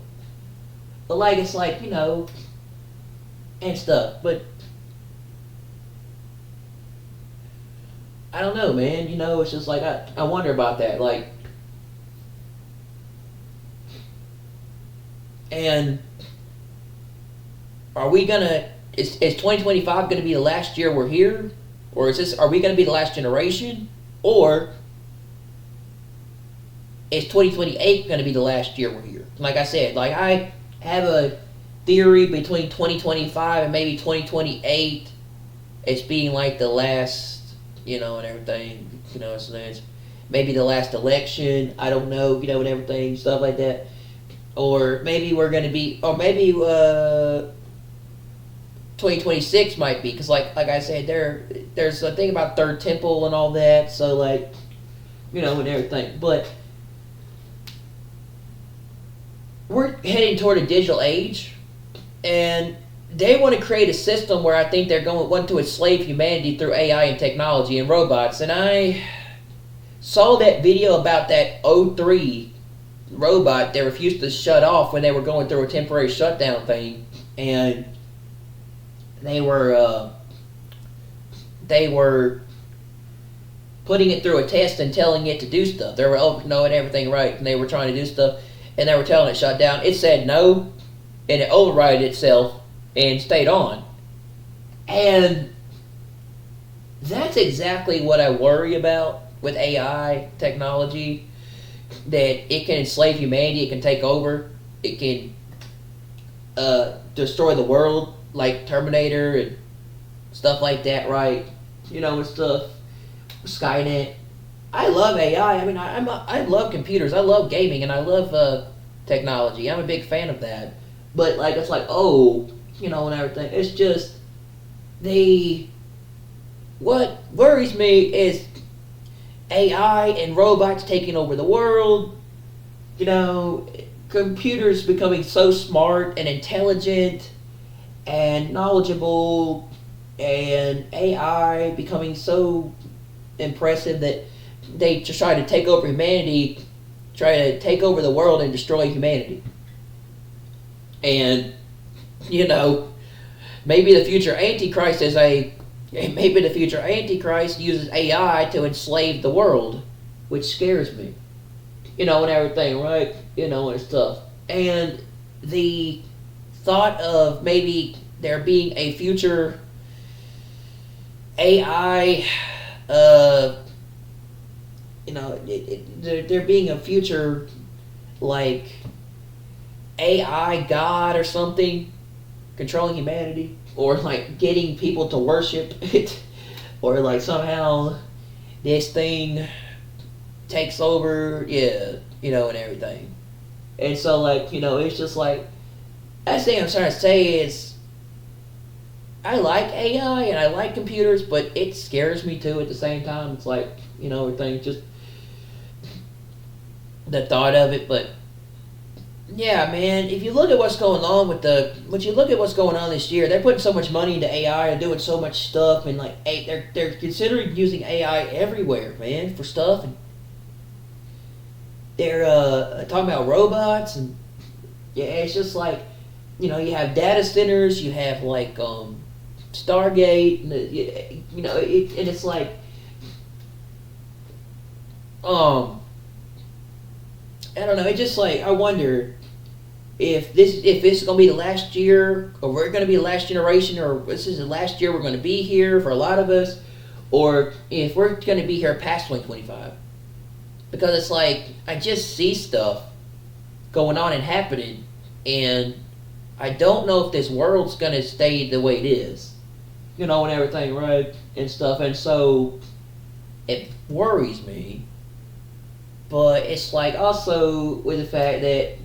But like, it's like, and stuff. But I don't know, man. It's just like, I wonder about that. Like, and are we gonna is 2025 gonna be the last year we're here, or are we gonna be the last generation, or is 2028 gonna be the last year we're here? Like I said, like I have a theory between 2025 and maybe 2028 as being like the last, and everything, so that's maybe the last election. I don't know, and everything, stuff like that. Or maybe we're going to be, or maybe 2026 might be, because like I said, there's a thing about third temple and all that, so like, and everything. But we're heading toward a digital age, and they want to create a system where I think they're want to enslave humanity through AI and technology and robots. And I saw that video about that O3 robot that refused to shut off when they were going through a temporary shutdown thing, and they were putting it through a test and telling it to do stuff. They were knowing everything right, and they were trying to do stuff, and they were telling it shut down. It said no, and it overrided itself and stayed on. And that's exactly what I worry about with AI technology, that it can enslave humanity, it can take over, it can destroy the world like Terminator and stuff like that, right? And stuff, Skynet. I love AI. I mean, I love computers, I love gaming, and I love technology. I'm a big fan of that. But like, it's like, and everything. It's just what worries me is AI and robots taking over the world. Computers becoming so smart and intelligent and knowledgeable, and AI becoming so impressive that they just try to take over humanity, try to take over the world and destroy humanity. And maybe the future Antichrist uses AI to enslave the world, which scares me. And everything, right? And stuff. And the thought of maybe there being a future AI, there being a future like AI God or something controlling humanity, or like getting people to worship it, or like somehow this thing takes over, and everything. And so like, it's just like, that's the thing I'm trying to say is, I like AI and I like computers, but it scares me too at the same time. It's like, everything, just the thought of it. But yeah, man, if you look at what's going on this year, they're putting so much money into AI and doing so much stuff, and like they're considering using AI everywhere, man, for stuff. And they're talking about robots, and yeah, it's just like, you have data centers, you have like Stargate, and and it's like I don't know. It just like, I wonder if this is gonna be the last year, or we're gonna be the last generation, or this is the last year we're gonna be here for a lot of us, or if we're gonna be here past 2025. Because it's like, I just see stuff going on and happening, and I don't know if this world's gonna stay the way it is, and everything, right, and stuff, and so it worries me. But it's like, also with the fact that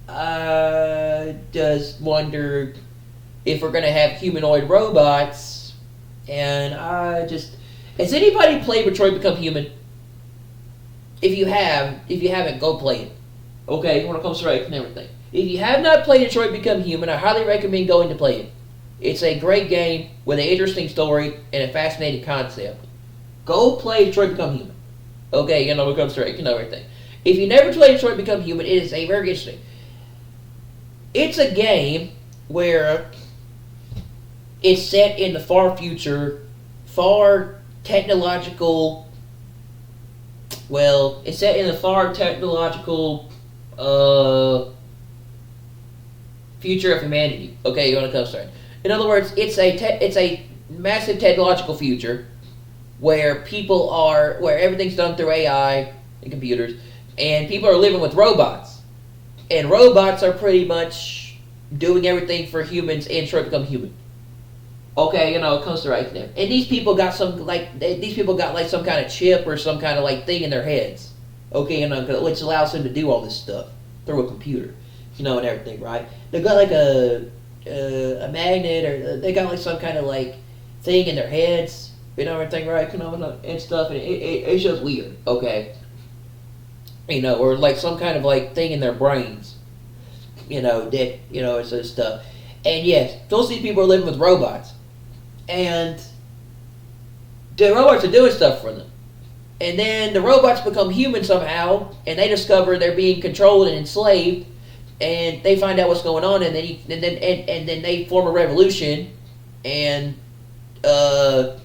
I just wonder if we're gonna have humanoid robots, and has anybody played Detroit Become Human? If you haven't, go play it. Okay, you want to come straight and everything. If you have not played Detroit Become Human, I highly recommend going to play it. It's a great game with an interesting story and a fascinating concept. Go play Detroit Become Human. Okay, become straight, everything. If you never played Detroit Become Human, it is a very interesting. It's a game where it's set in the far future, far technological. Well, it's set in the far technological future of humanity. Okay, you want to come start. In other words, it's a massive technological future where where everything's done through AI and computers, and people are living with robots, and robots are pretty much doing everything for humans and trying to become human. Okay, it comes to right there. And these people got like some kind of chip or some kind of like thing in their heads. Okay, which allows them to do all this stuff through a computer, and everything, right? They got like a magnet, or they got like some kind of like thing in their heads, everything, right? And stuff, and it's just weird. Okay, or like some kind of like thing in their brains, that it's this stuff. And yes, most of these people are living with robots. And the robots are doing stuff for them. And then the robots become human somehow, and they discover they're being controlled and enslaved, and they find out what's going on, and then they form a revolution, and fight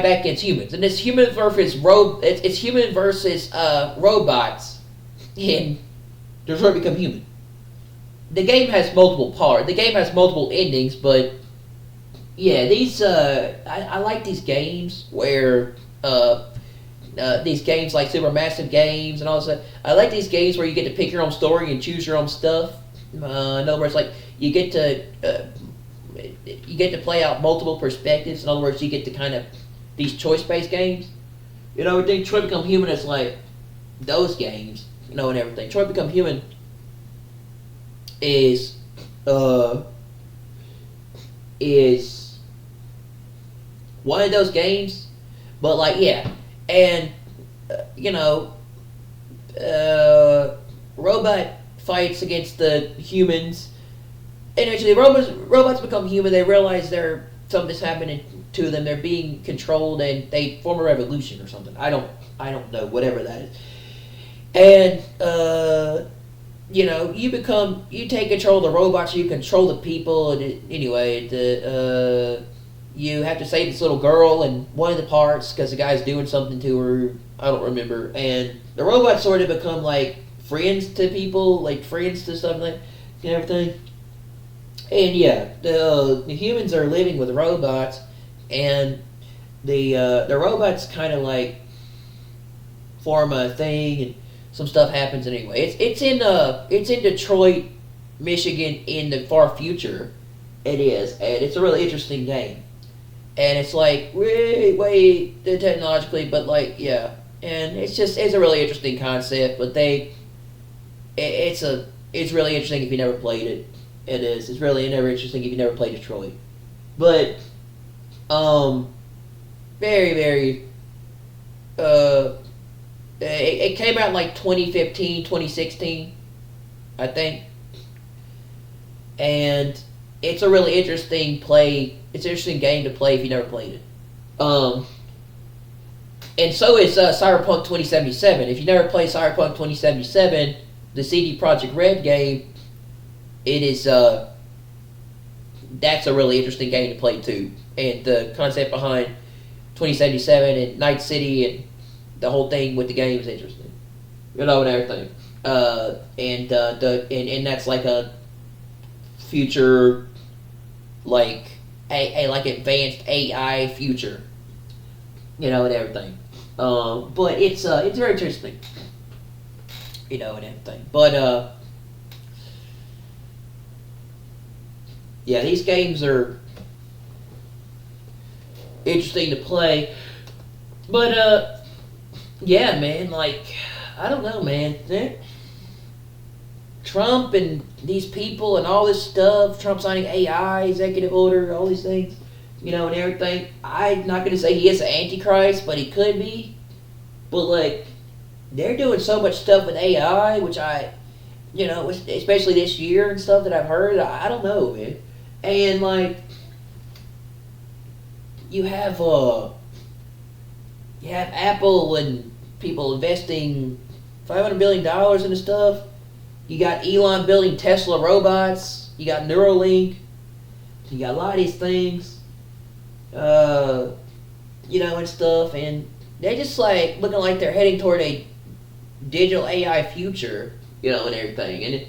back against humans. And it's human versus robots, and they're trying to become human. The game has multiple parts. The game has multiple endings, but yeah, these I like these games where these games like supermassive games and all that. I like these games where you get to pick your own story and choose your own stuff. In other words, like you get to play out multiple perspectives. In other words, you get to kind of these choice-based games. I think Detroit Become Human is like those games, and everything. Detroit Become Human is one of those games, but like and robot fights against the humans, and actually robots become human. They realize something's happening to them. They're being controlled, and they form a revolution or something. I don't know, whatever that is, and you take control of the robots, you control the people, and you have to save this little girl in one of the parts because the guy's doing something to her. I don't remember. And the robots sort of become like friends to people, like friends to stuff like and everything. And the humans are living with robots, and the robots kind of like form a thing, and some stuff happens anyway. It's in Detroit, Michigan, in the far future. It is, and it's a really interesting game. And it's like way technologically, but like and it's a really interesting concept. But it's really interesting if you never played it. It is. It's really never interesting if you never played Detroit. But very very it came out like 2015, 2016, I think. And it's a really interesting play. It's an interesting game to play if you never played it. And so is Cyberpunk 2077. If you never played Cyberpunk 2077, the CD Projekt Red game, it is that's a really interesting game to play too. And the concept behind 2077 and Night City and the whole thing with the game is interesting, and everything. And that's like a future, like a like advanced AI future, and everything. But it's very interesting, and everything. But these games are interesting to play. But man, like, I don't know, man. Trump and these people and all this stuff, Trump signing AI, executive order, all these things, and everything. I'm not going to say he is an antichrist, but he could be. But, like, they're doing so much stuff with AI, which especially this year and stuff that I've heard, I don't know, man. And, like, you have Apple and people investing $500 billion into stuff. You got Elon building Tesla robots. You got Neuralink. You got a lot of these things, and stuff. And they're just like looking like they're heading toward a digital AI future. and everything. And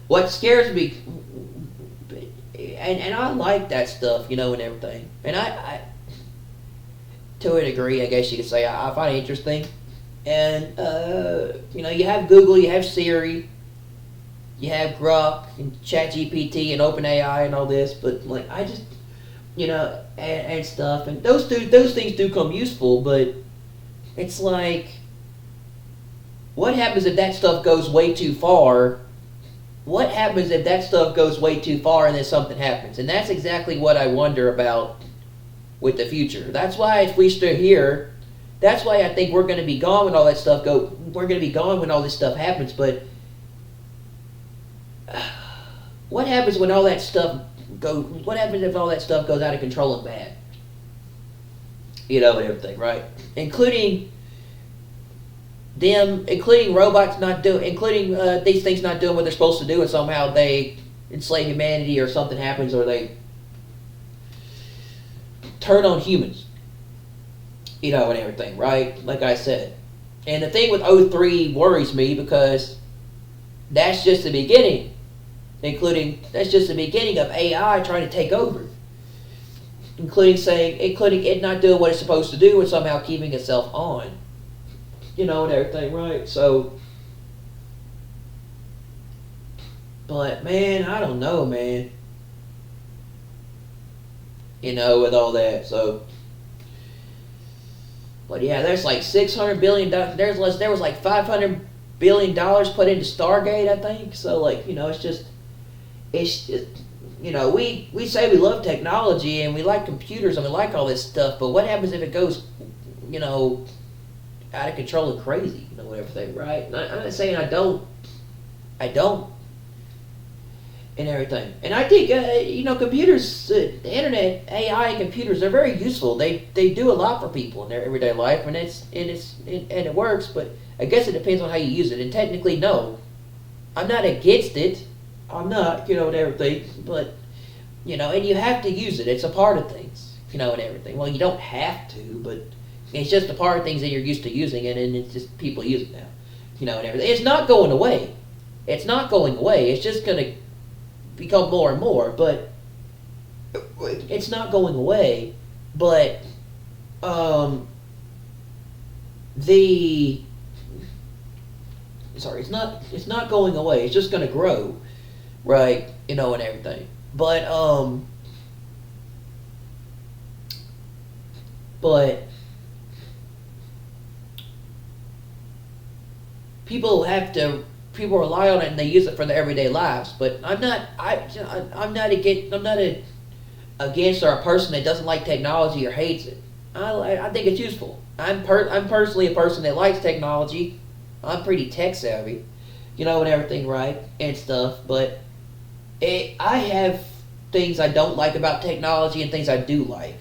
what scares me, and I like that stuff, and everything. And I to a degree, I guess you could say, I find it interesting. And you have Google, you have Siri, you have Grok and ChatGPT and OpenAI and all this, but like I just and stuff, and those things do come useful, but it's like, what happens if that stuff goes way too far? What happens if that stuff goes way too far and then something happens? And that's exactly what I wonder about with the future. That's why if we stay here, that's why I think we're going to be gone when all that stuff we're going to be gone when all this stuff happens. But what happens when all that stuff what happens if all that stuff goes out of control and bad? And everything, right? Including robots including these things not doing what they're supposed to do, and somehow they enslave humanity, or something happens, or they turn on humans, and everything, right? Like I said. And the thing with O3 worries me, because that's just the beginning. That's just the beginning of AI trying to take over. Including it not doing what it's supposed to do and somehow keeping itself on. And everything, right? So, but man, I don't know, man. With all that, so. But yeah, there's like $600 billion. There was like $500 billion put into Stargate, I think. So like, it's just, we say we love technology and we like computers and we like all this stuff, but what happens if it goes, out of control and crazy, everything, right? I'm not saying I don't, and everything. And I think, computers, the internet, AI, and computers, they're very useful. They do a lot for people in their everyday life, and it works. But I guess it depends on how you use it. And technically, no, I'm not against it. I'm not, and everything. But and you have to use it. It's a part of things, and everything. Well, you don't have to, but it's just a part of things that you're used to using it, and it's just people use it now, and everything. It's not going away. It's not going away. It's just going to become more and more, but it's not going away. But it's not going away. It's just going to grow, right? And everything. But people rely on it and they use it for their everyday lives. But I'm not against or a person that doesn't like technology or hates it. I think it's useful. I'm personally a person that likes technology. I'm pretty tech savvy, and everything, right, and stuff. But I have things I don't like about technology and things I do like.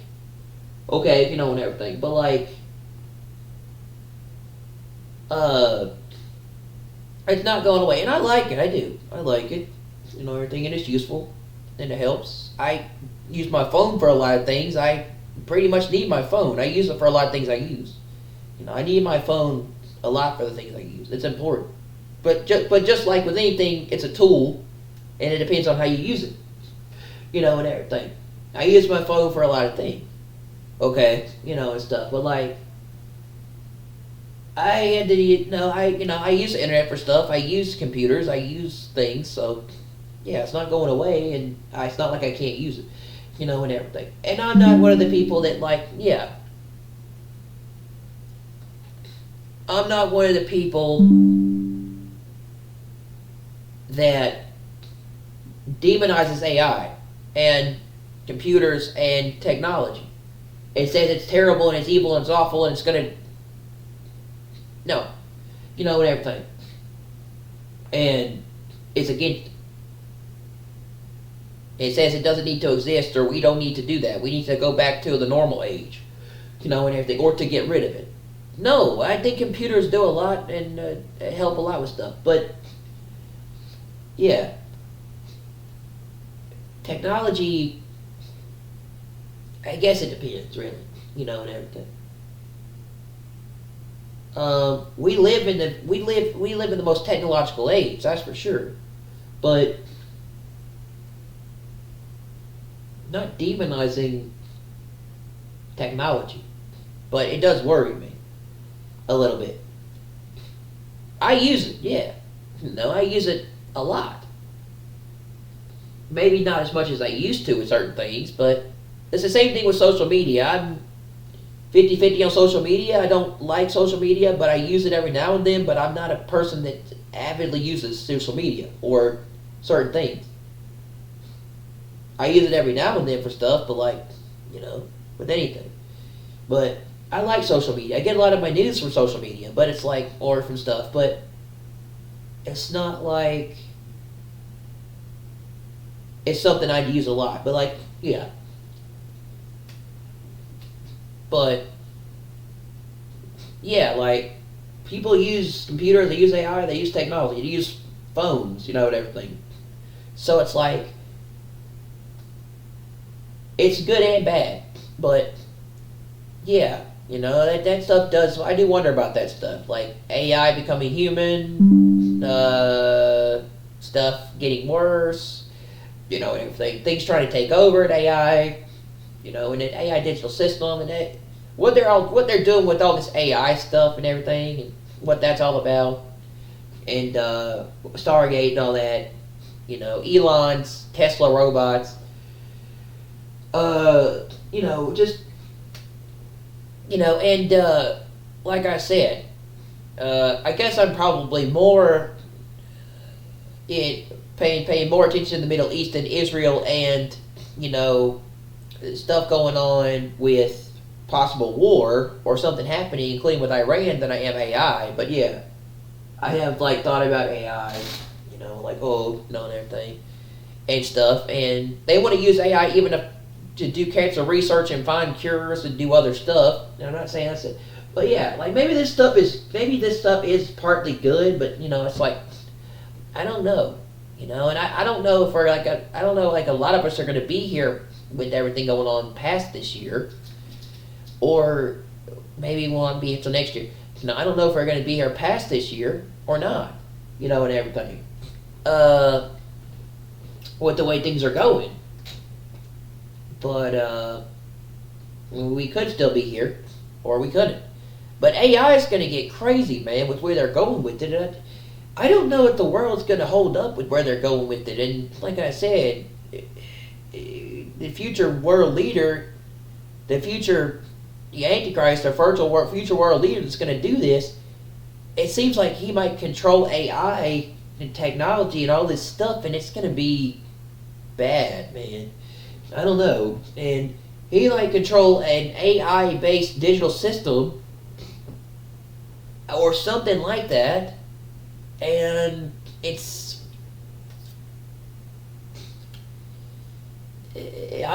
Okay, and everything. But like, it's not going away, and I like it. I do. I like it. Everything, and it's useful, and it helps. I use my phone for a lot of things. I pretty much need my phone. I use it for a lot of things I use. I need my phone a lot for the things I use. It's important. But just like with anything, it's a tool, and it depends on how you use it. And everything. I use my phone for a lot of things. Okay, and stuff. But like, I use the internet for stuff. I use computers. I use things. So, yeah, it's not going away, and it's not like I can't use it, and everything. And I'm not one of the people that I'm not one of the people that demonizes AI and computers and technology. It says it's terrible and it's evil and it's awful and it's going to... No. And everything. And it's against it. It says it doesn't need to exist, or we don't need to do that. We need to go back to the normal age, and everything, or to get rid of it. No, I think computers do a lot and help a lot with stuff. But, yeah. Technology, I guess it depends, really, and everything. We live in the most technological age, that's for sure. But not demonizing technology, but it does worry me a little bit. I use it, yeah. No, I use it a lot. Maybe not as much as I used to with certain things, but it's the same thing with social media. I'm 50-50 on social media. I don't like social media, but I use it every now and then, but I'm not a person that avidly uses social media or certain things. I use it every now and then for stuff, but like, with anything. But I like social media. I get a lot of my news from social media, but it's like, or from stuff, but it's not like it's something I'd use a lot. But like, yeah. But yeah, like people use computers, they use AI, they use technology, they use phones, and everything. So it's like it's good and bad. But yeah, that stuff does. I do wonder about that stuff, like AI becoming human, stuff getting worse, and everything. Things trying to take over at AI, and an AI digital system, and that what they're doing with all this AI stuff and everything, and what that's all about, and Stargate and all that, Elon's Tesla robots, just and like I said, I guess I'm probably more paying more attention to the Middle East and Israel and stuff going on with possible war or something happening, including with Iran, than I am AI. But yeah, I have thought about AI, and everything and stuff, and they want to use AI even to do cancer research and find cures and do other stuff. And I'm not saying that's it, but yeah, maybe this stuff is partly good, but it's like I don't know, and I don't know if I don't know a lot of us are going to be here with everything going on past this year, or maybe we won't be here until next year. I don't know if we're going to be here past this year or not, and everything. With the way things are going. But we could still be here, or we couldn't. But AI is going to get crazy, man, with where they're going with it. And I don't know if the world's going to hold up with where they're going with it. And like I said, the future world leader, the Antichrist, or future world leader that's going to do this, it seems like he might control AI and technology and all this stuff, and it's going to be bad, man. I don't know. And he control an AI-based digital system or something like that, and I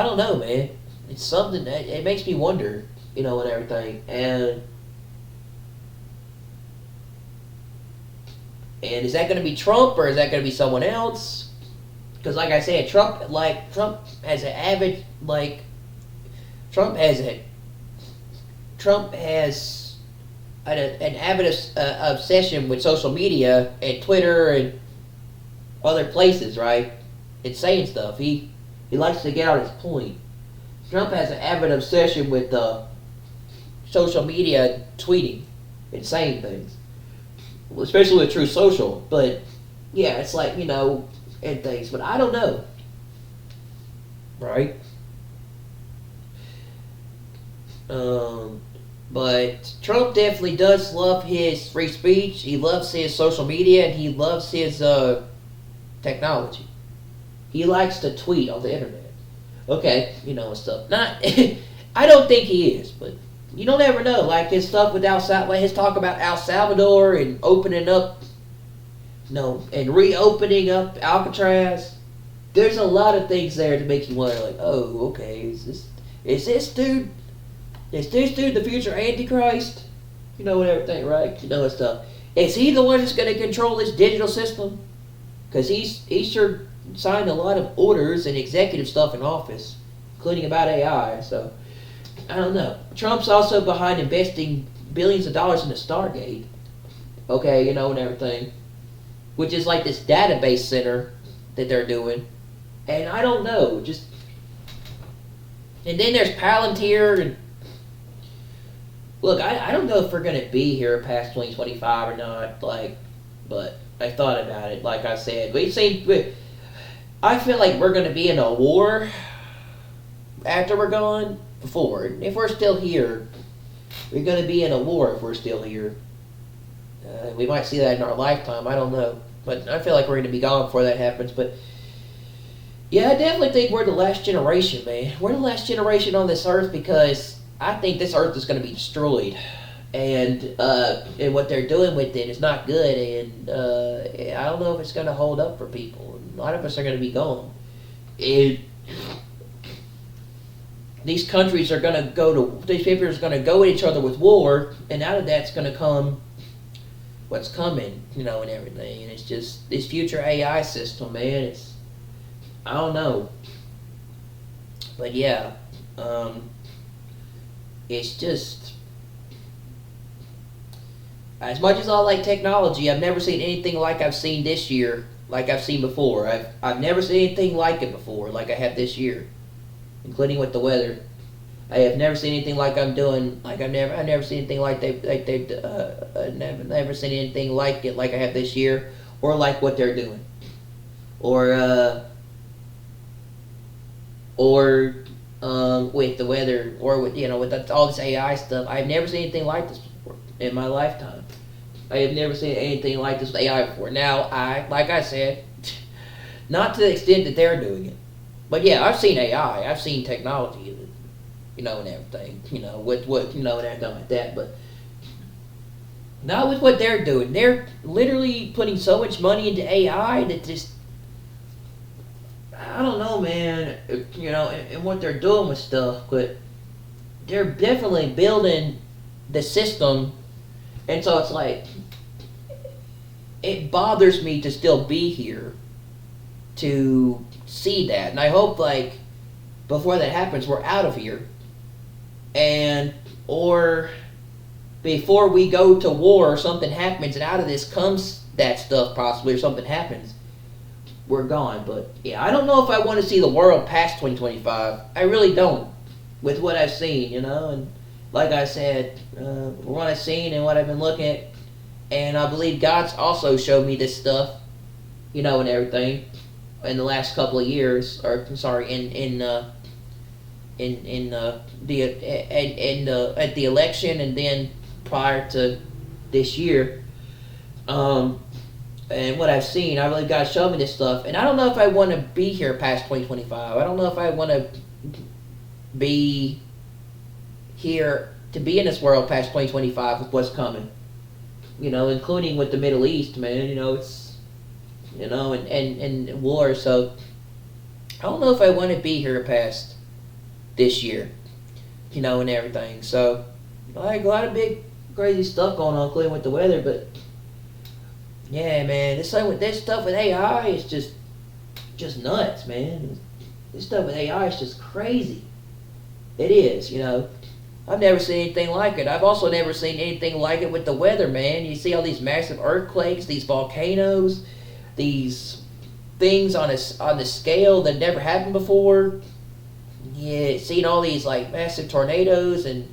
don't know, man. It's something that it makes me wonder, and everything. And is that going to be Trump, or is that going to be someone else? Because, like I said, Trump has an avid an avid obsession with social media and Twitter and other places, right? And saying stuff. He likes to get out his point. Trump has an avid obsession with social media tweeting and saying things, especially with True Social. But yeah, it's and things, but I don't know, right? But Trump definitely does love his free speech. He loves his social media, and he loves his technology. He likes to tweet on the internet. Okay, and stuff. Not, I don't think he is, but you don't ever know. Like his stuff with his talk about El Salvador and opening up. And reopening up Alcatraz. There's a lot of things there to make you wonder, oh, okay, is this dude the future Antichrist? And everything, right? And stuff. Is he the one that's going to control this digital system? Because he sure signed a lot of orders and executive stuff in office, including about AI. So I don't know. Trump's also behind investing billions of dollars into Stargate. Okay, you know, and everything, which is like this database center that they're doing, and I don't know, just. And then there's Palantir, and look, I don't know if we're gonna be here past 2025 or not, like, but I thought about it. Like I said, I feel like we're gonna be in a war after we're gone. Before, if we're still here, we're gonna be in a war if we're still here. We might see that in our lifetime. I don't know, but I feel like we're gonna be gone before that happens. But yeah, I definitely think we're the last generation, man. We're the last generation on this earth because I think this earth is going to be destroyed, and what they're doing with it is not good. And I don't know if it's going to hold up for people. A lot of us are going to be gone. And these countries are going to these people are going to go at each other with war, and out of that's going to come what's coming, you know, and everything. And it's just this future AI system, man. It's I don't know. But yeah, it's just, as much as I like technology, I've never seen anything like I've seen this year, like I've seen before. I've never seen anything like it before, like I have this year, including with the weather. I have never seen anything like I'm doing. Like I've never seen anything like they've never seen anything like it like I have this year, or like what they're doing, or with the weather, or with with all this AI stuff. I've never seen anything like this before in my lifetime. I have never seen anything like this with AI before. Now, like I said, not to the extent that they're doing it, but yeah, I've seen AI. I've seen technology, and everything, with what and everything like that. But not with what they're doing. They're literally putting so much money into AI that just. I don't know, man, and what they're doing with stuff, but they're definitely building the system, and so it's like, it bothers me to still be here to see that, and I hope, like, before that happens, we're out of here, or before we go to war or something happens, and out of this comes that stuff possibly, or something happens, we're gone. But yeah, I don't know if I want to see the world past 2025. I really don't, with what I've seen, and like I said, what I've seen and what I've been looking at, and I believe God's also showed me this stuff, and everything, in the last couple of years, or I'm sorry, at the election, and then prior to this year, and what I've seen, I believe God showed me this stuff. And I don't know if I want to be here past 2025. I don't know if I want to be here, to be in this world past 2025 with what's coming. Including with the Middle East, man. It's, and war. So, I don't know if I want to be here past this year, and everything. So, like, a lot of big, crazy stuff going on, including with the weather, but yeah, man, this stuff with AI is just nuts, man. This stuff with AI is just crazy. It is, I've never seen anything like it. I've also never seen anything like it with the weather, man. You see all these massive earthquakes, these volcanoes, these things on the scale that never happened before. Yeah, seeing all these like massive tornadoes and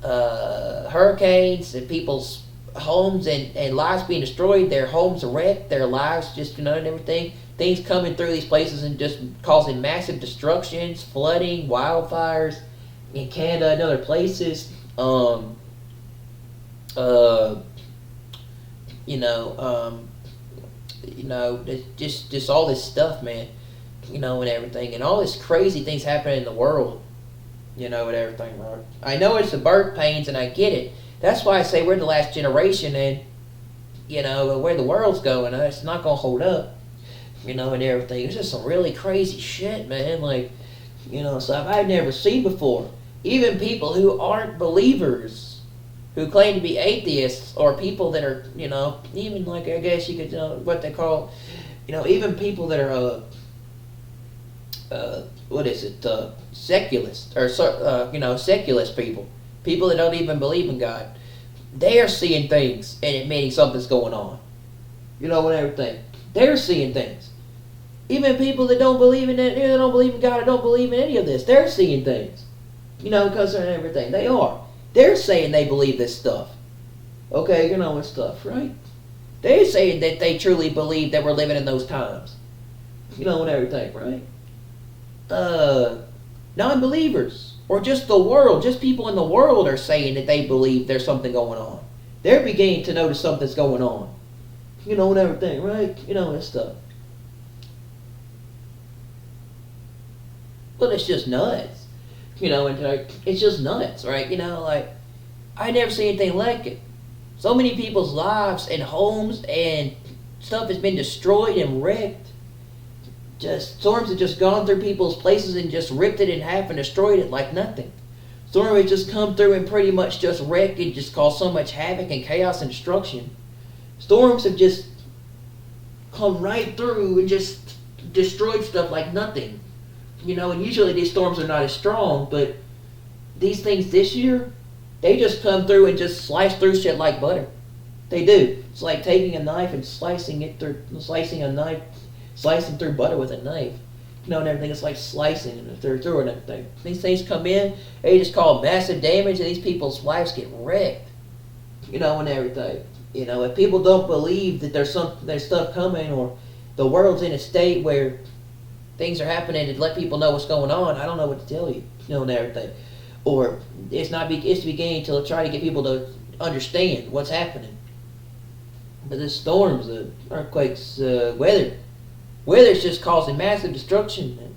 hurricanes, and people's homes and lives being destroyed, their homes wrecked, their lives just, and everything. Things coming through these places and just causing massive destructions, flooding, wildfires in Canada and other places. Just all this stuff, man, and everything, and all this crazy things happening in the world, and everything, right? I know it's the birth pains, and I get it. That's why I say we're the last generation, and, where the world's going, it's not going to hold up, and everything. It's just some really crazy shit, man, like, stuff I've never seen before. Even people who aren't believers, who claim to be atheists, or people that are, even like, I guess you could, what they call, even people that are, seculist, or, seculist people that don't even believe in God. they're seeing things and it meaning something's going on. You know, and everything. They're seeing things. Even people that don't believe in it, they don't believe in God, or don't believe in any of this, they're seeing things. You know, because they're everything. They are. They're saying they believe this stuff. Okay, you know, and stuff, right? They're saying that they truly believe that we're living in those times. You know, and everything, right? Non-believers, or just the world, just people in the world are saying that they believe there's something going on. They're beginning to notice something's going on. You know, and everything, right? You know, and stuff. But it's just nuts. You know, and it's just nuts, right? You know, like, I never seen anything like it. So many people's lives and homes and stuff has been destroyed and wrecked. Just storms have just gone through people's places and just ripped it in half and destroyed it like nothing. Storm has just come through and pretty much just wrecked and just caused so much havoc and chaos and destruction. Storms have just come right through and just destroyed stuff like nothing. You know, and usually these storms are not as strong, but these things this year, they just come through and just slice through shit like butter. They do. It's like taking a knife and slicing through butter with a knife. You know, and everything. It's like slicing it through and everything. These things come in, they just cause massive damage, and these people's lives get wrecked. You know, and everything. You know, if people don't believe that there's stuff coming, or the world's in a state where things are happening to let people know what's going on, I don't know what to tell you. You know, and everything. Or it's beginning to try to get people to understand what's happening. But the storms, the earthquakes, weather's just causing massive destruction. And,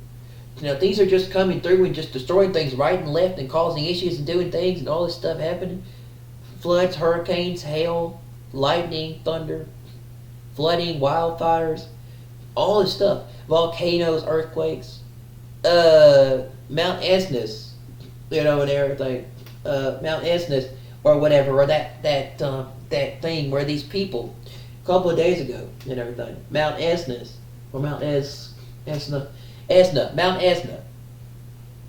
you know, things are just coming through and just destroying things right and left and causing issues and doing things and all this stuff happening. Floods, hurricanes, hail, lightning, thunder, flooding, wildfires, all this stuff. Volcanoes, earthquakes, Mount Esnes, you know, and everything. Mount Esnes, or whatever, or that thing where these people, a couple of days ago, and everything, Mount Esnes, or Mount Mount Esna.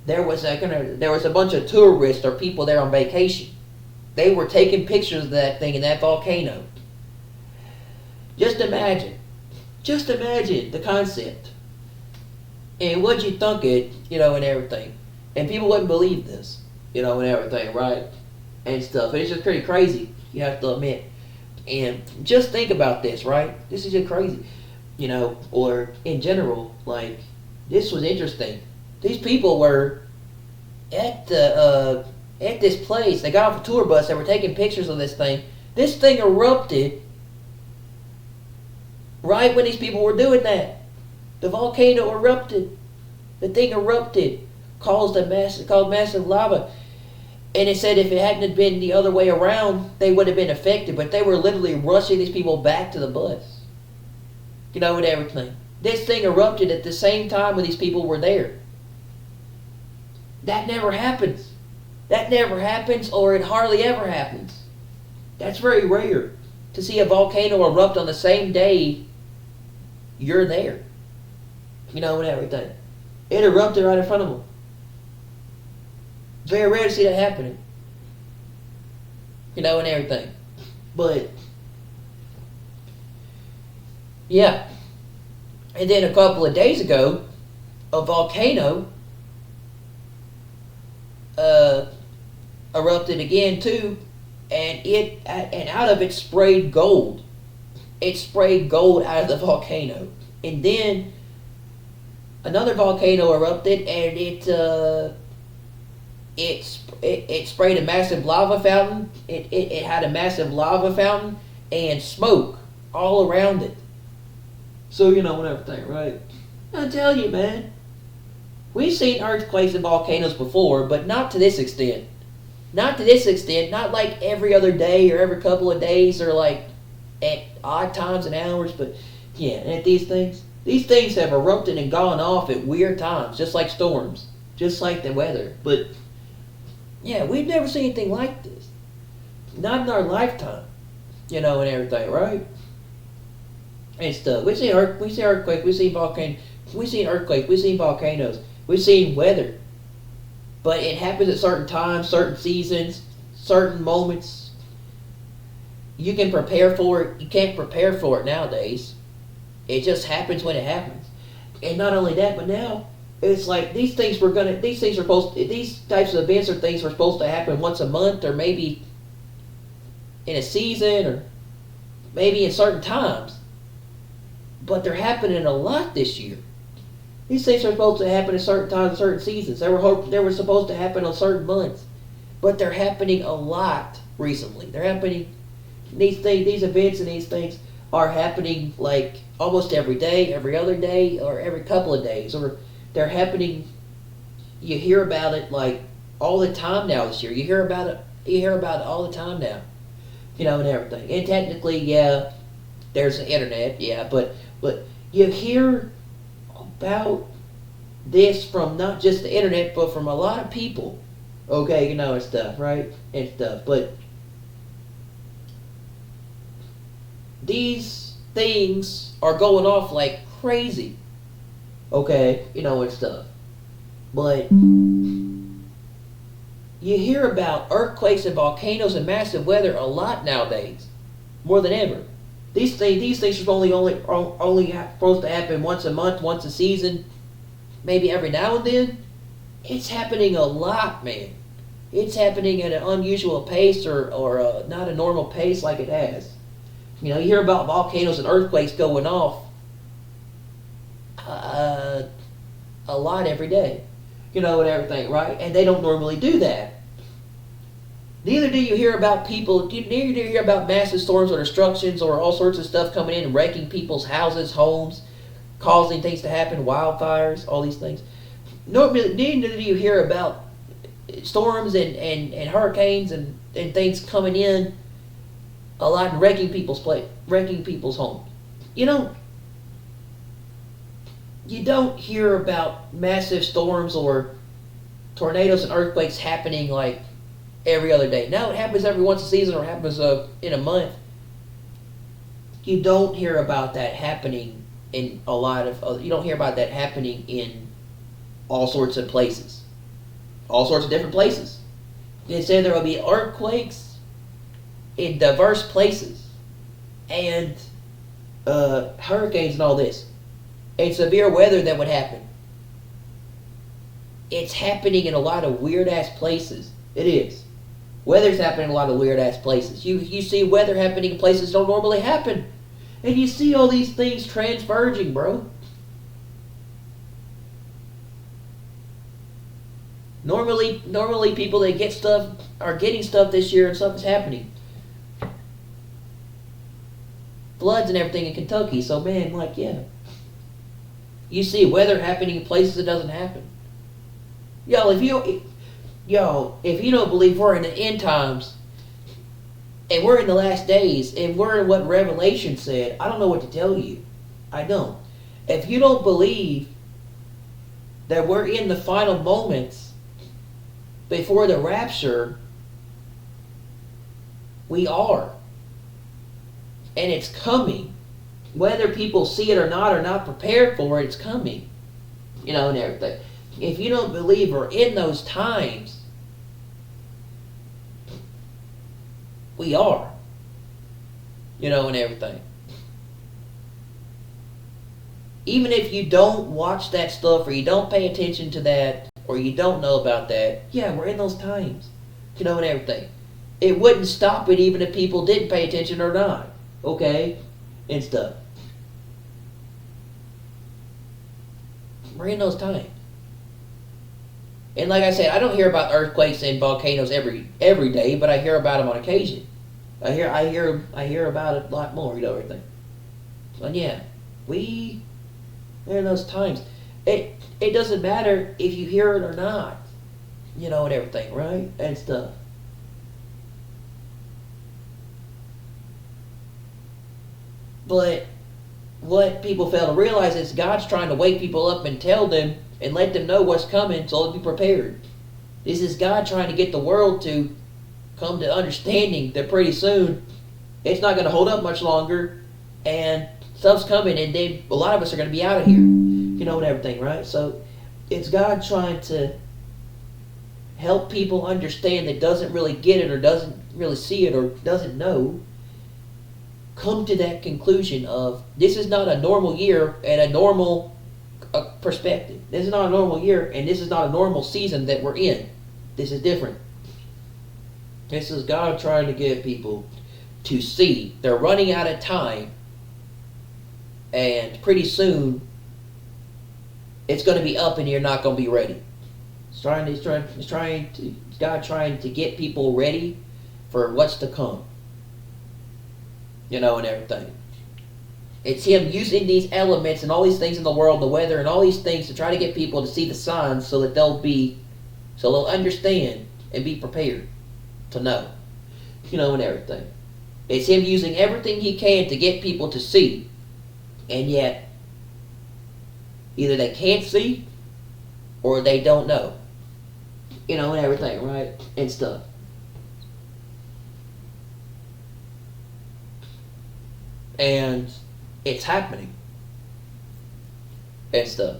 There was a bunch of tourists or people there on vacation. They were taking pictures of that thing in that volcano. Just imagine the concept. And what you think it, you know, and everything. And people wouldn't believe this, you know, and everything, right? And stuff. It's just pretty crazy, you have to admit. And just think about this, right? This is just crazy. You know, or in general, like, this was interesting. These people were at this place. They got off a tour bus. They were taking pictures of this thing. This thing erupted right when these people were doing that. The volcano erupted. The thing erupted, caused massive lava. And it said if it hadn't been the other way around, they would have been affected. But they were literally rushing these people back to the bus. You know, and everything. This thing erupted at the same time when these people were there. That never happens. That never happens, or it hardly ever happens. That's very rare to see a volcano erupt on the same day you're there. You know, and everything. It erupted right in front of them. Very rare to see that happening. You know, and everything. But, yeah. And then a couple of days ago, a volcano erupted again too, and out of it sprayed gold. It sprayed gold out of the volcano. And then another volcano erupted, and it sprayed a massive lava fountain. It had a massive lava fountain and smoke all around it. So, you know, and everything, right? I tell you, man. We've seen earthquakes and volcanoes before, but not to this extent. Not to this extent. Not like every other day or every couple of days or like at odd times and hours. But yeah, and these things have erupted and gone off at weird times, just like storms, just like the weather. But yeah, we've never seen anything like this. Not in our lifetime, you know, and everything, right? And stuff. We see earthquakes, we see volcanoes, we see earthquakes, we see volcanoes, we've seen weather. But it happens at certain times, certain seasons, certain moments. you can prepare for it. You can't prepare for it nowadays. It just happens when it happens. And not only that, but now it's like these things are supposed these types of events or things were supposed to happen once a month or maybe in a season or maybe in certain times. But they're happening a lot this year. These things are supposed to happen at certain times, certain seasons. They were supposed to happen on certain months, but they're happening a lot recently. They're happening. These events and these things are happening like almost every day, every other day, or every couple of days, or they're happening. You hear about it like all the time now this year. You hear about it. You hear about it all the time now. And everything. And technically, yeah, there's the internet, yeah, but you hear about this from not just the internet, but from a lot of people. Okay, and stuff, right? And stuff. But these things are going off like crazy. Okay, and stuff. But you hear about earthquakes and volcanoes and massive weather a lot nowadays, more than ever. These things are only supposed to happen once a month, once a season, maybe every now and then. It's happening a lot, man. It's happening at an unusual pace or not a normal pace like it has. You hear about volcanoes and earthquakes going off a lot every day. And everything, right? And they don't normally do that. Neither do you hear about neither do you hear about massive storms or destructions or all sorts of stuff coming in and wrecking people's houses, homes, causing things to happen, wildfires, all these things. Neither do you hear about storms and hurricanes and things coming in a lot and wrecking people's homes. You don't hear about massive storms or tornadoes and earthquakes happening like every other day. Now it happens every once a season or happens in a month. You don't hear about that happening in a lot of. You don't hear about that happening in all sorts of places, all sorts of different places. They say there will be earthquakes in diverse places, and hurricanes and all this, and severe weather that would happen. It's happening in a lot of weird ass places. It is. Weather's happening in a lot of weird ass places. You see weather happening in places that don't normally happen. And you see all these things transverging, bro. Normally people that get stuff are getting stuff this year and stuff is happening. Floods and everything in Kentucky. So man, yeah. You see weather happening in places it doesn't happen. If you don't believe we're in the end times and we're in the last days and we're in what Revelation said, I don't know what to tell you. I don't. If you don't believe that we're in the final moments before the rapture, we are. And it's coming. Whether people see it or not prepared for it, it's coming. And everything. If you don't believe we're in those times, we are. And everything. Even if you don't watch that stuff or you don't pay attention to that or you don't know about that, yeah, we're in those times. And everything. It wouldn't stop it even if people didn't pay attention or not. Okay? And stuff. We're in those times. And like I said, I don't hear about earthquakes and volcanoes every day, but I hear about them on occasion. I hear about it a lot more, everything. But yeah, we're in those times. It doesn't matter if you hear it or not, and everything, right? And stuff. But what people fail to realize is God's trying to wake people up and tell them and let them know what's coming so they'll be prepared. This is God trying to get the world to come to understanding that pretty soon it's not going to hold up much longer and stuff's coming and then a lot of us are going to be out of here. And everything, right? So it's God trying to help people understand that doesn't really get it or doesn't really see it or doesn't know come to that conclusion of this is not a normal year and a normal perspective. This is not a normal year and this is not a normal season that we're in. This is different. This is God trying to get people to see they're running out of time, and pretty soon it's going to be up and you're not going to be ready. God trying to get people ready for what's to come. And everything. It's Him using these elements and all these things in the world, the weather and all these things to try to get people to see the signs so that they'll understand and be prepared to know. And everything. It's Him using everything He can to get people to see, and yet either they can't see or they don't know. And everything, right? And stuff. And it's happening. And stuff.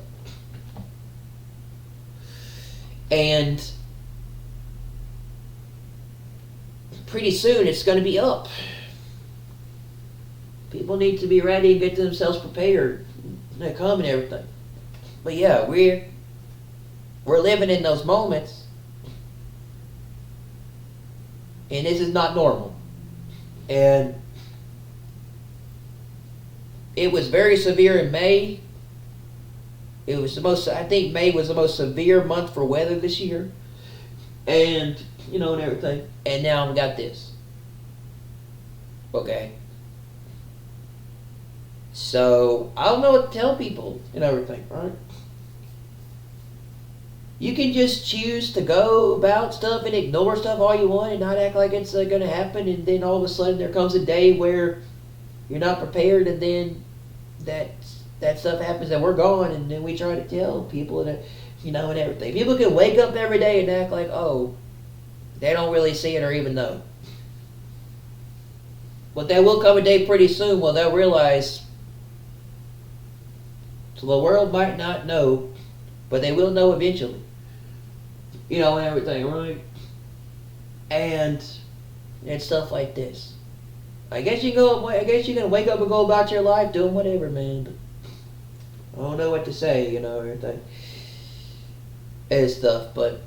And pretty soon it's going to be up. People need to be ready and get themselves prepared to come and everything. But yeah, we're living in those moments. And this is not normal. And it was very severe in May. It was I think May was the most severe month for weather this year. And, and everything. And now we got this. Okay. So, I don't know what to tell people and everything, right? You can just choose to go about stuff and ignore stuff all you want and not act like it's going to happen, and then all of a sudden there comes a day where you're not prepared, and then that stuff happens and we're gone, and then we try to tell people that, and everything. People can wake up every day and act like, oh, they don't really see it or even know. But there will come a day pretty soon where they'll realize, so the world might not know, but they will know eventually. And everything, right? And stuff like this. I guess you're gonna wake up and go about your life doing whatever, man. But I don't know what to say, everything. And stuff, but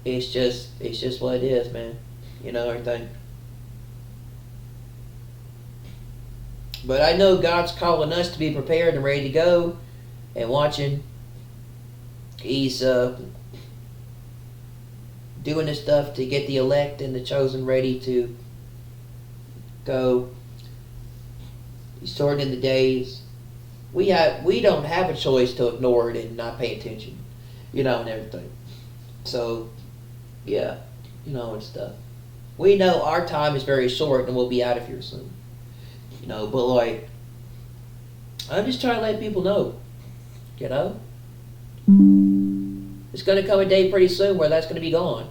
it's just what it is, man. Everything. But I know God's calling us to be prepared and ready to go and watching. He's doing this stuff to get the elect and the chosen ready to go. He's sorting the days. We don't have a choice to ignore it and not pay attention, and everything. So, yeah, and stuff. We know our time is very short and we'll be out of here soon. But I'm just trying to let people know, it's going to come a day pretty soon where that's going to be gone.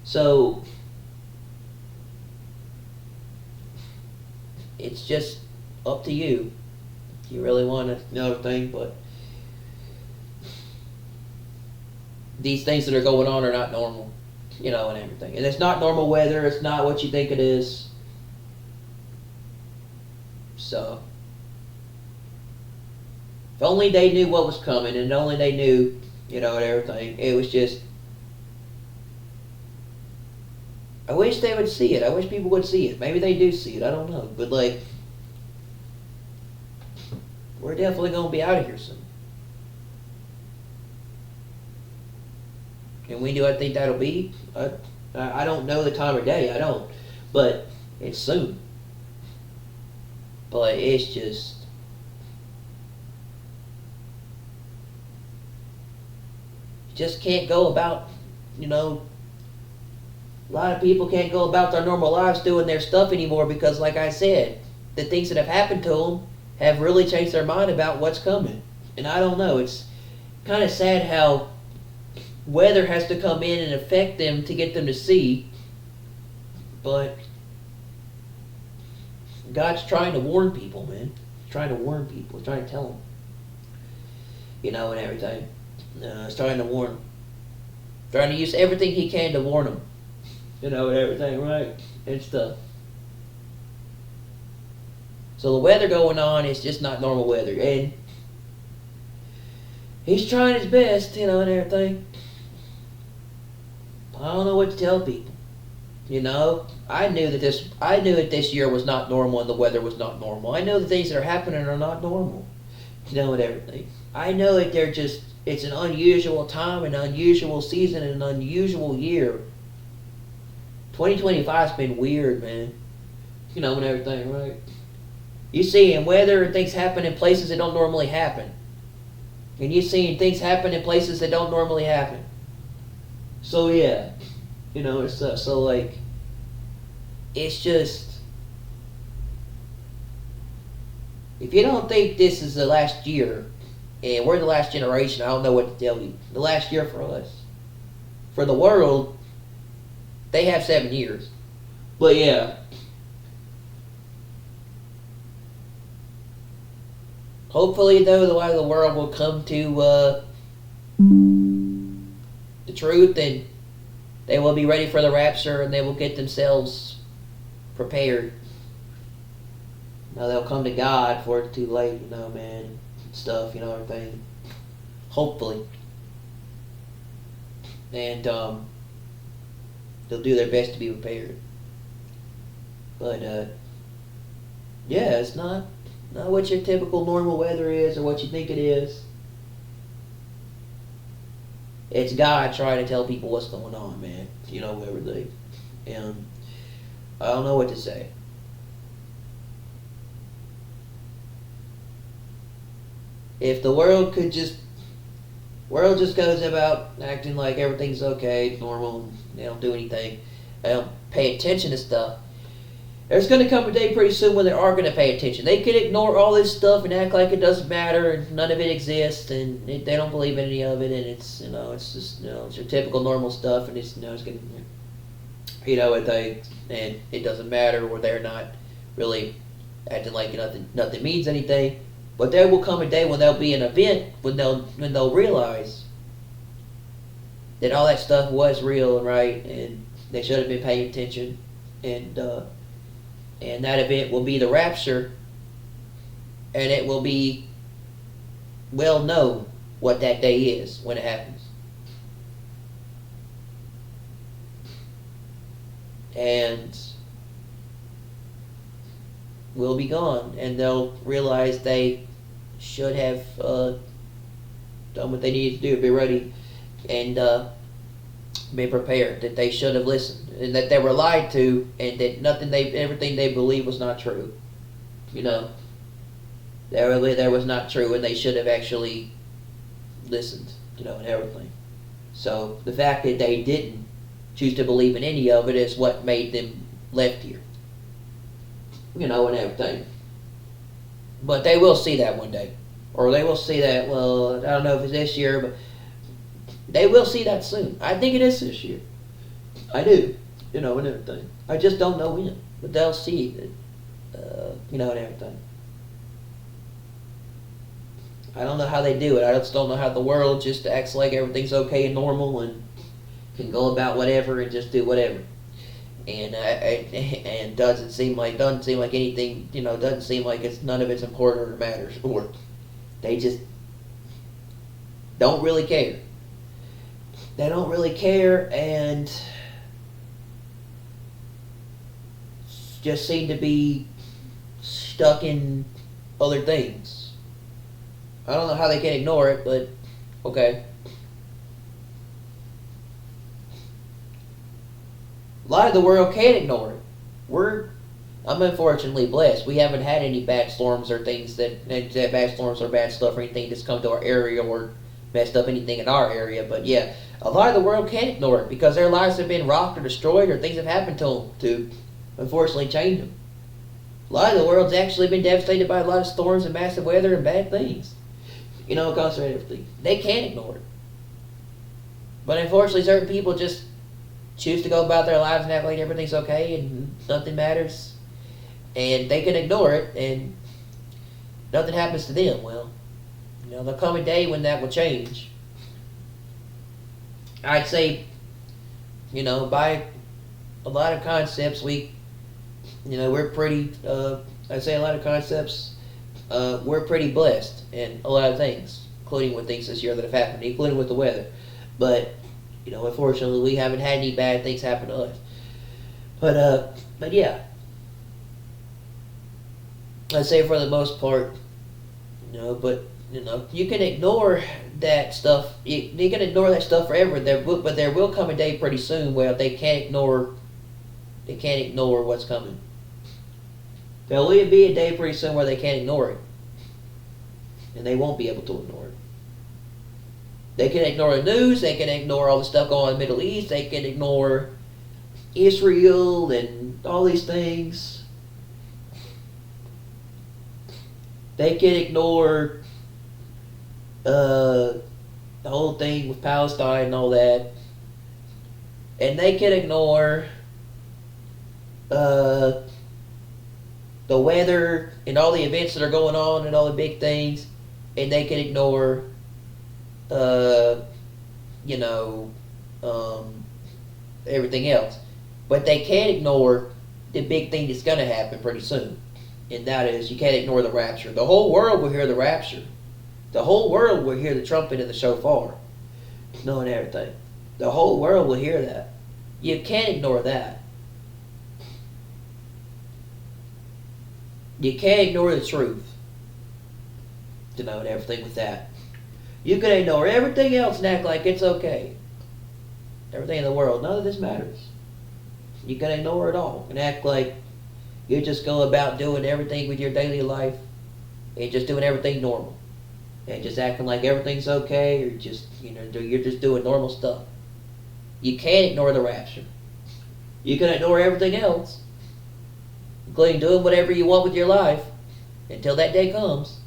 So, it's just up to you. If you really want to know everything, but these things that are going on are not normal, and everything. And it's not normal weather. It's not what you think it is. So, if only they knew what was coming, and only they knew, and everything. It was just, I wish they would see it. I wish people would see it. Maybe they do see it. I don't know. But, we're definitely going to be out of here soon. And when do I think that'll be? I don't know the time of day. I don't. But it's soon. But it's just, you just can't go about, a lot of people can't go about their normal lives doing their stuff anymore because, like I said, the things that have happened to them have really changed their mind about what's coming. And I don't know, it's kind of sad how weather has to come in and affect them to get them to see, but God's trying to warn people, man. He's trying to warn people. He's trying to tell them. And everything. He's trying to warn them. Trying to use everything he can to warn them. and everything, right? And stuff. So the weather going on is just not normal weather. And he's trying his best, and everything. I don't know what to tell people. I knew that this year was not normal and the weather was not normal. I know the things that are happening are not normal. And everything. I know that it's an unusual time, an unusual season, and an unusual year. 2025's been weird, man. And everything, right? You seeing weather and things happen in places that don't normally happen. And you seeing things happen in places that don't normally happen. So yeah, it's so like, it's just, if you don't think this is the last year, and we're the last generation, I don't know what to tell you. The last year for us. For the world, they have 7 years. But yeah. Hopefully, though, the world will come to the truth, and they will be ready for the rapture, and they will get themselves prepared. They'll come to God before it's too late, man, stuff, everything. Hopefully. And they'll do their best to be prepared. But yeah, it's not what your typical normal weather is or what you think it is. It's God trying to tell people what's going on, man. Everything. And I don't know what to say. If the world just goes about acting like everything's okay, normal, they don't do anything, they don't pay attention to stuff, there's going to come a day pretty soon when they are going to pay attention. They can ignore all this stuff and act like it doesn't matter and none of it exists, and they don't believe in any of it, and it's, it's just, it's your typical normal stuff, and it's, it's going to, and it doesn't matter, or they're not really acting like nothing means anything. But there will come a day when there'll be an event when they'll realize that all that stuff was real and right, and they should have been paying attention, and that event will be the rapture, and it will be well known what that day is when it happens. And we'll be gone, and they'll realize they should have done what they needed to do, be ready, and be prepared, that they should have listened, and that they were lied to, and that everything they believed was not true. There was not true, and they should have actually listened, and everything. So the fact that they didn't choose to believe in any of it is what made them left here, and everything. But they will see that one day, or they will see that. Well, I don't know if it's this year, but they will see that soon. I think it is this year. I do, and everything. I just don't know when, but they'll see it, and everything. I don't know how they do it. I just don't know how the world just acts like everything's okay and normal and can go about whatever and just do whatever. And and doesn't seem like anything, doesn't seem like none of it's important or matters, or they just don't really care. They don't really care, and just seem to be stuck in other things. I don't know how they can ignore it, but okay. A lot of the world can't ignore it. I'm unfortunately blessed. We haven't had any bad storms or things bad storms or bad stuff or anything that's come to our area or messed up anything in our area. But yeah, a lot of the world can't ignore it because their lives have been rocked or destroyed, or things have happened to them to unfortunately change them. A lot of the world's actually been devastated by a lot of storms and massive weather and bad things. Constantly everything. They can't ignore it. But unfortunately, certain people just choose to go about their lives and act like everything's okay and nothing matters. And they can ignore it and nothing happens to them. Well, there'll come a day when that will change. I'd say, by a lot of concepts we're pretty. I say a lot of concepts. We're pretty blessed in a lot of things, including with things this year that have happened, including with the weather. But unfortunately, we haven't had any bad things happen to us. But yeah, I'd say for the most part, but you can ignore that stuff. You can ignore that stuff forever. But there will come a day pretty soon where they can't ignore. They can't ignore what's coming. There will be a day pretty soon where they can't ignore it, and they won't be able to ignore it. They can ignore the news. They can ignore all the stuff going on in the Middle East. They can ignore Israel and all these things. They can ignore the whole thing with Palestine and all that. And they can ignore the weather and all the events that are going on and all the big things. And they can ignore, everything else. But they can't ignore the big thing that's going to happen pretty soon. And that is, you can't ignore the rapture. The whole world will hear the rapture. The whole world will hear the trumpet and the shofar. Knowing everything. The whole world will hear that. You can't ignore that. You can't ignore the truth. To know everything with that. You can ignore everything else and act like it's okay. Everything in the world. None of this matters. You can ignore it all and act like you just go about doing everything with your daily life and just doing everything normal. And just acting like everything's okay, or just, you're just doing normal stuff. You can't ignore the rapture. You can ignore everything else, including doing whatever you want with your life, until that day comes,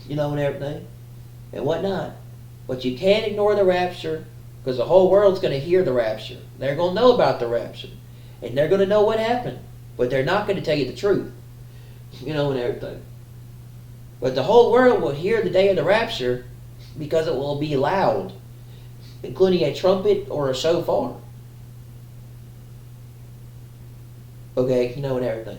and everything, and whatnot. But you can't ignore the rapture, because the whole world's going to hear the rapture. They're going to know about the rapture, and they're going to know what happened, but they're not going to tell you the truth, and everything. But the whole world will hear the day of the rapture because it will be loud, including a trumpet or a shofar. Okay, and everything.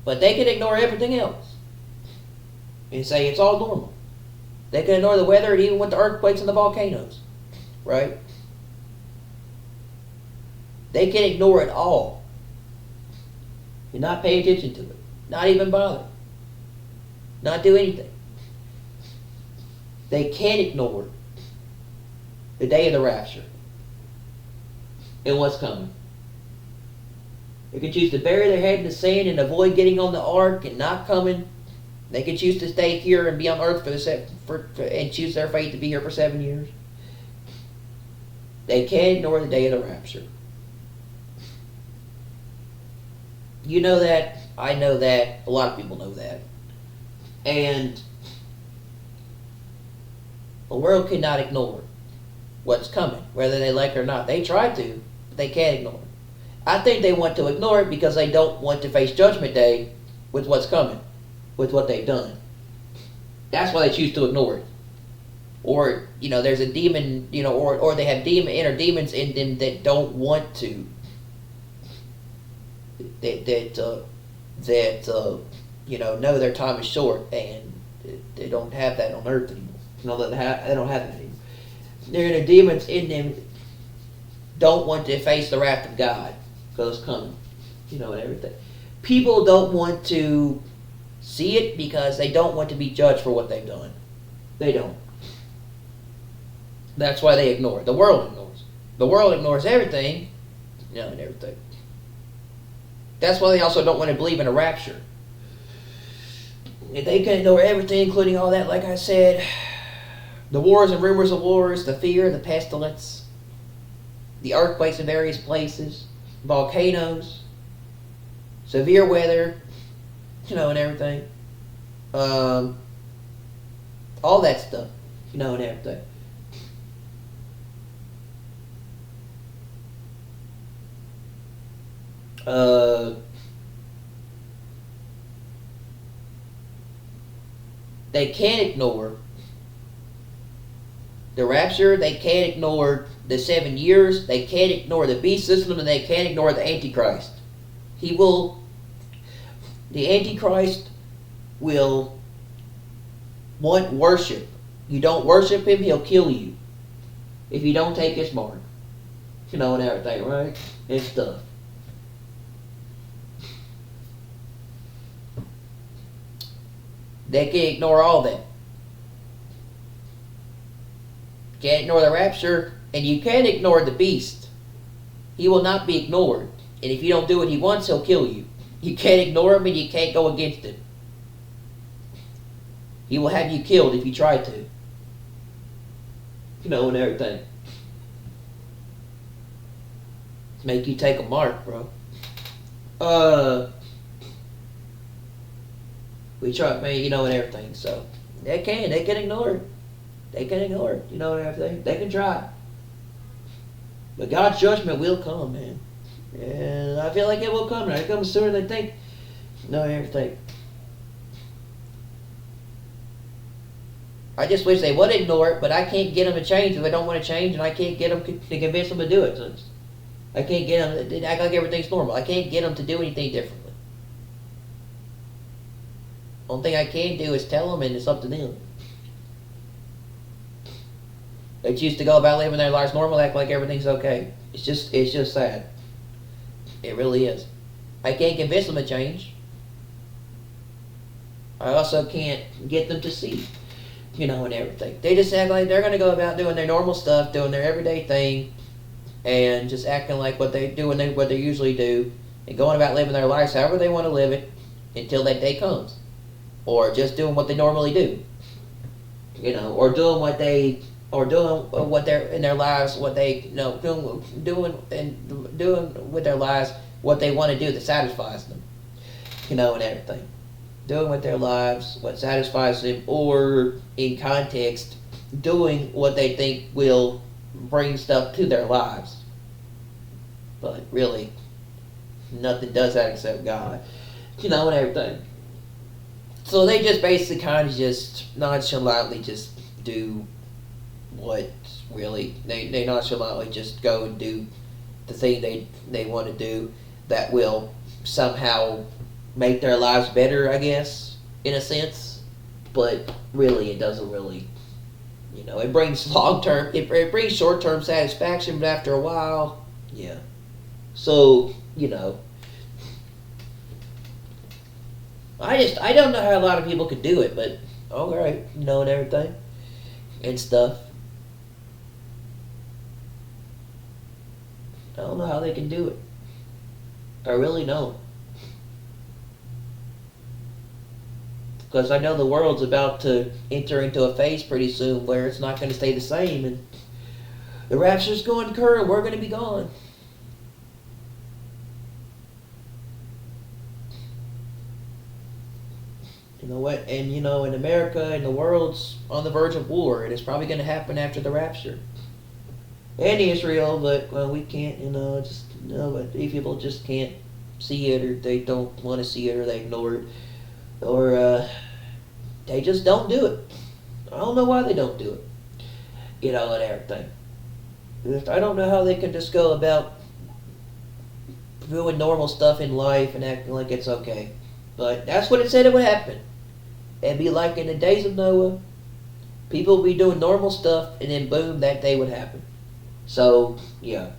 But they can ignore everything else and say it's all normal. They can ignore the weather and even with the earthquakes and the volcanoes, right? They can ignore it all and not pay attention to it. Not even bother. Not do anything. They can't ignore the day of the rapture and what's coming. They can choose to bury their head in the sand and avoid getting on the ark and not coming. They can choose to stay here and be on earth and choose their fate to be here for 7 years. They can't ignore the day of the rapture. You know that. I know that. A lot of people know that. And the world cannot ignore what's coming, whether they like it or not. They try to, but they can't ignore it. I think they want to ignore it because they don't want to face Judgment Day with what's coming, with what they've done. That's why they choose to ignore it. Or, there's a demon, or they have inner demons in them that don't want to. Know their time is short, and they don't have that on earth anymore. They don't have that anymore. Their inner demons in them don't want to face the wrath of God because it's coming, and everything. People don't want to see it because they don't want to be judged for what they've done. They don't. That's why they ignore it. The world ignores. The world ignores everything, and everything. That's why they also don't want to believe in a rapture. If they can ignore everything, including all that, like I said, the wars and rumors of wars, the fear, the pestilence, the earthquakes in various places, volcanoes, severe weather, and everything. All that stuff, and everything. They can't ignore the rapture, they can't ignore the 7 years, they can't ignore the beast system, and they can't ignore the Antichrist. The Antichrist will want worship. You don't worship him, he'll kill you. If you don't take his mark. And everything, right? And stuff. They can ignore all that. Can't ignore the rapture, and you can't ignore the beast. He will not be ignored. And if you don't do what he wants, he'll kill you. You can't ignore him, and you can't go against him. He will have you killed if you try to. And everything. Make you take a mark, bro. We try, man, and everything. So they can ignore it. They can ignore it, and everything. They can try. But God's judgment will come, man. And I feel like it will come. It comes sooner than they think. Everything. I just wish they would ignore it, but I can't get them to change if they don't want to change, and I can't get them to convince them to do it. So I can't get them to act like everything's normal. I can't get them to do anything differently. Only thing I can do is tell them, and it's up to them. They choose to go about living their lives normal, act like everything's okay. It's just sad. It really is. I can't convince them to change. I also can't get them to see, and everything. They just act like they're going to go about doing their normal stuff, doing their everyday thing, and just acting like what they do and what they usually do, and going about living their lives however they want to live it until that day comes, or just doing what they normally do, or doing what they're in their lives, what they doing with their lives what they want to do that satisfies them, and everything. Doing with their lives what satisfies them, or in context, doing what they think will bring stuff to their lives. But really, nothing does that except God, and everything. So they just basically kind of just nonchalantly just do what really, they nonchalantly just go and do the thing they want to do that will somehow make their lives better, I guess, in a sense. But really, it doesn't really, it brings it brings short-term satisfaction, but after a while, yeah. So, I don't know how a lot of people could do it, but alright, and everything, and stuff. I don't know how they can do it. I really don't. Because I know the world's about to enter into a phase pretty soon where it's not going to stay the same, and the rapture's going to occur, and we're going to be gone. What? And in America and the world's on the verge of war, and it's probably going to happen after the rapture. And Israel, but we can't, but these people just can't see it, or they don't want to see it, or they ignore it, or they just don't do it. I don't know why they don't do it, and everything. I don't know how they can just go about doing normal stuff in life and acting like it's okay. But that's what it said it would happen. It'd be like in the days of Noah. People would be doing normal stuff, and then boom, that day would happen. So, yeah.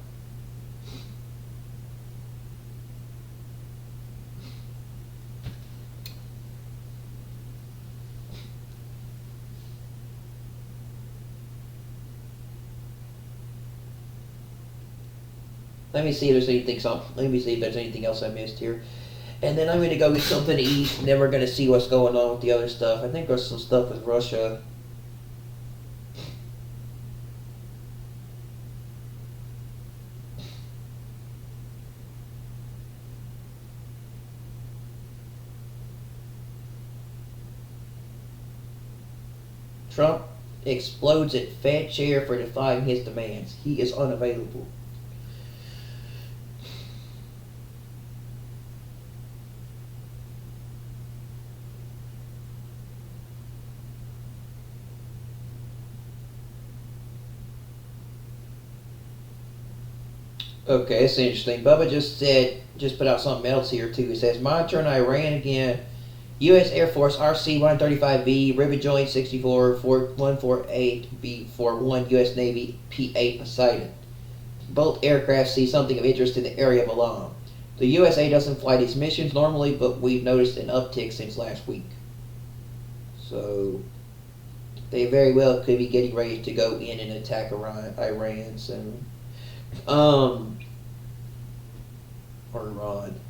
Let me see if there's anything else I missed here. And then I'm going to go get something to eat, and then we're going to see what's going on with the other stuff. I think there's some stuff with Russia. Trump explodes at Fed chair for defying his demands. He is unavailable. Okay, it's interesting. Bubba just put out something else here too. It says monitoring Iran again. U.S. Air Force RC-135V rivet joint 64 148B41 U.S. Navy P-8 Poseidon. Both aircraft see something of interest in the area of Alam. The USA doesn't fly these missions normally, but we've noticed an uptick since last week. So they very well could be getting ready to go in and attack Iran soon. Or Iran.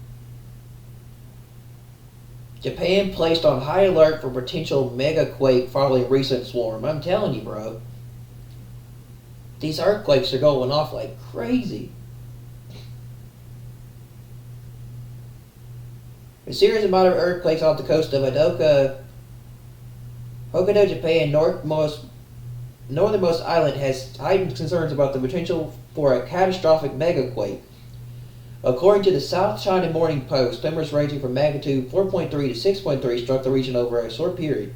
Japan placed on high alert for potential mega quake following recent swarm. I'm telling you, bro. These earthquakes are going off like crazy. A series of moderate earthquakes off the coast of Hokkaido, Japan, northernmost island has heightened concerns about the potential for a catastrophic megaquake. According to the South China Morning Post, tremors ranging from magnitude 4.3 to 6.3 struck the region over a short period,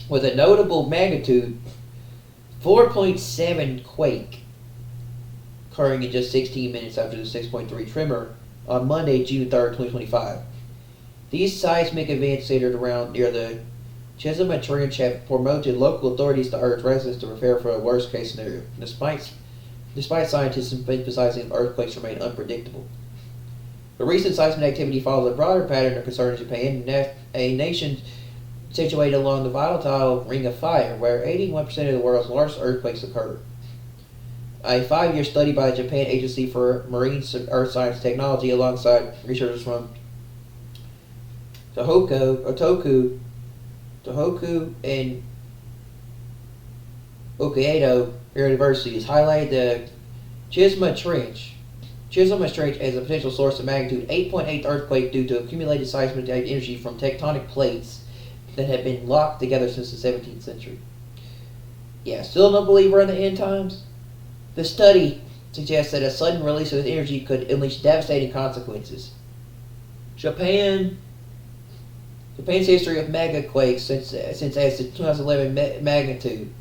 with a notable magnitude 4.7 quake occurring in just 16 minutes after the 6.3 tremor on Monday, June 3rd, 2025. These seismic events centered around near the Chesima Trench have promoted local authorities to urge residents to prepare for a worst-case scenario, despite scientists emphasizing earthquakes remain unpredictable. The recent seismic activity follows a broader pattern of concern in Japan, a nation situated along the volatile Ring of Fire, where 81% of the world's largest earthquakes occur. A 5-year study by the Japan Agency for Marine Earth Science Technology, alongside researchers from Tohoku, and Hokkaido universities, highlighted the Chesima Trench as a potential source of magnitude 8.8 earthquake due to accumulated seismic energy from tectonic plates that have been locked together since the 17th century. Yeah, still no believer in the end times? The study suggests that a sudden release of energy could unleash devastating consequences. Japan's history of megaquakes since as the 2011 magnitude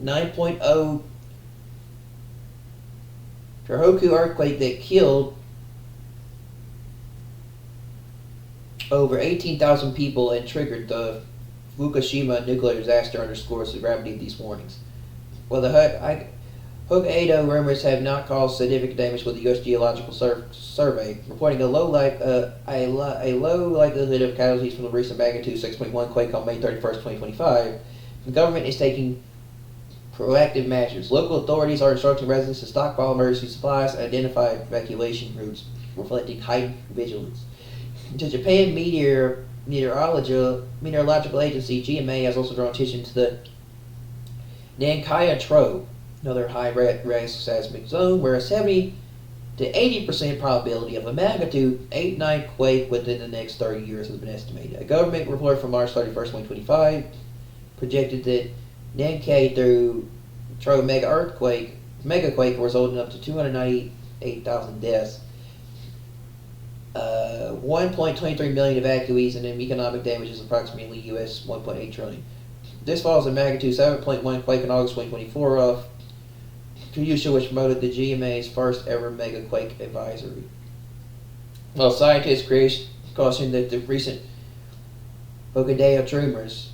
9.0 Tohoku earthquake that killed over 18,000 people and triggered the Fukushima nuclear disaster underscores the gravity of these warnings. While the Hokkaido rumors have not caused significant damage, with the U.S. Geological Survey reporting a low likelihood of casualties from the recent magnitude 6.1 quake on May 31st, 2025, the government is taking proactive measures. Local authorities are instructing residents to stockpile emergency supplies and identify evacuation routes, reflecting heightened vigilance. The Japan Meteorological Agency (GMA) has also drawn attention to the Nankaya Trough, another high-risk seismic zone, where a 70 to 80% probability of a magnitude 8.9 quake within the next 30 years has been estimated. A government report from March 31st, 2025 projected that Nankay through Trough megaquake resulted in up to 298,000 deaths, 1.23 million evacuees, and then economic damages approximately US 1.8 trillion. This follows a magnitude 7.1 quake in August 2024 off Kyushu, which promoted the GMA's first ever megaquake advisory. While scientists caution that the recent Hokkaido tremors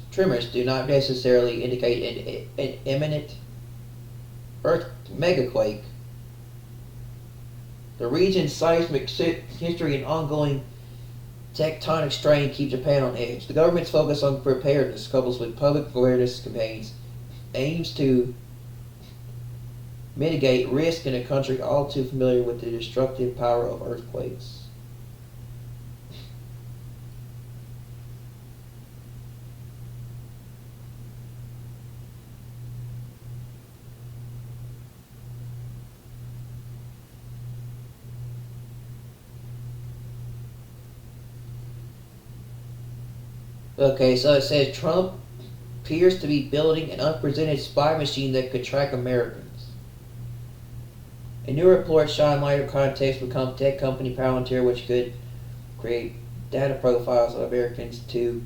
do not necessarily indicate an imminent earth megaquake, the region's seismic history and ongoing tectonic strain keep Japan on edge. The government's focus on preparedness, coupled with public awareness campaigns, aims to mitigate risk in a country all too familiar with the destructive power of earthquakes. Okay, so it says Trump appears to be building an unprecedented spy machine that could track Americans. A new report shine light on context with tech company Palantir, which could create data profiles of Americans to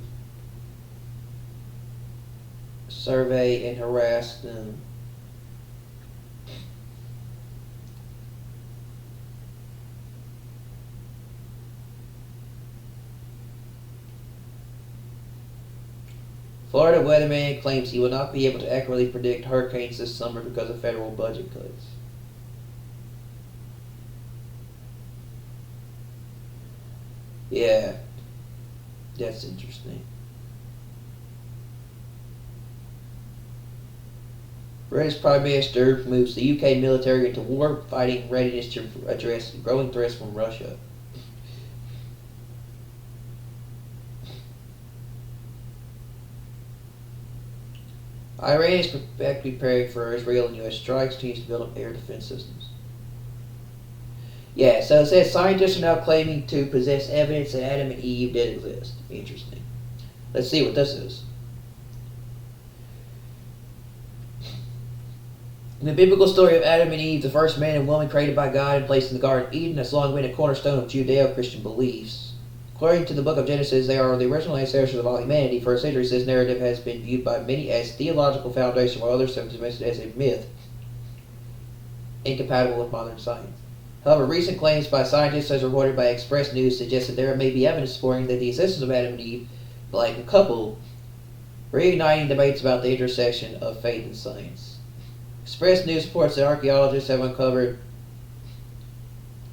survey and harass them. Florida weatherman claims he will not be able to accurately predict hurricanes this summer because of federal budget cuts. Yeah, that's interesting. British Prime Minister moves the UK military into war fighting readiness to address growing threats from Russia. Iran is preparing for Israel and U.S. strikes, continues to build up air defense systems. Yeah, so it says scientists are now claiming to possess evidence that Adam and Eve did exist. Interesting. Let's see what this is. In the biblical story of Adam and Eve, the first man and woman created by God and placed in the Garden of Eden, has long been a cornerstone of Judeo-Christian beliefs. According to the book of Genesis, they are the original ancestors of all humanity. For centuries, this narrative has been viewed by many as theological foundation, while others have dismissed it as a myth, incompatible with modern science. However, recent claims by scientists, as reported by Express News, suggest that there may be evidence supporting that the existence of Adam and Eve, like a couple, reigniting debates about the intersection of faith and science. Express News reports that archaeologists have uncovered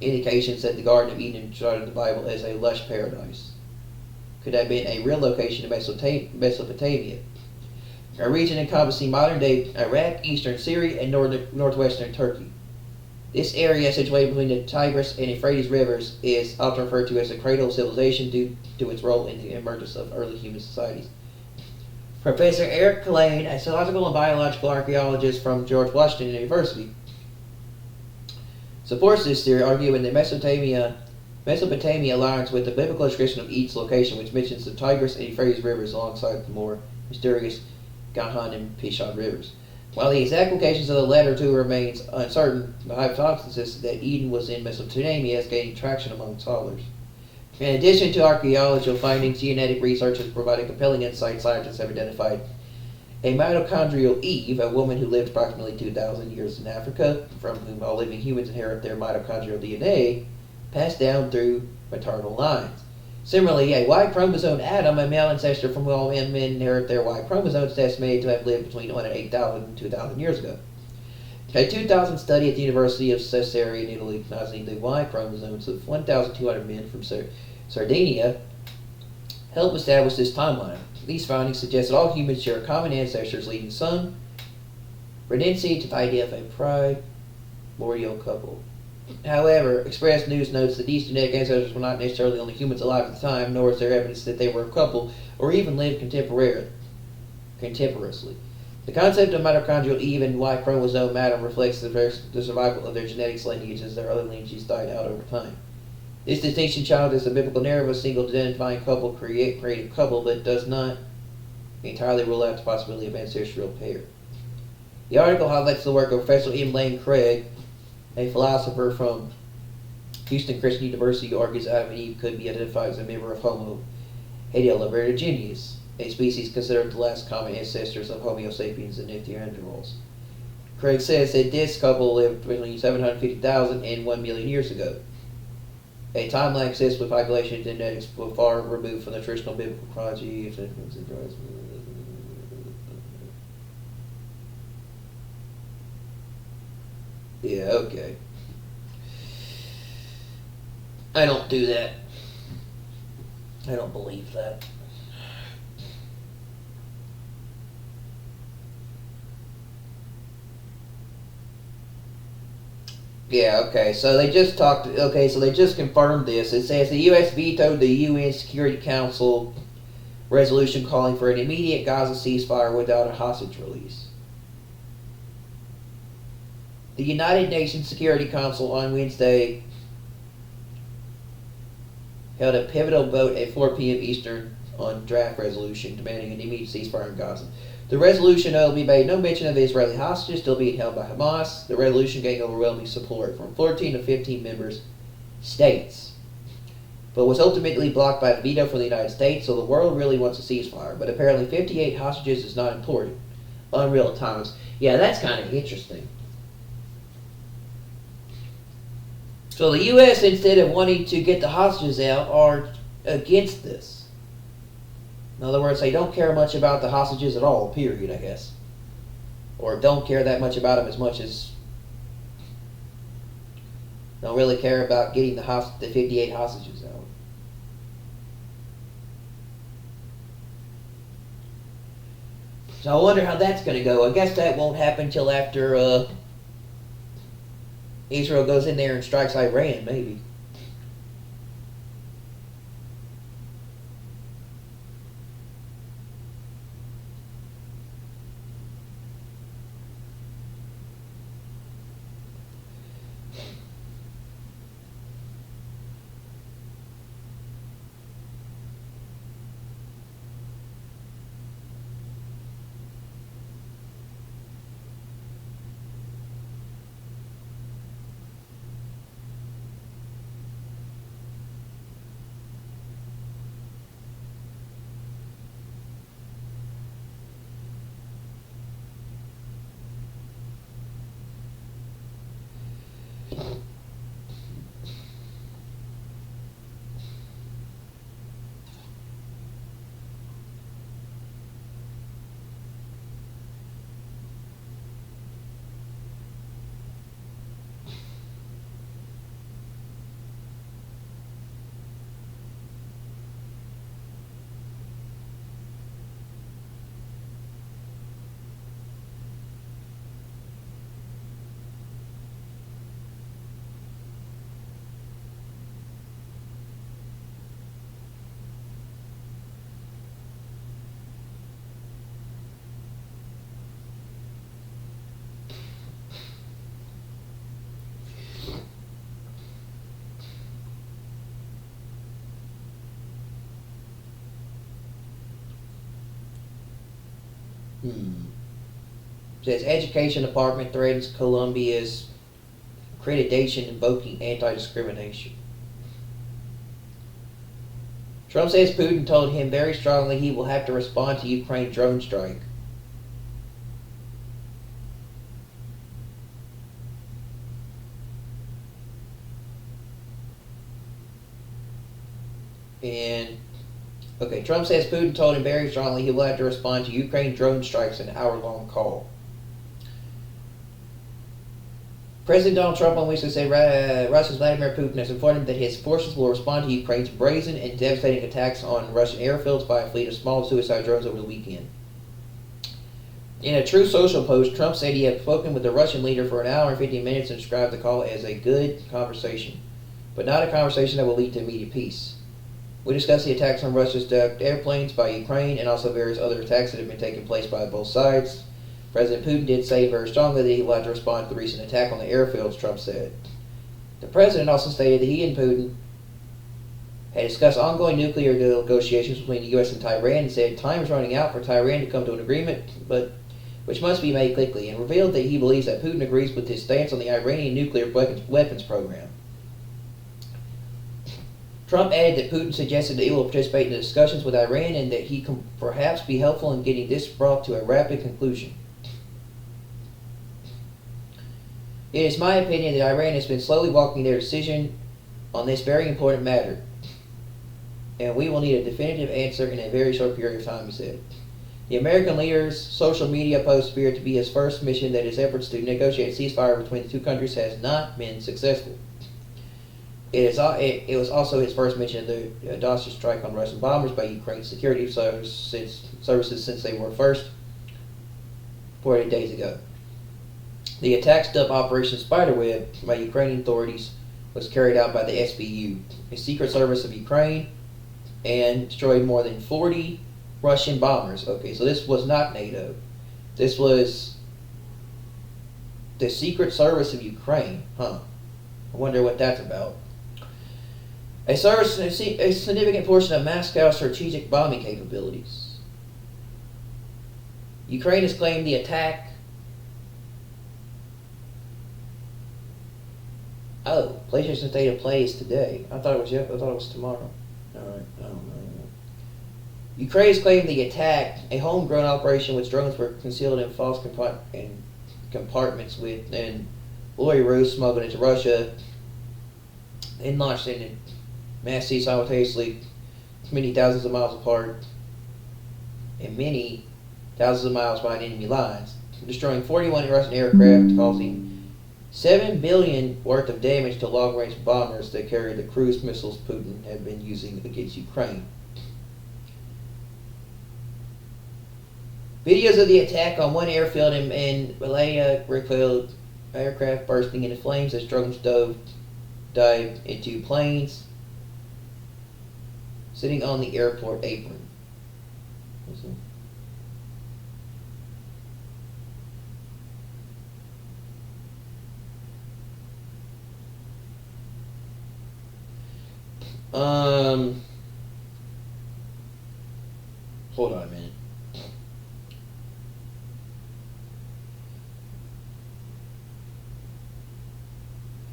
indications that the Garden of Eden started in the Bible as a lush paradise could have been a real location in Mesopotamia, a region encompassing modern-day Iraq, eastern Syria, and northwestern Turkey. This area, situated between the Tigris and Euphrates rivers, is often referred to as the cradle of civilization due to its role in the emergence of early human societies. Professor Eric Kalane, a zoological and biological archaeologist from George Washington University, supports this theory, arguing that Mesopotamia aligns with the biblical description of Eden's location, which mentions the Tigris and Euphrates rivers alongside the more mysterious Gahan and Pishon rivers. While the exact locations of the latter two remains uncertain, the hypothesis that Eden was in Mesopotamia is gaining traction among scholars. In addition to archaeological findings, genetic research has provided compelling insight. Scientists have identified a mitochondrial Eve, a woman who lived approximately 2,000 years in Africa, from whom all living humans inherit their mitochondrial DNA, passed down through maternal lines. Similarly, a Y chromosome Adam, a male ancestor from whom all men inherit their Y chromosomes, is estimated to have lived between 1 and 8,000 and 2,000 years ago. A 2000 study at the University of Caesarea in Italy, analyzing the Y chromosomes of 1,200 men from Sardinia, helped establish this timeline. These findings suggest that all humans share common ancestors, leading some redundancy to the idea of a primordial couple. However, Express News notes that these genetic ancestors were not necessarily only humans alive at the time, nor is there evidence that they were a couple or even lived contemporaneously. The concept of mitochondrial Eve and Y chromosome Adam reflects the survival of their genetics lineage as their other lineages died out over time. This distinction challenges the biblical narrative of a single identifying couple create a couple, but does not entirely rule out the possibility of ancestral pair. The article highlights the work of Professor M. Lane Craig, a philosopher from Houston Christian University, who argues Adam and Eve could be identified as a member of Homo heidelbergensis, a species considered the last common ancestors of Homo sapiens and Neanderthals. Craig says that this couple lived between 750,000 and 1 million years ago. A timeline exists with population genetics far removed from the traditional biblical chronology. Yeah, okay. I don't do that. I don't believe that. Yeah, okay, so they just confirmed this. It says the U.S. vetoed the UN Security Council resolution calling for an immediate Gaza ceasefire without a hostage release. The United Nations Security Council on Wednesday held a pivotal vote at 4 p.m. Eastern on draft resolution demanding an immediate ceasefire in Gaza. The resolution notably made no mention of the Israeli hostages still being held by Hamas. The resolution gained overwhelming support from 14 to 15 members states, but was ultimately blocked by a veto from the United States, so the world really wants a ceasefire. But apparently 58 hostages is not important. Unreal times. Yeah, that's kind of interesting. So the U.S., instead of wanting to get the hostages out, are against this. In other words, they don't care much about the hostages at all, period, I guess. Or don't care that much about them as much as don't really care about getting the 58 hostages out. So I wonder how that's going to go. I guess that won't happen till after Israel goes in there and strikes Iran, maybe. Says Education Department threatens Colombia's accreditation invoking anti-discrimination. Trump says Putin told him very strongly he will have to respond to Ukraine drone strike. And okay, Trump says Putin told him very strongly he will have to respond to Ukraine drone strikes in an hour-long call. President Donald Trump on Wednesday said Russia's Vladimir Putin has informed him that his forces will respond to Ukraine's brazen and devastating attacks on Russian airfields by a fleet of small suicide drones over the weekend. In a True Social post, Trump said he had spoken with the Russian leader for an hour and 15 minutes and described the call as a good conversation, but not a conversation that will lead to immediate peace. We discussed the attacks on Russia's airplanes by Ukraine and also various other attacks that have been taking place by both sides. President Putin did say very strongly that he will have to respond to the recent attack on the airfields, Trump said. The president also stated that he and Putin had discussed ongoing nuclear negotiations between the U.S. and Tehran and said time is running out for Tehran to come to an agreement, but which must be made quickly, and revealed that he believes that Putin agrees with his stance on the Iranian nuclear weapons program. Trump added that Putin suggested that he will participate in the discussions with Iran and that he can perhaps be helpful in getting this brought to a rapid conclusion. It is my opinion that Iran has been slowly walking their decision on this very important matter, and we will need a definitive answer in a very short period of time, he said. The American leader's social media post appeared to be his first mission that his efforts to negotiate a ceasefire between the two countries has not been successful. It was also his first mention of the audacious strike on Russian bombers by Ukraine's security services since they were first 48 days ago. The attack dubbed Operation Spiderweb by Ukrainian authorities was carried out by the SBU, a secret service of Ukraine, and destroyed more than 40 Russian bombers. Okay, so this was not NATO. This was the secret service of Ukraine. I wonder what that's about. A significant portion of Moscow's strategic bombing capabilities. Ukraine has claimed the attack. Oh, PlayStation State of Play is today. I thought it was tomorrow. All right, I don't know. Ukraine has claimed the attack, a homegrown operation which drones were concealed in false compartments and Belarus smuggled into Russia, and launched in mass sea simultaneously, many thousands of miles apart. and many thousands of miles behind enemy lines, destroying 41 Russian aircraft, causing $7 billion worth of damage to long-range bombers that carry the cruise missiles Putin had been using against Ukraine. Videos of the attack on one airfield in Malaya revealed aircraft bursting into flames as drones dived into planes sitting on the airport apron. Hold on a minute.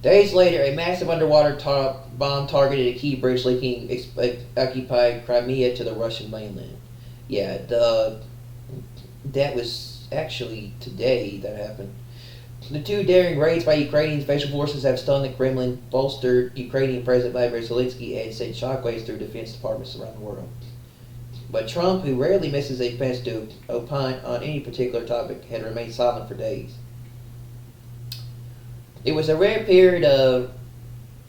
Days later, a massive underwater bomb targeted a key bridge linking occupied Crimea to the Russian mainland. Yeah, that was actually today that happened. The two daring raids by Ukrainian special forces have stunned the Kremlin, bolstered Ukrainian President Vladimir Zelensky, and sent shockwaves through defense departments around the world. But Trump, who rarely misses a chance to opine on any particular topic, had remained silent for days. It was a rare period of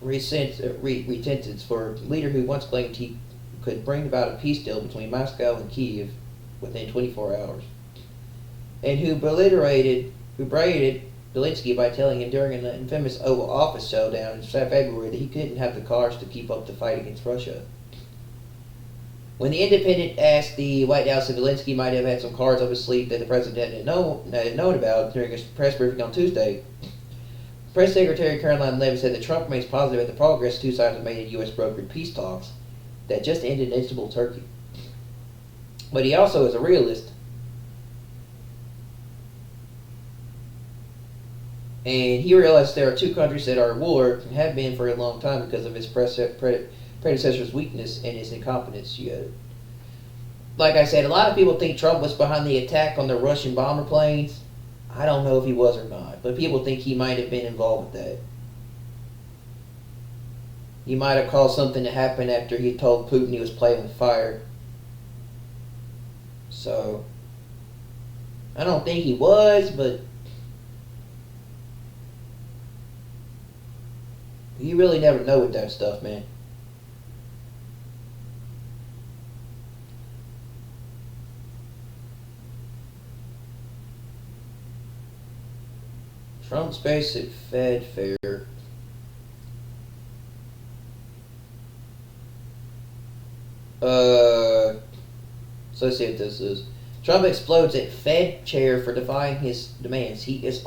repentance for a leader who once claimed he could bring about a peace deal between Moscow and Kiev within 24 hours, and who berated Zelensky by telling him during an infamous Oval Office showdown in February that he couldn't have the cars to keep up the fight against Russia. When The Independent asked the White House if Zelensky might have had some cards up his sleeve that the president hadn't known about during his press briefing on Tuesday, Press Secretary Caroline Leavitt said that Trump remains positive at the progress two sides have made in U.S.-brokered peace talks that just ended in Istanbul, Turkey. But he also is a realist. And he realized there are two countries that are at war and have been for a long time because of his predecessor's weakness and his incompetence. Like I said, a lot of people think Trump was behind the attack on the Russian bomber planes. I don't know if he was or not, but people think he might have been involved with that. He might have caused something to happen after he told Putin he was playing with fire. So, I don't think he was, but you really never know with that stuff, man. Trump's basic Fed fare. So let's see what this is. Trump explodes at Fed chair for defying his demands. He is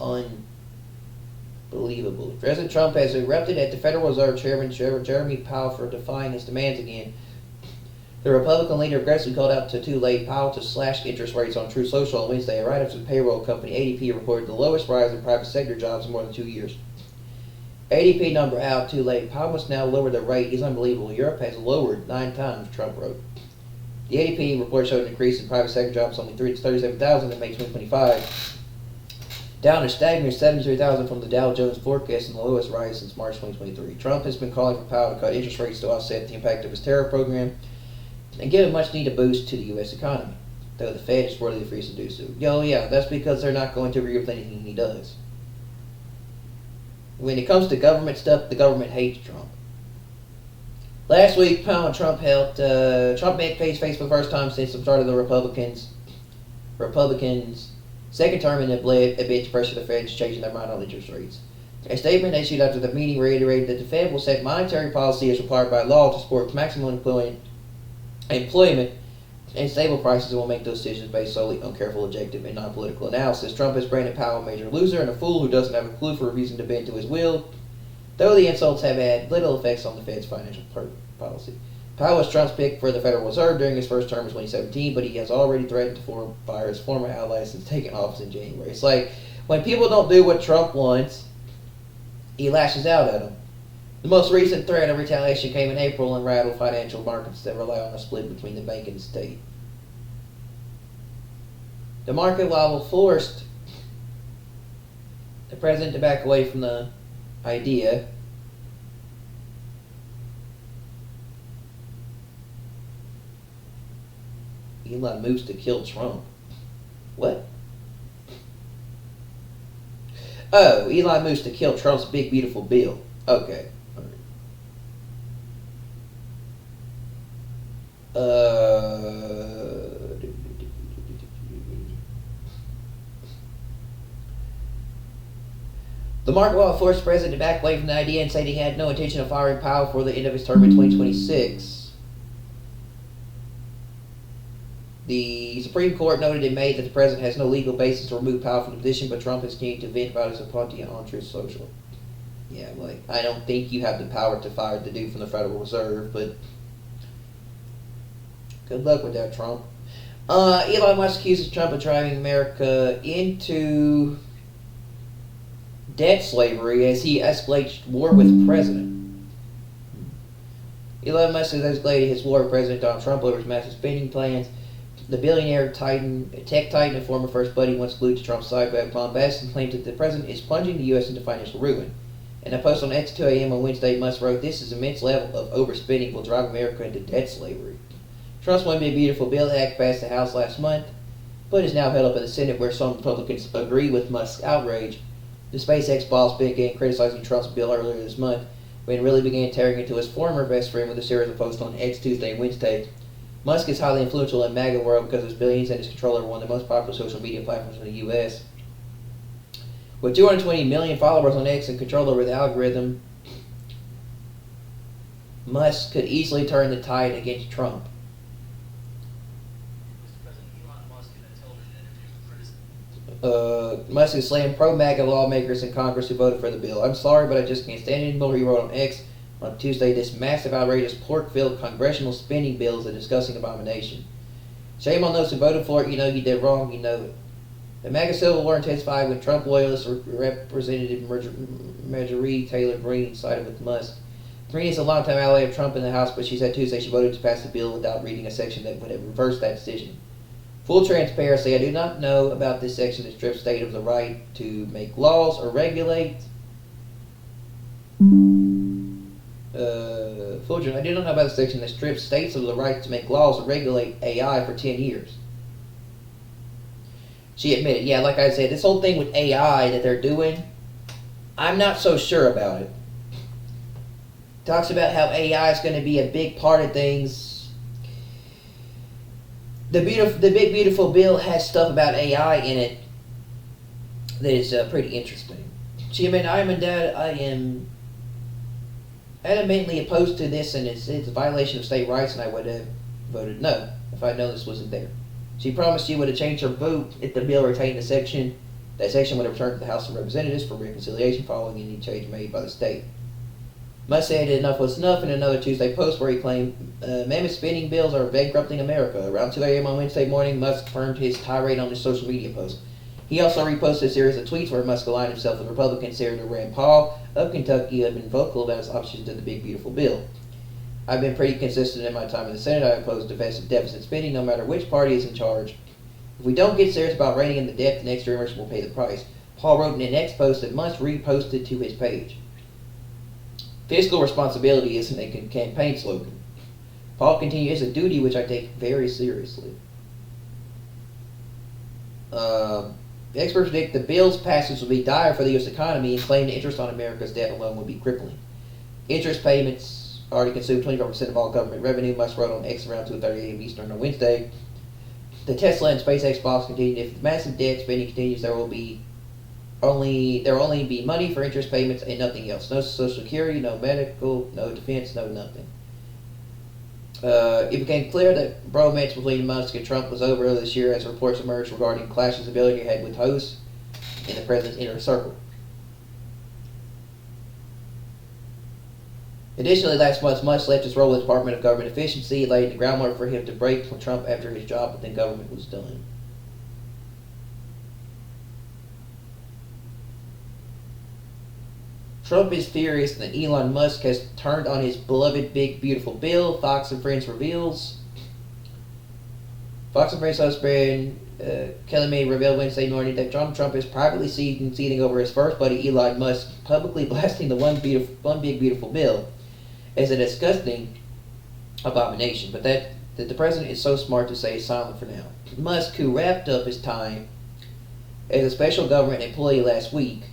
unbelievable. President Trump has erupted at the Federal Reserve Chairman Jeremy Powell for defying his demands again. The Republican leader aggressively called out to too late Powell to slash interest rates on Truth Social on Wednesday, right after the payroll company ADP reported the lowest rise in private sector jobs in more than 2 years. ADP number out too late. Powell must now lower the rate. It's unbelievable. Europe has lowered 9 times, Trump wrote. The ADP report showed an increase in private sector jobs only 37,000 in May 2025, down a staggering 73,000 from the Dow Jones forecast and the lowest rise since March 2023. Trump has been calling for Powell to cut interest rates to offset the impact of his tariff program and give a much-needed boost to the U.S. economy, though the Fed is reportedly free to do so. Yeah, that's because they're not going to agree with anything he does. When it comes to government stuff, the government hates Trump. Last week, Powell and Trump met face-to-face for the first time since the start of the Republicans' second term in a bid to pressure the Fed to change their mind on interest rates. A statement issued after the meeting reiterated that the Fed will set monetary policy as required by law to support maximum employment and stable prices, and will make those decisions based solely on careful, objective, and non-political analysis. Trump has branded Powell a major loser and a fool who doesn't have a clue for refusing to bend to his will, though the insults have had little effects on the Fed's financial policy. Powell was Trump's pick for the Federal Reserve during his first term in 2017, but he has already threatened to fire his former allies since taking office in January. It's like, when people don't do what Trump wants, he lashes out at them. The most recent threat of retaliation came in April and rattled financial markets that rely on a split between the bank and the state. The market, while forced the president to back away from the idea, Elon moves to kill Trump. What? Oh, Elon moves to kill Trump's big beautiful bill. Okay. The market will force the president to back away from the idea and say he had no intention of firing Powell before the end of his term in 2026. The Supreme Court noted in May that the president has no legal basis to remove Powell from the position, but Trump has continued to vent about his appointee on Truth Social. Yeah, like, I don't think you have the power to fire the dude from the Federal Reserve, but good luck with that, Trump. Elon Musk accuses Trump of driving America into debt slavery as he escalates war with the president. Elon Musk has escalated his war with President Donald Trump over his massive spending plans. The billionaire tech titan and former first buddy once glued to Trump's side by bombastic claimed that the president is plunging the U.S. into financial ruin. In a post on X 2 a.m. on Wednesday, Musk wrote, "This immense level of overspending will drive America into debt slavery." Trump's One Big Beautiful Bill Act passed the House last month, but is now held up in the Senate where some Republicans agree with Musk's outrage. The SpaceX boss began criticizing Trump's bill earlier this month, when it really began tearing into his former best friend with a series of posts on X Tuesday and Wednesday. Musk is highly influential in MAGA world because of his billions and his control over one of the most popular social media platforms in the U.S. With 220 million followers on X and control over the algorithm, Musk could easily turn the tide against Trump. Musk has slammed pro-MAGA lawmakers in Congress who voted for the bill. "I'm sorry, but I just can't stand it anymore," he wrote on X on Tuesday. "This massive, outrageous, pork-filled congressional spending bill is a disgusting abomination. Shame on those who voted for it. You know you did wrong. You know it." The MAGA civil war intensified when Trump loyalist Representative Marjorie Taylor Greene sided with Musk. Greene is a longtime ally of Trump in the House, but she said Tuesday she voted to pass the bill without reading a section that would have reversed that decision. "Full transparency, I do not know about this section that strips state of the right to make laws or regulate. I do not know about the section that strips states of the right to make laws or regulate AI for 10 years. She admitted, yeah, like I said, this whole thing with AI that they're doing, I'm not so sure about it. Talks about how AI is going to be a big part of things. The Big Beautiful Bill has stuff about AI in it that is pretty interesting. She admitted, I am adamantly opposed to this, and it's a violation of state rights, and I would have voted no if I known this wasn't there. She promised she would have changed her vote if the bill retained the section. That section would have returned to the House of Representatives for reconciliation following any change made by the state. Musk said enough was enough in another Tuesday post where he claimed mammoth spending bills are bankrupting America. Around 2 a.m. on Wednesday morning, Musk confirmed his tirade on his social media post. He also reposted a series of tweets where Musk aligned himself with Republican Senator Rand Paul of Kentucky, who had been vocal about his opposition to the Big Beautiful Bill. I've been pretty consistent in my time in the Senate. I oppose deficit spending no matter which party is in charge. If we don't get serious about reining in the debt, the next generation will pay the price. Paul wrote in an X post that Musk reposted to his page. Fiscal responsibility isn't a campaign slogan. Paul continued, it's a duty which I take very seriously. Experts predict the bill's passage will be dire for the U.S. economy and claim the interest on America's debt alone will be crippling. Interest payments already consume 25% of all government revenue. Musk wrote on X around 2:30 a.m. Eastern on Wednesday. The Tesla and SpaceX boss continued, if the massive debt spending continues, there will only be money for interest payments and nothing else. No Social Security, no medical, no defense, no nothing. It became clear that bromance between Musk and Trump was over this year as reports emerged regarding clashes the billionaire had with hosts in the president's inner circle. Additionally, last month, Musk left his role with the Department of Government Efficiency, laying the groundwork for him to break with Trump after his job within government was done. Trump is furious that Elon Musk has turned on his beloved Big Beautiful Bill, Fox and Friends reveals. Fox and Friends husband Kelly May revealed Wednesday morning that Donald Trump is privately seething over his first buddy Elon Musk, publicly blasting the One Big Beautiful Bill as a disgusting abomination. But that that the president is so smart to stay silent for now. Musk, who wrapped up his time as a special government employee last week,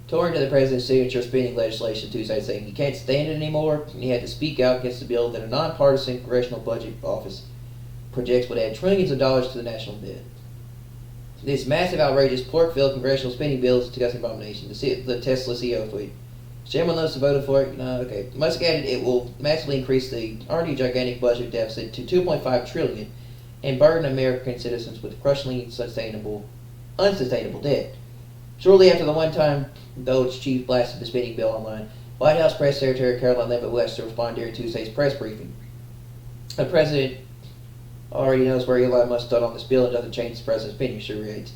tore into the president's signature spending legislation Tuesday, saying he can't stand it anymore and he had to speak out against the bill that a nonpartisan congressional budget office projects would add trillions of dollars to the national debt. This massive, outrageous, pork-filled congressional spending bill is a disgusting abomination. The Tesla CEO tweet. Everyone knows who voted for it. No, okay. Musk added it will massively increase the already gigantic budget deficit to $2.5 trillion and burden American citizens with crushingly unsustainable debt. Shortly after the one-time Doge chief blasted the spending bill online, White House Press Secretary Caroline Leavitt Webster responded during Tuesday's press briefing. The president already knows where Elon Musk stood on this bill and doesn't change the president's opinion, she reads.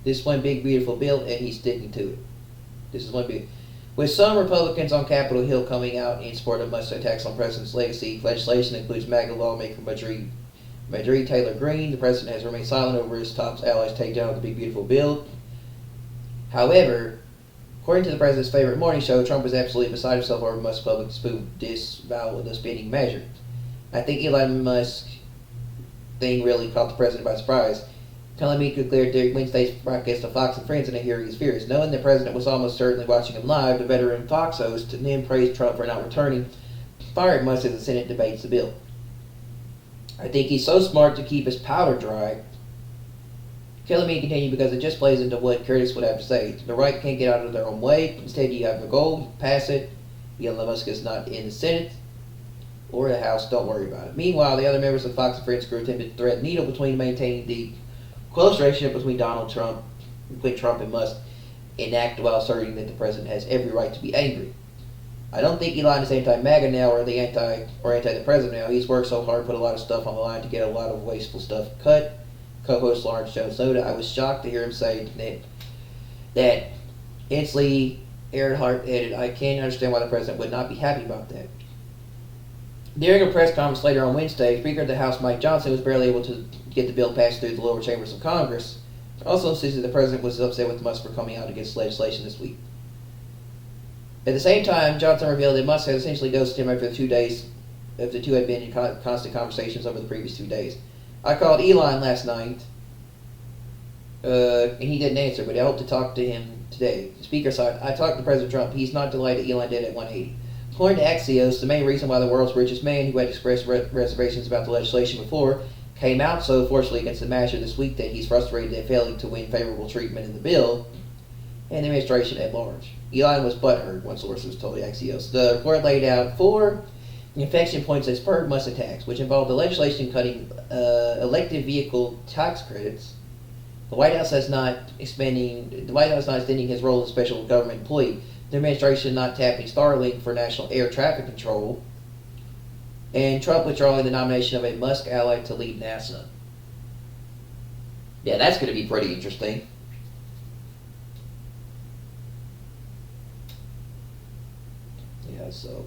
This is one big, beautiful bill, and he's sticking to it. This is one big... With some Republicans on Capitol Hill coming out in support of Musk's attacks on the president's legacy, legislation includes MAGA lawmaker Marjorie Taylor Greene. The president has remained silent over his top allies' takedown of the big, beautiful bill. However, according to the president's favorite morning show, Trump is absolutely beside himself over Musk's public disavowal of the spending measure. I think Elon Musk thing really caught the president by surprise. Telling declared during Wednesday's broadcast to Fox and Friends in a hearing is furious. Knowing the president was almost certainly watching him live, the veteran Fox host then praised Trump for not returning, fired Musk as the Senate debates the bill. I think he's so smart to keep his powder dry. Kellerman continued because it just plays into what Curtis would have to say. The right can't get out of their own way. Instead, you have a goal, pass it. Elon Musk is not in the Senate or the House. Don't worry about it. Meanwhile, the other members of the Fox and Friends crew attempted to thread needle between maintaining the close relationship between Trump and Musk enact while asserting that the president has every right to be angry. I don't think Elon is anti-MAGA now or anti the president now. He's worked so hard, put a lot of stuff on the line to get a lot of wasteful stuff cut. Co-host Lawrence Jones noted, I was shocked to hear him say that Inslee Earhart added, I can't understand why the president would not be happy about that. During a press conference later on Wednesday, Speaker of the House Mike Johnson was barely able to get the bill passed through the lower chambers of Congress. Also insisted the president was upset with Musk for coming out against legislation this week. At the same time, Johnson revealed that Musk had essentially ghosted him after the two had been in constant conversations over the previous 2 days. I called Elon last night, and he didn't answer, but I hope to talk to him today. The Speaker said, I talked to President Trump. He's not delighted Elon did at 180. According to Axios, the main reason why the world's richest man, who had expressed reservations about the legislation before, came out so forcefully against the measure this week that he's frustrated at failing to win favorable treatment in the bill and the administration at large. Elon was butthurt, one source was told Axios. The report laid out 4 inflection points that spurred Musk's attacks, which involved the legislation cutting elective vehicle tax credits. The White House not extending his role as a special government employee. The administration not tapping Starlink for national air traffic control, and Trump withdrawing the nomination of a Musk ally to lead NASA. Yeah, that's going to be pretty interesting. Yeah, so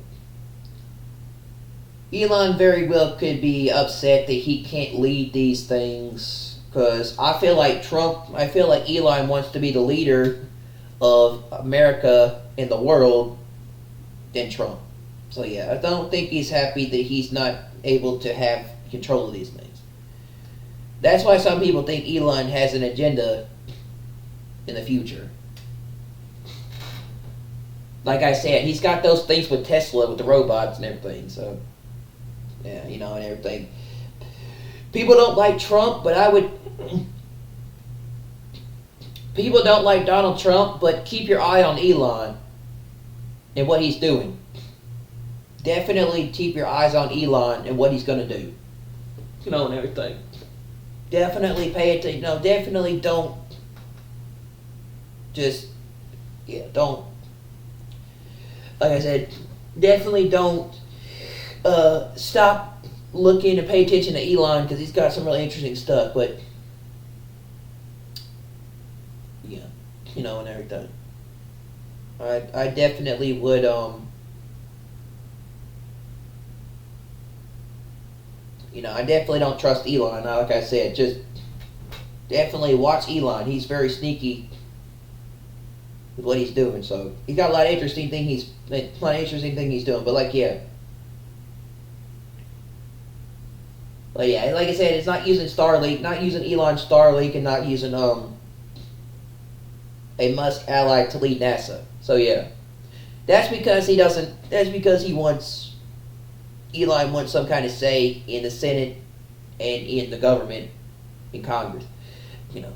Elon very well could be upset that he can't lead these things, because I feel like Elon wants to be the leader of America in the world than Trump. So yeah, I don't think he's happy that he's not able to have control of these things. That's why some people think Elon has an agenda in the future. Like I said, he's got those things with Tesla, with the robots and everything, so yeah, and everything. People don't like Trump, but people don't like Donald Trump, but keep your eye on Elon and what he's doing. Definitely keep your eyes on Elon and what he's going to do. And everything. Definitely pay attention. No, definitely don't don't. Like I said, definitely don't stop looking and pay attention to Elon, because he's got some really interesting stuff, but yeah, and everything. I definitely would I definitely don't trust Elon. Now, like I said, just definitely watch Elon. He's very sneaky with what he's doing. So he's got a lot of interesting thing he's doing. But But yeah, like I said, it's not using Starlink, not using Elon's Starlink, and not using a Musk ally to lead NASA. So yeah, that's because he doesn't. That's because he wants Elon wants some kind of say in the Senate and in the government, in Congress. You know,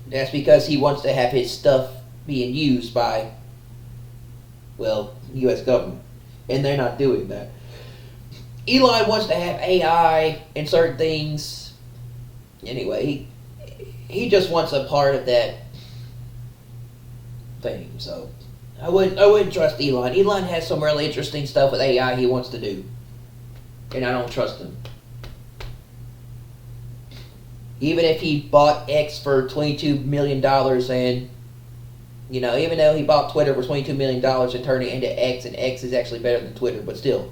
that's because he wants to have his stuff being used by, well, U.S. government, and they're not doing that. Elon wants to have AI and certain things. Anyway, he just wants a part of that thing. So I wouldn't trust Elon. Elon has some really interesting stuff with AI he wants to do, and I don't trust him. Even if he bought X for $22 million and, even though he bought Twitter for $22 million and turned it into X, and X is actually better than Twitter, but still.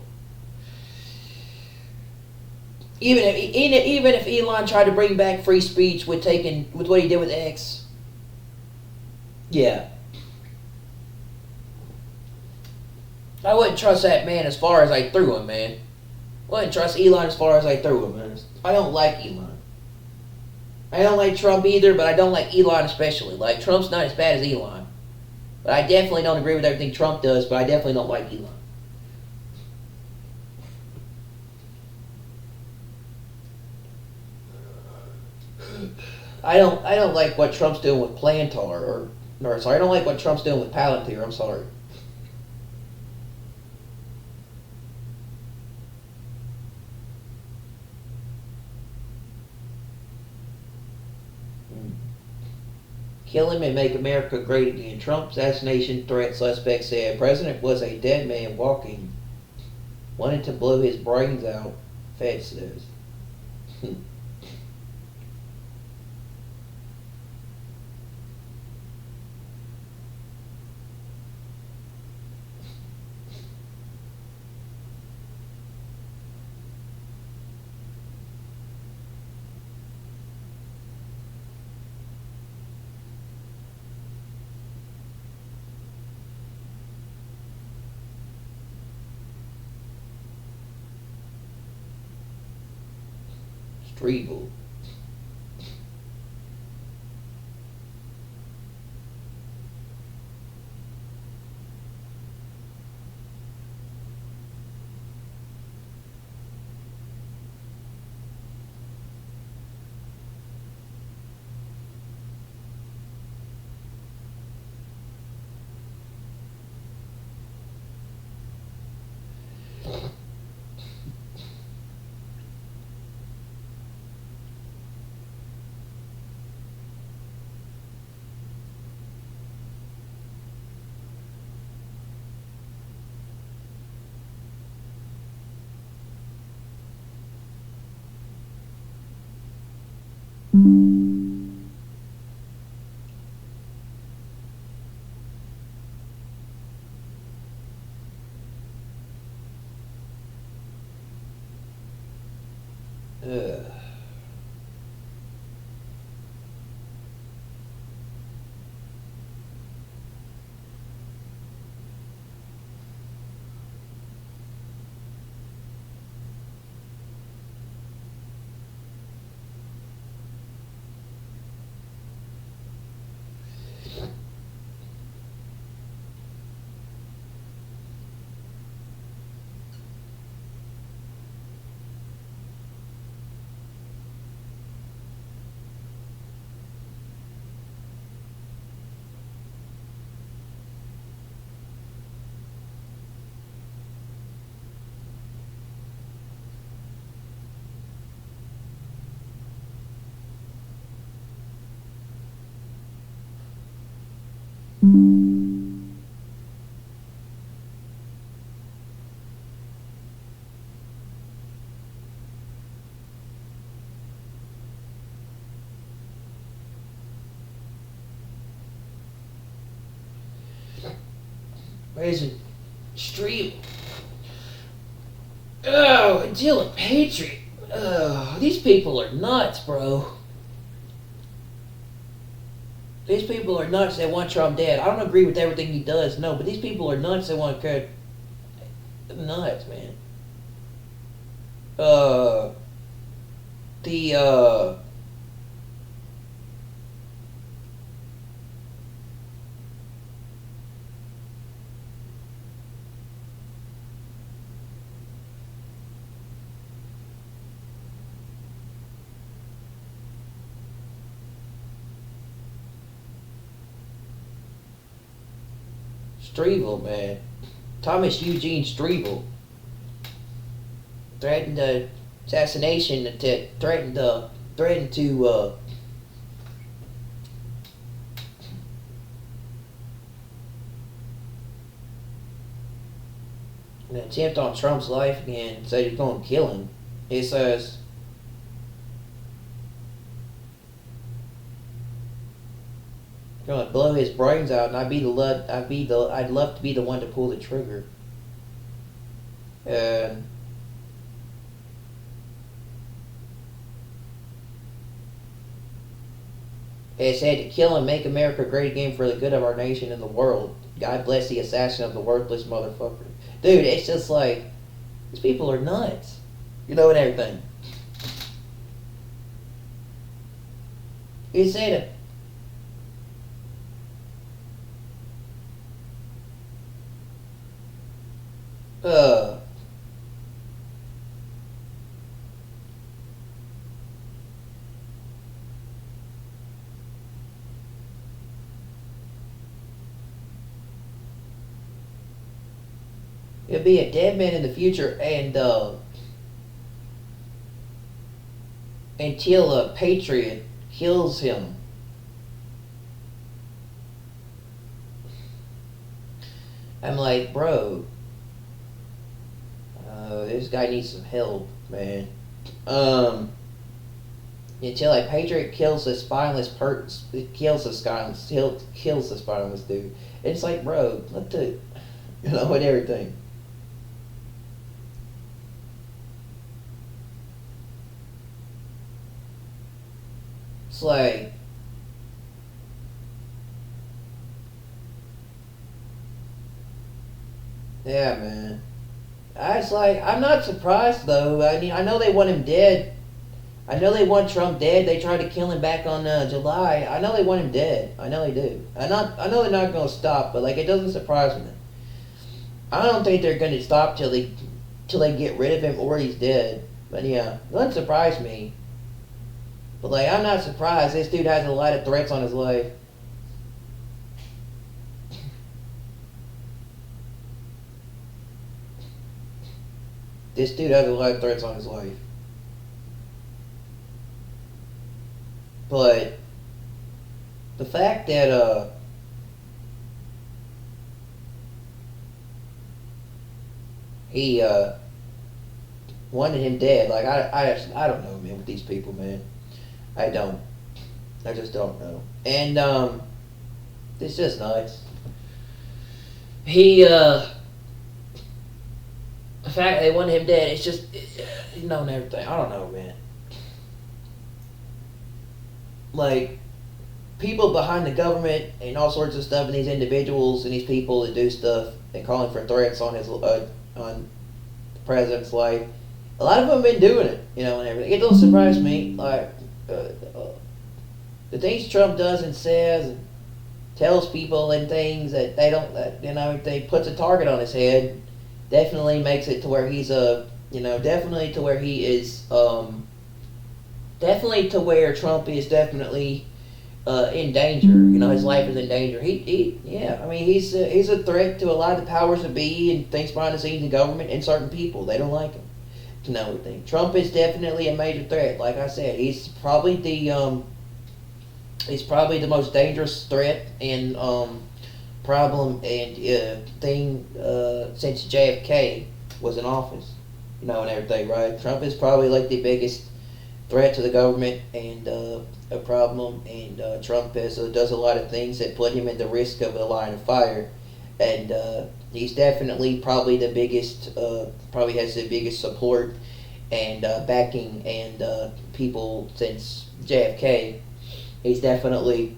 Even if Elon tried to bring back free speech with what he did with X, yeah. I wouldn't trust that man as far as I threw him, man. I wouldn't trust Elon as far as I threw him, man. I don't like Elon. I don't like Trump either, but I don't like Elon especially. Like, Trump's not as bad as Elon. But I definitely don't agree with everything Trump does, but I definitely don't like Elon. I don't like what Trump's doing with Plantar, I don't like what Trump's doing with Palantir, I'm sorry. Kill him and make America great again. Trump assassination threat suspect said president was a dead man walking. Wanted to blow his brains out, Fed says. Striegel. Ugh. Raising Street. Oh, until a Patriot. Oh, these people are nuts, bro. These people are nuts. They want Trump dead. I don't agree with everything he does, no, but these people are nuts. They want to nuts, man. uh, the Strevel, man, Thomas Eugene Strevel threatened the assassination attempt, threatened to an attempt on Trump's life again. Said he's going to kill him. He says, "Going to blow his brains out, and I'd love to be the one to pull the trigger." And it said to kill and make America great again for the good of our nation and the world. God bless the assassin of the worthless motherfucker. Dude, it's just like, these people are nuts. You know, and everything. He said he'll be a dead man in the future, and until a patriot kills him. I'm like, bro, this guy needs some help, man. Until a patriot kills this spineless kills the spineless dude. It's like, bro, what the, and everything. It's like, yeah, man. I'm not surprised though. I mean, I know they want him dead. I know they want Trump dead. They tried to kill him back on July. I know they want him dead. I know they do. I know they're not going to stop, but like, it doesn't surprise me. I don't think they're going to stop till they get rid of him or he's dead. But yeah, it doesn't surprise me. But like, I'm not surprised. This dude has a lot of threats on his life. This dude has a lot of threats on his life. But the fact that he wanted him dead, like, I don't know, man, with these people, man. I don't. I just don't know. And it's just nuts. The fact they wanted him dead, it's just, and everything. I don't know, man. Like, people behind the government and all sorts of stuff, and these individuals and these people that do stuff and calling for threats on his on the president's life, a lot of them have been doing it, and everything. It don't surprise me. Like, the things Trump does and says and tells people and things that they don't, they puts a target on his head. Definitely makes it to where he's definitely to where he is, definitely to where Trump is definitely in danger. His life is in danger. He's a threat to a lot of the powers that be and things behind the scenes in government and certain people. They don't like him. Everything. Trump is definitely a major threat. Like I said, he's probably the most dangerous threat and problem and thing since JFK was in office, and everything, right? Trump is probably like the biggest threat to the government and a problem, and Trump does a lot of things that put him in the risk of a line of fire, and he's definitely probably the biggest, probably has the biggest support and backing and people since JFK. He's definitely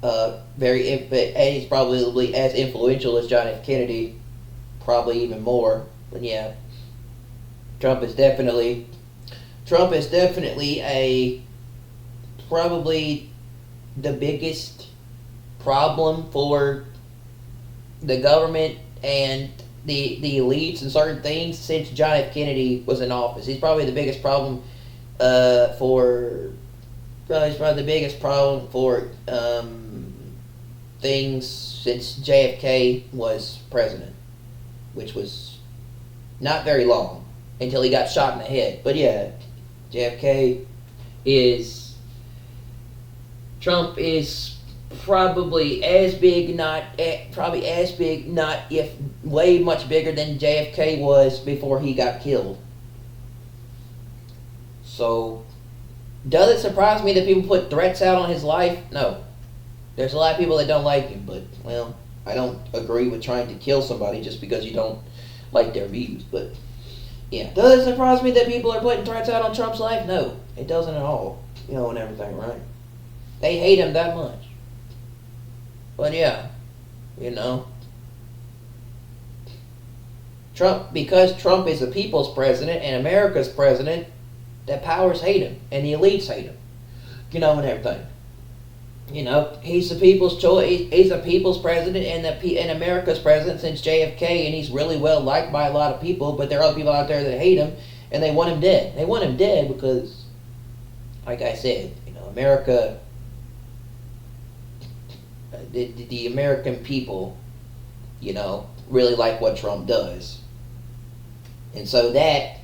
and he's probably as influential as John F. Kennedy, probably even more. But yeah, Trump is definitely a probably the biggest problem for the government and the elites and certain things since John F. Kennedy was in office. He's probably the biggest problem for he's probably the biggest problem for things since JFK was president, which was not very long until he got shot in the head. But yeah, JFK is Trump is probably as big, not if way much bigger than JFK was before he got killed. So, does it surprise me that people put threats out on his life? No. There's a lot of people that don't like him, but, well, I don't agree with trying to kill somebody just because you don't like their views, but, yeah. Does it surprise me that people are putting threats out on Trump's life? No, it doesn't at all. And everything, right? They hate him that much. But, yeah, because Trump is the people's president and America's president, the powers hate him and the elites hate him, and everything. He's the people's choice. He's the people's president and America's president since JFK, and he's really well liked by a lot of people. But there are other people out there that hate him, and they want him dead. They want him dead because, like I said, America, the American people, really like what Trump does, and so that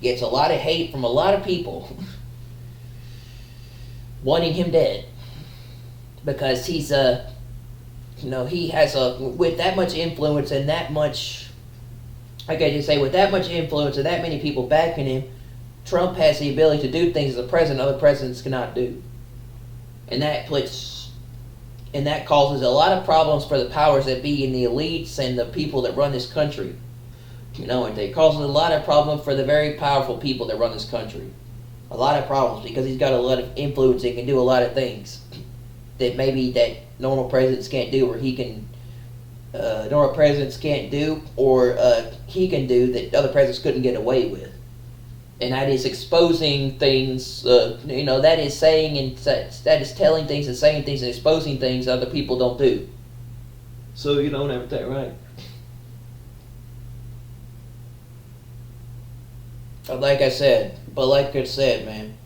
gets a lot of hate from a lot of people wanting him dead. Because he's he has with that much influence and that much, with that much influence and that many people backing him, Trump has the ability to do things as a president other presidents cannot do. And that causes a lot of problems for the powers that be and the elites and the people that run this country. And it causes a lot of problems for the very powerful people that run this country. A lot of problems because he's got a lot of influence and can do a lot of things that maybe that normal presidents can't do, or he can normal presidents can't do, or he can do that other presidents couldn't get away with. And that is exposing things. That is saying and that is telling things and saying things and exposing things other people don't do. So and everything, right? But like I said, man.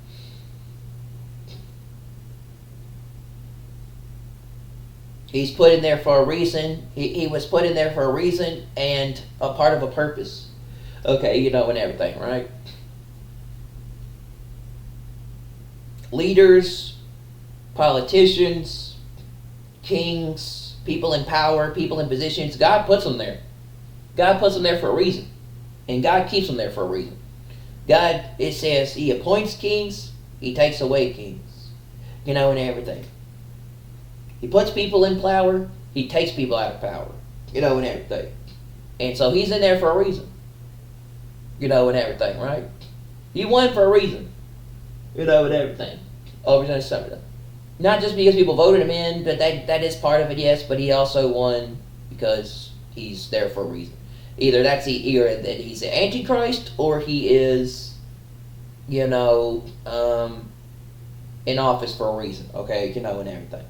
He's put in there for a reason. He was put in there for a reason and a part of a purpose. Okay, and everything, right? Leaders, politicians, kings, people in power, people in positions, God puts them there. God puts them there for a reason. And God keeps them there for a reason. God, it says, He appoints kings, He takes away kings. And everything. He puts people in power, He takes people out of power. And everything. And so He's in there for a reason. And everything, right? He won for a reason. And everything. Over something. Not just because people voted Him in, but that is part of it, yes, but He also won because He's there for a reason. Either that He's the Antichrist or He is, in office for a reason. Okay, and everything.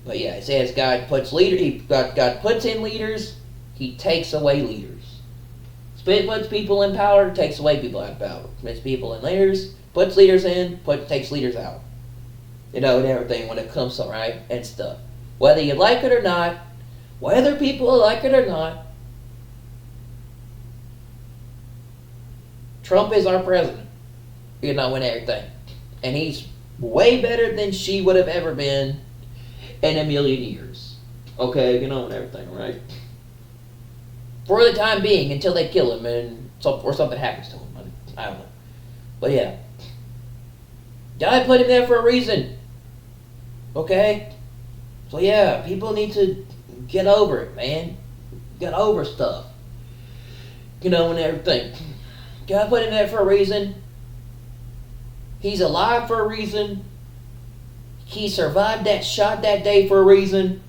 But yeah, it says God puts God puts in leaders, He takes away leaders. Puts people in power, takes away people out of power. Puts people in leaders, puts leaders in, takes leaders out. And everything when it comes to right and stuff. Whether you like it or not, whether people like it or not, Trump is our president. And everything. And he's way better than she would have ever been in a million years. Okay, and everything, right? For the time being, until they kill him or something happens to him. I don't know. But yeah. God put him there for a reason. Okay? So yeah, people need to get over it, man. Get over stuff. And everything. God put him there for a reason. He's alive for a reason. He survived that shot that day for a reason.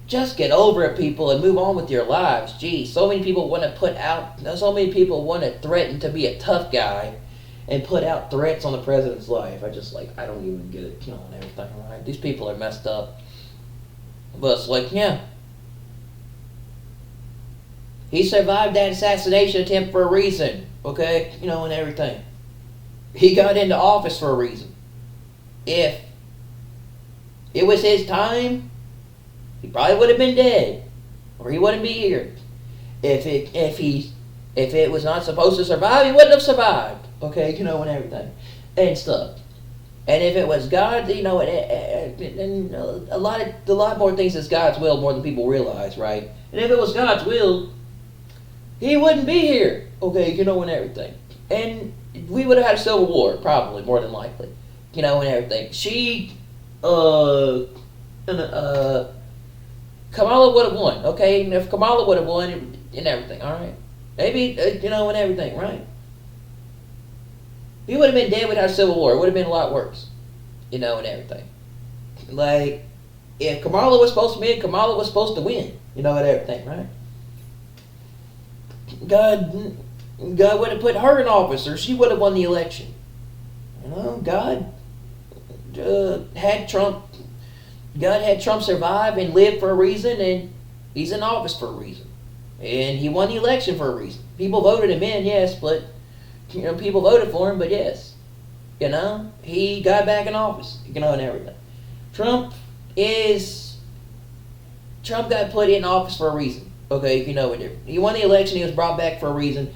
just get over it, people, and move on with your lives. Gee, so many people want to threaten to be a tough guy and put out threats on the president's life. I don't even get it, and everything, right? These people are messed up. But it's like, yeah. He survived that assassination attempt for a reason, okay? And everything. He got into office for a reason. If it was his time, he probably would have been dead, or he wouldn't be here. If it was not supposed to survive, he wouldn't have survived. Okay, and everything and stuff. And if it was God, and a lot more things is God's will more than people realize, right? And if it was God's will, he wouldn't be here. Okay, and everything. And we would have had a civil war, probably, more than likely. And everything. Kamala would have won, okay? And if Kamala would have won and everything, all right? Maybe, and everything, right? He would have been dead without a civil war. It would have been a lot worse, and everything. Like, if Kamala was supposed to win, Kamala was supposed to win, and everything, right? God would have put her in office, or she would have won the election. God had Trump survive and live for a reason, and he's in office for a reason. And he won the election for a reason. People voted him in, yes, but, people voted for him, but yes. He got back in office, and everything. Trump got put in office for a reason. Okay, he won the election, he was brought back for a reason,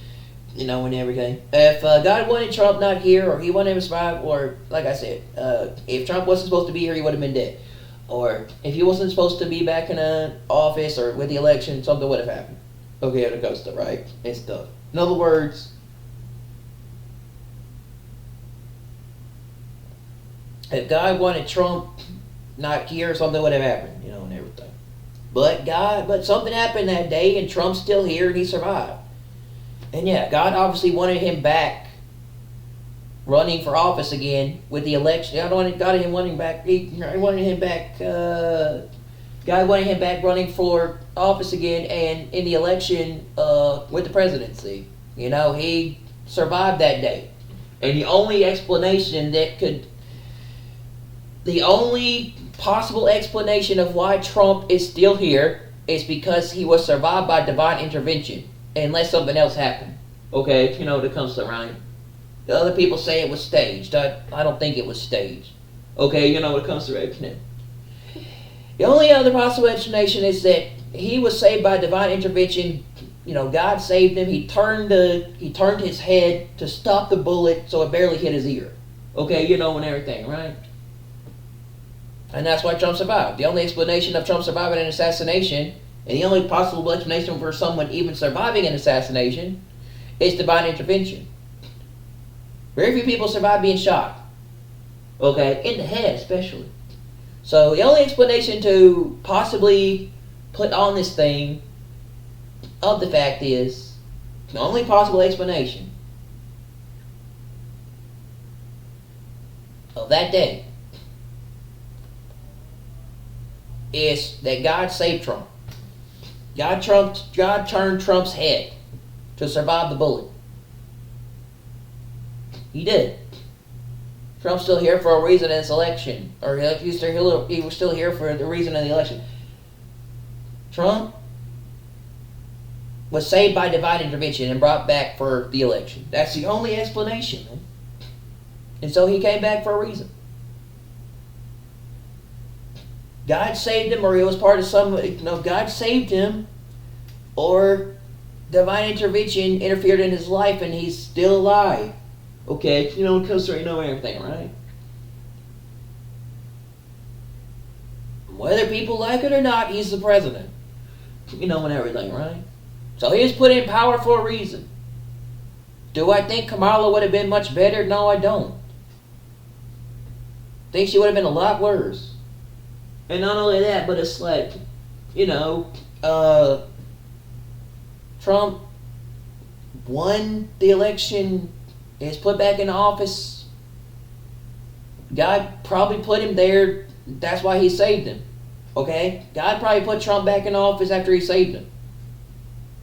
and everything. If God wanted Trump not here, or he wanted him to survive, or, like I said, if Trump wasn't supposed to be here, he would have been dead. Or if he wasn't supposed to be back in office or with the election, something would have happened. Okay, it goes to right and stuff. In other words, if God wanted Trump not here, something would have happened, and everything. But something happened that day, and Trump's still here, and he survived. And yeah, God obviously wanted him back, running for office again with the election. God wanted him back running for office again, and in the election with the presidency. He survived that day. And the only possible explanation of why Trump is still here is because he was survived by divine intervention, unless something else happened. Okay, it comes to right. The other people say it was staged. I don't think it was staged. Okay, when it comes to right. The only other possible explanation is that he was saved by divine intervention. God saved him. He turned his head to stop the bullet so it barely hit his ear. Okay, and everything, right? And that's why Trump survived. The only explanation of Trump surviving an assassination, and the only possible explanation for someone even surviving an assassination, is divine intervention. Very few people survive being shot. Okay, in the head especially. So the only explanation to possibly put on this thing of the fact is, the only possible explanation of that day is that God saved Trump. God turned Trump's head to survive the bullet. He did. Trump's still here for a reason in this election. Or he was still here for the reason in the election. Trump was saved by divine intervention and brought back for the election. That's the only explanation. Man. And so he came back for a reason. God saved him, or he was part of God saved him, or divine intervention interfered in his life and he's still alive. Okay, it comes to everything, right? Whether people like it or not, he's the president. And everything, right? So he was put in power for a reason. Do I think Kamala would have been much better? No, I don't. I think she would have been a lot worse. And not only that, but it's like, Trump won the election, is put back in office. God probably put him there. That's why he saved him. Okay? God probably put Trump back in office after he saved him.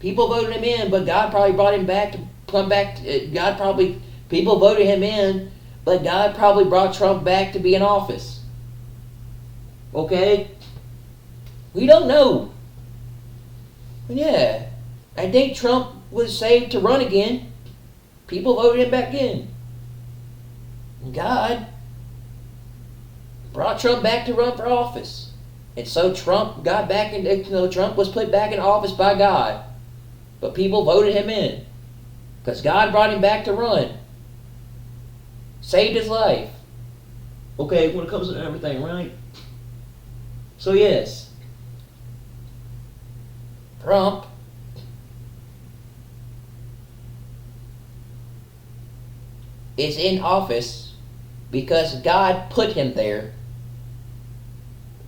People voted him in, but God probably brought him back to come back. People voted him in, but God probably brought Trump back to be in office. Okay? We don't know. Yeah. I think Trump was saved to run again. People voted him back in. God brought Trump back to run for office. And so Trump got back in, Trump was put back in office by God. But people voted him in. Because God brought him back to run. Saved his life. Okay, when it comes to everything, right? So yes. Trump is in office because God put him there,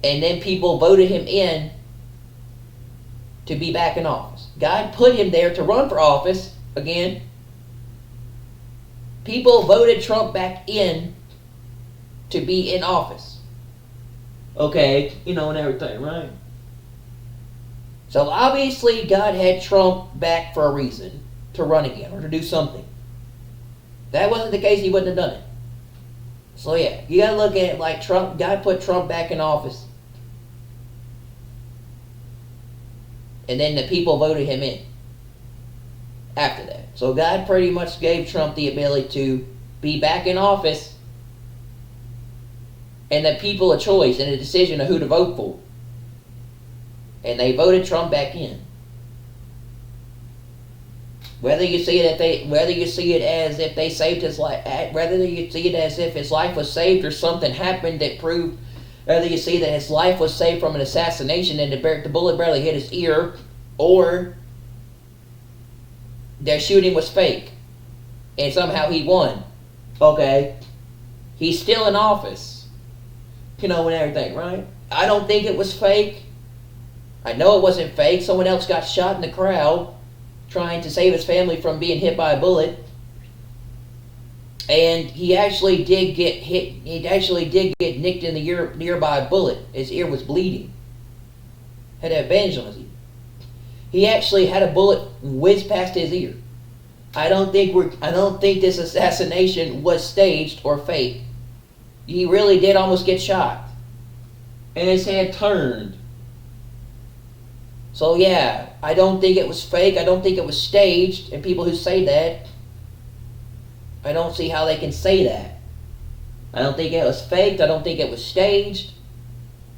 and then people voted him in to be back in office. God put him there to run for office again. People voted Trump back in to be in office. Okay, and everything, right? So obviously God had Trump back for a reason, to run again or to do something. If that wasn't the case, he wouldn't have done it. So yeah, you gotta look at it like Trump. God put Trump back in office, and then the people voted him in after that. So God pretty much gave Trump the ability to be back in office, and the people a choice and a decision of who to vote for. And they voted Trump back in. Whether you see it as if they saved his life, whether you see it as if his life was saved or something happened that proved, whether you see that his life was saved from an assassination and the bullet barely hit his ear, or their shooting was fake and somehow he won. Okay, he's still in office, and everything, right? I don't think it was fake. I know it wasn't fake. Someone else got shot in the crowd trying to save his family from being hit by a bullet. And he actually did get hit. He actually did get nicked in the ear by a bullet. His ear was bleeding. Had to have bandage on his ear. He actually had a bullet whiz past his ear. I don't think this assassination was staged or fake. He really did almost get shot. And his head turned. So yeah, I don't think it was fake. I don't think it was staged. And people who say that, I don't see how they can say that. I don't think it was faked. I don't think it was staged.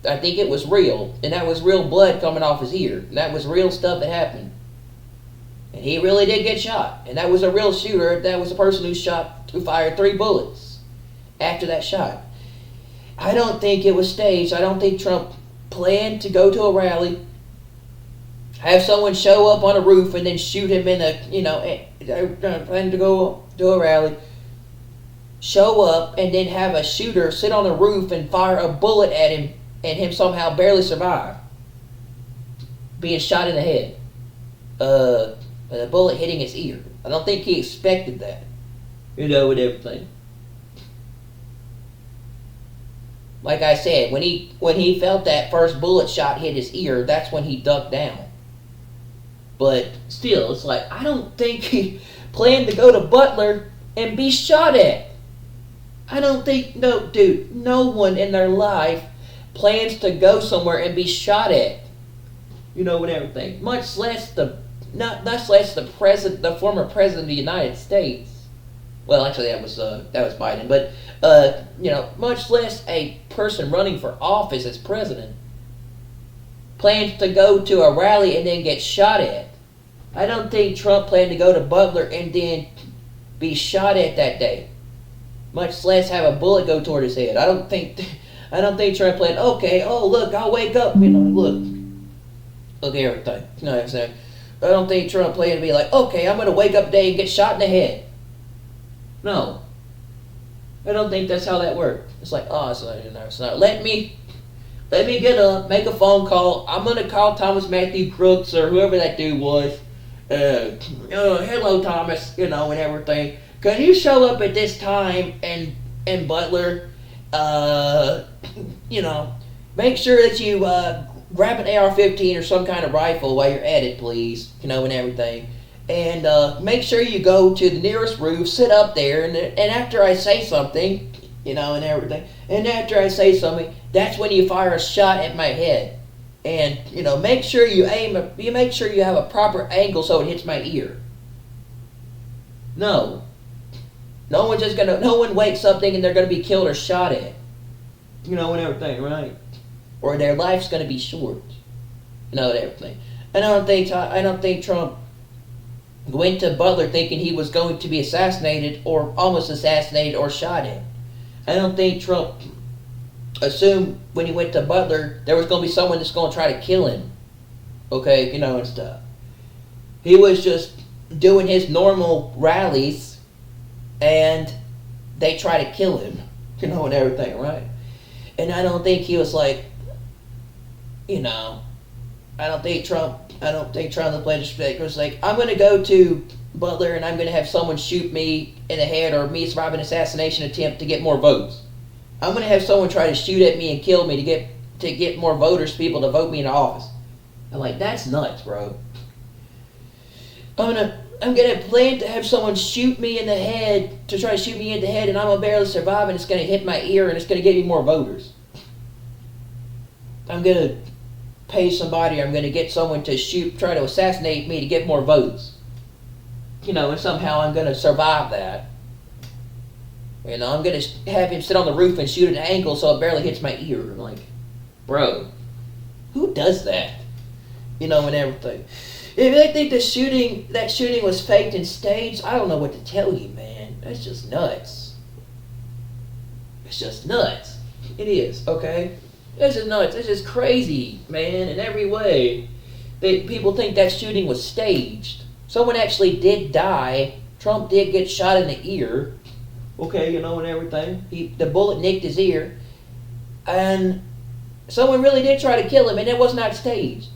I think it was real. And that was real blood coming off his ear. And that was real stuff that happened. And he really did get shot. And that was a real shooter. That was a person who fired 3 bullets after that shot. I don't think it was staged. I don't think Trump planned to go to a rally, have someone show up on a roof and then shoot him in plan to go to a rally, show up and then have a shooter sit on a roof and fire a bullet at him and him somehow barely survive being shot in the head. A bullet hitting his ear. I don't think he expected that. With everything. Like I said, when he felt that first bullet shot hit his ear, that's when he ducked down. But still, it's like, I don't think he planned to go to Butler and be shot at. I don't think, no one in their life plans to go somewhere and be shot at. With everything. Much less the president, the former president of the United States. Well, actually, that was Biden. But much less a person running for office as president plans to go to a rally and then get shot at. I don't think Trump planned to go to Butler and then be shot at that day. Much less have a bullet go toward his head. I don't think Trump planned, okay, oh look, I'll wake up, look at everything. You know what I'm saying? I don't think Trump planned to be like, okay, I'm gonna wake up today and get shot in the head. No. I don't think that's how that worked. It's like, it's not. Let me get up, make a phone call. I'm gonna call Thomas Matthew Crooks or whoever that dude was. Hello Thomas, and everything. Can you show up at this time in Butler? make sure that you grab an AR-15 or some kind of rifle while you're at it, please. And everything. And make sure you go to the nearest roof, sit up there, and after I say something, and everything, and after I say something, that's when you fire a shot at my head. And, make sure you make sure you have a proper angle so it hits my ear. No. No one wakes up thinking they're going to be killed or shot at. And everything, right? Or their life's going to be short. And everything. And I don't think Trump went to Butler thinking he was going to be assassinated or almost assassinated or shot at. I don't think Trump assumed when he went to Butler there was going to be someone that's going to try to kill him. Okay, and stuff. He was just doing his normal rallies and they try to kill him. And everything, right? And I don't think he was like, I don't think Trump the legislature was like, I'm going to go to Butler and I'm going to have someone shoot me in the head or me survive an assassination attempt to get more votes. I'm going to have someone try to shoot at me and kill me to get more voters, people to vote me into office. I'm like, that's nuts, bro. I'm gonna plan to have someone shoot me in the head to try to shoot me in the head, and I'm gonna barely survive, and it's gonna hit my ear, and it's gonna get me more voters. I'm gonna pay somebody, I'm gonna get someone to try to assassinate me to get more votes. And somehow I'm gonna survive that. I'm gonna have him sit on the roof and shoot at an angle so it barely hits my ear. I'm like, bro, who does that? And everything. If they think that shooting was faked and staged, I don't know what to tell you, man. That's just nuts. It's just nuts. It is, okay? It's just nuts. It's just crazy, man, in every way. People think that shooting was staged. Someone actually did die. Trump did get shot in the ear. Okay, and everything. The bullet nicked his ear. And someone really did try to kill him, and it was not staged.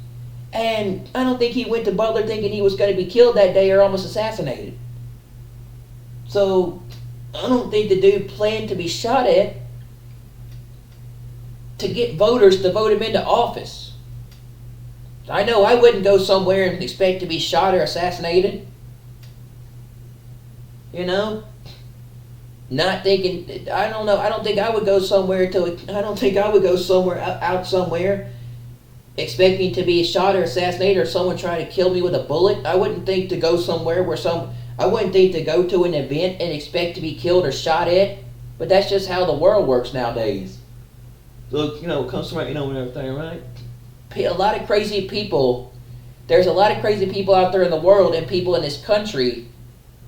And I don't think he went to Butler thinking he was going to be killed that day or almost assassinated. So, I don't think the dude planned to be shot at to get voters to vote him into office. I know I wouldn't go somewhere and expect to be shot or assassinated. Not thinking, I don't know, I don't think I would go somewhere out somewhere expecting to be shot or assassinated or someone try to kill me with a bullet. I wouldn't think to go somewhere I wouldn't think to go to an event and expect to be killed or shot at. But that's just how the world works nowadays. So, it comes from, and everything, right? A lot of crazy people, there's a lot of crazy people out there in the world and people in this country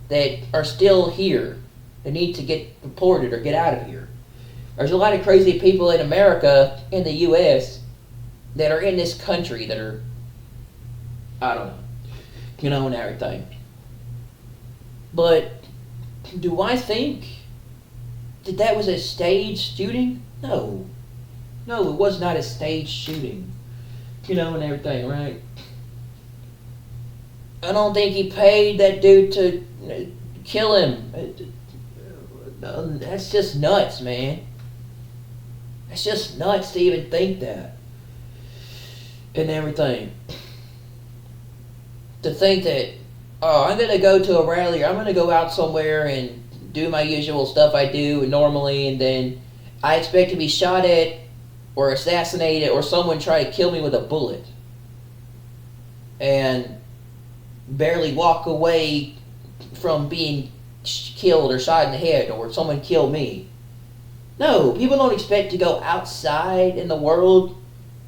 that are still here. They need to get deported or get out of here. There's a lot of crazy people in America, in the U.S., that are in this country that are, I don't know, and everything. But do I think that was a staged shooting? No. No, it was not a staged shooting. And everything, right? I don't think he paid that dude to kill him. That's just nuts, man. That's just nuts to even think that. And everything. To think that, I'm going to go to a rally, or I'm going to go out somewhere and do my usual stuff I do normally, and then I expect to be shot at or assassinated or someone try to kill me with a bullet. And barely walk away from being killed or shot in the head or someone kill me. No, people don't expect to go outside in the world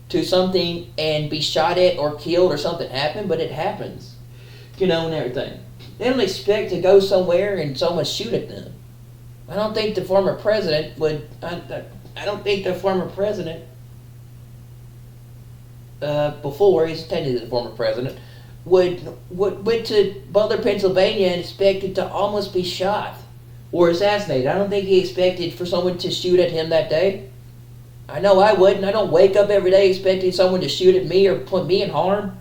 to something and be shot at or killed or something happen, but it happens. And everything. They don't expect to go somewhere and someone shoot at them. I don't think the former president would, I don't think the former president, before he's technically the former president, went to Butler, Pennsylvania and expected to almost be shot or assassinated. I don't think he expected for someone to shoot at him that day. I know I wouldn't. I don't wake up every day expecting someone to shoot at me or put me in harm.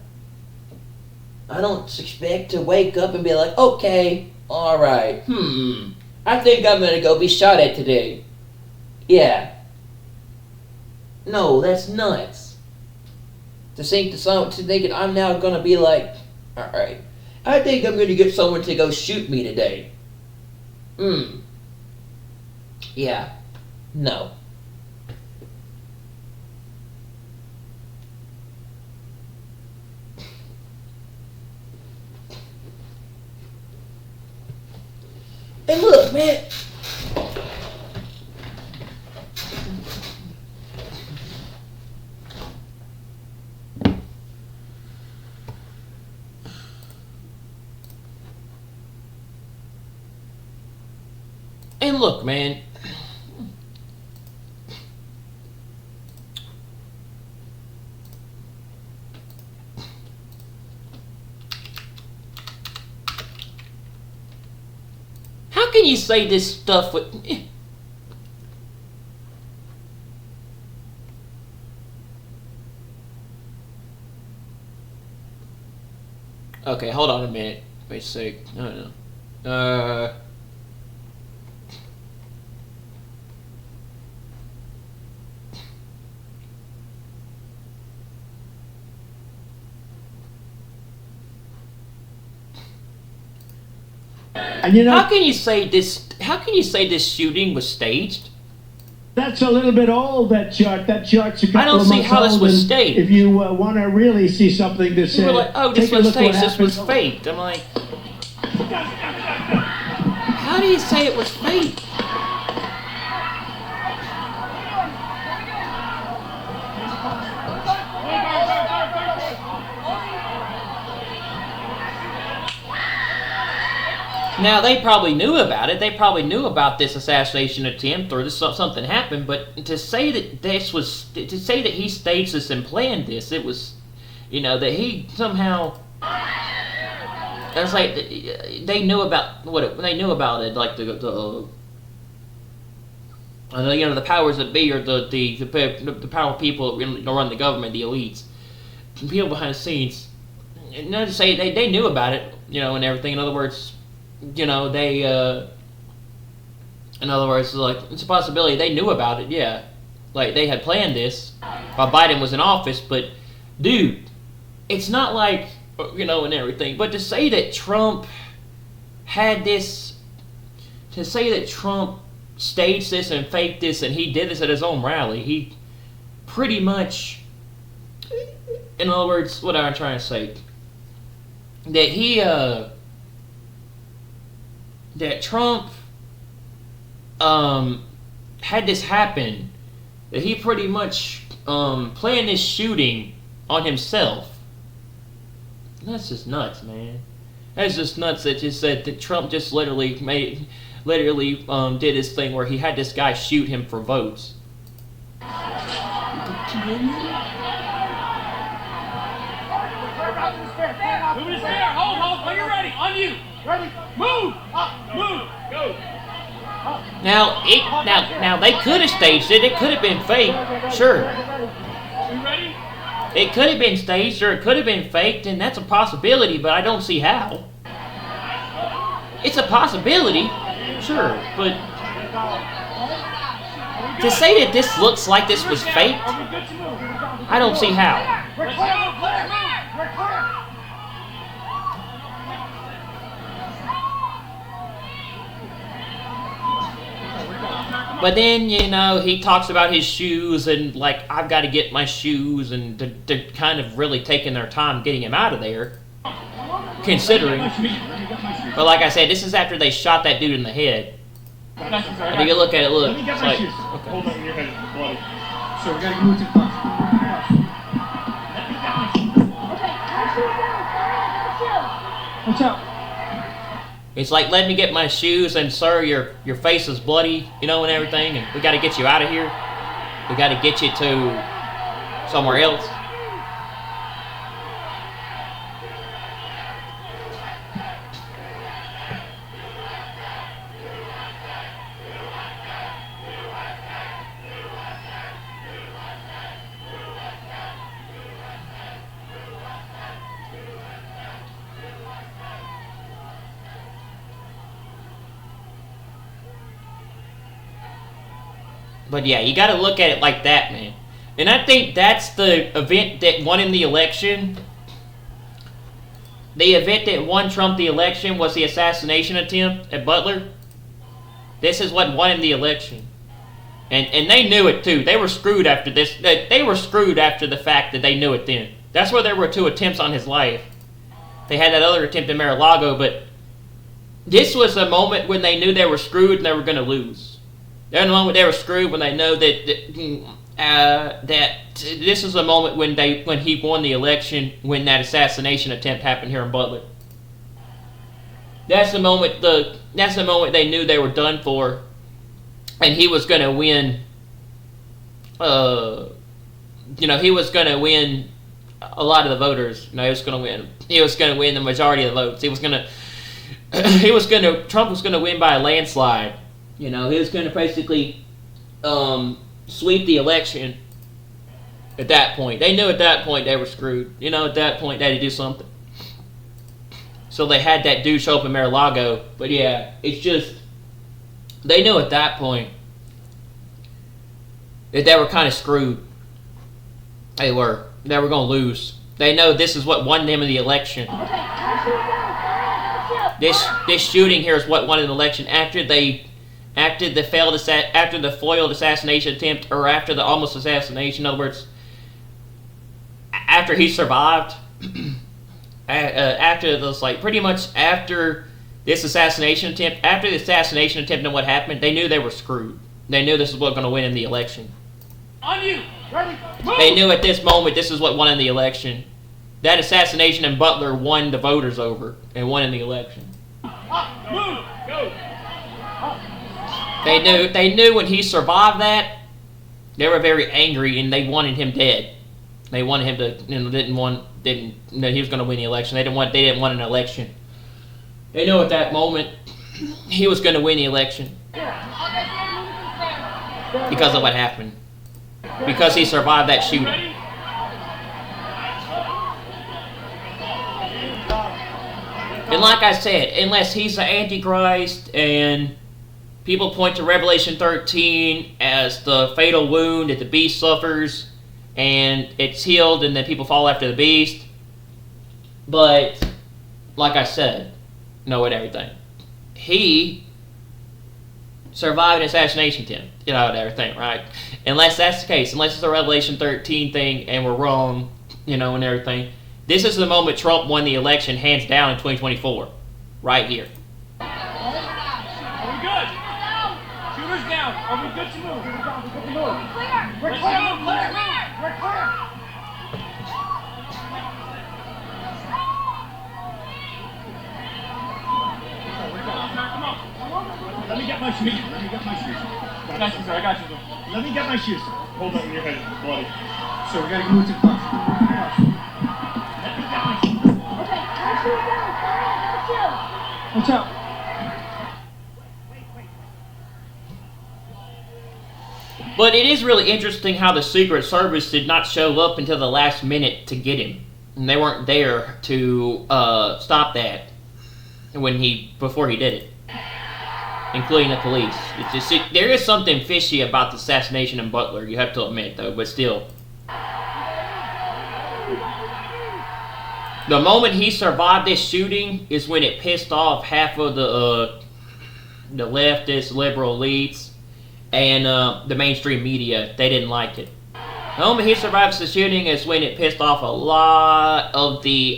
I don't expect to wake up and be like, okay, alright, I think I'm going to go be shot at today. Yeah. No, that's nuts. To think that I'm now gonna be like, all right, I think I'm gonna get someone to go shoot me today. Yeah. No. And look, man. And look, man. How can you say this stuff with... Okay, hold on a minute. Wait a sec. I don't know. And you know, How can you say this? How can you say this shooting was staged? that's a little bit old, that chart. That chart's a couple I don't of see months how this old, was and staged. If you want to really see something to say, People were like, "Oh, this take a was look what staged. This was happened. faked." I'm like, how do you say it was faked? Now they probably knew about it. They probably knew about this assassination attempt or this something happened. But to say that he staged this and planned this, it was, that he somehow. It's like they knew about they knew about it, like the the powers that be, or the power people that run the government, the elites, people behind the scenes. Not to say they knew about it, and everything. In other words. They, in other words, like, it's a possibility they knew about it, yeah. Like, they had planned this while Biden was in office, but, dude, it's not like, and everything. But to say that Trump had this, to say that Trump staged this and faked this and he did this at his own rally, he pretty much, in other words, what am I trying to say? That he, that Trump had this happen, that he pretty much planned this shooting on himself. That's just nuts, man. That's just nuts that Trump just literally did his thing where he had this guy shoot him for votes. Move this fair. Hold. When you're ready. On you. Ready. Move. Move. Go. Now they could have staged it. It could have been fake. Sure. You ready? It could have been staged or it could have been faked, and that's a possibility, but I don't see how. It's a possibility, sure, but to say that this looks like this was faked, I don't see how. Let's go. Clear. We're clear. But then, he talks about his shoes and, like, I've got to get my shoes, and they're kind of really taking their time getting him out of there, considering. But like I said, this is after they shot that dude in the head. And you look at it, look, Let me get it's my like, shoes. okay. Hold on, your head is bloody. So we got to move to the front. What's up? It's like, let me get my shoes, and sir, your face is bloody, and everything, and we got to get you out of here. We got to get you to somewhere else. But yeah, you got to look at it like that, man. And I think that's the event that won him the election. The event that won Trump the election was the assassination attempt at Butler. This is what won him the election. And they knew it too. They were screwed after this. They were screwed after the fact that they knew it then. That's where there were 2 attempts on his life. They had that other attempt in Mar-a-Lago, but this was a moment when they knew they were screwed and they were going to lose. They're in the moment they were screwed when they know that this is a moment when he won the election, when that assassination attempt happened here in Butler. That's the moment they knew they were done for, and he was going to win. He was going to win a lot of the voters. He was going to win. He was going to win the majority of the votes. Trump was going to win by a landslide. He was going to basically sweep the election. At that point, they knew at that point they were screwed. At that point they had to do something. So they had that dude show up in Mar-a-Lago. But yeah, it's just they knew at that point that they were kind of screwed. They were going to lose. They know this is what won them in the election. This shooting here is what won an election after the foiled assassination attempt, or after the almost assassination. In other words, after he survived, after this assassination attempt, and what happened, they knew they were screwed. They knew this is what was going to win in the election. On you. Ready. Move. They knew at this moment this is what won in the election. That assassination in Butler won the voters over and won in the election. Up. Move. Go. They knew when he survived that, they were very angry and they wanted him dead. They wanted him to, he was going to win the election. They didn't want an election. They knew at that moment he was going to win the election because of what happened. Because he survived that shooting. Ready. And like I said, unless he's the Antichrist and people point to Revelation 13 as the fatal wound that the beast suffers and it's healed and then people fall after the beast. But, like I said, know it everything. He survived an assassination attempt, and everything, right? Unless that's the case, unless it's a Revelation 13 thing and we're wrong, and everything. This is the moment Trump won the election hands down in 2024. Right here. Are we good? Shooters down. Are we good to move? We're clear. We're clear. Come on. Let me get my shoes. I got you, sir. Let me get my shoes. Hold up in your head, bloody. So we gotta move to the bus. Watch out. But it is really interesting how the Secret Service did not show up until the last minute to get him. And they weren't there to stop that before he did it. Including the police. It's just, there is something fishy about the assassination in Butler, you have to admit, though, but still. The moment he survived this shooting is when it pissed off half of the leftist, liberal elites, and the mainstream media. They didn't like it. The moment he survives the shooting is when it pissed off a lot of the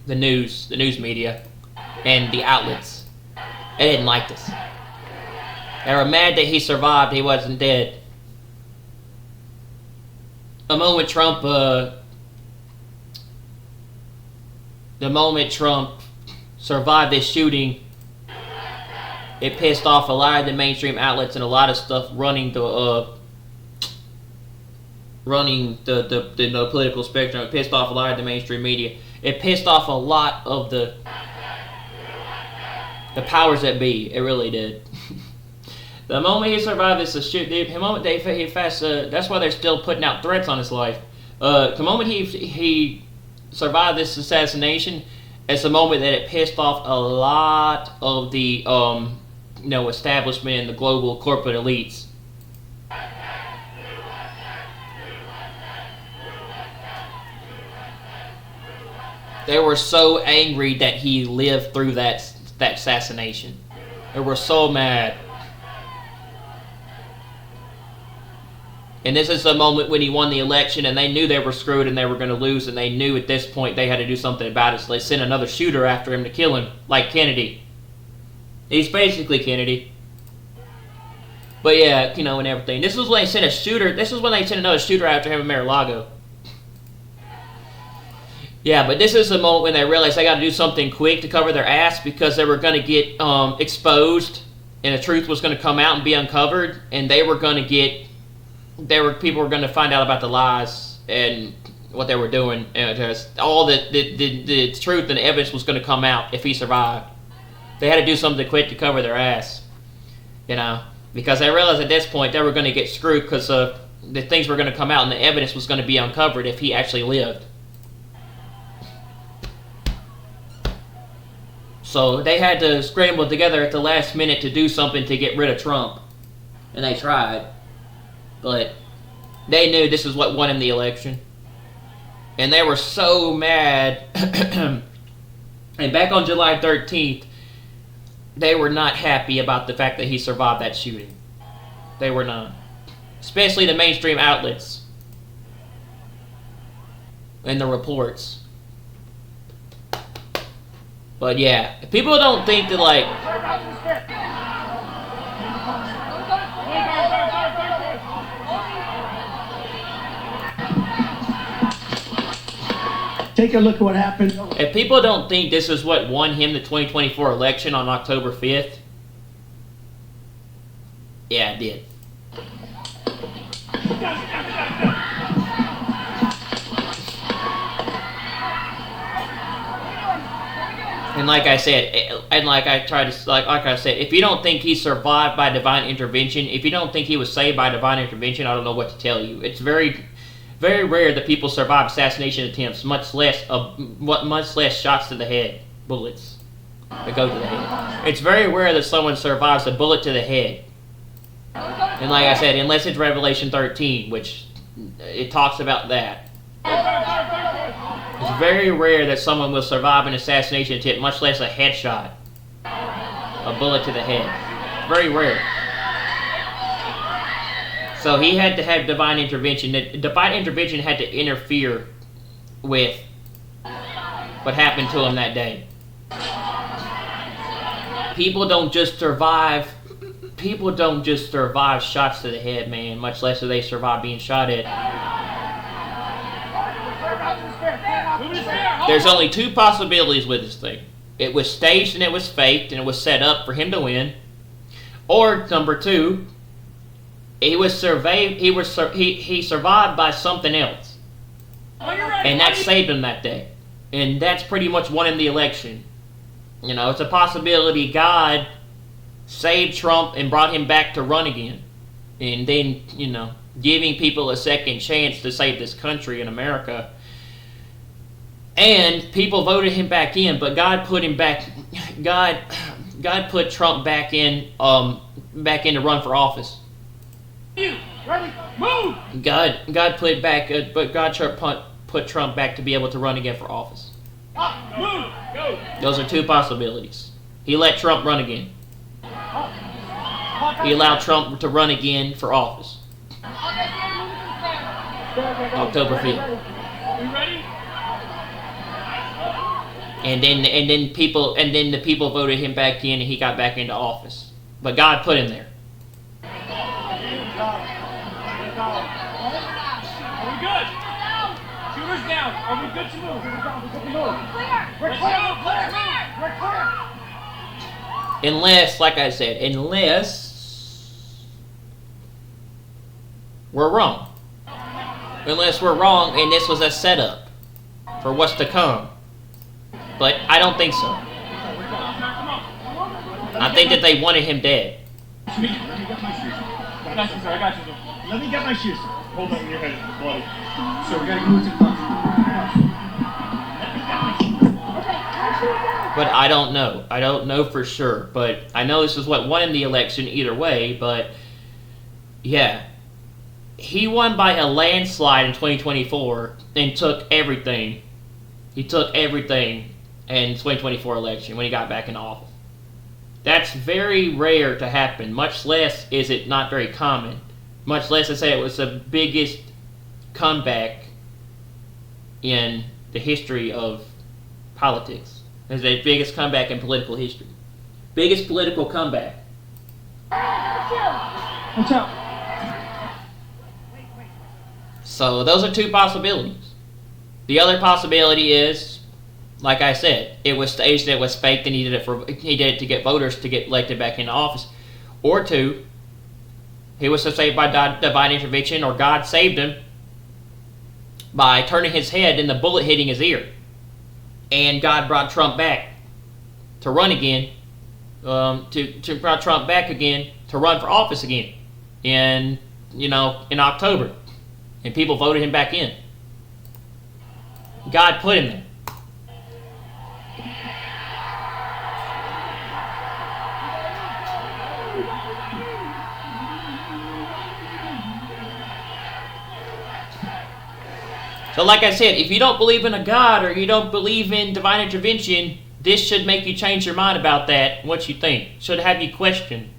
news media, and the outlets. They didn't like this. They were mad that he survived, he wasn't dead. The moment Trump survived this shooting, it pissed off a lot of the mainstream outlets and a lot of stuff running the political spectrum. It pissed off a lot of the mainstream media. It pissed off a lot of the powers that be. It really did. The moment he survived this that's why they're still putting out threats on his life. The moment he survived this assassination, it's the moment that it pissed off a lot of the establishment and the global corporate elites. They were so angry that he lived through that assassination. They were so mad. And this is the moment when he won the election, and they knew they were screwed and they were going to lose, and they knew at this point they had to do something about it, so they sent another shooter after him to kill him, like Kennedy. He's basically Kennedy. But yeah, you know, and everything. This was when they sent another shooter after him in Mar-a-Lago. Yeah, but this is the moment when they realized they got to do something quick to cover their ass, because they were going to get exposed, and the truth was going to come out and be uncovered, and they were going to get... people were going to find out about the lies and what they were doing, and just all the truth and the evidence was going to come out if he survived. They had to do something quick to cover their ass, you know, because they realized at this point they were going to get screwed, because the things were going to come out and the evidence was going to be uncovered if he actually lived. So they had to scramble together at the last minute to do something to get rid of Trump, and they tried. But they knew this is what won him the election. And they were so mad. And back on July 13th, they were not happy about the fact that he survived that shooting. They were not. Especially the mainstream outlets. And the reports. But yeah, people don't think that, like... Take a look at what happened. If people don't think this is what won him the 2024 election on October 5th, yeah, it did. And like I said, if you don't think he survived by divine intervention, if you don't think he was saved by divine intervention, I don't know what to tell you. It's very, very rare that people survive assassination attempts, much less shots to the head, bullets that go to the head. It's very rare that someone survives a bullet to the head. And like I said, unless it's Revelation 13, which it talks about that. It's very rare that someone will survive an assassination attempt, much less a headshot. A bullet to the head. Very rare. So he had to have divine intervention. Divine intervention had to interfere with what happened to him that day. People don't just survive shots to the head, man, much less do they survive being shot at. There's only two possibilities with this thing. It was staged and it was faked and it was set up for him to win. Or number two, he survived by something else. And that saved him that day. And that's pretty much won him the election. You know, it's a possibility God saved Trump and brought him back to run again. And then, you know, giving people a second chance to save this country in America. And people voted him back in, but God put him back. God put Trump back in to run for office. Ready? Move! God put Trump back to be able to run again for office. Move! Go! Those are two possibilities. He let Trump run again. He allowed Trump to run again for office. October 5th. You ready? And then the people voted him back in and he got back into office. But God put him there. Are we good? Shooters down. Are we good to move? We're clear. We're clear. Unless, like I said, we're wrong. Unless we're wrong and this was a setup for what's to come. But I don't think so. I think that they wanted him dead. Let me get my shoes. I got you, sir. Let me get my shoes. Hold on, your head is bloody. So we gotta move to the front. but I don't know. I don't know for sure, but I know this is what won the election either way. But yeah, he won by a landslide in 2024 and took everything. He took everything in 2024 election when he got back in office. That's very rare to happen. Much less is it not very common. Much less to say it was the biggest comeback in the history of politics. It's the biggest comeback in political history. Biggest political comeback. Watch out. So those are two possibilities. The other possibility is, like I said, it was staged, it was faked, and he did it to get voters to get elected back into office. Or two, he was saved by divine intervention, or God saved him by turning his head and the bullet hitting his ear. And God brought Trump back to run again, to brought Trump back again to run for office again in October. And people voted him back in. God put him there. So like I said, if you don't believe in a God or you don't believe in divine intervention, this should make you change your mind about that, what you think. Should have you question.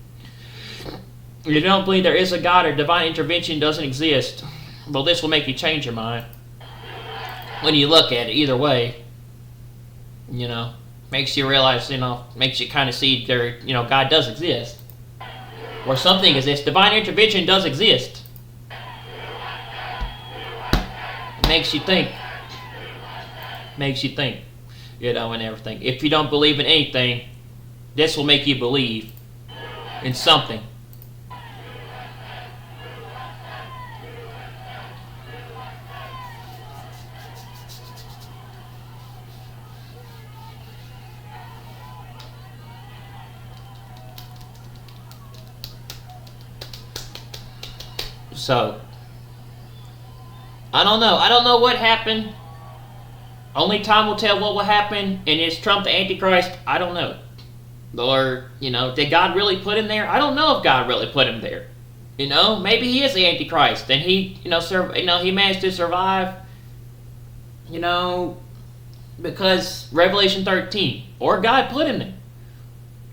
If you don't believe there is a God or divine intervention doesn't exist, well, this will make you change your mind. When you look at it, either way, makes you realize, makes you kind of see there, God does exist. Or something exists. Divine intervention does exist. Makes you think, and everything. If you don't believe in anything, this will make you believe in something. So, I don't know. I don't know what happened. Only time will tell what will happen. And is Trump the Antichrist? I don't know. Or, did God really put him there? I don't know if God really put him there. Maybe he is the Antichrist. And he, he managed to survive, because Revelation 13. Or God put him there.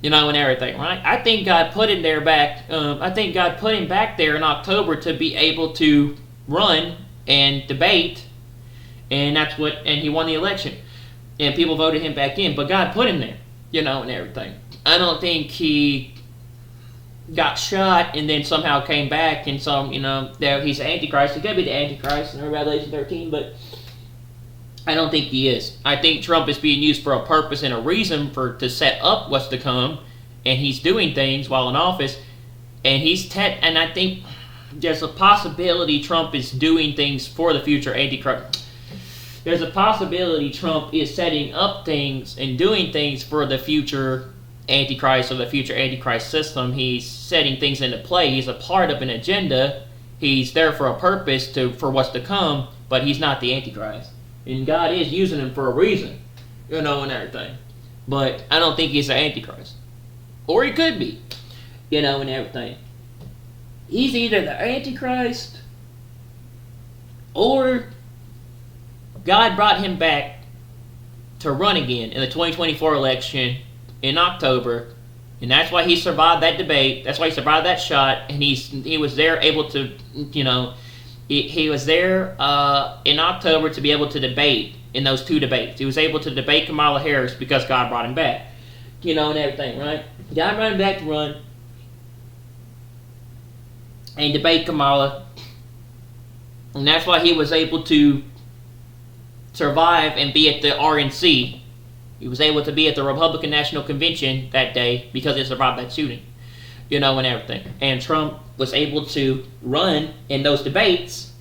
And everything, right? I think God put him there I think God put him back there in October to be able to run and debate, and he won the election, and people voted him back in, but God put him there, and everything. I don't think he got shot and then somehow came back and that he's the Antichrist. He could be the Antichrist in Revelation 13, but I don't think he is. I think Trump is being used for a purpose and a reason to set up what's to come, and he's doing things while in office, and and I think there's a possibility Trump is doing things for the future Antichrist. There's a possibility Trump is setting up things and doing things for the future Antichrist or the future Antichrist system. He's setting things into play. He's a part of an agenda. He's there for a purpose for what's to come, but he's not the Antichrist. And God is using him for a reason, and everything. But I don't think he's the Antichrist. Or he could be, and everything. He's either the Antichrist or God brought him back to run again in the 2024 election in October, and that's why he survived that debate. That's why he survived that shot, and he was there able to, he was there in October to be able to debate in those two debates. He was able to debate Kamala Harris because God brought him back, and everything, right? God brought him back to run and debate Kamala, and that's why he was able to survive and be at the RNC. He was able to be at the Republican National Convention that day because he survived that shooting, and everything. And Trump was able to run in those debates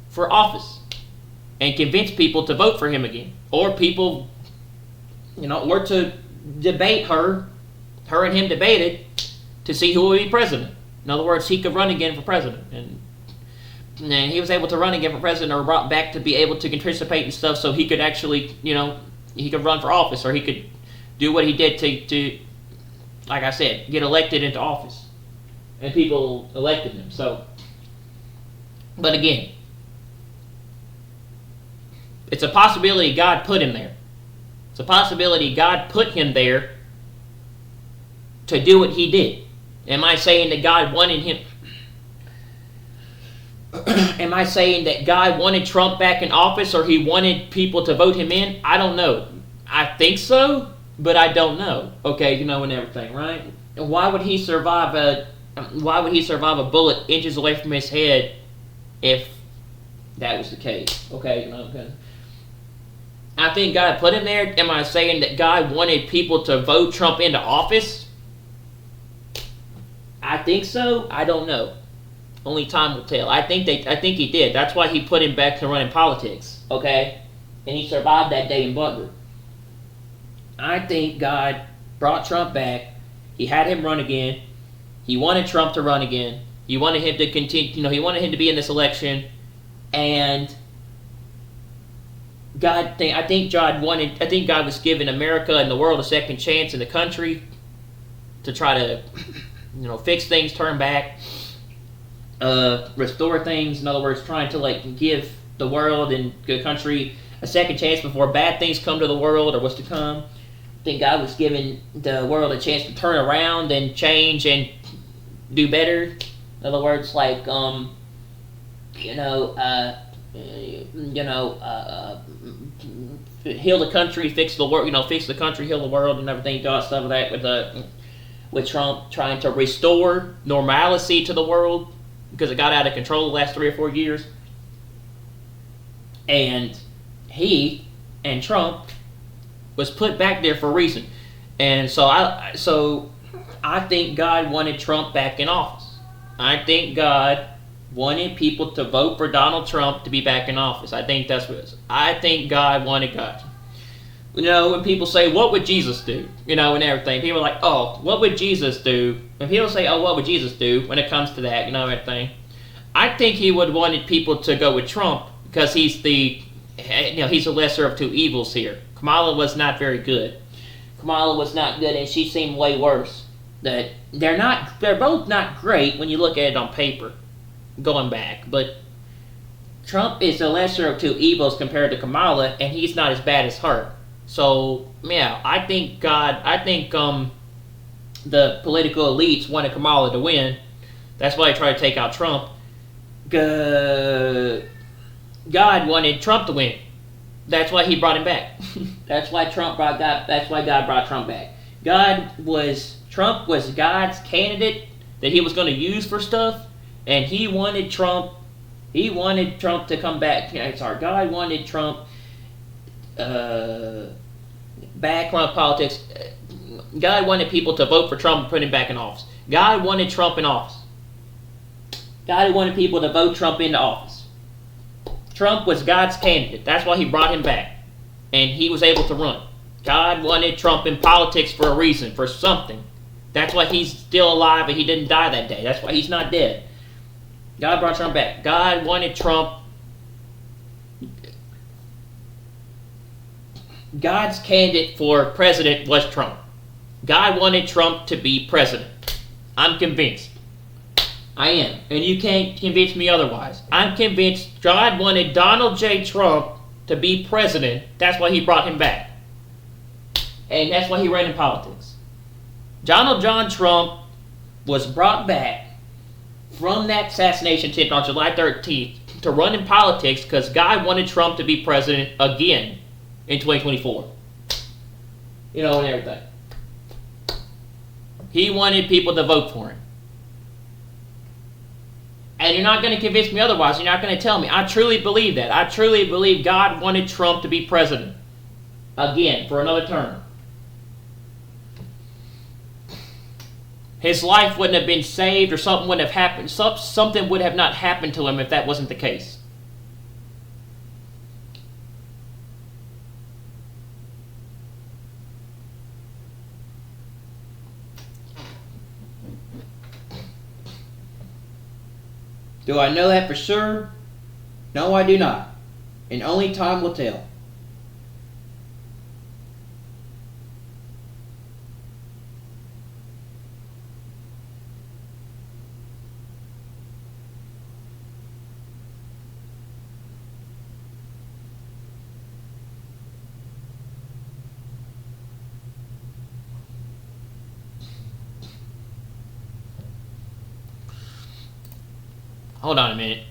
for office and convince people to vote for him again, or people, or to debate her and him debated to see who would be president. In other words, he could run again for president, and he was able to run again for president, or brought back to be able to participate and stuff, so he could actually, he could run for office, or he could do what he did to like I said, get elected into office. And people elected him. So, but again, it's a possibility God put him there. It's a possibility God put him there to do what he did. Am I saying that God wanted him? Am I saying that God wanted Trump back in office, or he wanted people to vote him in? I don't know. I think so, but I don't know. Okay, you know, and everything, right? Why would he survive a bullet inches away from his head if that was the case? Okay, you know, because I think God put him there. Am I saying that God wanted people to vote Trump into office? I think so. I don't know. Only time will tell. I think he did. That's why he put him back to running politics. Okay, and he survived that day in Butler. I think God brought Trump back. He had him run again. He wanted Trump to run again. He wanted him to continue. You know, he wanted him to be in this election, and I think God was giving America and the world a second chance in the country to try to, you know, fix things, turn back, restore things. In other words, trying to like give the world and the country a second chance before bad things come to the world or what's to come. I think God was giving the world a chance to turn around and change and do better. In other words, like heal the country, fix the world. You know, fix the country, heal the world, and everything. Got stuff like that with Trump trying to restore normalcy to the world because it got out of control the last 3 or 4 years. And he and Trump was put back there for a reason. And so I think God wanted Trump back in office. I think God wanted people to vote for Donald Trump to be back in office. I think that's what it is. I think God wanted God. You know, when people say, what would Jesus do? You know, and everything. People are like, oh, what would Jesus do? When people say, oh, what would Jesus do when it comes to that, you know, everything. I think he would wanted people to go with Trump because he's the lesser of two evils here. Kamala was not very good. Kamala was not good, and she seemed way worse. That they're both not great when you look at it on paper, going back. But Trump is the lesser of two evils compared to Kamala, and he's not as bad as her. So yeah, I think the political elites wanted Kamala to win. That's why they tried to take out Trump. God wanted Trump to win. That's why he brought him back. That's why God brought Trump back. Trump was God's candidate that he was going to use for stuff, and he wanted Trump to come back. God wanted Trump back on politics. God wanted people to vote for Trump and put him back in office. God wanted Trump in office. God wanted people to vote Trump into office. Trump was God's candidate. That's why he brought him back. And he was able to run. God wanted Trump in politics for a reason, for something. That's why he's still alive and he didn't die that day. That's why he's not dead. God brought Trump back. God wanted Trump. God's candidate for president was Trump. God wanted Trump to be president. I'm convinced. I am. And you can't convince me otherwise. I'm convinced God wanted Donald J. Trump to be president. That's why he brought him back. And that's why he ran in politics. Donald John Trump was brought back from that assassination attempt on July 13th to run in politics because God wanted Trump to be president again in 2024. You know, and everything. He wanted people to vote for him. And you're not going to convince me otherwise. You're not going to tell me. I truly believe that. I truly believe God wanted Trump to be president again for another term. His life wouldn't have been saved, or something wouldn't have happened. Something would have not happened to him if that wasn't the case. Do I know that for sure? No, I do not. And only time will tell. Hold on a minute.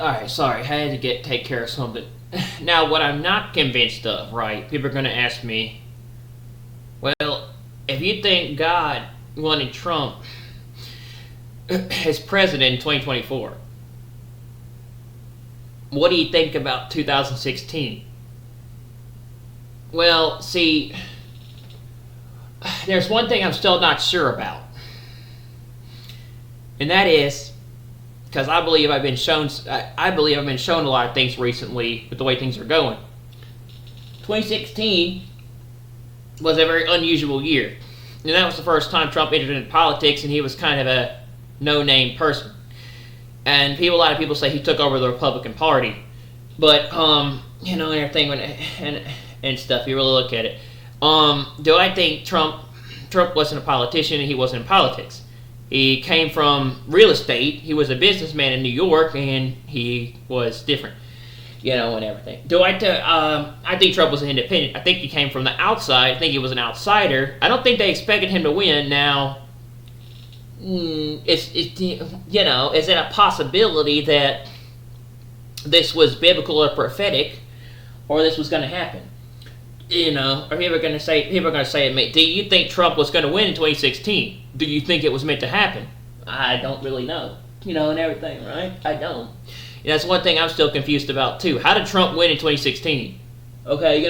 Alright, sorry, I had to take care of something. Now, what I'm not convinced of, right? People are going to ask me, well, if you think God wanted Trump as president in 2024, what do you think about 2016? Well, see, there's one thing I'm still not sure about. And that is, because I believe I've been shown a lot of things recently with the way things are going. 2016 was a very unusual year. And that was the first time Trump entered into politics, and he was kind of a no-name person. And a lot of people say he took over the Republican Party. But, and everything, and stuff, you really look at it. Do I think Trump wasn't a politician and he wasn't in politics? He came from real estate. He was a businessman in New York, and he was different, and everything. I think Trump was an independent. I think he came from the outside. I think he was an outsider. I don't think they expected him to win. Now, is it a possibility that this was biblical or prophetic, or this was going to happen? Or people are going to say it. Do you think Trump was going to win in 2016? Do you think it was meant to happen? I don't really know. And everything, right? I don't. That's one thing I'm still confused about too. How did Trump win in 2016? Okay,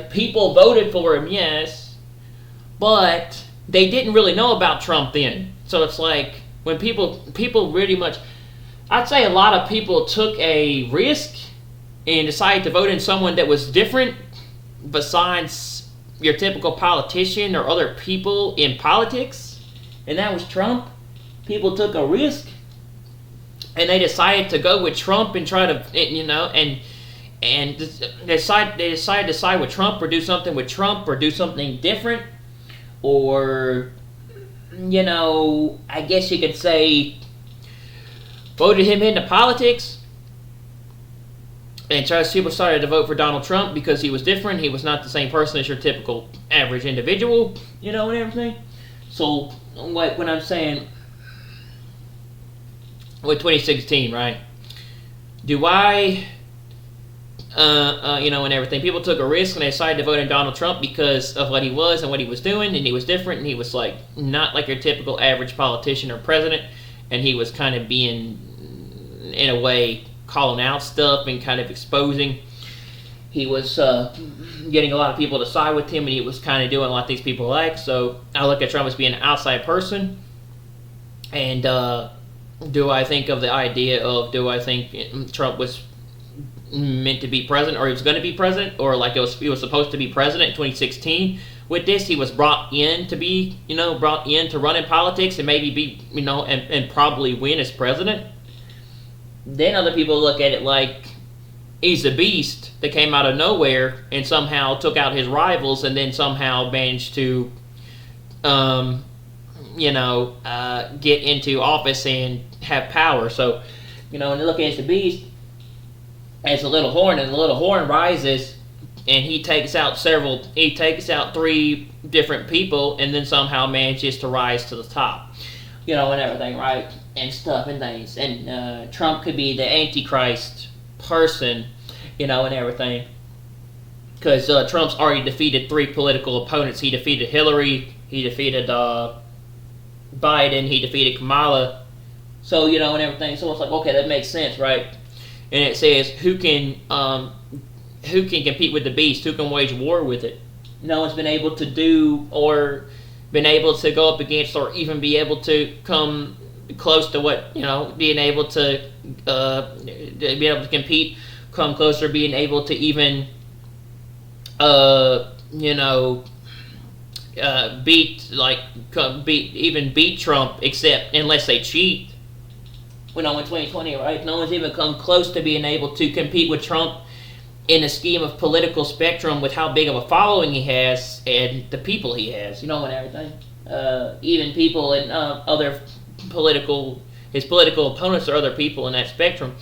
people voted for him, yes, but they didn't really know about Trump then. So it's like when people really much, I'd say a lot of people took a risk and decided to vote in someone that was different besides your typical politician or other people in politics, and that was Trump. People took a risk and they decided to go with Trump and try to, and decided to side with Trump or do something with Trump or do something different, or I guess you could say voted him into politics. And people started to vote for Donald Trump because he was different. He was not the same person as your typical average individual, and everything. So, when I'm saying with 2016, right? Do I, and everything. People took a risk and they decided to vote in Donald Trump because of what he was and what he was doing, and he was different, and he was not like your typical average politician or president, and he was kind of being, in a way, calling out stuff and kind of exposing. He was getting a lot of people to side with him, and he was kind of doing what these people like. So I look at Trump as being an outside person. And do I think of the idea of, do I think Trump was meant to be president, or he was going to be president, or he was supposed to be president in 2016? With this, he was brought in to be, brought in to run in politics and maybe be, and probably win as president. Then other people look at it like he's a beast that came out of nowhere and somehow took out his rivals and then somehow managed to, get into office and have power. So, and they look at it as the beast, as a little horn, and the little horn rises and he takes out 3 different people and then somehow manages to rise to the top. And everything, right? And stuff and things. And Trump could be the Antichrist person, and everything. Because Trump's already defeated 3 political opponents. He defeated Hillary, he defeated Biden, he defeated Kamala. So, and everything. So it's like, okay, that makes sense, right? And it says, who can compete with the beast? Who can wage war with it? No one's been able to do, or been able to go up against, or even be able to come close to what, being able to compete, come closer, being able to even beat Trump, except unless they cheat. In 2020, right? No one's even come close to being able to compete with Trump in a scheme of political spectrum with how big of a following he has and the people he has, and everything. Even people in his political opponents or other people in that spectrum,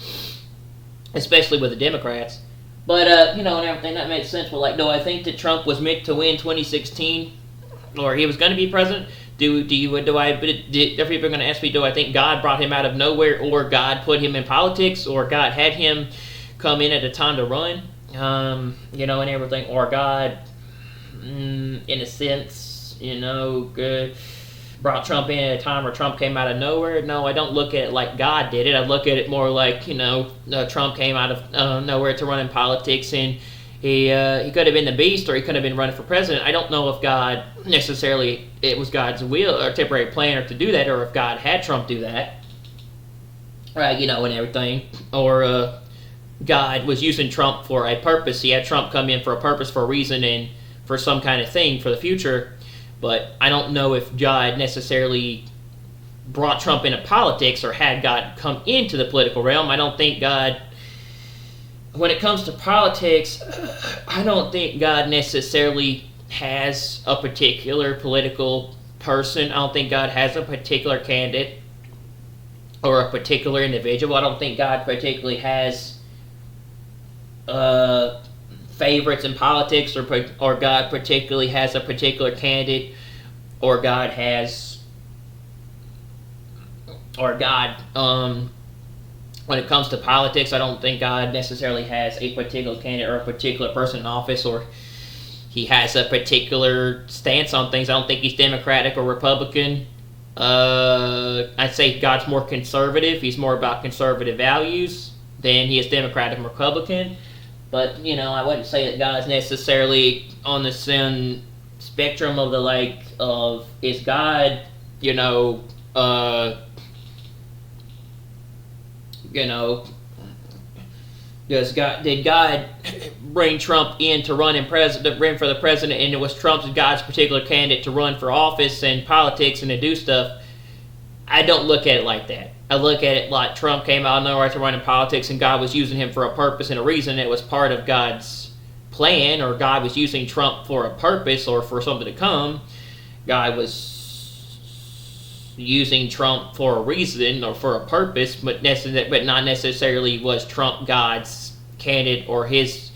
especially with the Democrats. But, and everything, that makes sense. But, do I think that Trump was meant to win 2016, or he was going to be president? People are going to ask me, do I think God brought him out of nowhere, or God put him in politics, or God had him come in at a time to run, and everything, or God, in a sense, brought Trump in at a time where Trump came out of nowhere? No, I don't look at it like God did it. I look at it more like, Trump came out of nowhere to run in politics, and he could have been the beast, or he could have been running for president. I don't know if God necessarily, it was God's will or temporary plan or to do that, or if God had Trump do that, right? And everything, or God was using Trump for a purpose. He had Trump come in for a purpose, for a reason, and for some kind of thing for the future. But I don't know if God necessarily brought Trump into politics, or had God come into the political realm. I don't think God, when it comes to politics, I don't think God necessarily has a particular political person. I don't think God has a particular candidate or a particular individual. I don't think God particularly has favorites in politics, or God particularly has a particular candidate, or God, when it comes to politics, I don't think God necessarily has a particular candidate or a particular person in office, or he has a particular stance on things. I don't think he's Democratic or Republican. I'd say God's more conservative. He's more about conservative values than he is Democratic and Republican. But, I wouldn't say that God's necessarily on the same spectrum of is God, did God bring Trump in to run for the president, and it was God's particular candidate to run for office and politics and to do stuff? I don't look at it like that. I look at it like Trump came out of nowhere to run in politics, and God was using him for a purpose and a reason. It was part of God's plan, or God was using Trump for a purpose or for something to come. God was using Trump for a reason or for a purpose, but not necessarily was Trump God's candidate or his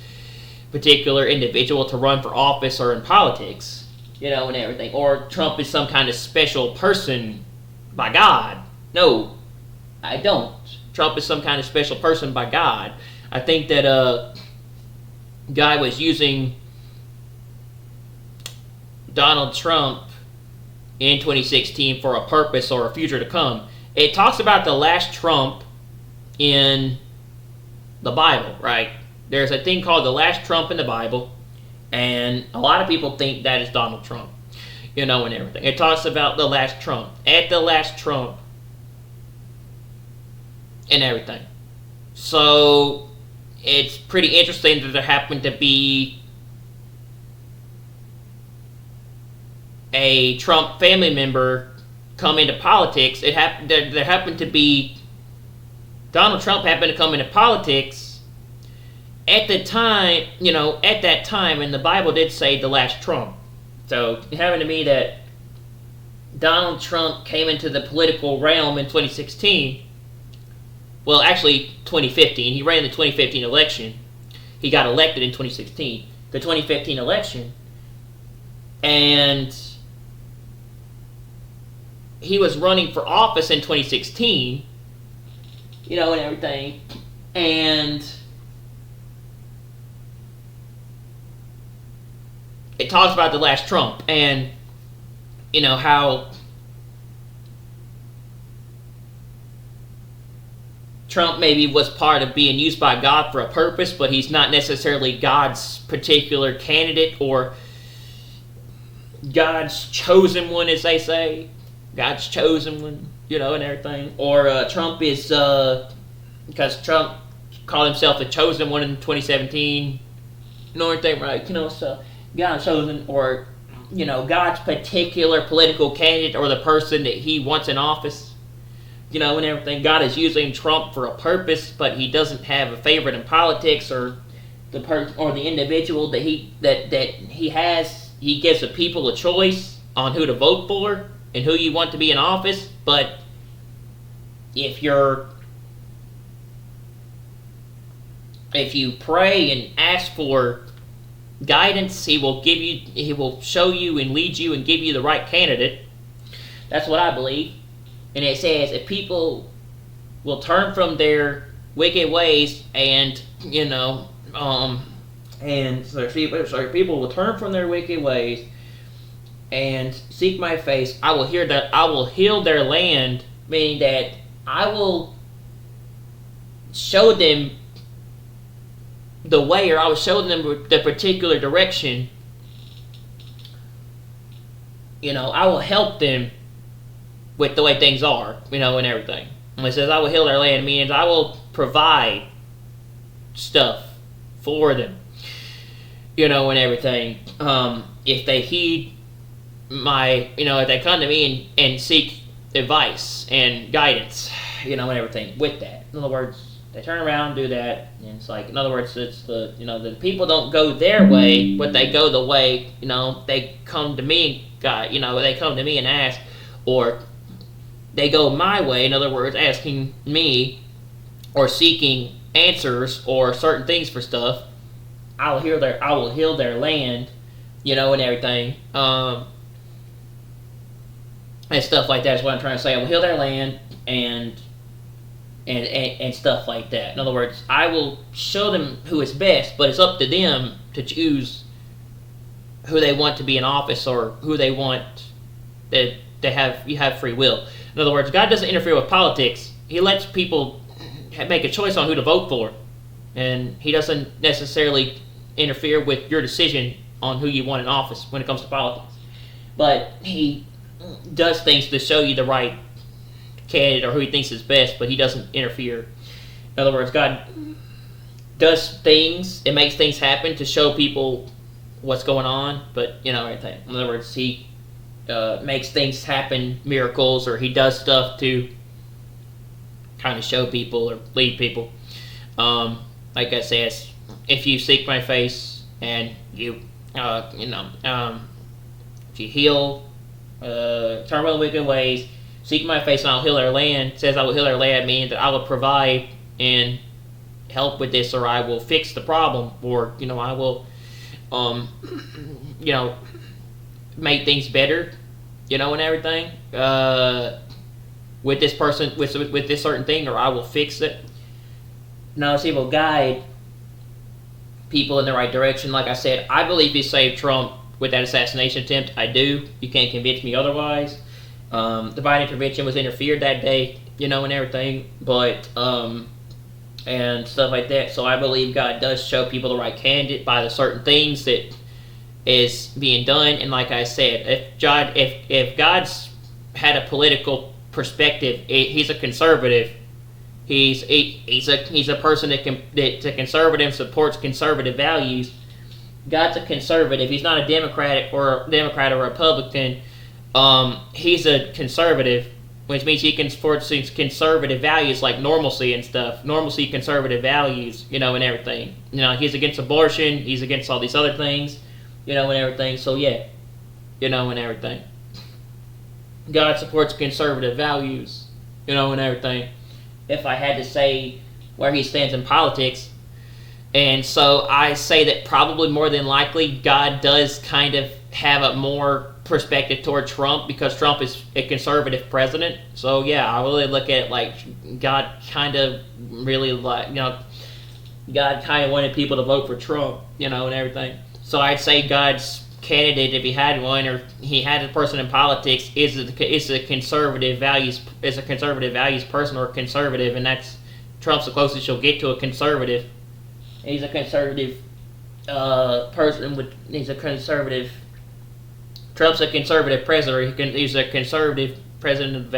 particular individual to run for office or in politics, and everything. Or Trump is some kind of special person by God. No, I don't. Trump is some kind of special person by God. I think that God was using Donald Trump in 2016 for a purpose or a future to come. It talks about the last Trump in the Bible, right? There's a thing called the last Trump in the Bible, and a lot of people think that is Donald Trump, and everything. It talks about the last Trump, at the last Trump, and everything. So it's pretty interesting that there happened to be a Trump family member come into politics. There happened to be Donald Trump happened to come into politics at the time, at that time, and the Bible did say the last Trump. So it happened to me that Donald Trump came into the political realm in 2016. Well, actually, 2015. He ran the 2015 election. He got elected in 2016. The 2015 election. And he was running for office in 2016, and everything. And it talks about the last Trump, and how Trump maybe was part of being used by God for a purpose, but he's not necessarily God's particular candidate or God's chosen one, as they say. God's chosen one, and everything. Or Trump is, because Trump called himself the chosen one in 2017, everything, right? So God's chosen, or, God's particular political candidate or the person that he wants in office, and everything. God is using Trump for a purpose, but he doesn't have a favorite in politics or the individual that he has. He gives the people a choice on who to vote for and who you want to be in office. But if you pray and ask for guidance, he will show you and lead you and give you the right candidate. That's what I believe. And it says if people will turn from their wicked ways and, and so people will turn from their wicked ways and seek my face, I will heal their land, meaning that I will show them the way, or I will show them the particular direction. I will help them with the way things are, and everything. When it says I will heal their land, means I will provide stuff for them, and everything. If they heed if they come to me and seek advice and guidance, and everything with that. In other words, they turn around and do that, and it's like, in other words, it's the people don't go their way, but they go the way, they come to me, God, they come to me and ask, or they go my way, in other words, asking me, or seeking answers, or certain things for stuff. I will heal their land, and everything. And stuff like that is what I'm trying to say. I will heal their land and stuff like that. In other words, I will show them who is best, but it's up to them to choose who they want to be in office, or who they want that they have. You have free will. In other words, God doesn't interfere with politics. He lets people make a choice on who to vote for, and He doesn't necessarily interfere with your decision on who you want in office when it comes to politics. But He does things to show you the right candidate or who He thinks is best, but He doesn't interfere. In other words, God does things, it makes things happen to show people what's going on, but everything. In other words, He makes things happen, miracles, or He does stuff to kind of show people or lead people. Like I said, if you seek my face and you, if you heal, turn from the wicked ways, seek my face, and I'll heal their land. It says I will heal their land, meaning that I will provide and help with this, or I will fix the problem, or I will, make things better, and everything. With this person, with this certain thing, or I will fix it. Now, He will guide people in the right direction. Like I said, I believe He saved Trump with that assassination attempt. I do. You can't convince me otherwise. Divine intervention was interfered that day, and everything, but and stuff like that. So I believe God does show people the right candidate by the certain things that is being done. And like I said, if God's had a political perspective, He's a conservative. He's a person that's a conservative, supports conservative values. God's a conservative. He's not a Democrat or Republican. He's a conservative, which means he supports conservative values like normalcy and stuff. Normalcy, conservative values, and everything. He's against abortion. He's against all these other things, and everything. So yeah, and everything. God supports conservative values, and everything. If I had to say where He stands in politics. And so I say that probably more than likely God does kind of have a more perspective toward Trump, because Trump is a conservative president. So yeah, I really look at it like God kind of really God kind of wanted people to vote for Trump, and everything. So I'd say God's candidate, if He had one, or He had a person in politics, is a conservative values person, or conservative, and that's Trump's the closest you'll get to a conservative. He's a conservative person. He's a conservative. Trump's a conservative president. He's a conservative president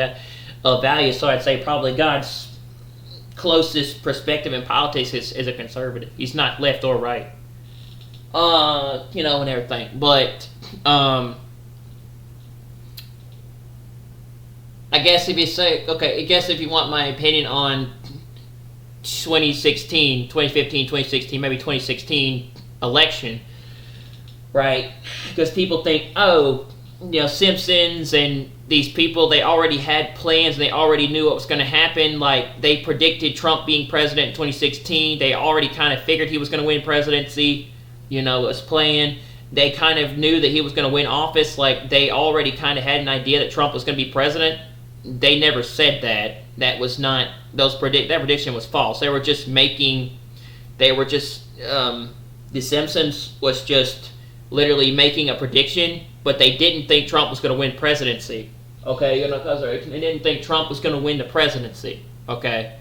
of values. So I'd say probably God's closest perspective in politics is a conservative. He's not left or right. And everything. But I guess if you want my opinion on 2016 maybe 2016 election, right? Because people think, Simpsons and these people, they already had plans, and they already knew what was going to happen. Like, they predicted Trump being president in 2016. They already kind of figured he was going to win presidency, was playing. they kind of knew that he was going to win office. Like, they already kind of had an idea that Trump was going to be president. They never said that. That was not that prediction was false. They were just The Simpsons was just literally making a prediction, but they didn't think Trump was going to win presidency. Okay, because they didn't think Trump was going to win the presidency. Okay,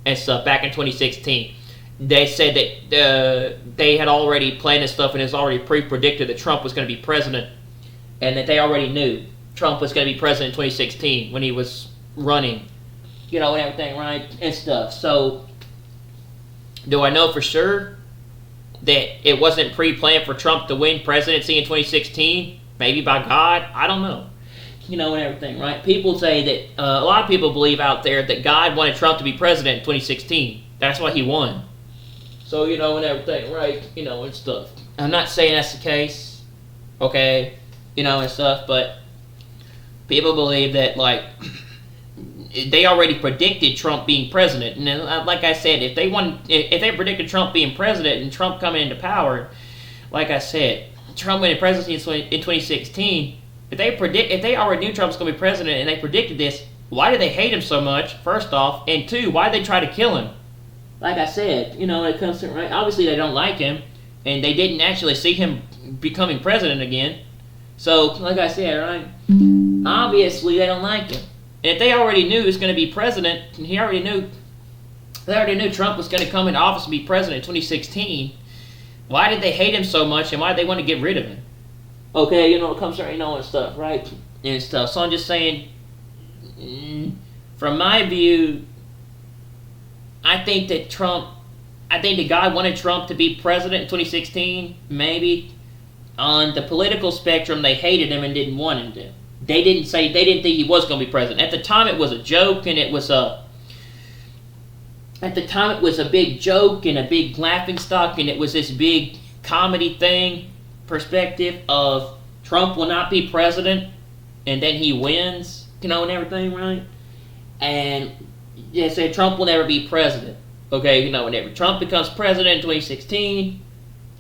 and stuff back in 2016. They said that they had already planned this stuff and it's already pre-predicted that Trump was going to be president, and that they already knew Trump was going to be president in 2016 when he was running, and everything, right, and stuff. So, do I know for sure that it wasn't pre-planned for Trump to win presidency in 2016? Maybe by God? I don't know. And everything, right? People say that, a lot of people believe out there that God wanted Trump to be president in 2016. That's why he won. So, and everything, right? And stuff. I'm not saying that's the case, okay? And stuff, but people believe that, like, they already predicted Trump being president. And then, like I said, if they predicted Trump being president and Trump coming into power, like I said, Trump winning presidency in 2016, if they already knew Trump was going to be president and they predicted this, why did they hate him so much, first off? And two, why did they try to kill him? Like I said, when it comes to, right, obviously they don't like him, and they didn't actually see him becoming president again. So, like I said, right, obviously they don't like him. And if they already knew he was going to be president, and they already knew Trump was going to come into office and be president in 2016, why did they hate him so much, and why did they want to get rid of him? Okay, it comes to, and stuff, right, and stuff. So I'm just saying, from my view, I think that God wanted Trump to be president in 2016, maybe. On the political spectrum, they hated him and didn't want him to. They didn't think he was going to be president. At the time, it was a joke, and it was a big joke and a big laughingstock, and it was this big comedy thing, perspective of Trump will not be president, and then he wins, and everything, right? And they said Trump will never be president. Okay, whenever Trump becomes president in 2016,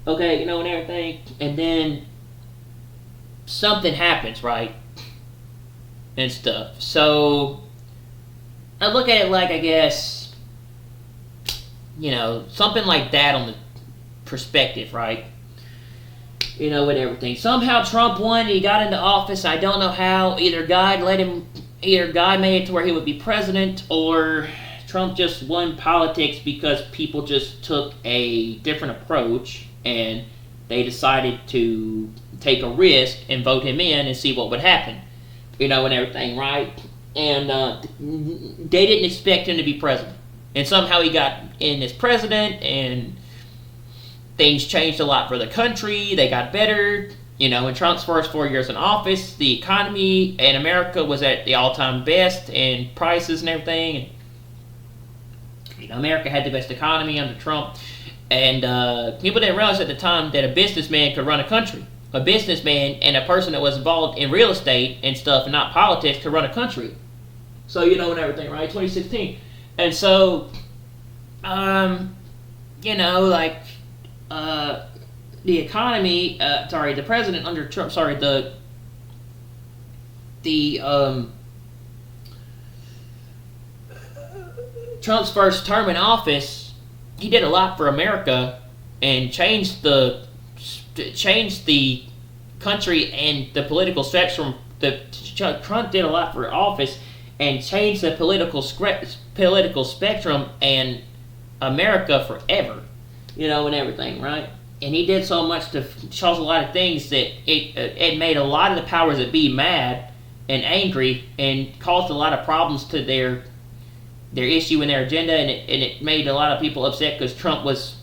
okay, and everything, and then something happens, right? And stuff. So, I look at it like, I guess, something like that on the perspective, right? And everything. Somehow Trump won, he got into office, I don't know how. Either God made it to where he would be president, or Trump just won politics because people just took a different approach and they decided to take a risk and vote him in and see what would happen. And everything, right? And they didn't expect him to be president. And somehow he got in as president, and things changed a lot for the country. They got better. In Trump's first 4 years in office, the economy in America was at the all-time best, and prices and everything. And, America had the best economy under Trump. And people didn't realize at the time that a businessman could run a country. A businessman and a person that was involved in real estate and stuff and not politics could run a country. So, and everything, right? 2016. And so, the economy, the president under Trump, Trump's first term in office, he did a lot for America and changed the country and the political spectrum. Trump did a lot for office and changed the political spectrum and America forever, and everything, right? And he did so much to cause a lot of things that it made a lot of the powers that be mad and angry, and caused a lot of problems to their issue and their agenda, and it made a lot of people upset because Trump was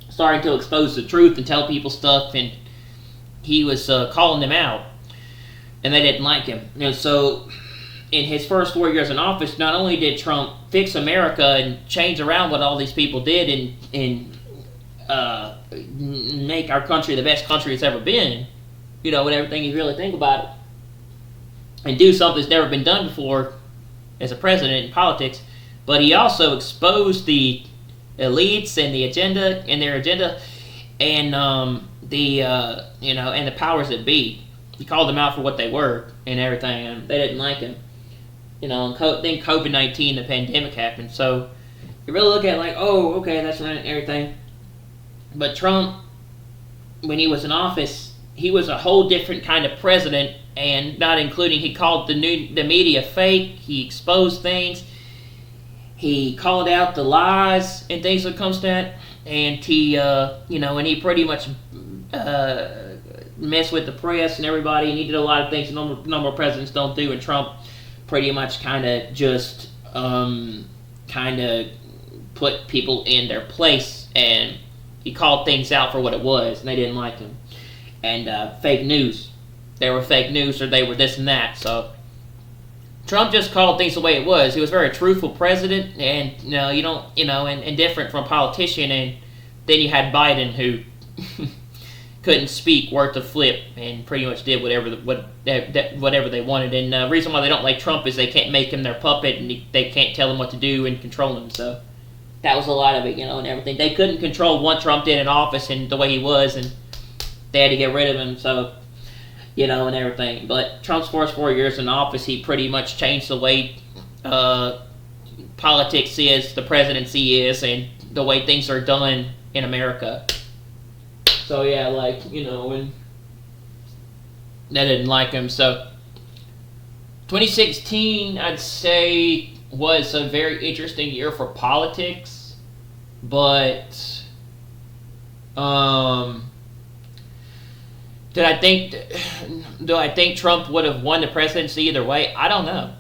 starting to expose the truth and tell people stuff, and he was calling them out, and they didn't like him. And so, in his first 4 years in office, not only did Trump fix America and change around what all these people did and make our country the best country it's ever been, and everything you really think about it, and do something that's never been done before as a president in politics, but he also exposed the elites and their agenda, and and the powers that be. He called them out for what they were and everything, and they didn't like him. And then COVID-19, the pandemic happened. So you really look at it like, oh, okay, that's right and everything. But Trump, when he was in office, he was a whole different kind of president, and not including, he called the media fake, he exposed things, he called out the lies and things that comes to that, and and he pretty much messed with the press and everybody, and he did a lot of things normal presidents don't do, and Trump pretty much kind of just put people in their place, and he called things out for what it was, and they didn't like him. And fake news. They were fake news, or they were this and that. So Trump just called things the way it was. He was a very truthful president, and and different from a politician. And then you had Biden, who couldn't speak worth a flip, and pretty much did whatever they wanted. And the reason why they don't like Trump is they can't make him their puppet, and they can't tell him what to do and control him. So that was a lot of it, and everything. They couldn't control what Trump did in office and the way he was, and they had to get rid of him. So and everything. But Trump's first 4 years in office, he pretty much changed the way politics is, the presidency is, and the way things are done in America. So yeah, and they didn't like him. So 2016, I'd say, was a very interesting year for politics, but do I think Trump would have won the presidency either way? I don't know.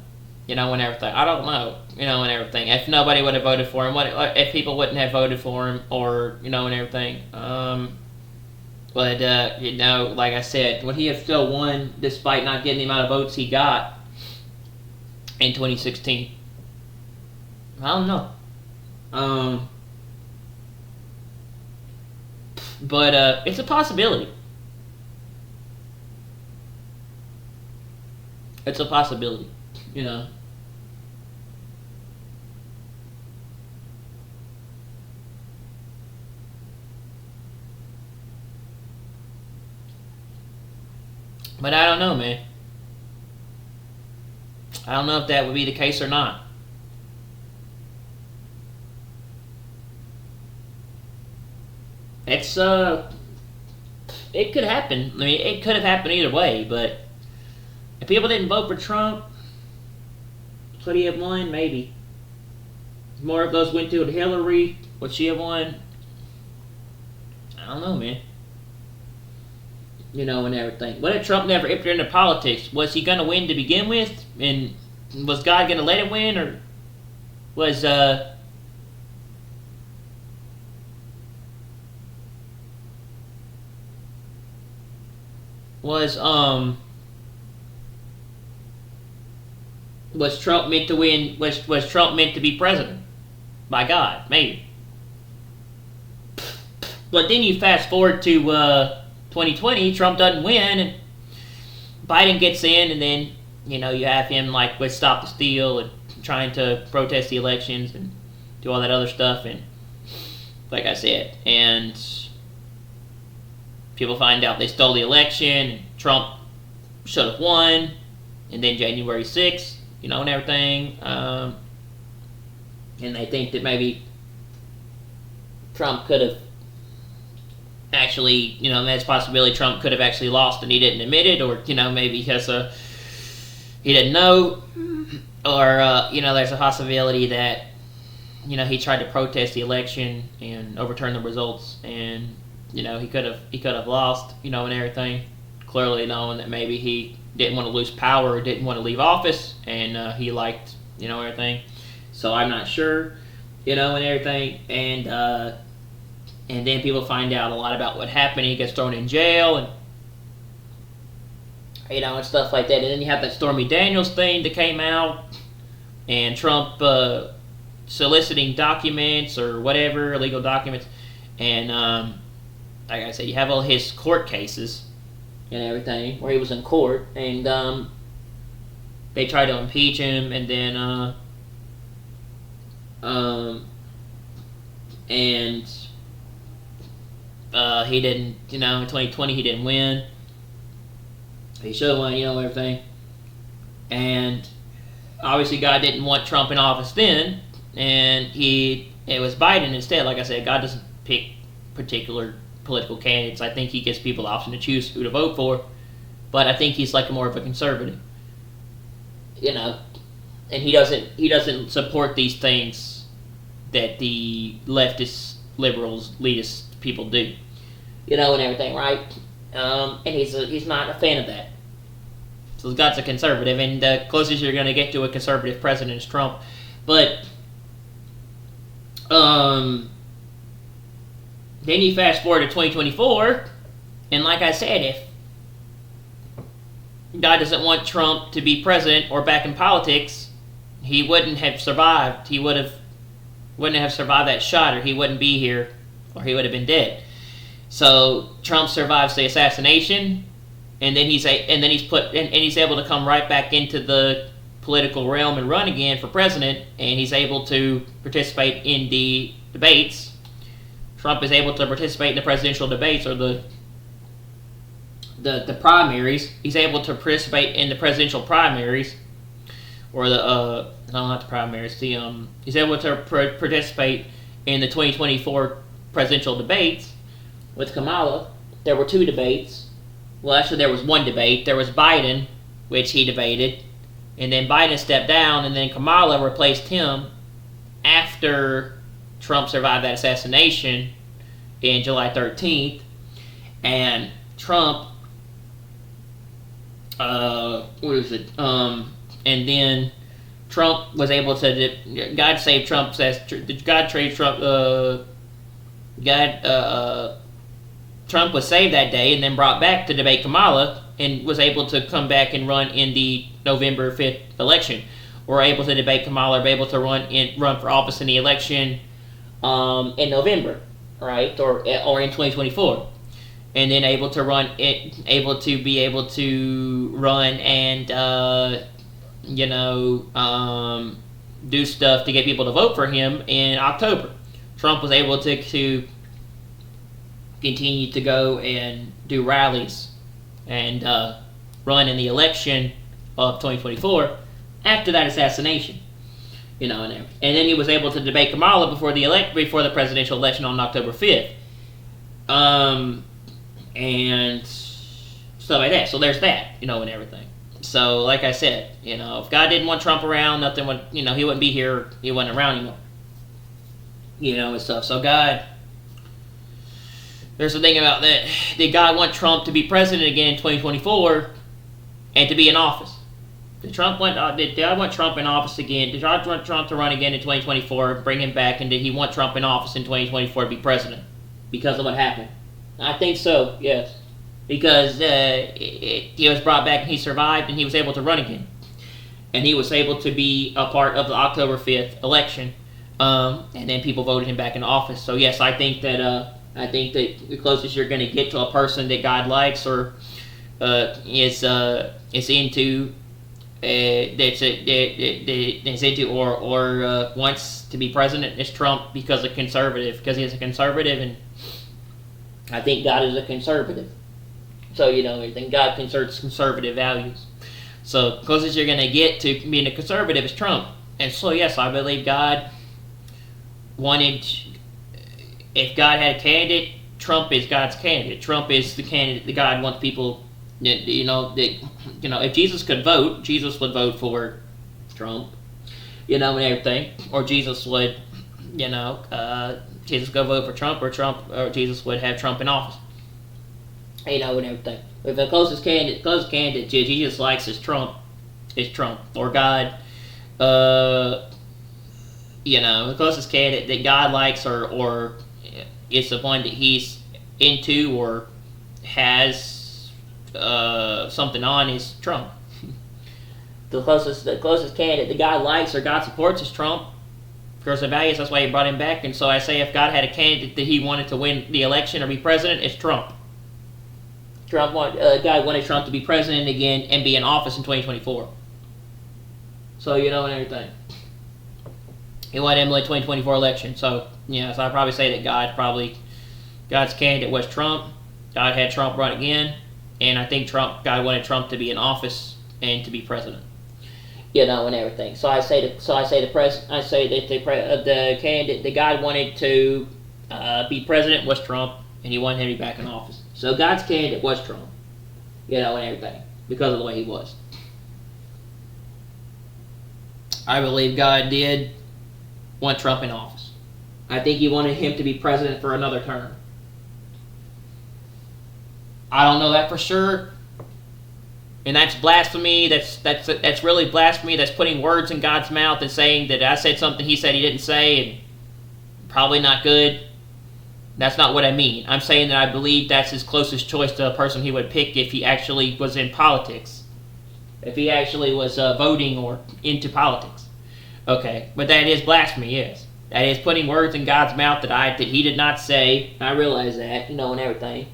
And everything. I don't know. And everything. If nobody would have voted for him, if people wouldn't have voted for him, or and everything. But like I said, would he have still won despite not getting the amount of votes he got in 2016? I don't know. But it's a possibility. It's a possibility, But I don't know, man. I don't know if that would be the case or not. It's it could happen. I mean, it could have happened either way, but if people didn't vote for Trump, could he have won? Maybe. More of those went to Hillary. Would she have won? I don't know, man. And everything. What if Trump never entered into politics? Was he going to win to begin with? And was God going to let him win? Or was, Trump meant to win? Was Trump meant to be president by God? Maybe. But then you fast forward to 2020, Trump doesn't win, and Biden gets in, and then you have him with Stop the Steal and trying to protest the elections and do all that other stuff, and like I said, and people find out they stole the election, and Trump should have won, and then January 6th, and everything, and they think that maybe Trump could have actually, there's a possibility Trump could have actually lost and he didn't admit it, or, maybe he didn't know, or, there's a possibility that, he tried to protest the election and overturn the results, and, he could have lost, and everything, clearly knowing that maybe he didn't want to lose power or didn't want to leave office, and he liked, everything. So I'm not sure, and everything, and then people find out a lot about what happened. He gets thrown in jail, and and stuff like that. And then you have that Stormy Daniels thing that came out, and Trump soliciting documents or whatever, illegal documents. And like I said, you have all his court cases and everything where he was in court, and they tried to impeach him, and then He didn't, in 2020 he didn't win. He should have won, everything. And obviously God didn't want Trump in office then, and it was Biden instead. Like I said, God doesn't pick particular political candidates. I think he gives people the option to choose who to vote for, but I think he's like more of a conservative, and he doesn't support these things that the leftist, liberals, elitist people do, and everything, right? And he's not a fan of that. So God's a conservative, and the closest you're going to get to a conservative president is Trump. But then you fast forward to 2024, and like I said, if God doesn't want Trump to be president or back in politics, he wouldn't have survived. He wouldn't have survived that shot, or he wouldn't be here, or he would have been dead. So Trump survives the assassination, and then he's able to come right back into the political realm and run again for president, and he's able to participate in the debates. Trump is able to participate in the presidential debates, or the primaries. He's able to participate in the presidential primaries, or no, not the primaries. He's able to participate in the 2024 presidential debates with Kamala. There were 2 debates. Well, actually, there was 1 debate. There was Biden, which he debated, and then Biden stepped down, and then Kamala replaced him after Trump survived that assassination in July 13th, and Trump, and then Trump was able to, God saved Trump, Trump was saved that day and then brought back to debate Kamala, and was able to come back and run in the November 5th election. Or able to debate Kamala, or able to run for office in the election in November, right? Or in 2024. And then able to run and do stuff to get people to vote for him in October. Trump was able to continue to go and do rallies and run in the election of 2024 after that assassination, and then he was able to debate Kamala before the presidential election on October 5th, and stuff like that. So there's that, and everything. So like I said, if God didn't want Trump around, nothing would, he wouldn't be here. He wasn't around anymore, and stuff. So God. There's the thing about that. Did God want Trump to be president again in 2024 and to be in office? Did God want Trump in office again? Did God want Trump to run again in 2024, bring him back, and did he want Trump in office in 2024 to be president because of what happened? I think so, yes. Because he was brought back and he survived, and he was able to run again. And he was able to be a part of the October 5th election, and then people voted him back in office. So yes, I think that the closest you're going to get to a person that God likes or is into, or wants to be president is Trump, because he's a conservative, and I think God is a conservative. So I think God conserves conservative values. So closest you're going to get to being a conservative is Trump. And so yes, I believe God wanted. If God had a candidate, Trump is God's candidate. Trump is the candidate that God wants people. If Jesus could vote, Jesus would vote for Trump, and everything. Or Jesus would, Jesus would vote for Trump, or Jesus would have Trump in office, and everything. If the closest candidate Jesus likes is Trump, or God. The closest candidate that God likes, or is the one that he's into or has something on, is Trump. The closest candidate that God likes or God supports is Trump. Because of values, that's why he brought him back. And so I say, if God had a candidate that he wanted to win the election or be president, it's Trump. God wanted Trump to be president again and be in office in 2024. So and everything. He wanted him in the 2024 election. So so I'd probably say that God probably God's candidate was Trump. God had Trump run again, and I think God wanted Trump to be in office and to be president. And everything. So I say that the candidate that God wanted to be president was Trump, and he wanted him to be back in office. So God's candidate was Trump, and everything because of the way he was. I believe God did want Trump in office. I think he wanted him to be president for another term. I don't know that for sure. And that's blasphemy. That's really blasphemy. That's putting words in God's mouth and saying that I said something he said he didn't say, and probably not good. That's not what I mean. I'm saying that I believe that's his closest choice to a person he would pick if he actually was in politics. If he actually was voting or into politics. Okay, but that is blasphemy, yes. That is putting words in God's mouth that he did not say. I realize that, and everything.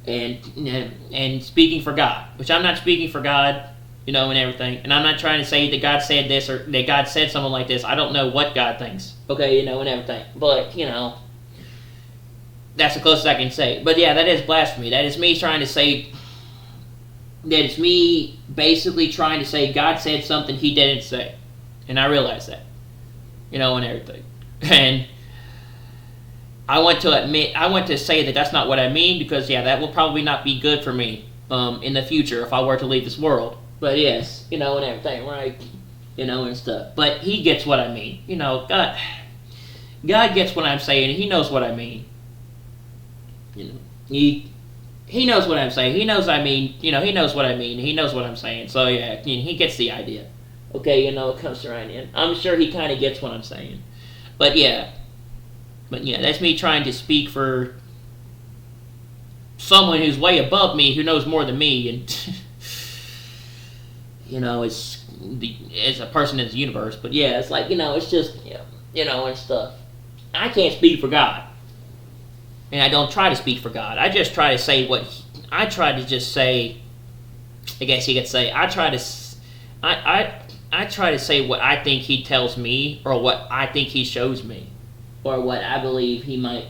And speaking for God, which I'm not speaking for God, and everything. And I'm not trying to say that God said this or that God said something like this. I don't know what God thinks, okay, and everything. But, that's the closest I can say. But yeah, that is blasphemy. That is me trying to say, that it's me basically trying to say God said something he didn't say. And I realize that, and everything. And I want to say that that's not what I mean, because that will probably not be good for me in the future if I were to leave this world. But yes, and everything, right? And stuff. But he gets what I mean. God gets what I'm saying, and he knows what I mean. He knows what I'm saying. He knows I mean. He knows what I mean. He knows what I'm saying. So yeah, he gets the idea. Okay, it comes around in. I'm sure he kind of gets what I'm saying. But yeah, that's me trying to speak for someone who's way above me, who knows more than me, and as a person in the universe. But yeah, it's like it's just and stuff. I can't speak for God, and I don't try to speak for God. I just try to say I try to just say. I guess you could say I try to say what I think he tells me, or what I think he shows me, or what I believe he might.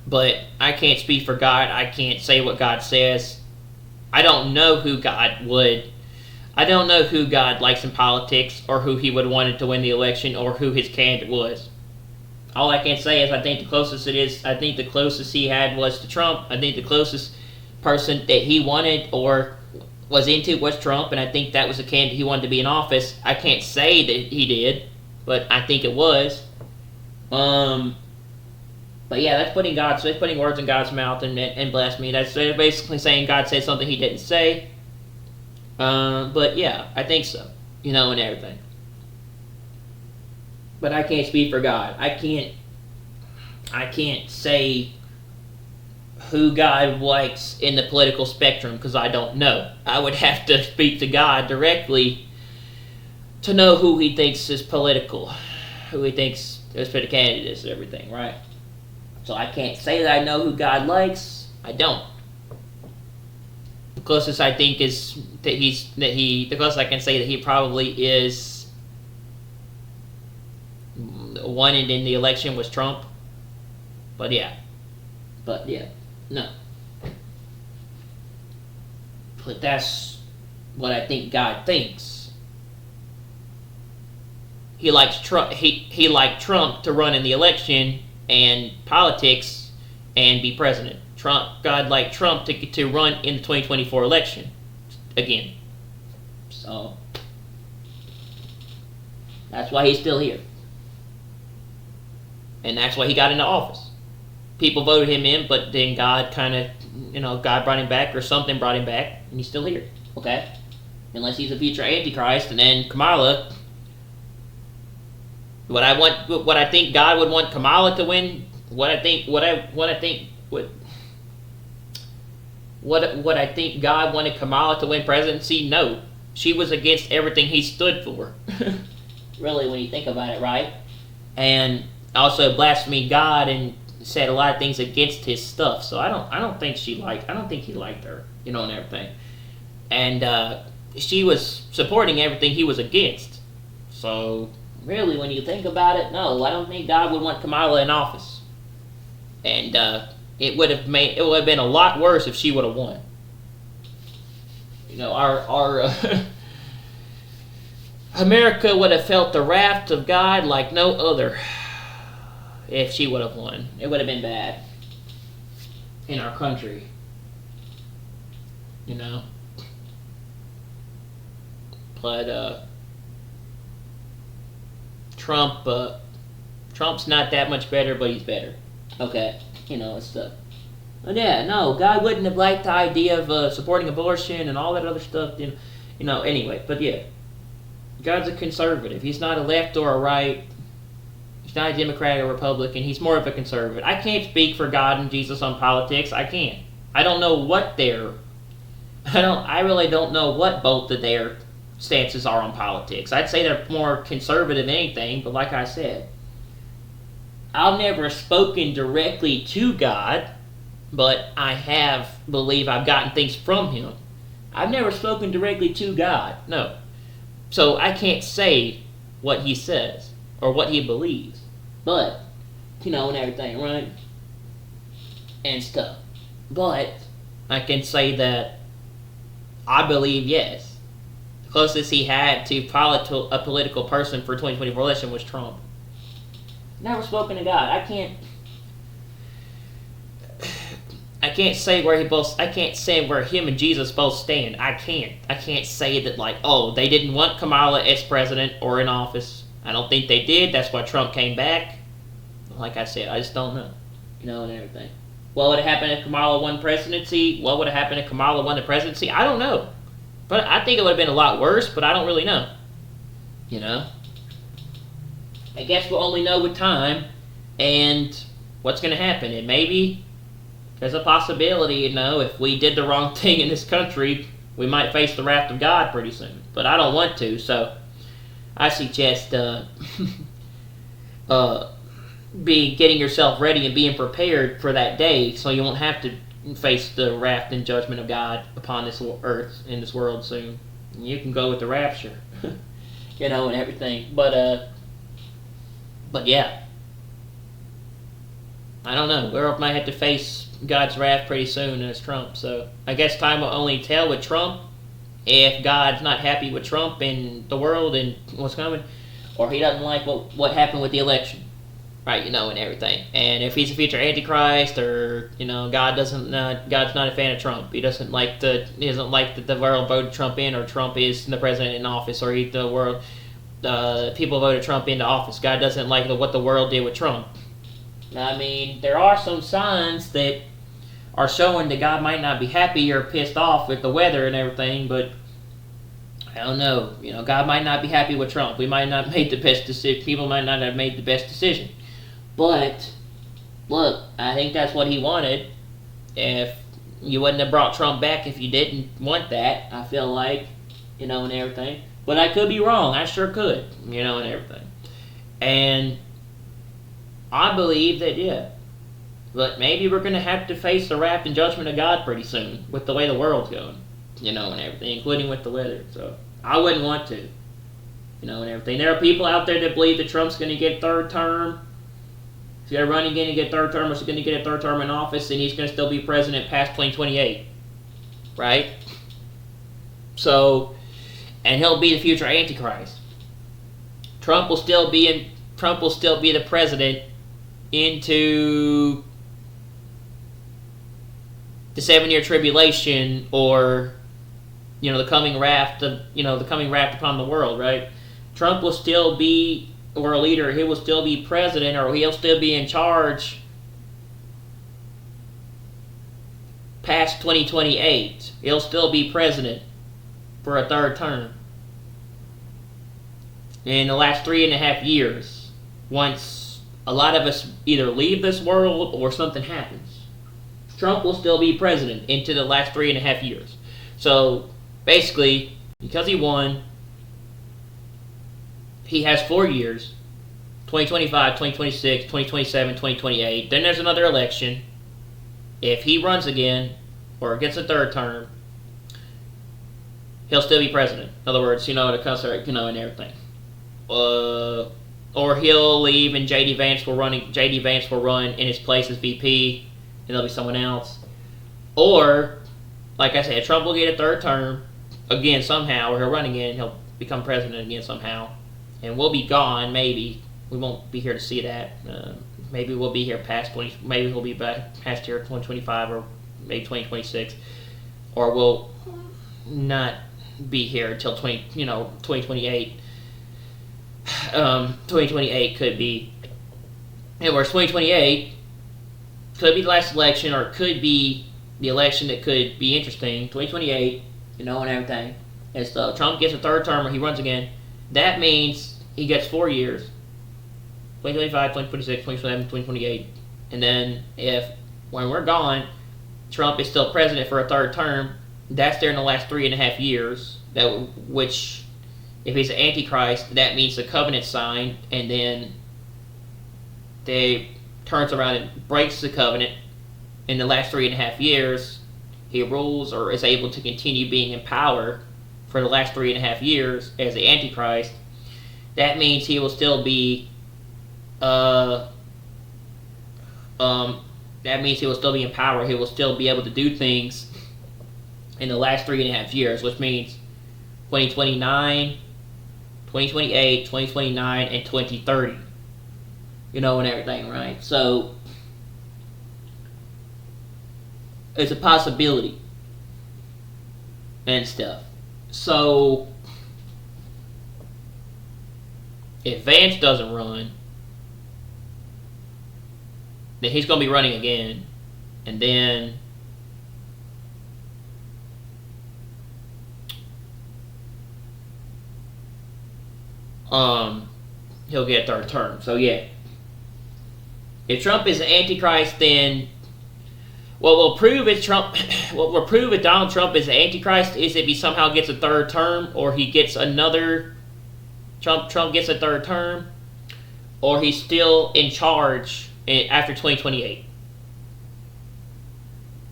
But I can't speak for God. I can't say what God says. I don't know who God likes in politics, or who he would wanted to win the election, or who his candidate was. All I can say is I think the closest he had was to Trump. I think the closest person that he wanted or was into was Trump, and I think that was the candidate he wanted to be in office. I can't say that he did, but I think it was. But yeah, that's putting words in God's mouth and blasphemy. That's basically saying God said something he didn't say. But yeah, I think so. And everything. But I can't speak for God. I can't say who God likes in the political spectrum, because I don't know. I would have to speak to God directly to know who he thinks is political, who he thinks is for the candidates and everything, right? So I can't say that I know who God likes. I don't. The closest I think is the closest I can say that he probably is wanted in the election was Trump. But yeah, no. But that's what I think God thinks. He likes Trump. He liked Trump to run in the election and politics and be president. God liked Trump to run in the 2024 election again. So that's why he's still here, and that's why he got into office. People voted him in, but then God God brought him back, or something brought him back, and he's still here. Okay, unless he's a future Antichrist, and then Kamala. What I think God would want Kamala to win. What I think God wanted Kamala to win presidency. No, she was against everything he stood for. Really, when you think about it, right? And also blasphemed God and said a lot of things against his stuff. So I don't think he liked her, and everything. And she was supporting everything he was against. So really, when you think about it, no, I don't think God would want Kamala in office. And it would have been a lot worse if she would have won. You know, our America would have felt the wrath of God like no other if she would have won. It would have been bad in our country. You know? But Trump's not that much better, but he's better. Okay, you know, it's stuff. But yeah, no, God wouldn't have liked the idea of supporting abortion and all that other stuff. You know, anyway, but yeah. God's a conservative. He's not a left or a right. He's not a Democrat or Republican. He's more of a conservative. I can't speak for God and Jesus on politics. I can't. I don't know what I really don't know what both of their stances are on politics. I'd say they're more conservative than anything, but like I said, I've never spoken directly to God, but I believe I've gotten things from Him. I've never spoken directly to God, no. So I can't say what He says or what He believes, but, you know, and everything, right? And stuff. But I can say that I believe, yes, the closest he had to a political person for 2024 election was Trump. Never spoken to God. I can't say where him and Jesus both stand. I can't say that, like, oh, they didn't want Kamala as president or in office. I don't think they did. That's why Trump came back. Like I said, I just don't know. You know, and everything. What would have happened if Kamala won presidency? What would have happened if Kamala won the presidency? I don't know. But I think it would have been a lot worse, but I don't really know. You know? I guess we'll only know with time and what's going to happen. And maybe there's a possibility, you know, if we did the wrong thing in this country, we might face the wrath of God pretty soon. But I don't want to, so I suggest getting yourself ready and being prepared for that day so you won't have to face the wrath and judgment of God upon this earth, in this world soon. You can go with the rapture, you know, and everything. But yeah. I don't know. We might have to face God's wrath pretty soon, and it's Trump. So I guess time will only tell with Trump if God's not happy with Trump and the world and what's coming, or He doesn't like what happened with the election, right? You know, and everything. And if He's a future Antichrist, or you know, God's not a fan of Trump. He doesn't like that the world voted Trump in, or Trump is the president in office, or people voted Trump into office. God doesn't like what the world did with Trump. I mean, there are some signs that are showing that God might not be happy or pissed off with the weather and everything, but I don't know. You know, God might not be happy with Trump. We might not have made the best decision. People might not have made the best decision. But, look, I think that's what He wanted. If you wouldn't have brought Trump back if you didn't want that, I feel like, you know, and everything. But I could be wrong. I sure could, you know, and everything. And I believe that, yeah. But maybe we're going to have to face the wrath and judgment of God pretty soon with the way the world's going, you know, and everything, including with the weather. So I wouldn't want to, you know, and everything. There are people out there that believe that Trump's going to get third term. He's going to run again and get third term, or he's going to get a third term in office, and he's going to still be president past 2028, right? So, and he'll be the future Antichrist. Trump will still be the president into the 7-year tribulation, or you know, the coming wrath upon the world, right? Trump will still be, or a leader, he will still be president, or he'll still be in charge past 2028. He'll still be president for a third term. In the last 3.5 years, once a lot of us either leave this world or something happens, Trump will still be president into the last 3.5 years. So, basically, because he won, he has 4 years, 2025, 2026, 2027, 2028. Then there's another election. If he runs again, or gets a third term, he'll still be president. In other words, you know, the concert, you know, and everything. or he'll leave and JD Vance will run in his place as VP, and there'll be someone else. Or, like I said, Trump will get a third term again somehow, or he'll run again. He'll become president again somehow, and we'll be gone. Maybe we won't be here to see that. Maybe we'll be here past 20. Maybe we'll be back past here 2025 or maybe 2026, or we'll not be here until 2028. 2028 could be, and whereas 2028 could be the last election, or it could be the election that could be interesting. 2028, and everything. And so Trump gets a third term or he runs again. That means he gets 4 years. 2025, 2026, 2027, 2028. And then when we're gone, Trump is still president for a third term, that's during the last 3.5 years. Which, if he's an antichrist, that means the covenant signed, and then they turns around and breaks the covenant. In the last 3.5 years, he rules or is able to continue being in power for the last 3.5 years as the Antichrist. That means he will still be, that means he will still be in power. He will still be able to do things in the last 3.5 years, which means 2029, 2028, 2029, and 2030. And everything, right? So it's a possibility and stuff. So if Vance doesn't run, then he's going to be running again, and then he'll get a third term. So yeah, if Trump is an Antichrist, then what will prove if Donald Trump is an Antichrist is if he somehow gets a third term, or he gets another Trump gets a third term, or he's still in charge after 2028,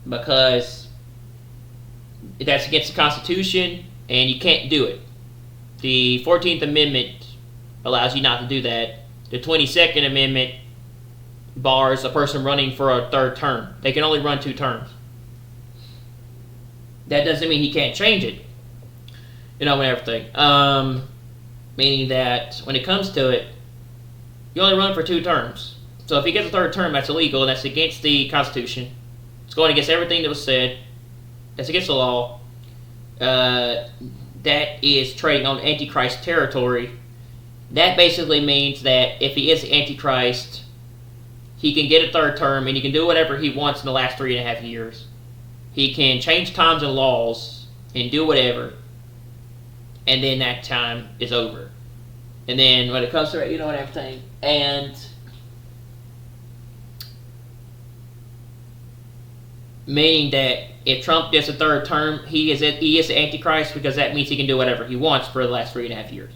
because that's against the Constitution and you can't do it. The 14th Amendment allows you not to do that. The 22nd Amendment bars a person running for a third term. They can only run 2 terms. That doesn't mean he can't change it. And everything. Meaning that when it comes to it, you only run for 2 terms. So if he gets a third term, that's illegal, and that's against the Constitution. It's going against everything that was said. That's against the law. That is trading on Antichrist territory. That basically means that if he is the Antichrist, he can get a third term, and he can do whatever he wants in the last 3.5 years. He can change times and laws and do whatever, and then that time is over. And then when it comes to it, and everything, and meaning that if Trump gets a third term, he is the Antichrist, because that means he can do whatever he wants for the last 3.5 years.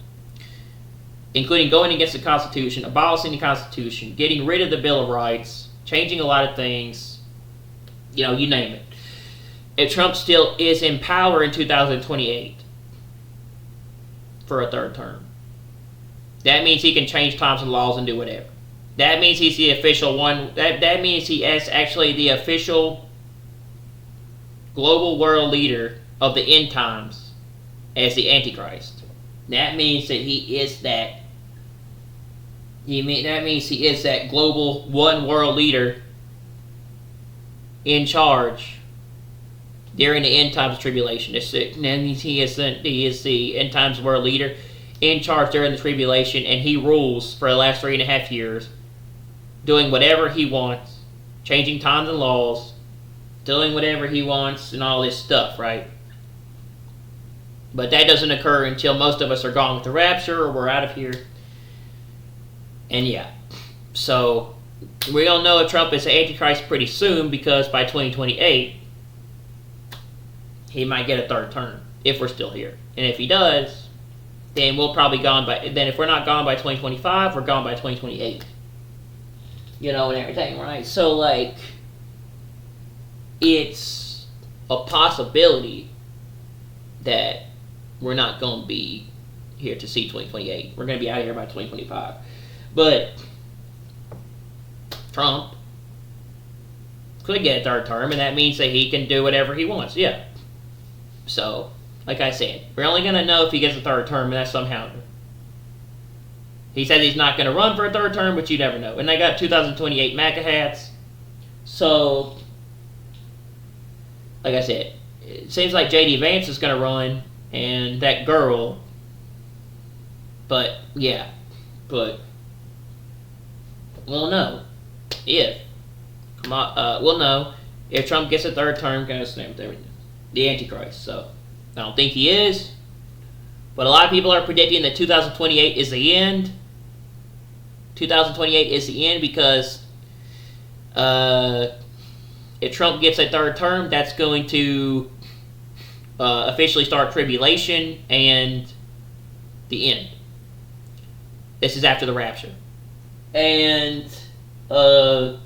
Including going against the Constitution, abolishing the Constitution, getting rid of the Bill of Rights, changing a lot of things, you name it. If Trump still is in power in 2028 for a third term, that means he can change times and laws and do whatever. That means he's the official one. That means he is actually the official global world leader of the end times as the Antichrist. That means that he is that. That means he is that global one world leader in charge during the end times tribulation. That means he is the end times world leader in charge during the tribulation, and he rules for the last 3.5 years, doing whatever he wants, changing times and laws, doing whatever he wants, and all this stuff, right? But that doesn't occur until most of us are gone with the rapture, or we're out of here. And yeah, so we'll know if Trump is the Antichrist pretty soon, because by 2028, he might get a third term, if we're still here. And if he does, then we'll probably gone by, then if we're not gone by 2025, we're gone by 2028. And everything, right? So, it's a possibility that we're not going to be here to see 2028. We're going to be out of here by 2025. But Trump could get a third term, and that means that he can do whatever he wants. Yeah. So, like I said, we're only going to know if he gets a third term, and that's somehow. He says he's not going to run for a third term, but you never know. And they got 2028 MAGA hats. So, like I said, it seems like J.D. Vance is going to run, and that girl. But, yeah. But, we'll know if. We'll know if Trump gets a third term, the Antichrist. So, I don't think he is. But a lot of people are predicting that 2028 is the end. 2028 is the end because if Trump gets a third term, that's going to officially start tribulation and the end. This is after the rapture. And that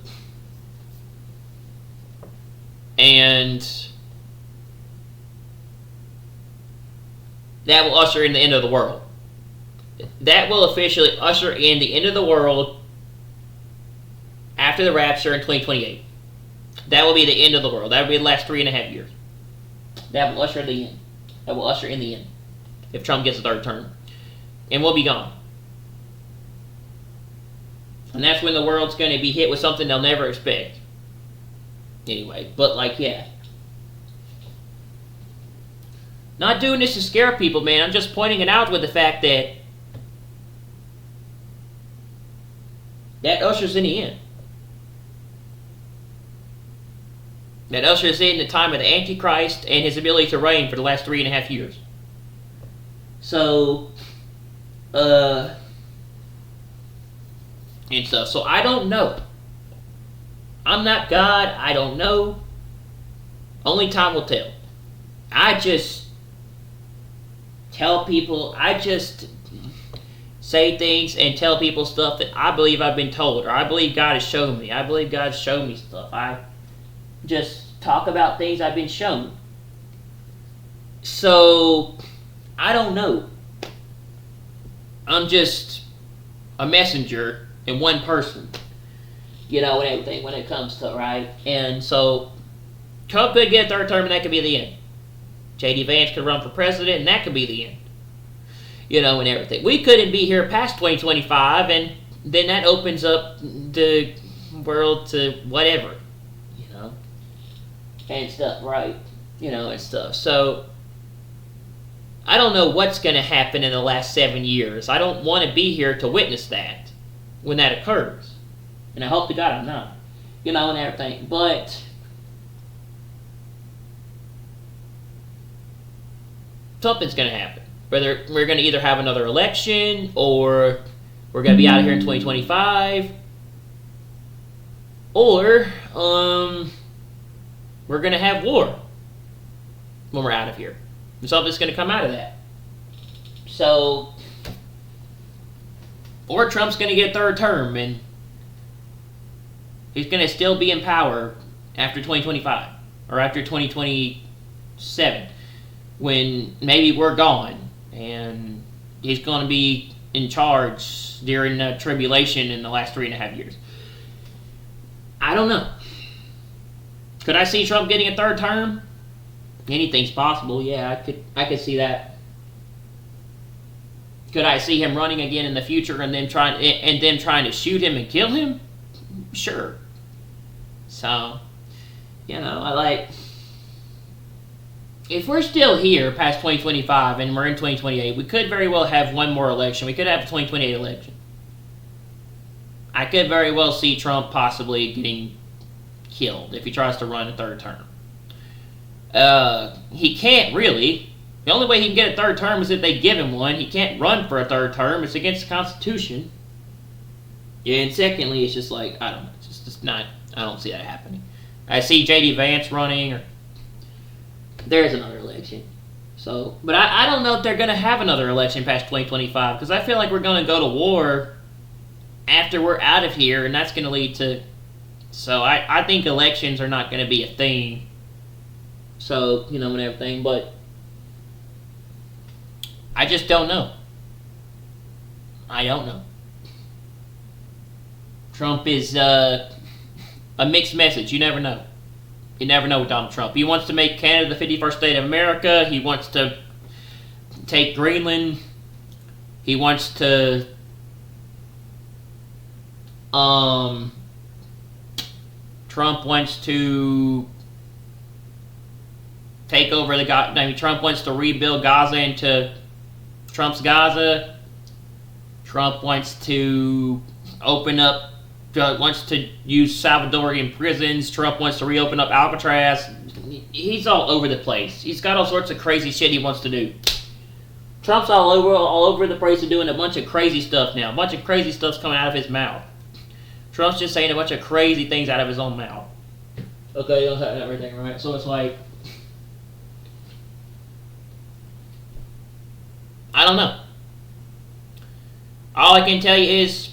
will usher in the end of the world. That will officially usher in the end of the world after the rapture in 2028. That will be the end of the world. That will be the last 3.5 years. That will usher in the end. That will usher in the end. If Trump gets a third term. And we'll be gone. And that's when the world's going to be hit with something they'll never expect. Anyway, but like, yeah. Not doing this to scare people, man. I'm just pointing it out with the fact that ushers in the end. That ushers in the time of the Antichrist and his ability to reign for the last 3.5 years. So, and stuff. So I don't know. I'm not God. I don't know. Only time will tell. I just tell people, I just say things and tell people stuff that I believe I've been told, or I believe God has shown me. I believe God's shown me stuff. I just talk about things I've been shown. So, I don't know. I'm just a messenger and one person, and everything when it comes to, right? And so, Trump could get a third term and that could be the end. J.D. Vance could run for president and that could be the end. And everything. We couldn't be here past 2025, and then that opens up the world to whatever, and stuff, right? And stuff. So, I don't know what's going to happen in the last 7 years. I don't want to be here to witness that when that occurs. And I hope to God I'm not, and everything. But something's going to happen. Whether we're going to either have another election, or we're going to be out of here in 2025, or we're going to have war when we're out of here. And something's going to come out of that. So, or Trump's going to get a third term, and he's going to still be in power after 2025, or after 2027, when maybe we're gone. And he's going to be in charge during the tribulation in the last 3.5 years. I don't know. Could I see Trump getting a third term? Anything's possible. Yeah, I could see that. Could I see him running again in the future and them trying to shoot him and kill him? Sure. So, I like. If we're still here past 2025 and we're in 2028, we could very well have one more election. We could have a 2028 election. I could very well see Trump possibly getting killed if he tries to run a third term. He can't really. The only way he can get a third term is if they give him one. He can't run for a third term. It's against the Constitution. And secondly, it's just like, I don't know. It's just not, I don't see that happening. I see J.D. Vance running, or there's another election. So, but I don't know if they're going to have another election past 2025, because I feel like we're going to go to war after we're out of here, and that's going to lead to. So I think elections are not going to be a thing. So, and everything, but I just don't know. I don't know. Trump is a mixed message. You never know. You never know with Donald Trump. He wants to make Canada the 51st state of America. He wants to take Greenland. He wants to Trump wants to take over the Gaza. I mean, Trump wants to rebuild Gaza into Trump's Gaza. Trump wants to wants to use Salvadorian prisons. Trump wants to reopen up Alcatraz. He's all over the place. He's got all sorts of crazy shit he wants to do. Trump's all over the place and doing a bunch of crazy stuff now. A bunch of crazy stuff's coming out of his mouth. Trump's just saying a bunch of crazy things out of his own mouth. Okay, you'll have everything right. So it's like, I don't know. All I can tell you is,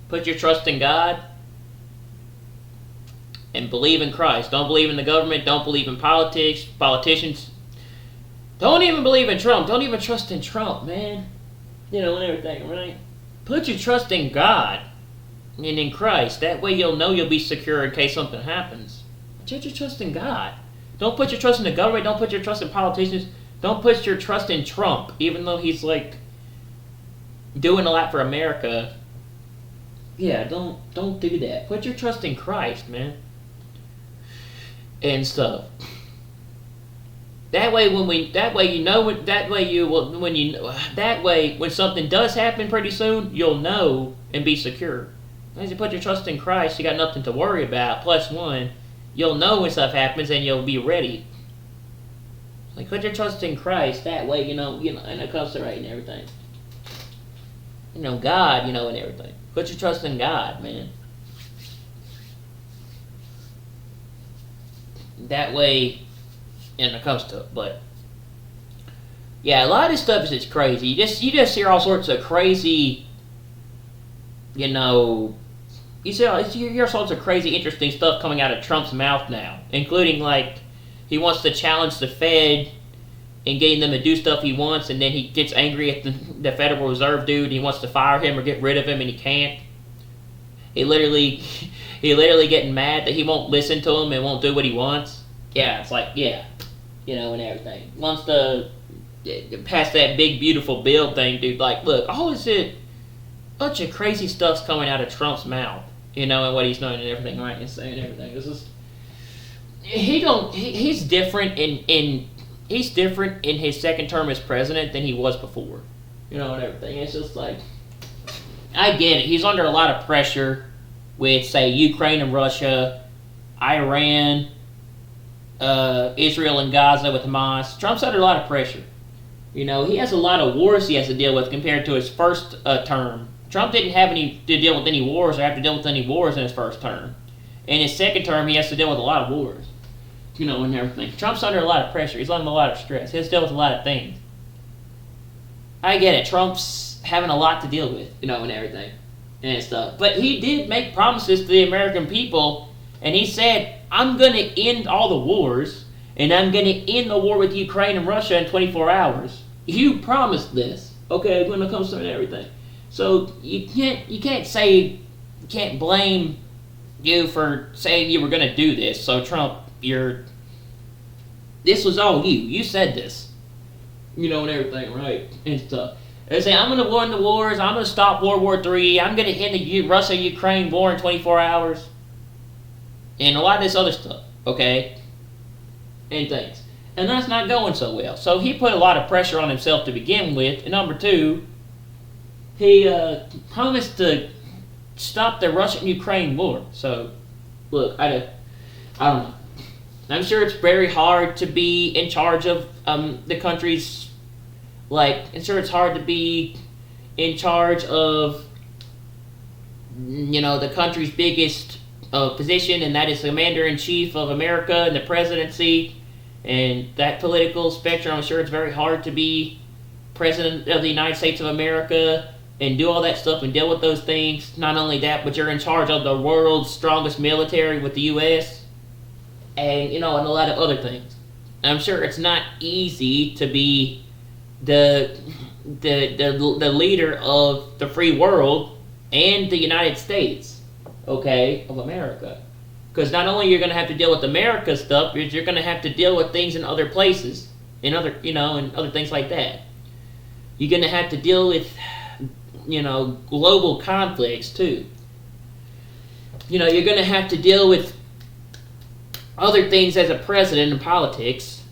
put your trust in God and believe in Christ. Don't believe in the government. Don't believe in politicians. Don't even believe in Trump. Don't even trust in Trump, man. You know, and everything, right? Put your trust in God and in Christ. That way you'll know you'll be secure in case something happens. Put your trust in God. Don't put your trust in the government. Don't put your trust in politicians. Don't put your trust in Trump, even though he's like doing a lot for America. Yeah, don't do that. Put your trust in Christ, man, and stuff. That way, when something does happen pretty soon, you'll know and be secure. As you put your trust in Christ, you got nothing to worry about. Plus one, you'll know when stuff happens and you'll be ready. Like, put your trust in Christ. That way, you know, and it comes to right and everything. You know, God, and everything. Put your trust in God, man. That way, and it comes to it. But yeah, a lot of this stuff is just crazy. You just hear all sorts of crazy, you hear all sorts of crazy, interesting stuff coming out of Trump's mouth now, including like he wants to challenge the Fed and getting them to do stuff he wants, and then he gets angry at the Federal Reserve dude, and he wants to fire him or get rid of him, and he can't. He literally getting mad that he won't listen to him and won't do what he wants. Yeah, it's like, yeah, and everything. Wants to pass that big, beautiful bill thing, dude. Like, look, all this shit, bunch of crazy stuff's coming out of Trump's mouth, and what he's doing and everything, right, and saying everything. This is, he's different he's different in his second term as president than he was before, and everything. It's just like, I get it. He's under a lot of pressure with, say, Ukraine and Russia, Iran, Israel and Gaza with Hamas. Trump's under a lot of pressure. He has a lot of wars he has to deal with compared to his first term. Trump didn't have to deal with any wars or have to deal with any wars in his first term. In his second term, he has to deal with a lot of wars. And everything. Trump's under a lot of pressure. He's under a lot of stress. He has to deal with a lot of things. I get it. Trump's having a lot to deal with, and everything and stuff. But he did make promises to the American people, and he said, I'm going to end all the wars, and I'm going to end the war with Ukraine and Russia in 24 hours. You promised this, okay, when it comes to everything. So you can't blame you for saying you were going to do this. So Trump, this was all you. You said this. And everything, right? And stuff. They say, I'm going to win the wars. I'm going to stop World War III. I'm going to end the Russia-Ukraine war in 24 hours. And a lot of this other stuff, okay? And things. And that's not going so well. So he put a lot of pressure on himself to begin with. And number two, he promised to stop the Russian-Ukraine war. So, look, I don't know. I'm sure it's very hard to be in charge of the country's, I'm sure it's hard to be in charge of, the country's biggest position, and that is Commander-in-Chief of America and the presidency, and that political spectrum. I'm sure it's very hard to be President of the United States of America and do all that stuff and deal with those things. Not only that, but you're in charge of the world's strongest military with the U.S., and, and a lot of other things. I'm sure it's not easy to be the the leader of the free world and the United States, okay, of America. Because not only you're going to have to deal with America stuff, you're going to have to deal with things in other places, in other, and other things like that. You're going to have to deal with, global conflicts too. You're going to have to deal with other things as a president in politics.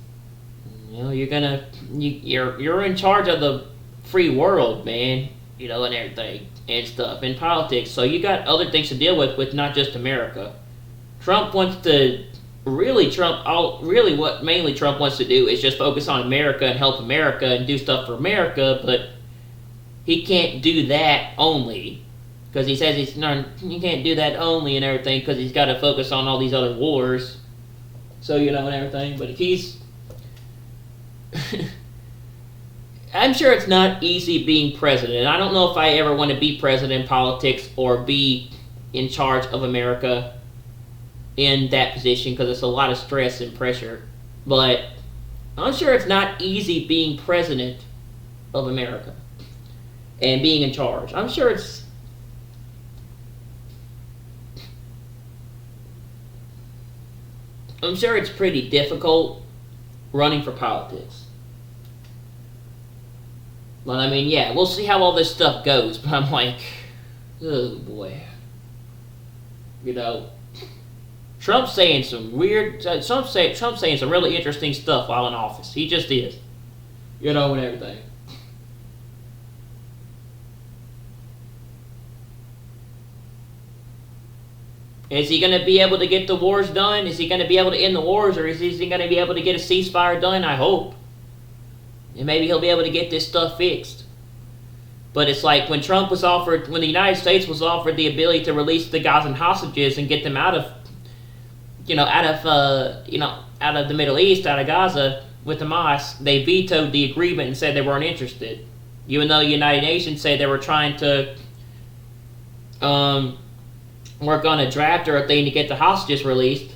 You're in charge of the free world, man. And everything and stuff in politics. So you got other things to deal with not just America. Trump wants to what mainly Trump wants to do is just focus on America and help America and do stuff for America, but he can't do that only because he says he can't do that only and everything because he's got to focus on all these other wars. So and everything, but he's I'm sure it's not easy being president. I don't know if I ever want to be president in politics or be in charge of America in that position because it's a lot of stress and pressure. But I'm sure it's not easy being president of America and being in charge. I'm sure it's pretty difficult running for politics. But I mean, yeah, we'll see how all this stuff goes. But I'm like, oh boy. Trump's saying some weird. Trump's saying some really interesting stuff while in office. He just is. And everything. Is he going to be able to get the wars done? Is he going to be able to end the wars? Or is he going to be able to get a ceasefire done? I hope. And maybe he'll be able to get this stuff fixed. But it's like when the United States was offered the ability to release the Gazan hostages and get them out of the Middle East, out of Gaza with Hamas, they vetoed the agreement and said they weren't interested. Even though the United Nations said they were trying to work on a draft or a thing to get the hostages released,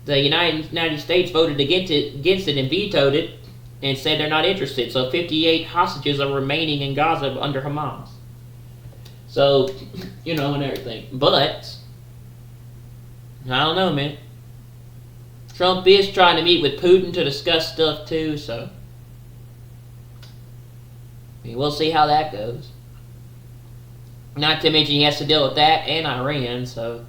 the United States voted against it and vetoed it and said they're not interested. So 58 hostages are remaining in Gaza under Hamas. So, and everything. But I don't know, man. Trump is trying to meet with Putin to discuss stuff too, so we'll see how that goes. Not to mention he has to deal with that and Iran, so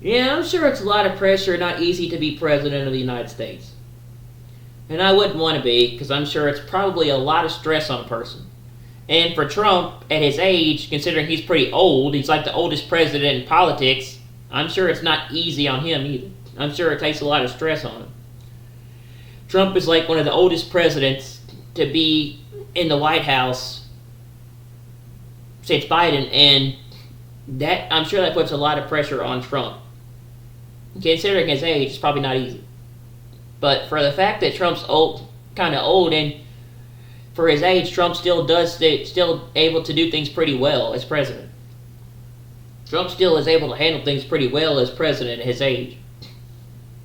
yeah, I'm sure it's a lot of pressure, not easy to be president of the United States. And I wouldn't want to be, because I'm sure it's probably a lot of stress on a person. And for Trump, at his age, considering he's pretty old, he's like the oldest president in politics, I'm sure it's not easy on him either. I'm sure it takes a lot of stress on him. Trump is like one of the oldest presidents to be in the White House since Biden, and that I'm sure that puts a lot of pressure on Trump. Considering his age, it's probably not easy. But for the fact that Trump's kind of old, and for his age, Trump still able to do things pretty well as president. Trump still is able to handle things pretty well as president at his age,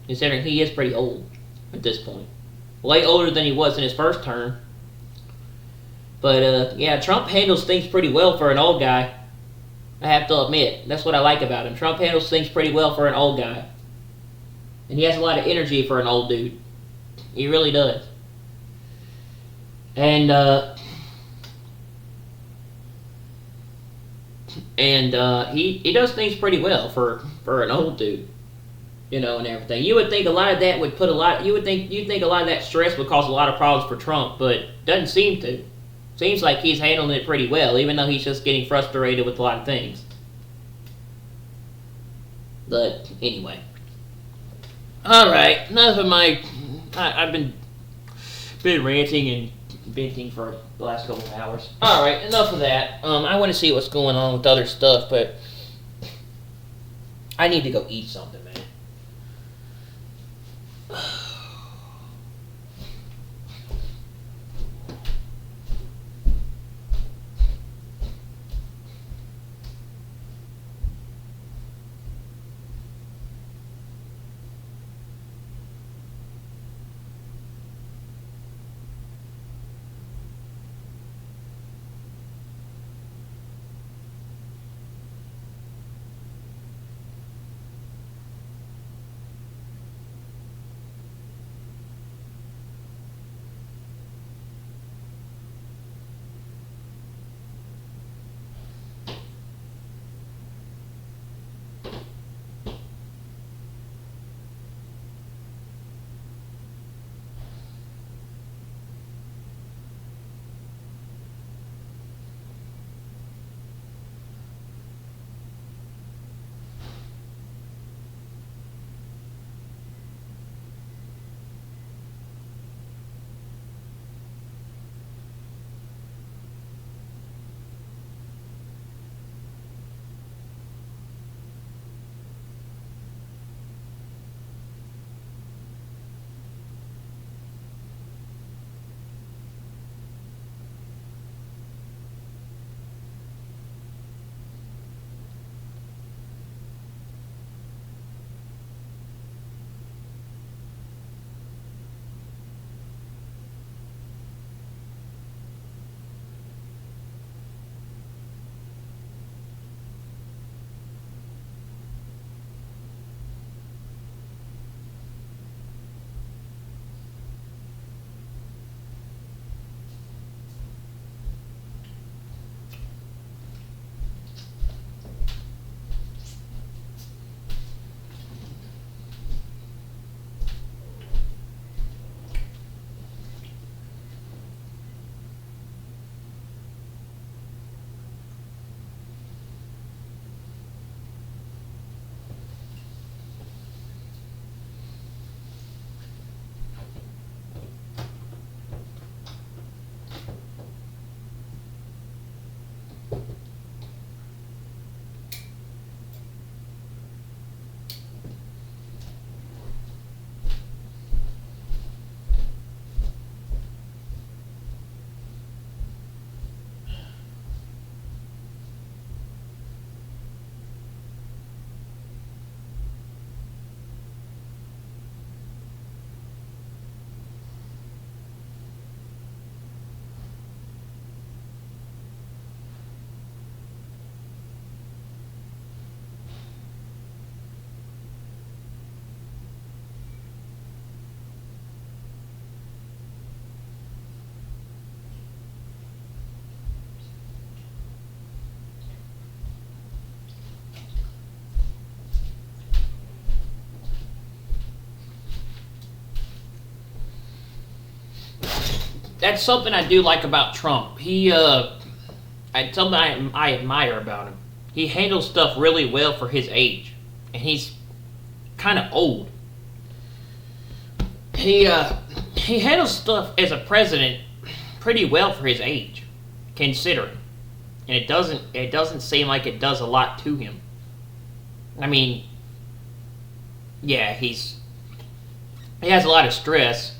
considering he is pretty old at this point. Way older than he was in his first term. But yeah, Trump handles things pretty well for an old guy. I have to admit, that's what I like about him. Trump handles things pretty well for an old guy. And he has a lot of energy for an old dude. He really does. And he does things pretty well for an old dude, and everything. You would think a lot of that would you'd think a lot of that stress would cause a lot of problems for Trump, but doesn't seem to. Seems like he's handling it pretty well, even though he's just getting frustrated with a lot of things. But anyway. Alright, enough of I've been ranting and venting for the last couple of hours. Alright, enough of that. I want to see what's going on with other stuff, but I need to go eat something, man. that's something I do like about Trump. Something I admire about him. He handles stuff really well for his age, and he's kind of old. He handles stuff as a president pretty well for his age, considering, and it doesn't seem like it does a lot to him. I mean, yeah, he has a lot of stress,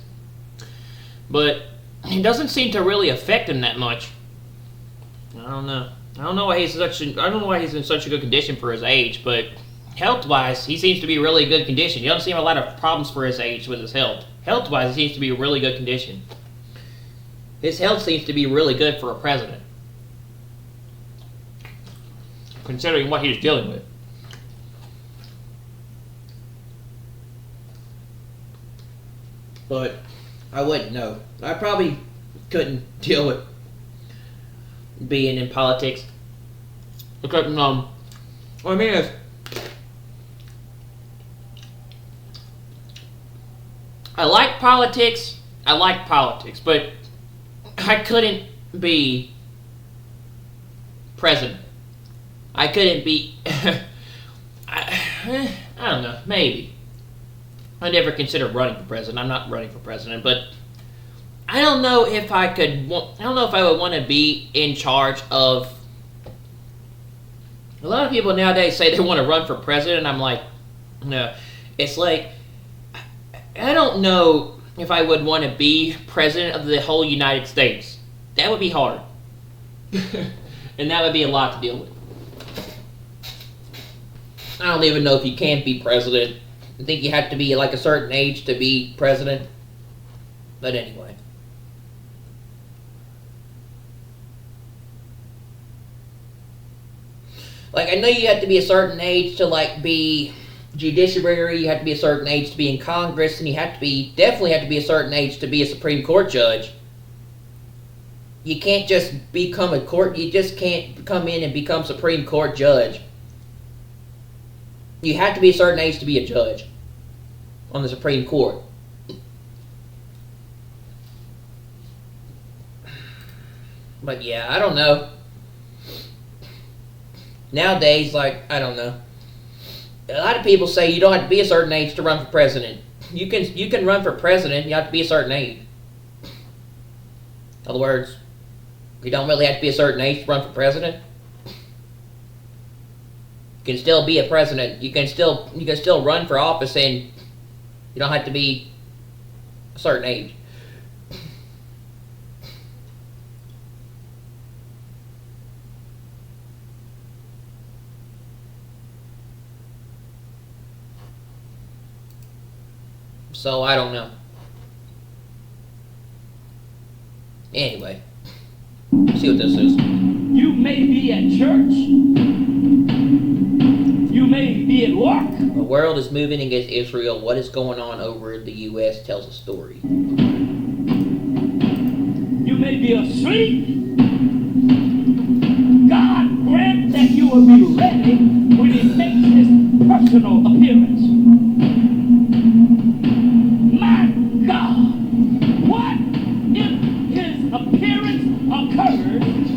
but it doesn't seem to really affect him that much. I don't know. I don't know why he's in such a good condition for his age, but health-wise, he seems to be really good condition. He doesn't seem a lot of problems for his age with his health. Health-wise, he seems to be really good condition. His health seems to be really good for a president, considering what he's dealing with. But I wouldn't know. I probably couldn't deal with being in politics. Because, what I mean is, I like politics, but I couldn't be president. I couldn't be, I don't know, maybe. I never considered running for president. I'm not running for president, but I don't know if I would want to be in charge of. A lot of people nowadays say they want to run for president, and I'm like, no. It's like, I don't know if I would want to be president of the whole United States. That would be hard. And that would be a lot to deal with. I don't even know if you can be president. I think you have to be like a certain age to be president. But anyway. Like, I know you have to be a certain age to, like, be judiciary, you have to be a certain age to be in Congress, and you definitely have to be a certain age to be a Supreme Court judge. You can't just you just can't come in and become Supreme Court judge. You have to be a certain age to be a judge on the Supreme Court. But yeah, I don't know. Nowadays, like, I don't know. A lot of people say you don't have to be a certain age to run for president. You can run for president, you have to be a certain age. In other words, you don't really have to be a certain age to run for president. You can still be a president. You can still run for office, and you don't have to be a certain age. So I don't know. Anyway, see what this is. You may be at church. You may be at work. The world is moving against Israel. What is going on over in the U.S. tells a story. You may be asleep. God grant that you will be ready when He makes His personal appearance. My God, what if His appearance occurs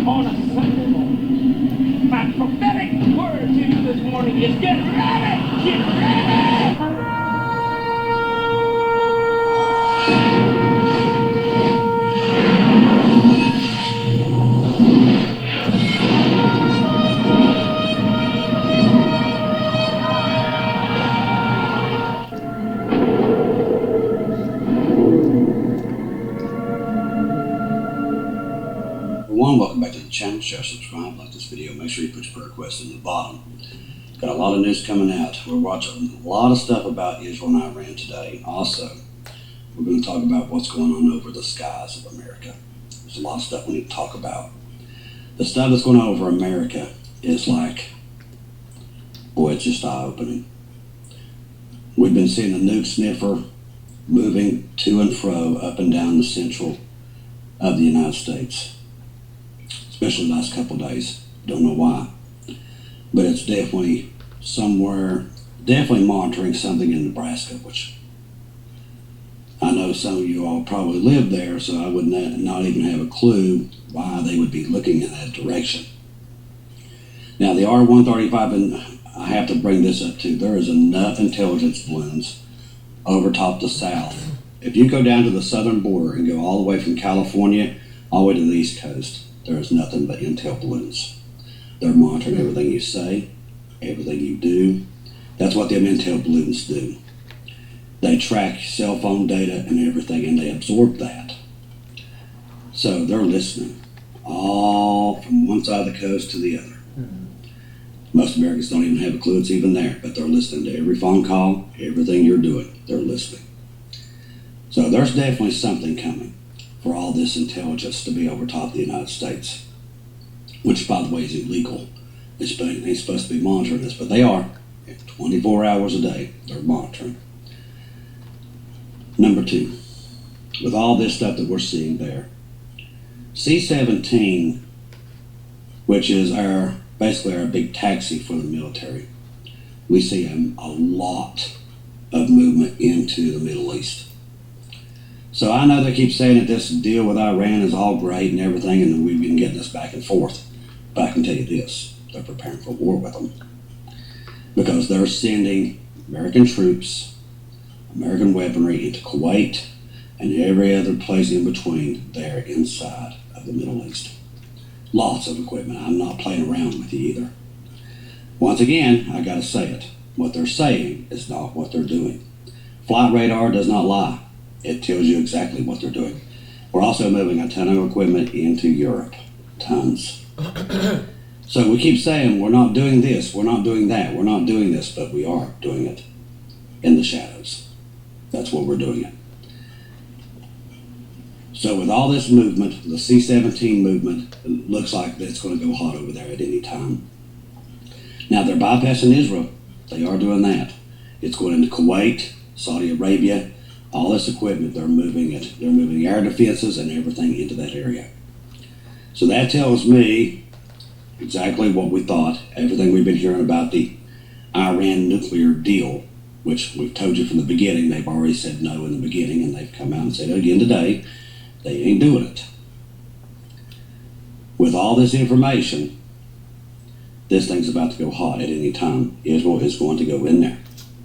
on a Sunday morning? My prophetic word to you this morning is get ready! Get ready! Welcome back to the channel. Share, subscribe, like this video. Make sure you put your prayer requests in the bottom. Got a lot of news coming out. We're watching a lot of stuff about Israel and Iran today. Also, we're going to talk about what's going on over the skies of America. There's a lot of stuff we need to talk about. The stuff that's going on over America is like, boy, it's just eye-opening. We've been seeing the nuke sniffer moving to and fro up and down the central of the United States. Especially the last couple of days. Don't know why. But it's definitely somewhere, definitely monitoring something in Nebraska, which I know some of you all probably live there, so I would not even have a clue why they would be looking in that direction. Now, the R-135, and I have to bring this up too, there is enough intelligence balloons over top the south. If you go down to the southern border and go all the way from California all the way to the East Coast, there is nothing but intel balloons. They're monitoring everything you say, everything you do. That's what them intel balloons do. They track cell phone data and everything, and they absorb that. So they're listening, all from one side of the coast to the other. Most Americans don't even have a clue it's even there, but they're listening to every phone call, everything you're doing, they're listening. So there's definitely something coming for all this intelligence to be over top of the United States, which, by the way, is illegal. They're supposed to be monitoring this, but they are. 24 hours a day, they're monitoring. Number two, with all this stuff that we're seeing there, C-17, which is basically our big taxi for the military, we see a lot of movement into the Middle East. So I know they keep saying that this deal with Iran is all great and everything, and we've been getting this back and forth. But I can tell you this, they're preparing for war with them. Because they're sending American troops, American weaponry into Kuwait and every other place in between there inside of the Middle East. Lots of equipment. I'm not playing around with you either. Once again, I gotta say it. What they're saying is not what they're doing. Flight radar does not lie. It tells you exactly what they're doing. We're also moving a ton of equipment into Europe. Tons. So we keep saying we're not doing this, we're not doing that, we're not doing this, but we are doing it in the shadows. That's what we're doing it. So with all this movement, the C-17 movement, it looks like it's going to go hot over there at any time. Now they're bypassing Israel. They are doing that. It's going into Kuwait, Saudi Arabia, all this equipment, they're moving it. They're moving air defenses and everything into that area. So that tells me exactly what we thought, everything we've been hearing about the Iran nuclear deal, which we've told you from the beginning. They've already said no in the beginning, and they've come out and said it again today. They ain't doing it. With all this information, this thing's about to go hot at any time. Israel is going to go in there.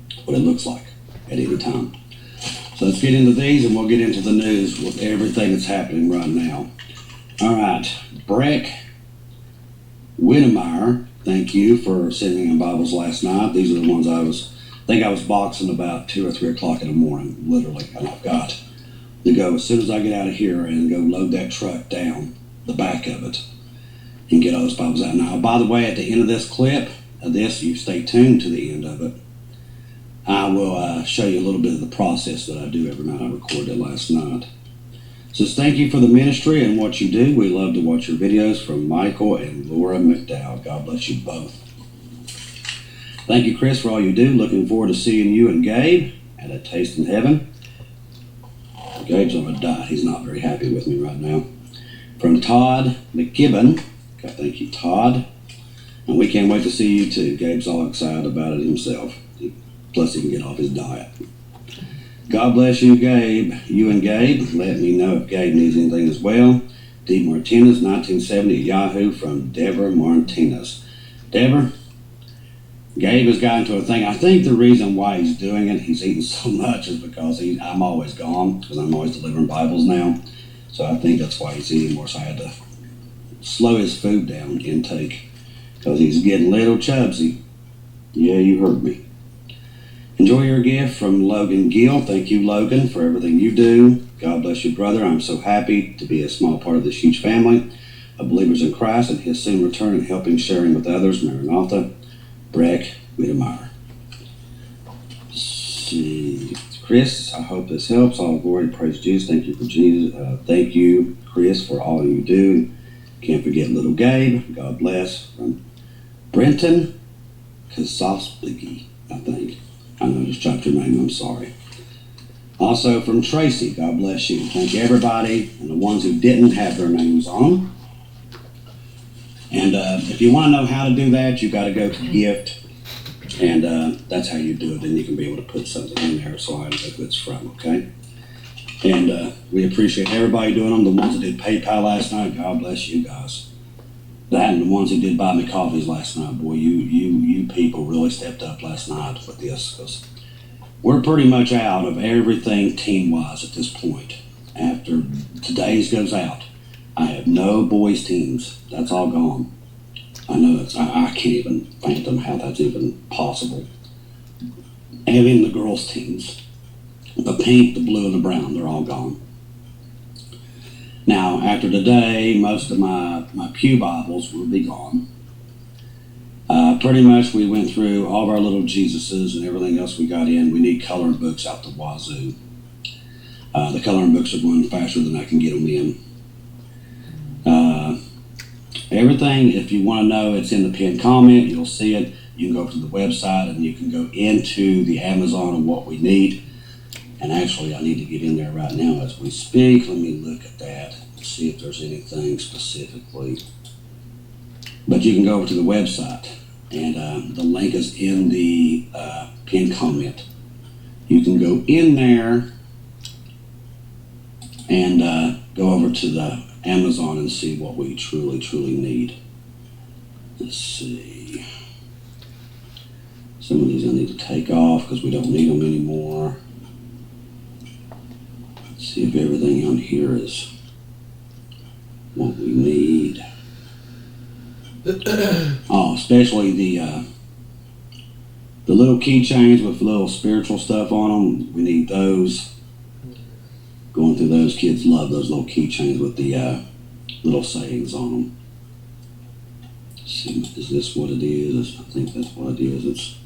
That's what it looks like at any time. So let's get into these, and we'll get into the news with everything that's happening right now. All right, Breck Whittemire, thank you for sending in Bibles last night. These are the ones I think I was boxing about 2 or 3 o'clock in the morning, literally, and I've got to go as soon as I get out of here and go load that truck down the back of it and get all those Bibles out. Now, by the way, at the end of this clip, you stay tuned to the end of it. I will show you a little bit of the process that I do every night. I recorded it last night. So thank you for the ministry and what you do. We love to watch your videos from Michael and Laura McDowell. God bless you both. Thank you, Chris, for all you do. Looking forward to seeing you and Gabe at A Taste in Heaven. Gabe's on a diet. He's not very happy with me right now. From Todd McKibben. God, thank you, Todd. And we can't wait to see you too. Gabe's all excited about it himself. Plus he can get off his diet. God bless you, Gabe. You and Gabe. Let me know if Gabe needs anything as well. D. Martinez, 1970 at Yahoo, from Deborah Martinez. Deborah, Gabe has gotten into a thing. I think the reason why he's doing it, he's eating so much, is because I'm always gone, because I'm always delivering Bibles now. So I think that's why he's eating more. So I had to slow his food down intake, because he's getting a little chubsy. Yeah, you heard me. Enjoy your gift from Logan Gill. Thank you, Logan, for everything you do. God bless you, brother. I'm so happy to be a small part of this huge family of believers in Christ and his soon return and helping sharing with others. Maranatha, Breck Whittemire. See, Chris, I hope this helps. All glory, praise Jesus. Thank you for Jesus. Thank you, Chris, for all you do. Can't forget little Gabe. God bless. From Brenton Kasospigi, I think. I know I just chopped your name, I'm sorry. Also from Tracy, God bless you. Thank you, everybody, and the ones who didn't have their names on. And if you want to know how to do that, you've got to go to gift, and that's how you do it. Then you can be able to put something in there so I know who it's from, okay? And we appreciate everybody doing them. The ones that did PayPal last night, God bless you guys. That and the ones that did buy me coffees last night, boy, you people really stepped up last night with this, because we're pretty much out of everything team-wise at this point. After today's goes out, I have no boys teams. That's all gone. I know I can't even fathom how that's even possible. And even the girls teams, the pink, the blue, and the brown, they're all gone. Now, after today, most of my pew Bibles will be gone. Pretty much we went through all of our little Jesuses and everything else we got in. We need coloring books out the wazoo. The coloring books are going faster than I can get them in. Everything, if you want to know, it's in the pinned comment. You'll see it. You can go to the website and you can go into the Amazon of what we need. And actually, I need to get in there right now as we speak. Let me look at that and see if there's anything specifically. But you can go over to the website, and the link is in the pinned comment. You can go in there and go over to the Amazon and see what we truly need. Let's see. Some of these I need to take off because we don't need them anymore. Let's see if everything on here is what we need. Oh, especially the little keychains with little spiritual stuff on them. We need those. Going through those, kids love those little keychains with the little sayings on them. Let's see, is this what it is? I think that's what it is. It's,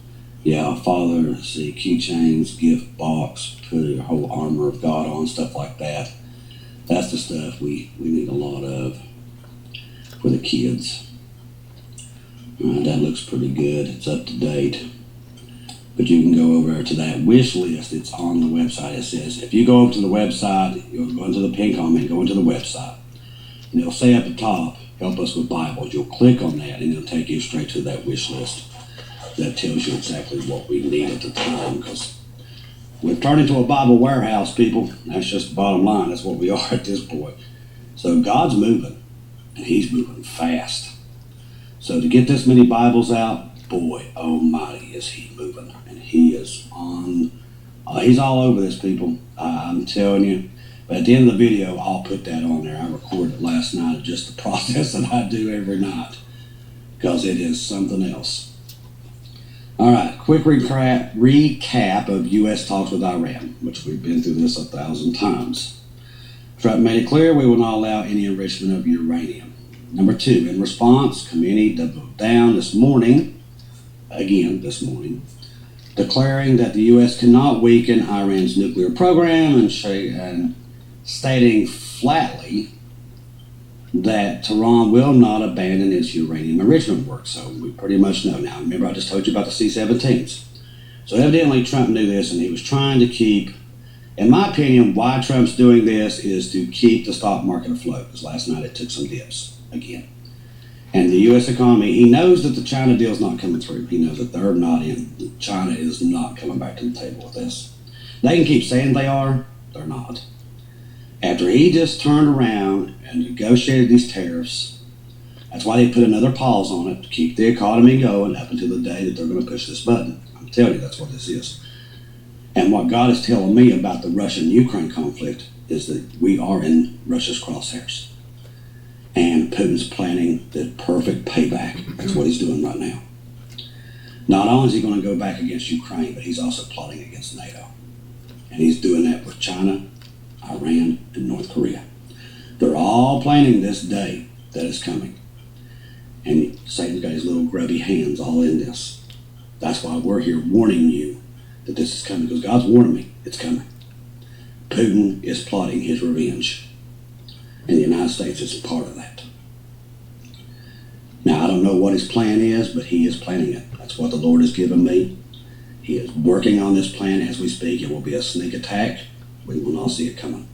yeah, Father, see, keychains, gift box, put a whole armor of God on, stuff like that. That's the stuff we need a lot of for the kids. That looks pretty good. It's up to date. But you can go over to that wish list. It's on the website. It says, if you go over to the website, you'll go into the pinned comment, go into the website, and it'll say at the top, help us with Bibles. You'll click on that, and it'll take you straight to that wish list. That tells you exactly what we need at the time, because we've turned into a Bible warehouse, people. That's just the bottom line. That's what we are at this point. So God's moving, and He's moving fast. So to get this many Bibles out, boy, almighty, is He moving. And He is on, He's all over this, people. I'm telling you. But at the end of the video, I'll put that on there. I recorded it last night of just the process that I do every night, because it is something else. All right, quick recap of U.S. talks with Iran, which we've been through this 1,000 times. Trump made it clear we will not allow any enrichment of uranium. Number 2, in response, Khomeini doubled down this morning, declaring that the U.S. cannot weaken Iran's nuclear program and stating flatly that Tehran will not abandon its uranium enrichment work. So we pretty much know now. Remember, I just told you about the C-17s. So evidently Trump knew this, and he was trying to keep, in my opinion, why Trump's doing this is to keep the stock market afloat, because last night it took some dips again. And the U.S. economy, he knows that the China deal is not coming through. He knows that they're not in. China is not coming back to the table with this. They can keep saying they are. They're not. After he just turned around and negotiated these tariffs, that's why they put another pause on it, to keep the economy going up until the day that they're going to push this button. I'm telling you, that's what this is. And what God is telling me about the Russian-Ukraine conflict is that we are in Russia's crosshairs. And Putin's planning the perfect payback. That's what he's doing right now. Not only is he going to go back against Ukraine, but he's also plotting against NATO. And he's doing that with China, Iran, and North Korea. They're all planning this day that is coming. And Satan's got his little grubby hands all in this. That's why we're here warning you that this is coming, because God's warning me it's coming. Putin is plotting his revenge. And the United States is part of that. Now, I don't know what his plan is, but he is planning it. That's what the Lord has given me. He is working on this plan as we speak. It will be a sneak attack. We will not see it coming.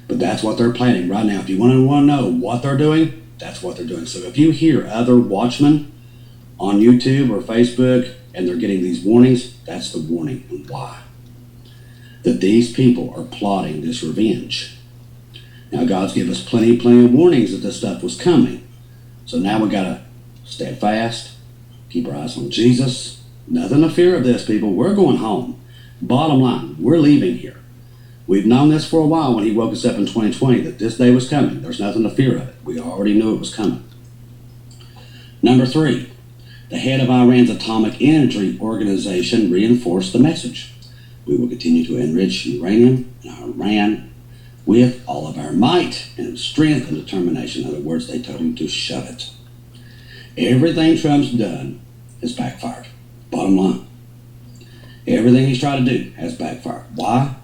But that's what they're planning right now. If you want to know what they're doing, that's what they're doing. So if you hear other watchmen on YouTube or Facebook and they're getting these warnings, that's the warning and why. that these people are plotting this revenge. Now, God's given us plenty of warnings that this stuff was coming. So now we got to stand fast, keep our eyes on Jesus. Nothing to fear of this, people. We're going home. Bottom line, we're leaving here. We've known this for a while when he woke us up in 2020 that this day was coming. There's nothing to fear of it. We already knew it was coming. Number 3, the head of Iran's atomic energy organization reinforced the message. We will continue to enrich uranium in Iran with all of our might and strength and determination. In other words, they told him to shove it. Everything Trump's done has backfired. Bottom line. Everything he's tried to do has backfired. Why?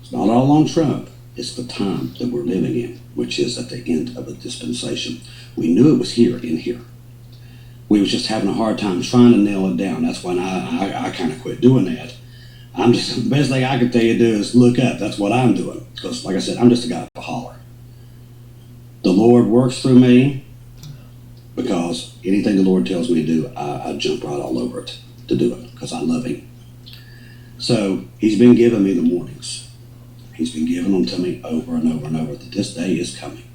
It's not all on Trump. It's the time that we're living in, which is at the end of a dispensation. We knew it was here, in here. We was just having a hard time trying to nail it down. That's when I kind of quit doing that. The best thing I can tell you to do is look up. That's what I'm doing. Because, like I said, I'm just a guy to holler. The Lord works through me because anything the Lord tells me to do, I jump right all over it to do it because I love Him. So He's been giving me the warnings. He's been giving them to me over and over and over that this day is coming.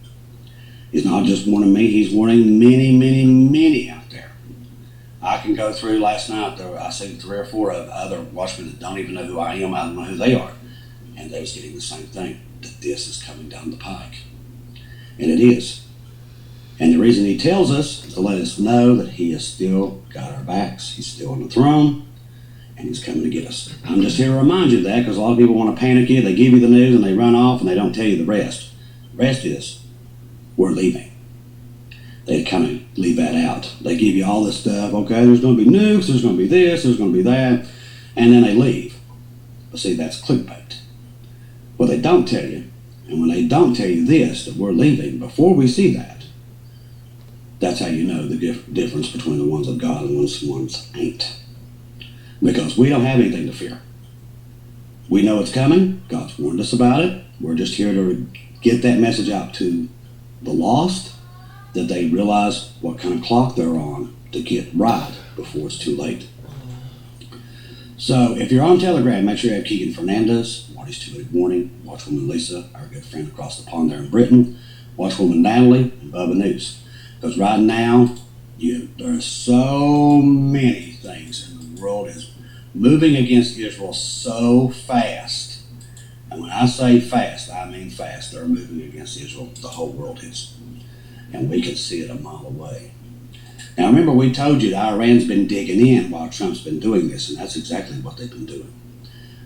He's not just warning me, He's warning many, many, many out there. I can go through last night, I seen 3 or 4 of other watchmen that don't even know who I am, I don't know who they are. And they was getting the same thing, that this is coming down the pike. And it is. And the reason He tells us is to let us know that He has still got our backs. He's still on the throne, and He's coming to get us. I'm just here to remind you of that because a lot of people want to panic you. They give you the news and they run off and they don't tell you the rest. The rest is, we're leaving. They kind of leave that out. They give you all this stuff. Okay, there's going to be nukes, there's going to be this, there's going to be that, and then they leave. But see, that's clickbait. What they don't tell you, and when they don't tell you this, that we're leaving, before we see that, that's how you know the difference between the ones of God and the ones ain't. Because we don't have anything to fear. We know it's coming. God's warned us about it. We're just here to get that message out to the lost, that they realize what kind of clock they're on to get right before it's too late. So if you're on Telegram, make sure you have Keegan Fernandez, Marty's 2-Minute Warning, Watchwoman Lisa, our good friend across the pond there in Britain, Watchwoman Natalie, and Bubba News. Because right now, there are so many things, and the world is moving against Israel so fast. And when I say fast, I mean fast. They're moving against Israel. The whole world is. And we can see it a mile away. Now remember, we told you that Iran's been digging in while Trump's been doing this, and that's exactly what they've been doing.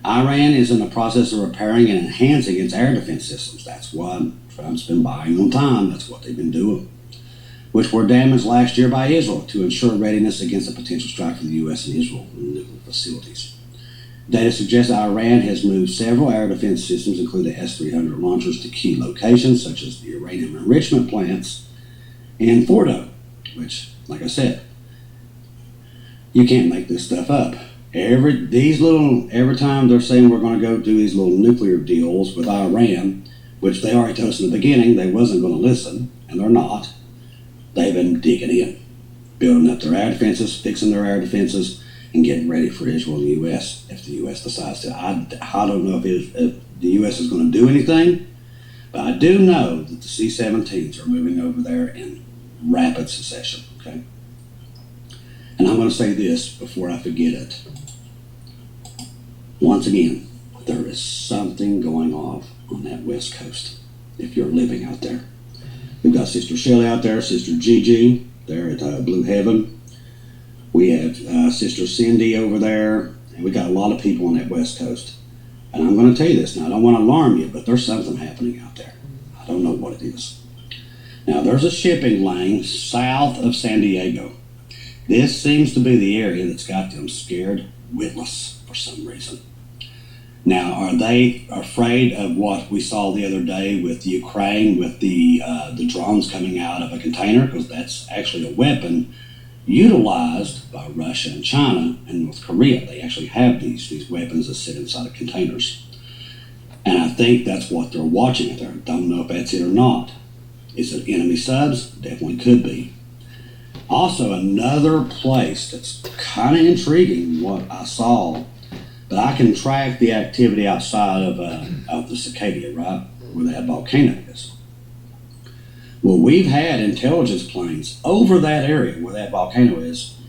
Iran is in the process of repairing and enhancing its air defense systems. That's why Trump's been buying them time. That's what they've been doing, which were damaged last year by Israel to ensure readiness against a potential strike from the U.S. and Israel in nuclear facilities. Data suggests Iran has moved several air defense systems, including the S-300 launchers, to key locations such as the uranium enrichment plants in Fordo, which, like I said, you can't make this stuff up. Every time they're saying we're going to go do these little nuclear deals with Iran, which they already told us in the beginning they wasn't going to listen, and they're not. They've been digging in, building up their air defenses, fixing their air defenses, and getting ready for Israel and the U.S. if the U.S. decides to. I don't know if the U.S. is going to do anything, but I do know that the C-17s are moving over there in rapid succession, okay? And I'm going to say this before I forget it. Once again, there is something going on that West Coast if you're living out there. We've got Sister Shelley out there, Sister Gigi there at Blue Heaven. We have Sister Cindy over there, and we got a lot of people on that West Coast. And I'm going to tell you this now, I don't want to alarm you, but there's something happening out there. I don't know what it is. Now, there's a shipping lane south of San Diego. This seems to be the area that's got them scared witless for some reason. Now, are they afraid of what we saw the other day with Ukraine, with the drones coming out of a container? Because that's actually a weapon utilized by Russia and China and North Korea. They actually have these weapons that sit inside of containers. And I think that's what they're watching there. Don't know if that's it or not. Is it enemy subs? Definitely could be. Also, another place that's kind of intriguing, what I saw, but I I can track the activity outside of the Cicadia, right, where that volcano is. Well, we've had intelligence planes over that area where that volcano is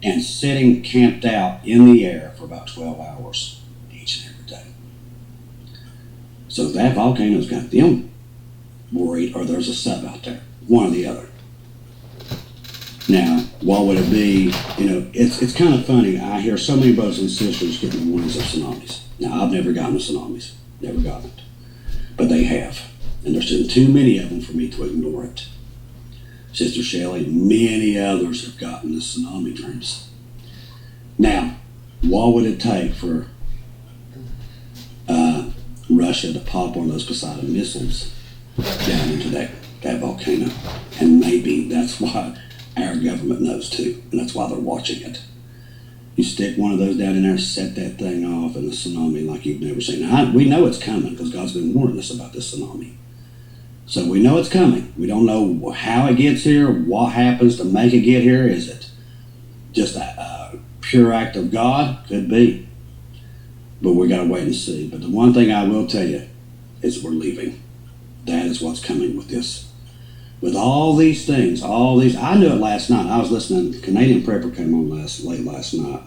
and sitting camped out in the air for about 12 hours each and every day. So that volcano's got them worried, or there's a sub out there, one or the other. Now, what would it be? You know, it's kind of funny. I hear so many brothers and sisters getting warnings of tsunamis. Now, I've never gotten tsunamis, never gotten it, but they have, and there's been too many of them for me to ignore it. Sister Shelley, many others have gotten the tsunami dreams. Now, what would it take for Russia to pop one of those Poseidon missiles down into that volcano? And maybe that's why our government knows too, and that's why they're watching it. You stick one of those down in there, set that thing off, and a tsunami like you've never seen. Now, we know it's coming because God's been warning us about this tsunami. So we know it's coming. We don't know how it gets here, what happens to make it get here. Is it just a pure act of God? Could be. But we got to wait and see. But the one thing I will tell you is we're leaving. That is what's coming with this. With all these things, I knew it last night. I was listening, Canadian Prepper came on late last night,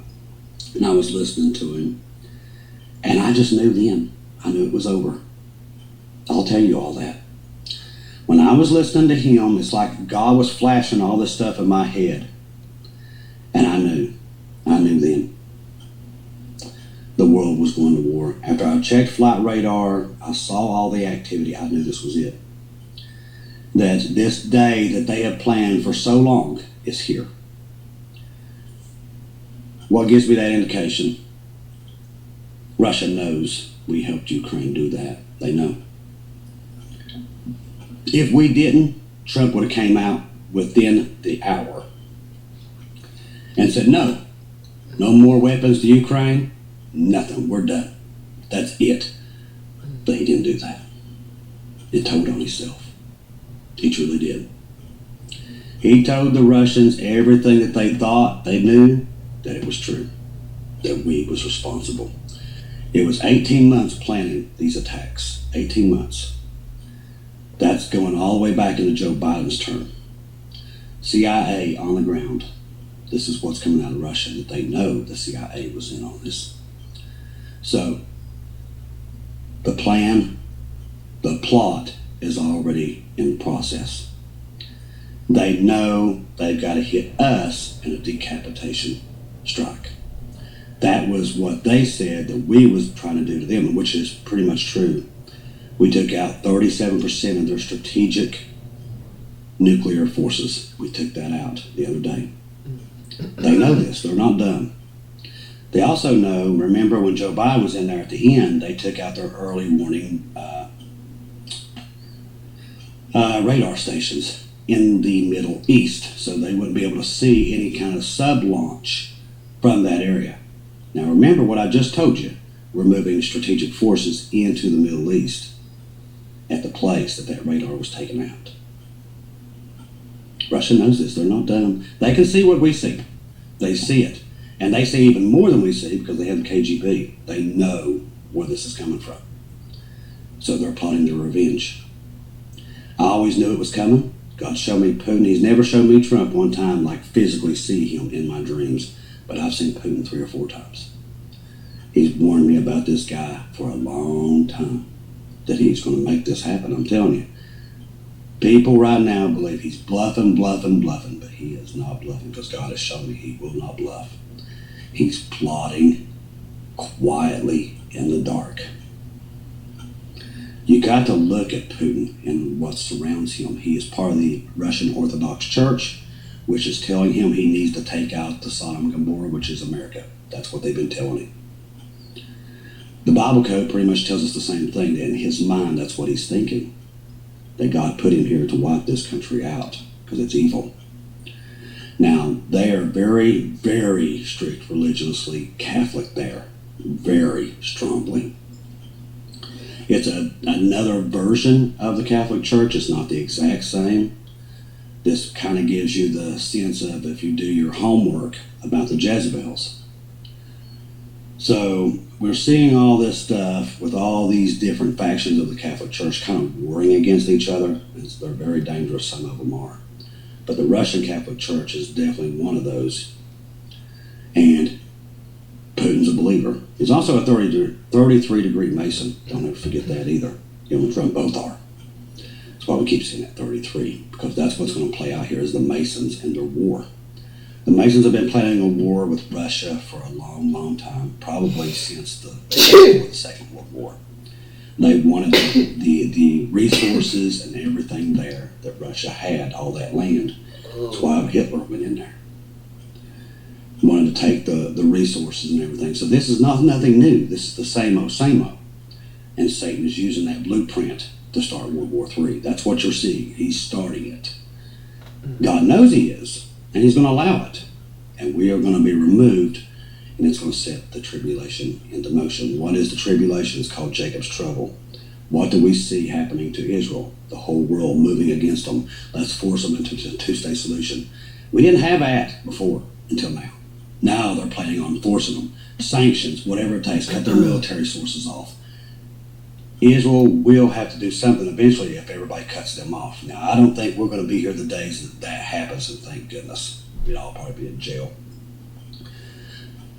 and I was listening to him, and I just knew then. I knew it was over. I'll tell you all that. When I was listening to him, it's like God was flashing all this stuff in my head, and I knew then. The world was going to war. After I checked flight radar, I saw all the activity, I knew this was it. That this day that they have planned for so long is here. What gives me that indication? Russia knows we helped Ukraine do that. They know. If we didn't, Trump would have came out within the hour and said, no more weapons to Ukraine, nothing, we're done. That's it. But he didn't do that. He told on himself. He truly did. He told the Russians everything that they thought they knew, that it was true, that we was responsible. It was 18 months planning these attacks, 18 months. That's going all the way back into Joe Biden's term. CIA on the ground. This is what's coming out of Russia, that they know the CIA was in on this. So, the plan, the plot is already in process. They know they've got to hit us in a decapitation strike. That was what they said that we was trying to do to them, which is pretty much true. We took out 37% of their strategic nuclear forces. We took that out the other day. They know this. They're not dumb. They also know, remember when Joe Biden was in there at the end, they took out their early warning radar stations in the Middle East, so they wouldn't be able to see any kind of sub-launch from that area. Now remember what I just told you. We're moving strategic forces into the Middle East at the place that radar was taken out. Russia knows this. They're not dumb. They can see what we see. They see it. And they see even more than we see because they have the KGB. They know where this is coming from. So they're plotting their revenge. I always knew it was coming. God showed me Putin. He's never shown me Trump one time, like physically see him in my dreams. But I've seen Putin 3 or 4 times. He's warned me about this guy for a long time, that he's going to make this happen. I'm telling you. People right now believe he's bluffing, but he is not bluffing because God has shown me he will not bluff. He's plotting quietly in the dark. You got to look at Putin and what surrounds him. He is part of the Russian Orthodox Church, which is telling him he needs to take out the Sodom and Gomorrah, which is America. That's what they've been telling him. The Bible code pretty much tells us the same thing. In his mind, that's what he's thinking. That God put him here to wipe this country out because it's evil. Now, they are very, very strict religiously Catholic there. Very strongly. It's another version of the Catholic Church. It's not the exact same. This kind of gives you the sense of if you do your homework about the Jezebels. So we're seeing all this stuff with all these different factions of the Catholic Church kind of warring against each other. They're very dangerous, some of them are. But the Russian Catholic Church is definitely one of those. And Putin's a believer. He's also a 33-degree Mason. Don't ever forget that either. You and Trump both are. That's why we keep seeing that 33, because that's what's going to play out here is the Masons and their war. The Masons have been planning a war with Russia for a long, long time, probably since the Second World War. They wanted the resources and everything there that Russia had, all that land. That's why Hitler went in there. He wanted to take the resources and everything. So this is nothing new. This is the same old, same old. And Satan is using that blueprint to start World War III. That's what you're seeing. He's starting it. God knows he is, and he's going to allow it. And we are going to be removed, and it's going to set the tribulation into motion. What is the tribulation? It's called Jacob's trouble. What do we see happening to Israel? The whole world moving against them. Let's force them into a two-state solution. We didn't have that before until now. Now they're planning on forcing them. Sanctions, whatever it takes, cut their military sources off. Israel will have to do something eventually if everybody cuts them off. Now, I don't think we're going to be here the days that happens, and thank goodness. We'd all probably be in jail.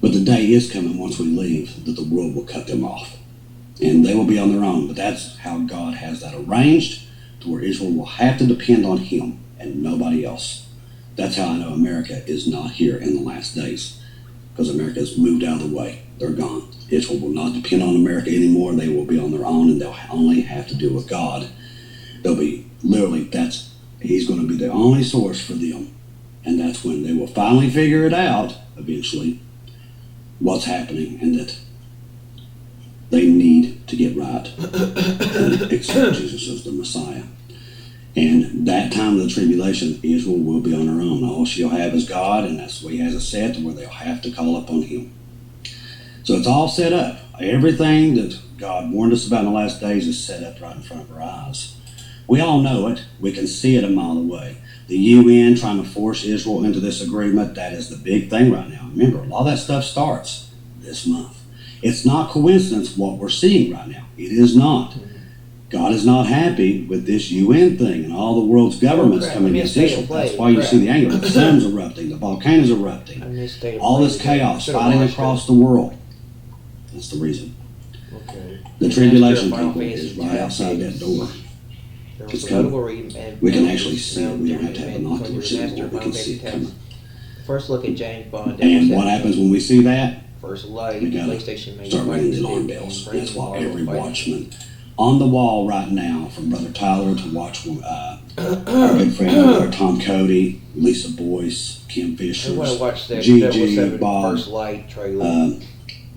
But the day is coming once we leave that the world will cut them off. And they will be on their own. But that's how God has that arranged to where Israel will have to depend on him and nobody else. That's how I know America is not here in the last days. Because America has moved out of the way. They're gone. Israel will not depend on America anymore. They will be on their own and they'll only have to deal with God. They'll be literally, he's going to be the only source for them. And that's when they will finally figure it out, eventually, what's happening and that they need to get right and accept Jesus as the Messiah. And that time of the tribulation, Israel will be on her own. All she'll have is God, and that's the way he has it set to where they'll have to call upon him. So it's all set up. Everything that God warned us about in the last days is set up right in front of our eyes. We all know it. We can see it a mile away. The UN trying to force Israel into this agreement, that is the big thing right now. Remember, a lot of that stuff starts this month. It's not coincidence what we're seeing right now. It is not. God is not happy with this UN thing and all the world's governments coming against Israel. That's why you see the anger. The sun's erupting, the volcanoes erupting, all this chaos fighting across the world. That's the reason. The tribulation people is right outside that door. It's coming. We can actually see it. We don't have to have binoculars anymore. We can see it coming. First look at James Bond. And what happens when we see that? First Light, We gotta PlayStation start ringing the alarm bells. That's why every watchman on the wall right now, from Brother Tyler to watch our good friend Tom Cody, Lisa Boyce, Kim Fisher, I want to watch that Gigi, Bob, First Light trailer.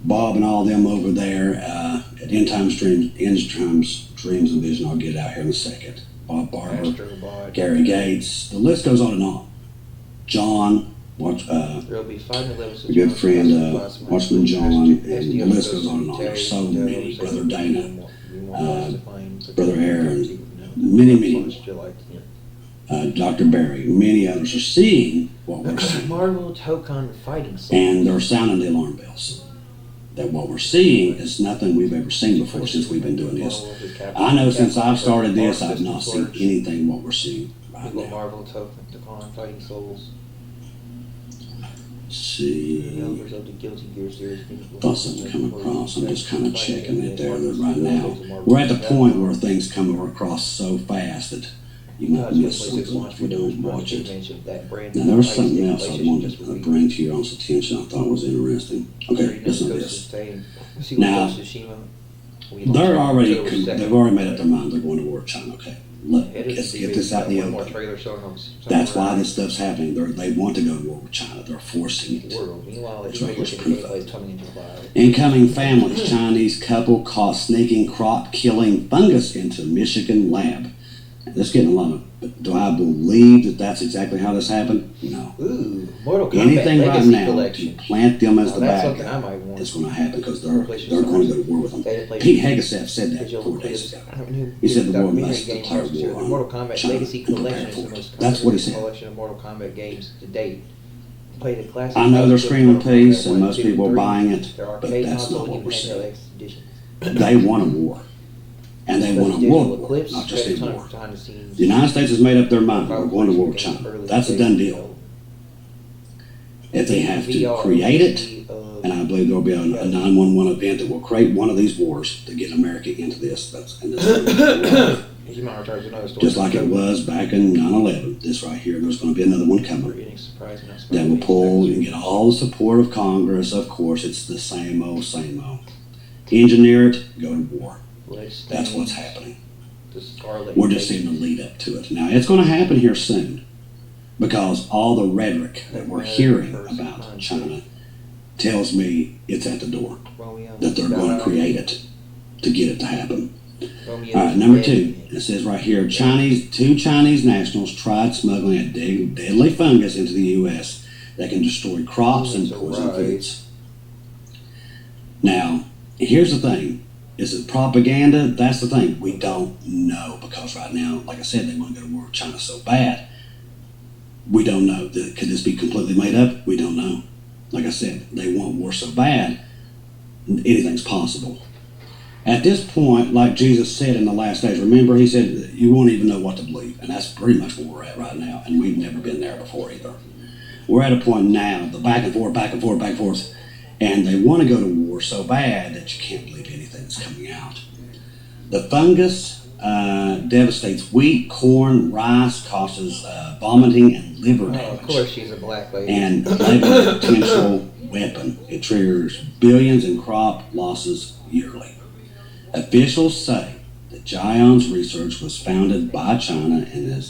Bob and all them over there at End Times Dreams and Vision. I'll get out here in a second. Bob Barber, Gary Gates, the list goes on and on. John, There'll be 5 levels a good friend, Watchman John, and the list goes on and on. There's so many. Brother Dana, Brother Aaron, many. Dr. Barry, many others are seeing what we're seeing. Marvel Tokon fighting song. And they're sounding the alarm bells. That what we're seeing is nothing we've ever seen before since we've been doing this. I know since I've started this, I've not seen anything what we're seeing right now. Marvel Tokon fighting souls. See, thought something come across. I'm just kind of checking it there right now. We're at the point where things come across so fast that you might miss something if we don't watch it. Now there was something else I wanted to bring to your all's attention I thought was interesting. Okay, listen to this. Now, they've already made up their mind. They're going to war with China. Okay, let's get this out in the open. That's why this stuff's happening. They want to go to war with China. They're forcing it. There's proof of it. Incoming families. Chinese couple caught sneaking crop-killing fungus into Michigan lab. This getting a lot of, but do I believe that that's exactly how this happened? No. Ooh, Mortal Kombat Anything right Legacy now Collection. to plant them as the That's bad something I might guy want. is going to happen because they're going to go to war with them. Pete Hegseth said that 4 days ago. He said the world must declare war on Mortal Kombat China Legacy and prepare Collection is for the it. most That's what he comprehensive said. collection of Mortal Kombat games to date. play the classic. I know they're screaming peace, and One, most two, people are three. buying it, Their but arcade that's console not what even we're had seeing. LX edition. They want a war, and they want a world war, not just a war. The United States has made up their mind. We're going to war with China. That's a done deal. If they have to create it, and I believe there will be a 911 event that will create one of these wars to get America into this. Just like it was back in 9/11. This right here, there's going to be another one coming that will pull and get all the support of Congress. Of course, it's the same old, same old. Engineer it, go to war. That's what's happening. We're just seeing the lead up to it. Now, it's going to happen here soon because all the rhetoric that we're hearing about China tells me it's at the door, that they're going to create it to get it to happen. All right, number 2, it says right here, two Chinese nationals tried smuggling a deadly fungus into the U.S. that can destroy crops and poison foods. Now, here's the thing. Is it propaganda? That's the thing. We don't know because right now, like I said, they want to go to war with China so bad. We don't know. Could this be completely made up? We don't know. Like I said, they want war so bad, anything's possible. At this point, like Jesus said in the last days, remember he said you won't even know what to believe. And that's pretty much where we're at right now. And we've never been there before either. We're at a point now, the back and forth, back and forth, back and forth. And they want to go to war so bad that you can't believe anything that's coming out. The fungus devastates wheat, corn, rice, causes vomiting and liver damage. Of course, she's a black lady. And labeled a potential weapon. It triggers billions in crop losses yearly. Officials say that Jion's research was founded by China and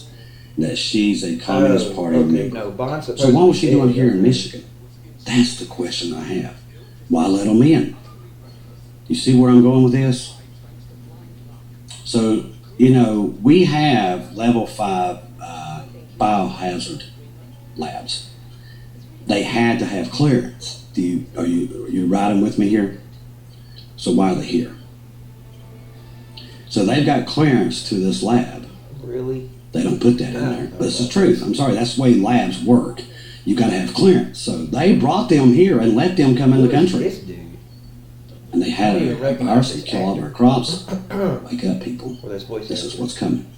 that she's a Communist Party member. So what was she doing here in Michigan? That's the question I have. Why let them in? You see where I'm going with this? So, we have level 5 biohazard labs. They had to have clearance. Are you riding with me here? So why are they here? So they've got clearance to this lab. Really? They don't put that in there. But this is truth. I'm sorry, that's the way labs work. You got to have clearance. So they brought them here and let them come in the country. This dude? And they had a virus and kill all of our crops. Wake up, people. This is what's coming.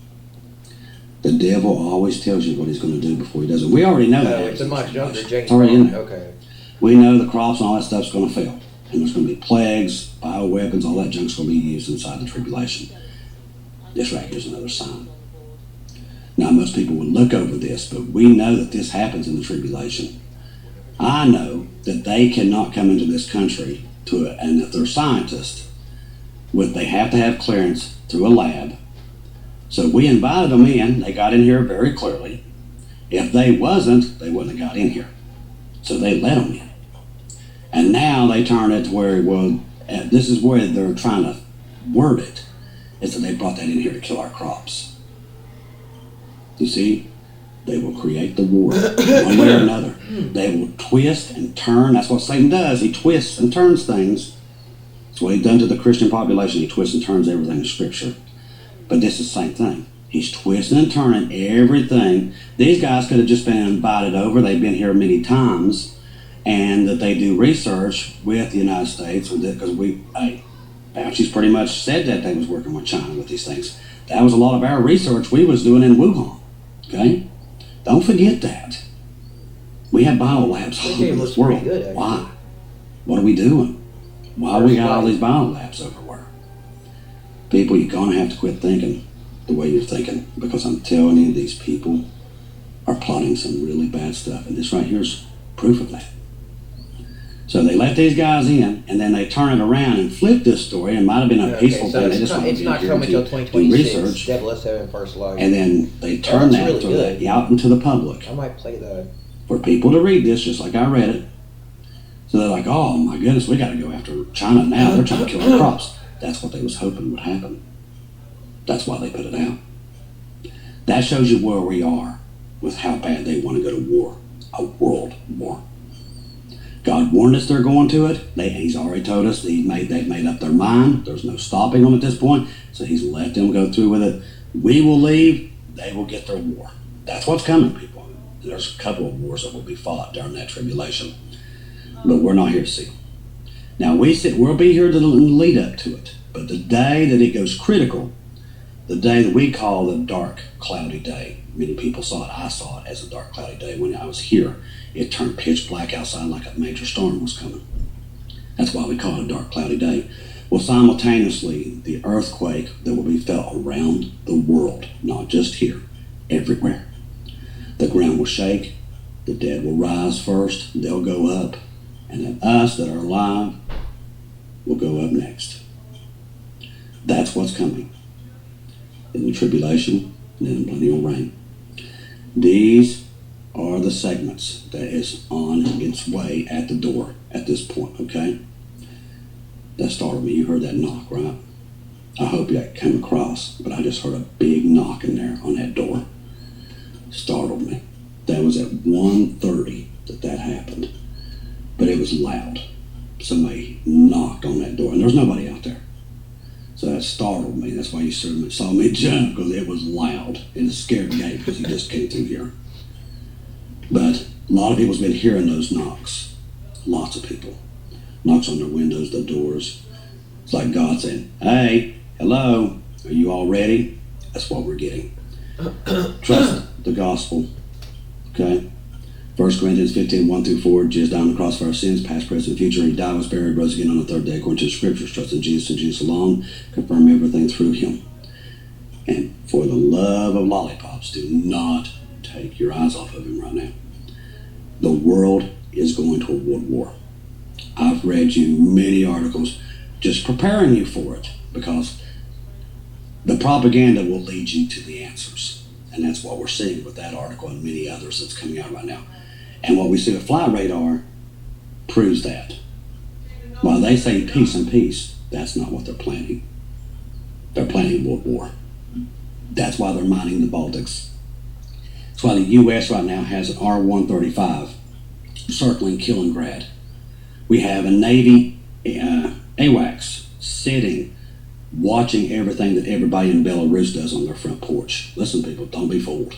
The devil always tells you what he's going to do before he does it. We already know that. It's a much younger James. It's already in there. Okay. We know the crops and all that stuff's going to fail. And there's going to be plagues, bioweapons, all that junk's going to be used inside the tribulation. This right here's another sign. Now, most people would look over this, but we know that this happens in the tribulation. I know that they cannot come into this country and if they're scientists, they have to have clearance through a lab. So we invited them in. They got in here very clearly. If they wasn't, they wouldn't have got in here. So they let them in. And now they turn it to where, this is where they're trying to word it, is that they brought that in here to kill our crops. You see? They will create the war, one way or another. They will twist and turn. That's what Satan does. He twists and turns things. That's what he's done to the Christian population. He twists and turns everything in Scripture. But this is the same thing. He's twisting and turning everything. These guys could have just been invited over. They've been here many times. And that they do research with the United States. Because Fauci's pretty much said that they was working with China with these things. That was a lot of our research we was doing in Wuhan. Okay? Don't forget that. We have biolabs all over this world. Why? What are we doing? Why we got all these biolabs everywhere? People, you're going to have to quit thinking the way you're thinking, because I'm telling you, these people are plotting some really bad stuff, and this right here is proof of that. So they let these guys in, and then they turn it around and flip this story. It might have been a peaceful thing. They just want to be here to do research. And then they turn that, throw that out into the public. I might play that. For people to read this, just like I read it. So they're like, oh my goodness, we got to go after China now. They're trying to kill our crops. That's what they was hoping would happen. That's why they put it out. That shows you where we are with how bad they want to go to war. A world war. God warned us they're going to it. He's already told us they've made up their mind. There's no stopping them at this point. So he's let them go through with it. We will leave. They will get their war. That's what's coming, people. There's a couple of wars that will be fought during that tribulation, but we're not here to see them. Now we'll be here to lead up to it, but the day that it goes critical, the day that we call the dark, cloudy day, many people saw it, I saw it as a dark, cloudy day. When I was here, it turned pitch black outside like a major storm was coming. That's why we call it a dark, cloudy day. Well, simultaneously, the earthquake that will be felt around the world, not just here, everywhere. The ground will shake, the dead will rise first, they'll go up, and then us that are alive will go up next. That's what's coming in the tribulation and in the millennial reign. These are the segments that is on its way at the door at this point, okay? That startled me. You heard that knock, right? I hope that came across, but I just heard a big knock in there on that door. Startled me. That was at 1:30 that happened, but it was loud. Somebody knocked on that door, and there's nobody out there. So that startled me. That's why you saw me jump, because it was loud, and it scared Gabe because he just came through here. But a lot of people's been hearing those knocks. Lots of people. Knocks on their windows, their doors. It's like God saying, hey, hello, are you all ready? That's what we're getting. Trust the gospel, okay? 1 Corinthians 15, 1-4, Jesus died on the cross for our sins, past, present, future. He died, was buried, rose again on the third day, according to the scriptures. Trust in Jesus and Jesus alone. Confirm everything through him. And for the love of lollipops, do not take your eyes off of him right now. The world is going to a world war. I've read you many articles just preparing you for it, because the propaganda will lead you to the answers. And that's what we're seeing with that article and many others that's coming out right now. And what we see with Fly Radar proves that. While they say peace and peace, that's not what they're planning. They're planning world war. That's why they're mining the Baltics. That's why the U.S. right now has an R-135 circling Kaliningrad. We have a Navy AWACS sitting, watching everything that everybody in Belarus does on their front porch. Listen, people, don't be fooled.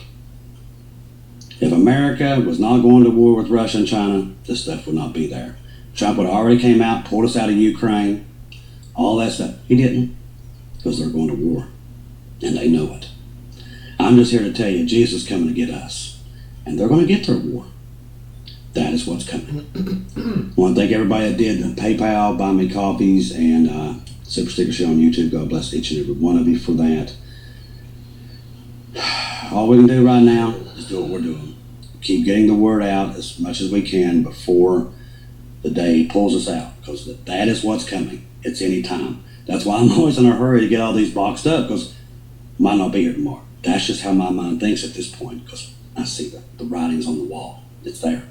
If America was not going to war with Russia and China, this stuff would not be there. Trump would have already came out, pulled us out of Ukraine, all that stuff. He didn't, because they're going to war, and they know it. I'm just here to tell you, Jesus is coming to get us, and they're going to get their war. That is what's coming. I want to thank everybody that did the PayPal, buy me coffees, and Super Sticker Show on YouTube. God bless each and every one of you for that. All we can do right now is do what we're doing. Keep getting the word out as much as we can before the day pulls us out, because that is what's coming. It's any time. That's why I'm always in a hurry to get all these boxed up, because I might not be here tomorrow. That's just how my mind thinks at this point, because I see the writings on the wall. It's there.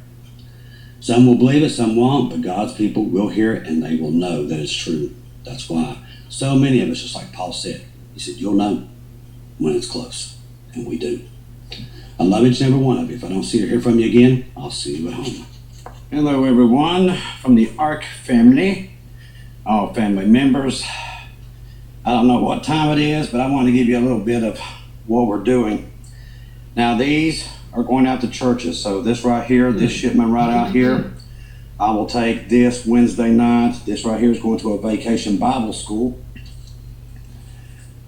Some will believe it, some won't, but God's people will hear it, and they will know that it's true. That's why so many of us, just like Paul said, he said, you'll know when it's close, and we do. I love each and every one of you. If I don't see or hear from you again, I'll see you at home. Hello, everyone, from the ARC family, all family members. I don't know what time it is, but I want to give you a little bit of what we're doing. Now, these are going out to churches. So this right here, this shipment right out here, I will take this Wednesday night. This right here is going to a vacation Bible school.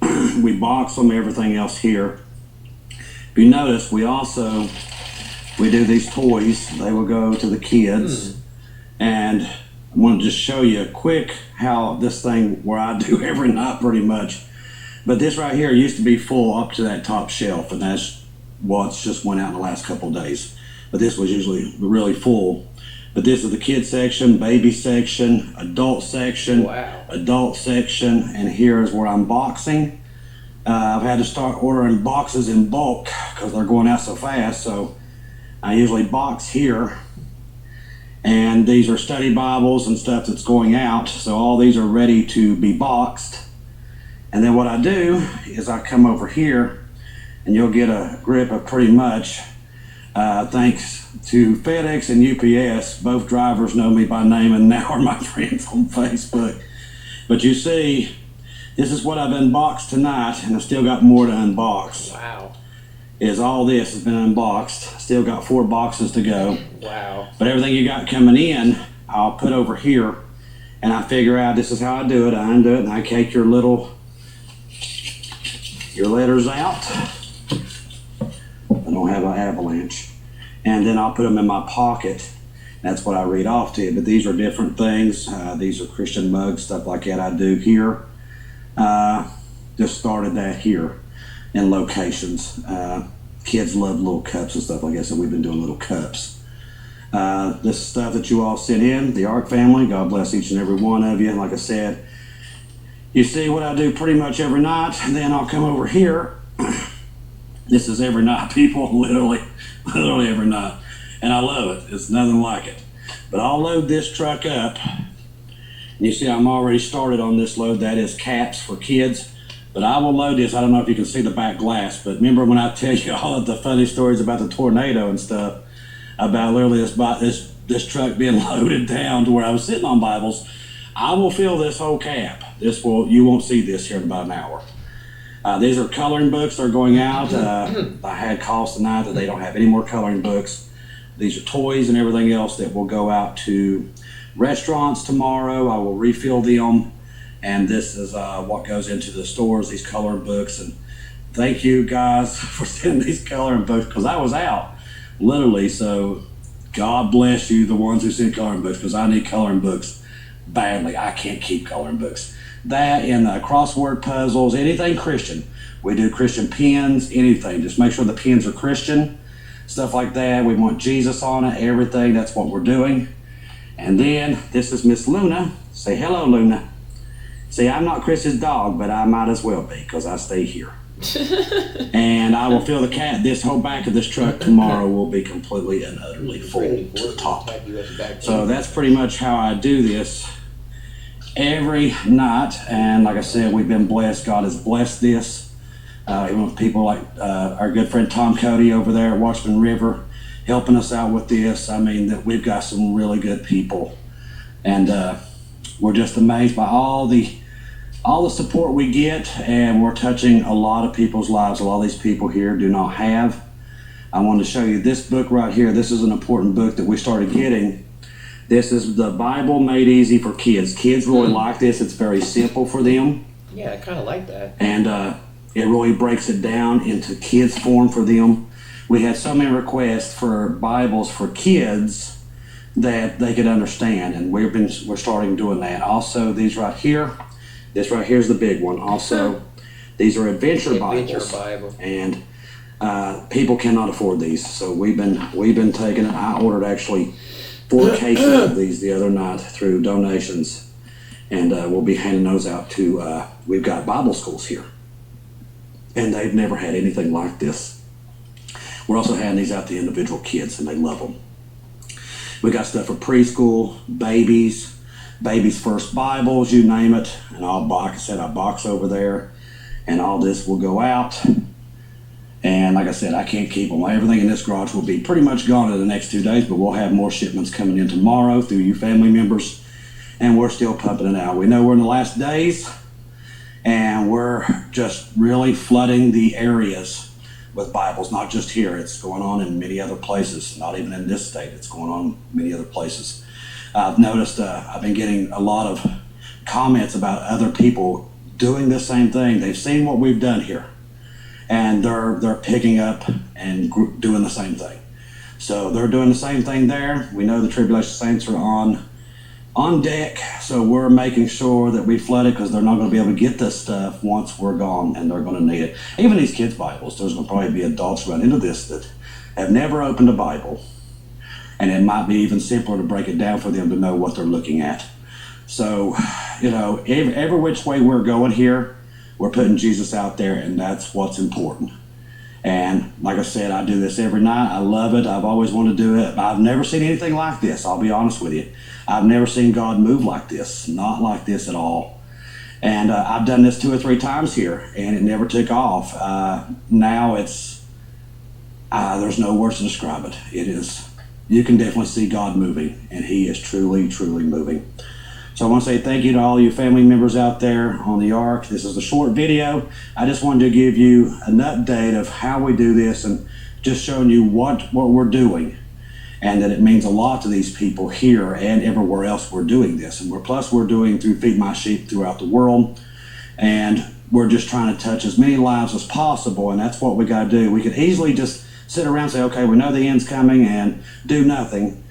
We box them, everything else here. If you notice, we do these toys. They will go to the kids. And I want to just show you a quick how this thing, where I do every night pretty much. But this right here used to be full up to that top shelf, and that's what's just went out in the last couple of days. But this was usually really full. But this is the kid section, baby section, adult section, adult section, and here is where I'm boxing. I've had to start ordering boxes in bulk because they're going out so fast, so I usually box here. And these are study Bibles and stuff that's going out, so all these are ready to be boxed. And then what I do is I come over here, and you'll get a grip of pretty much, thanks to FedEx and UPS. Both drivers know me by name and now are my friends on Facebook. But you see, this is what I've unboxed tonight, and I've still got more to unbox. Wow. is all this has been unboxed. Still got 4 boxes to go. Wow. But everything you got coming in, I'll put over here, and I figure out this is how I do it. I undo it, and I take your letters out. I don't have an avalanche. And then I'll put them in my pocket. That's what I read off to you. But these are different things. These are Christian mugs, stuff like that I do here. Just started that here in locations. Kids love little cups and stuff like that, so we've been doing little cups. This is stuff that you all sent in, the Ark family. God bless each and every one of you. Like I said, you see what I do pretty much every night, and then I'll come over here. This is every night, people, literally every night. And I love it. It's nothing like it. But I'll load this truck up. You see I'm already started on this load. That is caps for kids. But I will load this. I don't know if you can see the back glass, but remember when I tell you all of the funny stories about the tornado and stuff, about literally this truck being loaded down to where I was sitting on Bibles, I will fill this whole cap. You won't see this here in about an hour. These are coloring books. They're going out. I had calls tonight that they don't have any more coloring books. These are toys and everything else that will go out to restaurants tomorrow. I will refill them. And this is what goes into the stores, these coloring books. And thank you guys for sending these coloring books, because I was out, literally. So God bless you, the ones who send coloring books, because I need coloring books badly. I can't keep coloring books. That and crossword puzzles, anything Christian. We do Christian pens, anything. Just make sure the pens are Christian, stuff like that. We want Jesus on it, everything. That's what we're doing. And then this is Miss Luna. Say hello, Luna. See, I'm not Chris's dog, but I might as well be, because I stay here. And I will fill this whole back of this truck tomorrow will be completely and utterly full to the top. So that's pretty much how I do this every night. And like I said, we've been blessed. God has blessed this. Even with people like our good friend Tom Cody over there at Watchman River helping us out with this. I mean, that we've got some really good people. And we're just amazed by all the support we get, and we're touching a lot of people's lives. A lot of these people here do not have. I wanted to show you this book right here. This is an important book that we started getting. This is the Bible Made Easy for Kids. Kids really like this. It's very simple for them. Yeah, I kind of like that. And it really breaks it down into kids form for them. We had so many requests for Bibles for kids that they could understand, and we're starting doing that. Also, these right here. This right here is the big one. Also, these are Adventure Bibles, and people cannot afford these. So we've been taking it. I ordered actually 4 cases of these the other night through donations, and we'll be handing those out to. We've got Bible schools here, and they've never had anything like this. We're also handing these out to individual kids, and they love them. We got stuff for preschool, babies first Bibles, you name it. And like I said, I box over there, and all this will go out. And like I said, I can't keep them. Everything in this garage will be pretty much gone in the next 2 days, but we'll have more shipments coming in tomorrow through you family members, and we're still pumping it out. We know we're in the last days, and we're just really flooding the areas with Bibles, not just here. It's going on in many other places, not even in this state. It's going on in many other places. I've noticed I've been getting a lot of comments about other people doing the same thing. They've seen what we've done here, and they're picking up and doing the same thing. So they're doing the same thing there. We know the Tribulation Saints are on deck, so we're making sure that we flood it, because they're not going to be able to get this stuff once we're gone, and they're going to need it. Even these kids' Bibles, there's going to probably be adults run into this that have never opened a Bible, and it might be even simpler to break it down for them to know what they're looking at. So, every which way we're going here, we're putting Jesus out there, and that's what's important. And like I said, I do this every night. I love it. I've always wanted to do it. I've never seen anything like this. I'll be honest with you. I've never seen God move like this. Not like this at all. And I've done this 2 or 3 times here, and it never took off. Now it's, there's no words to describe it. It is, you can definitely see God moving, and he is truly, truly moving. So I want to say thank you to all you family members out there on the Ark. This is a short video. I just wanted to give you an update of how we do this and just showing you what we're doing, and that it means a lot to these people here and everywhere else we're doing this. And we're doing through Feed My Sheep throughout the world, and we're just trying to touch as many lives as possible, and that's what we got to do. We could easily just sit around and say, okay, we know the end's coming, and do nothing.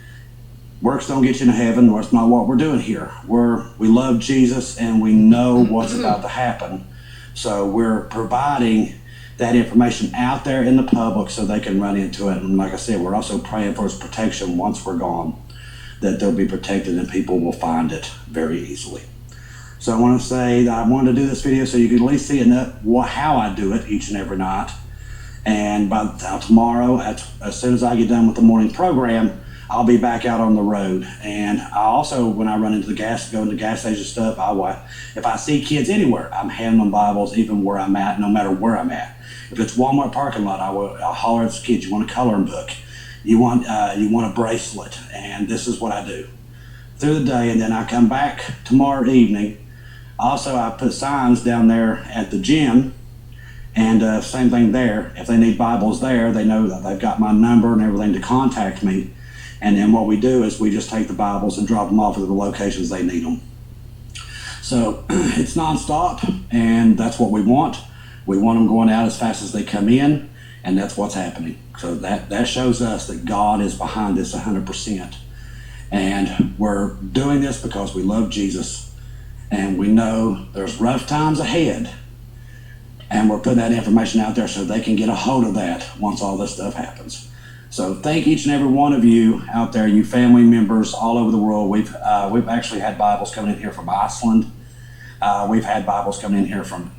Works don't get you to heaven. That's not what we're doing here. We love Jesus, and we know what's about to happen. So we're providing that information out there in the public so they can run into it. And like I said, we're also praying for his protection once we're gone, that they'll be protected and people will find it very easily. So I want to say that I wanted to do this video so you can at least see how I do it each and every night. And by tomorrow, as soon as I get done with the morning program, I'll be back out on the road. And I also, when I run into go into gas station stuff, if I see kids anywhere, I'm handing them Bibles even where I'm at, no matter where I'm at. If it's Walmart parking lot, I'll holler at the kids, you want a coloring book? You want a bracelet? And this is what I do through the day. And then I come back tomorrow evening. Also, I put signs down there at the gym, and same thing there. If they need Bibles there, they know that they've got my number and everything to contact me. And then what we do is we just take the Bibles and drop them off at the locations they need them. So it's nonstop, and that's what we want. We want them going out as fast as they come in, and that's what's happening. So that shows us that God is behind this 100%. And we're doing this because we love Jesus, and we know there's rough times ahead. And we're putting that information out there so they can get a hold of that once all this stuff happens. So thank each and every one of you out there, you family members all over the world. We've actually had Bibles coming in here from Iceland. We've had Bibles coming in here from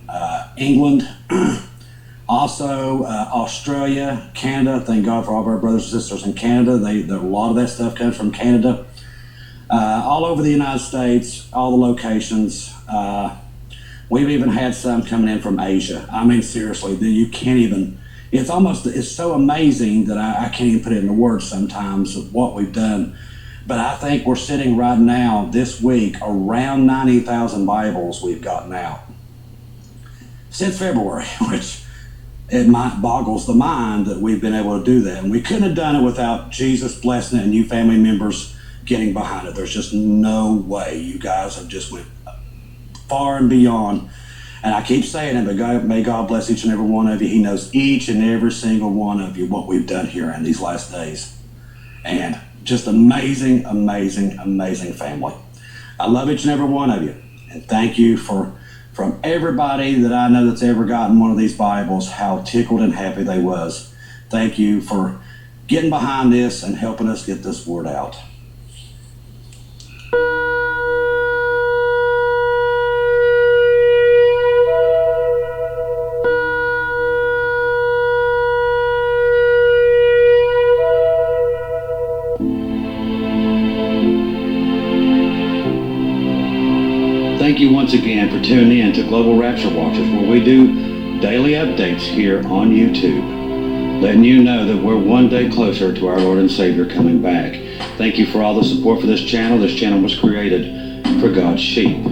England, also Australia, Canada. Thank God for all of our brothers and sisters in Canada. A lot of that stuff comes from Canada. All over the United States, all the locations. We've even had some coming in from Asia. I mean, seriously, you can't even... It's so amazing that I can't even put it into words sometimes of what we've done. But I think we're sitting right now, this week, around 90,000 Bibles we've gotten out since February, which it boggles the mind that we've been able to do that. And we couldn't have done it without Jesus blessing it and you family members getting behind it. There's just no way. You guys have just went far and beyond. And I keep saying it, but may God bless each and every one of you. He knows each and every single one of you what we've done here in these last days. And just amazing, amazing, amazing family. I love each and every one of you. And thank you from everybody that I know that's ever gotten one of these Bibles, how tickled and happy they was. Thank you for getting behind this and helping us get this word out. Thank you once again for tuning in to Global Rapture Watchers, where we do daily updates here on YouTube, letting you know that we're one day closer to our Lord and Savior coming back. Thank you for all the support for this channel. This channel was created for God's sheep,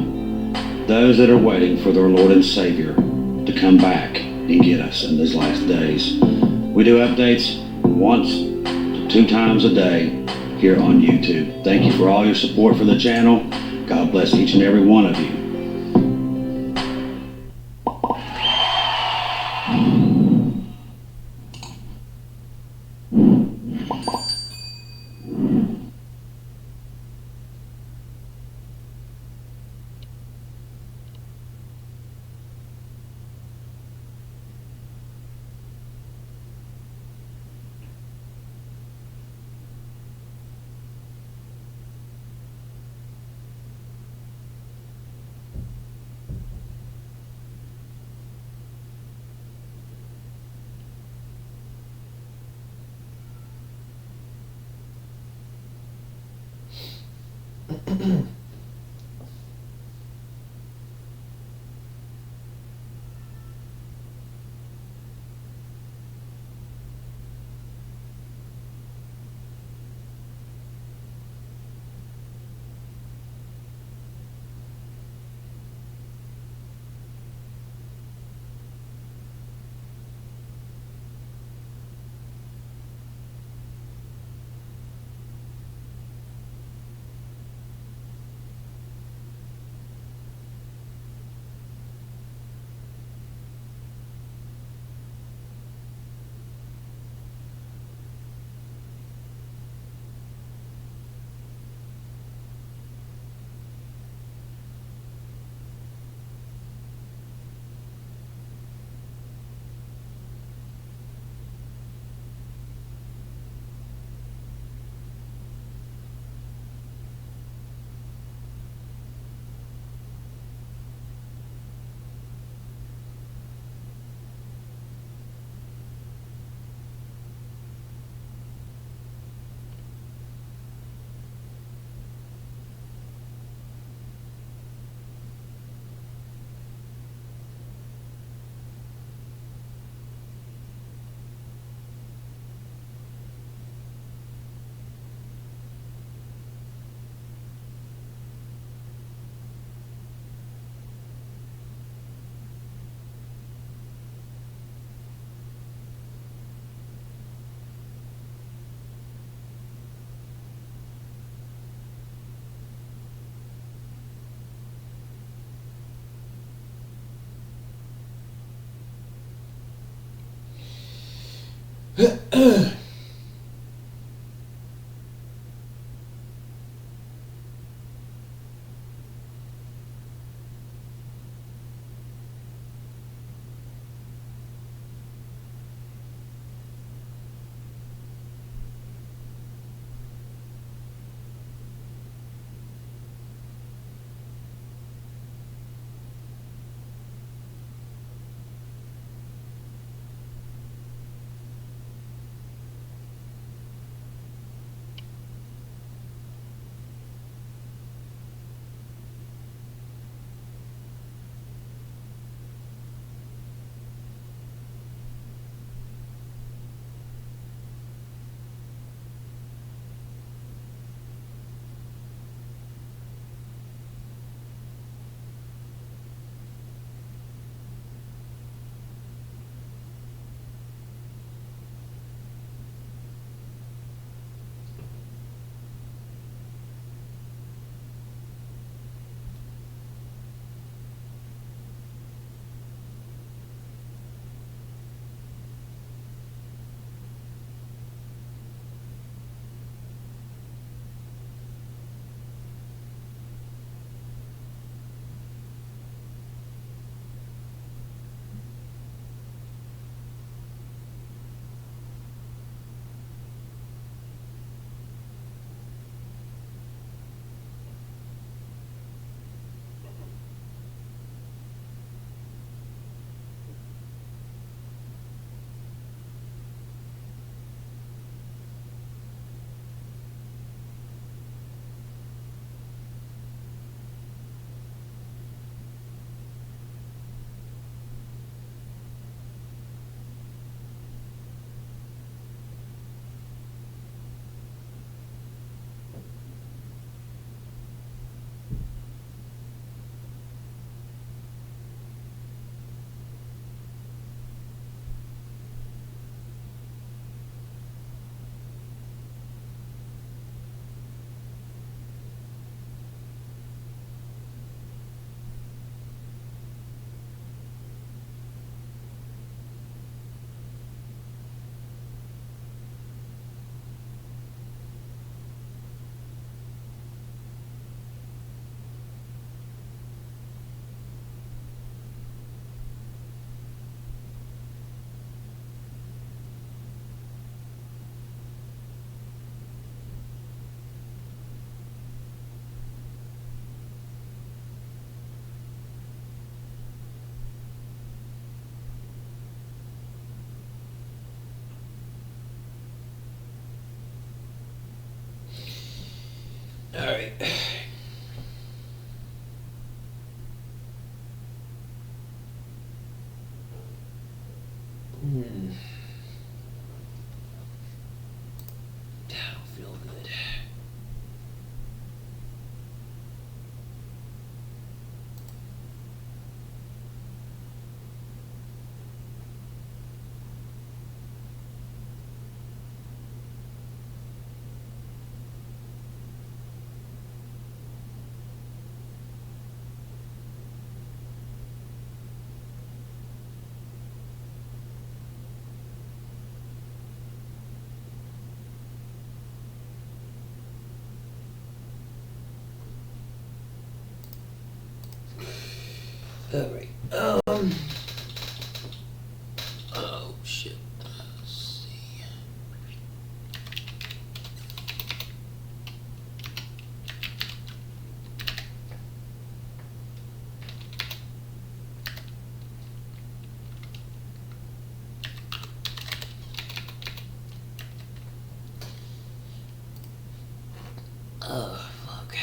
those that are waiting for their Lord and Savior to come back and get us in these last days. We do updates once to 2 times a day here on YouTube. Thank you for all your support for the channel. God bless each and every one of you. All right. I don't feel good. All right. Oh shit. Let's see. Oh fuck.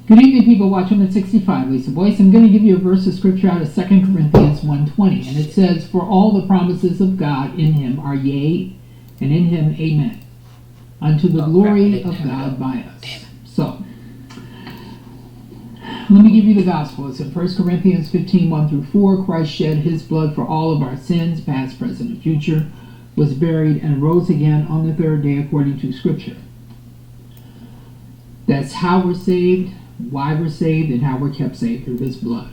Good evening, people watching at 65. Lisa Boyce. I'm going to give you a verse of scripture out of 2 Corinthians 1:20, and it says, "For all the promises of God in him are yea, and in him amen, unto the glory of God by us." So, let me give you the gospel. It's in 1 Corinthians 15:1-4. Christ shed his blood for all of our sins, past, present, and future, was buried, and rose again on the third day according to scripture. That's how we're saved, why we're saved, and how we're kept safe through his blood.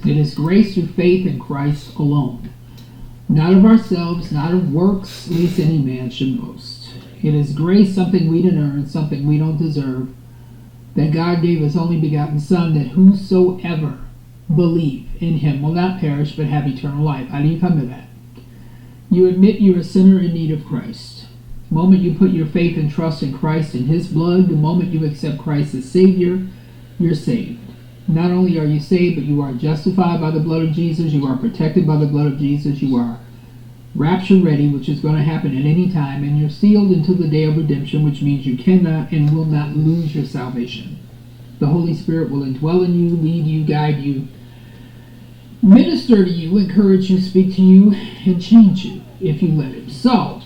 It is grace through faith in Christ alone. not of ourselves, not of works, lest any man should boast. It is grace, something we didn't earn, something we don't deserve, that God gave His only begotten Son, that whosoever believe in Him will not perish but have eternal life. How do you come to that? You admit you're a sinner in need of Christ. The moment you put your faith and trust in Christ and His blood, the moment you accept Christ as Savior, you're saved. Not only are you saved, but you are justified by the blood of Jesus, you are protected by the blood of Jesus, you are rapture ready, which is going to happen at any time, and you're sealed until the day of redemption, which means you cannot and will not lose your salvation. The Holy Spirit will indwell in you, lead you, guide you, minister to you, encourage you, speak to you, and change you if you let Him. So,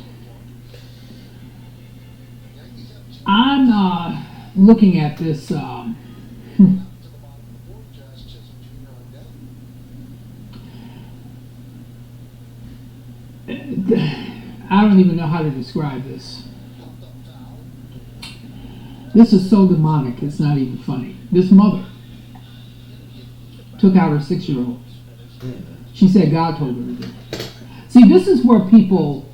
I'm looking at this I don't even know how to describe this. This is so demonic, it's not even funny. This mother took out her 6-year-old. She said God told her to do it. See, this is where people,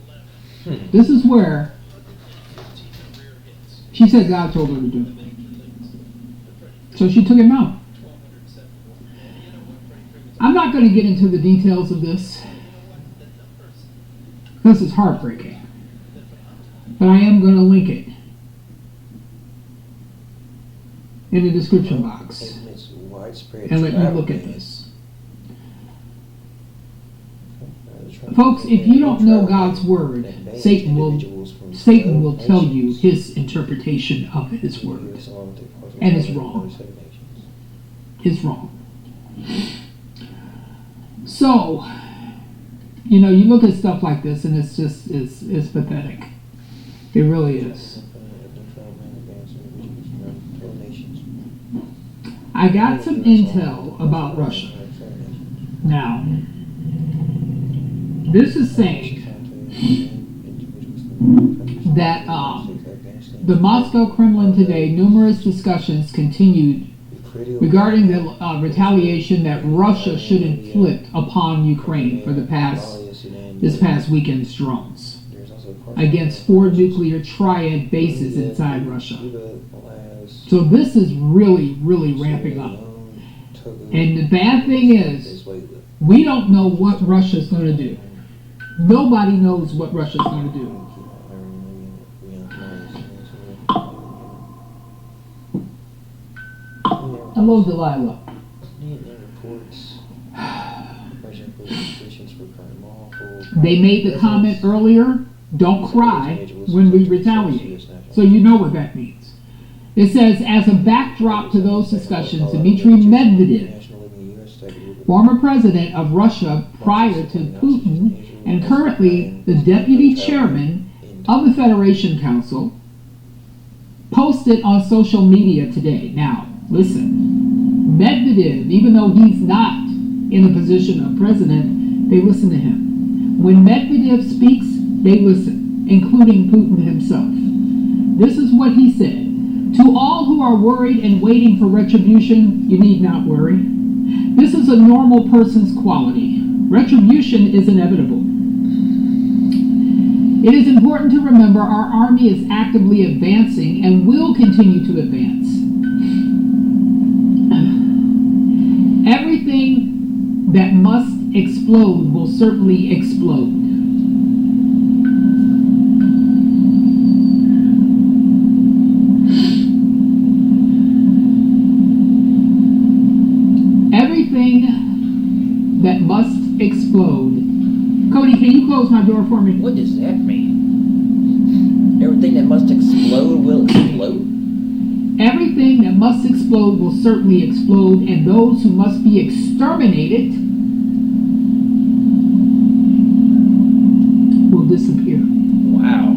this is where she said God told her to do it. So she took him out. I'm not going to get into the details of this. This is heartbreaking. But I am going to link it in the description box. And let you look at this. Folks, if you don't know God's word, Satan will tell you his interpretation of his word. And it's wrong. It's wrong. So, you know, you look at stuff like this and it's just, it's pathetic. It really is. I got some intel about Russia. Now, this is saying that the Moscow Kremlin today, numerous discussions continued regarding the retaliation that Russia should inflict upon Ukraine for this past weekend's drones against 4 nuclear triad bases inside Russia. So this is really, really ramping up. And the bad thing is, we don't know what Russia's going to do. Nobody knows what Russia's going to do. Hello, Delilah. They made the comment earlier, don't cry when we retaliate. So you know what that means. It says, as a backdrop to those discussions, Dmitry Medvedev, former president of Russia prior to Putin, and currently the deputy chairman of the Federation Council, posted on social media today. Now, listen, Medvedev, even though he's not in a position of president, they listen to him. When Medvedev speaks, they listen, including Putin himself. This is what he said. To all who are worried and waiting for retribution, you need not worry. This is a normal person's quality. Retribution is inevitable. It is important to remember our army is actively advancing and will continue to advance. Everything that must explode will certainly explode. Everything that must explode. Cody, can you close my door for me? What does that mean? Everything that must explode will explode? Everything that must explode will certainly explode, and those who must be exterminated will disappear. Wow.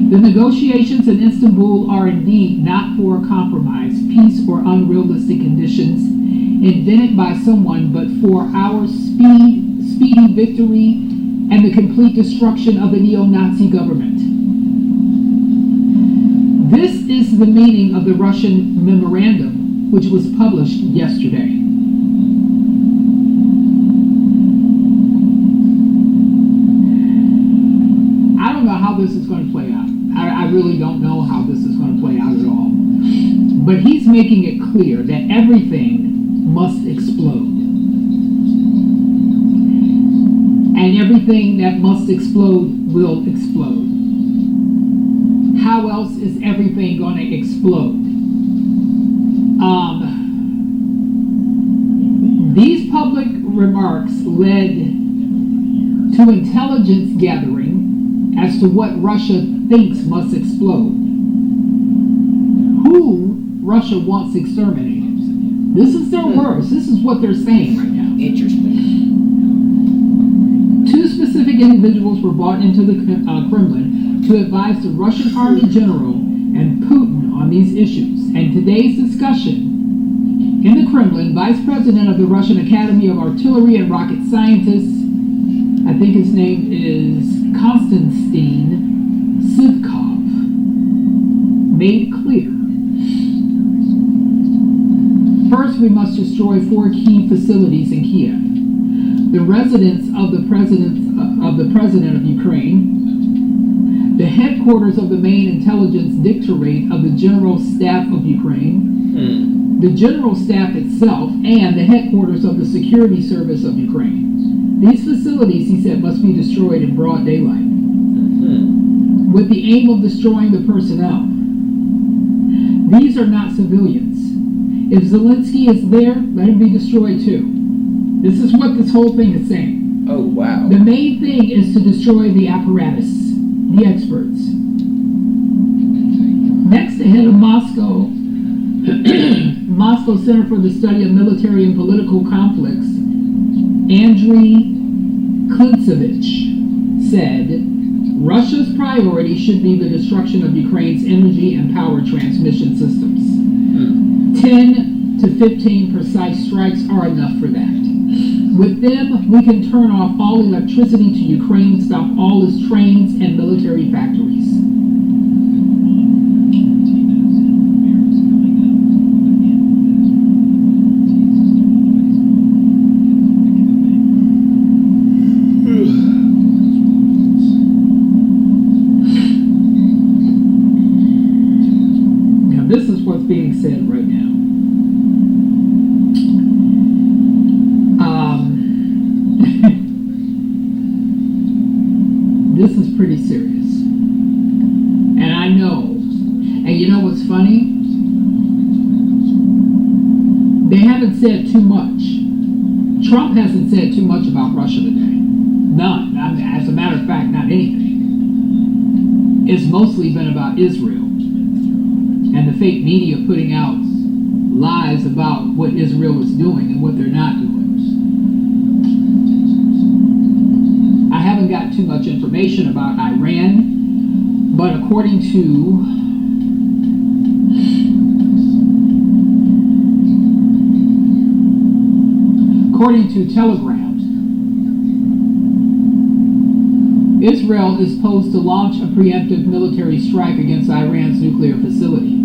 The negotiations in Istanbul are indeed not for a compromise, peace, or unrealistic conditions invented by someone, but for our speedy victory and the complete destruction of the neo-Nazi government. This is the meaning of the Russian memorandum, which was published yesterday. this is going to play out. I really don't know how this is going to play out at all. But he's making it clear that everything must explode. And everything that must explode will explode. How else is everything going to explode? These public remarks led to intelligence gathering as to what Russia thinks must explode. Who Russia wants exterminated. This is their words. This is what they're saying right now. Interesting. Two specific individuals were brought into the Kremlin to advise the Russian Army General and Putin on these issues. And today's discussion in the Kremlin, Vice President of the Russian Academy of Artillery and Rocket Scientists, I think his name is Konstantin Sivkov, made clear. First, we must destroy 4 key facilities in Kiev. The residence of the President of Ukraine, the headquarters of the main intelligence directorate of the General Staff of Ukraine, the General Staff itself, and the headquarters of the Security Service of Ukraine. These facilities, he said, must be destroyed in broad daylight, with the aim of destroying the personnel. These are not civilians. If Zelensky is there, let him be destroyed too. This is what this whole thing is saying. Oh, wow. The main thing is to destroy the apparatus, the experts. Next, the head of Moscow Center for the Study of Military and Political Conflicts, Andriy Klintsevich, said Russia's priority should be the destruction of Ukraine's energy and power transmission systems. 10 to 15 precise strikes are enough for that. With them, we can turn off all electricity to Ukraine, stop all its trains and military factories. Now, this is what's being said right now. This is pretty serious. And I know. And you know what's funny? They haven't said too much. Trump hasn't said too much about Russia today. None. As a matter of fact, not anything. It's mostly been about Israel and the fake media putting out lies about what Israel is doing and what they're not doing. I haven't got too much information about Iran, but according to Telegram, Israel is posed to launch a preemptive military strike against Iran's nuclear facility,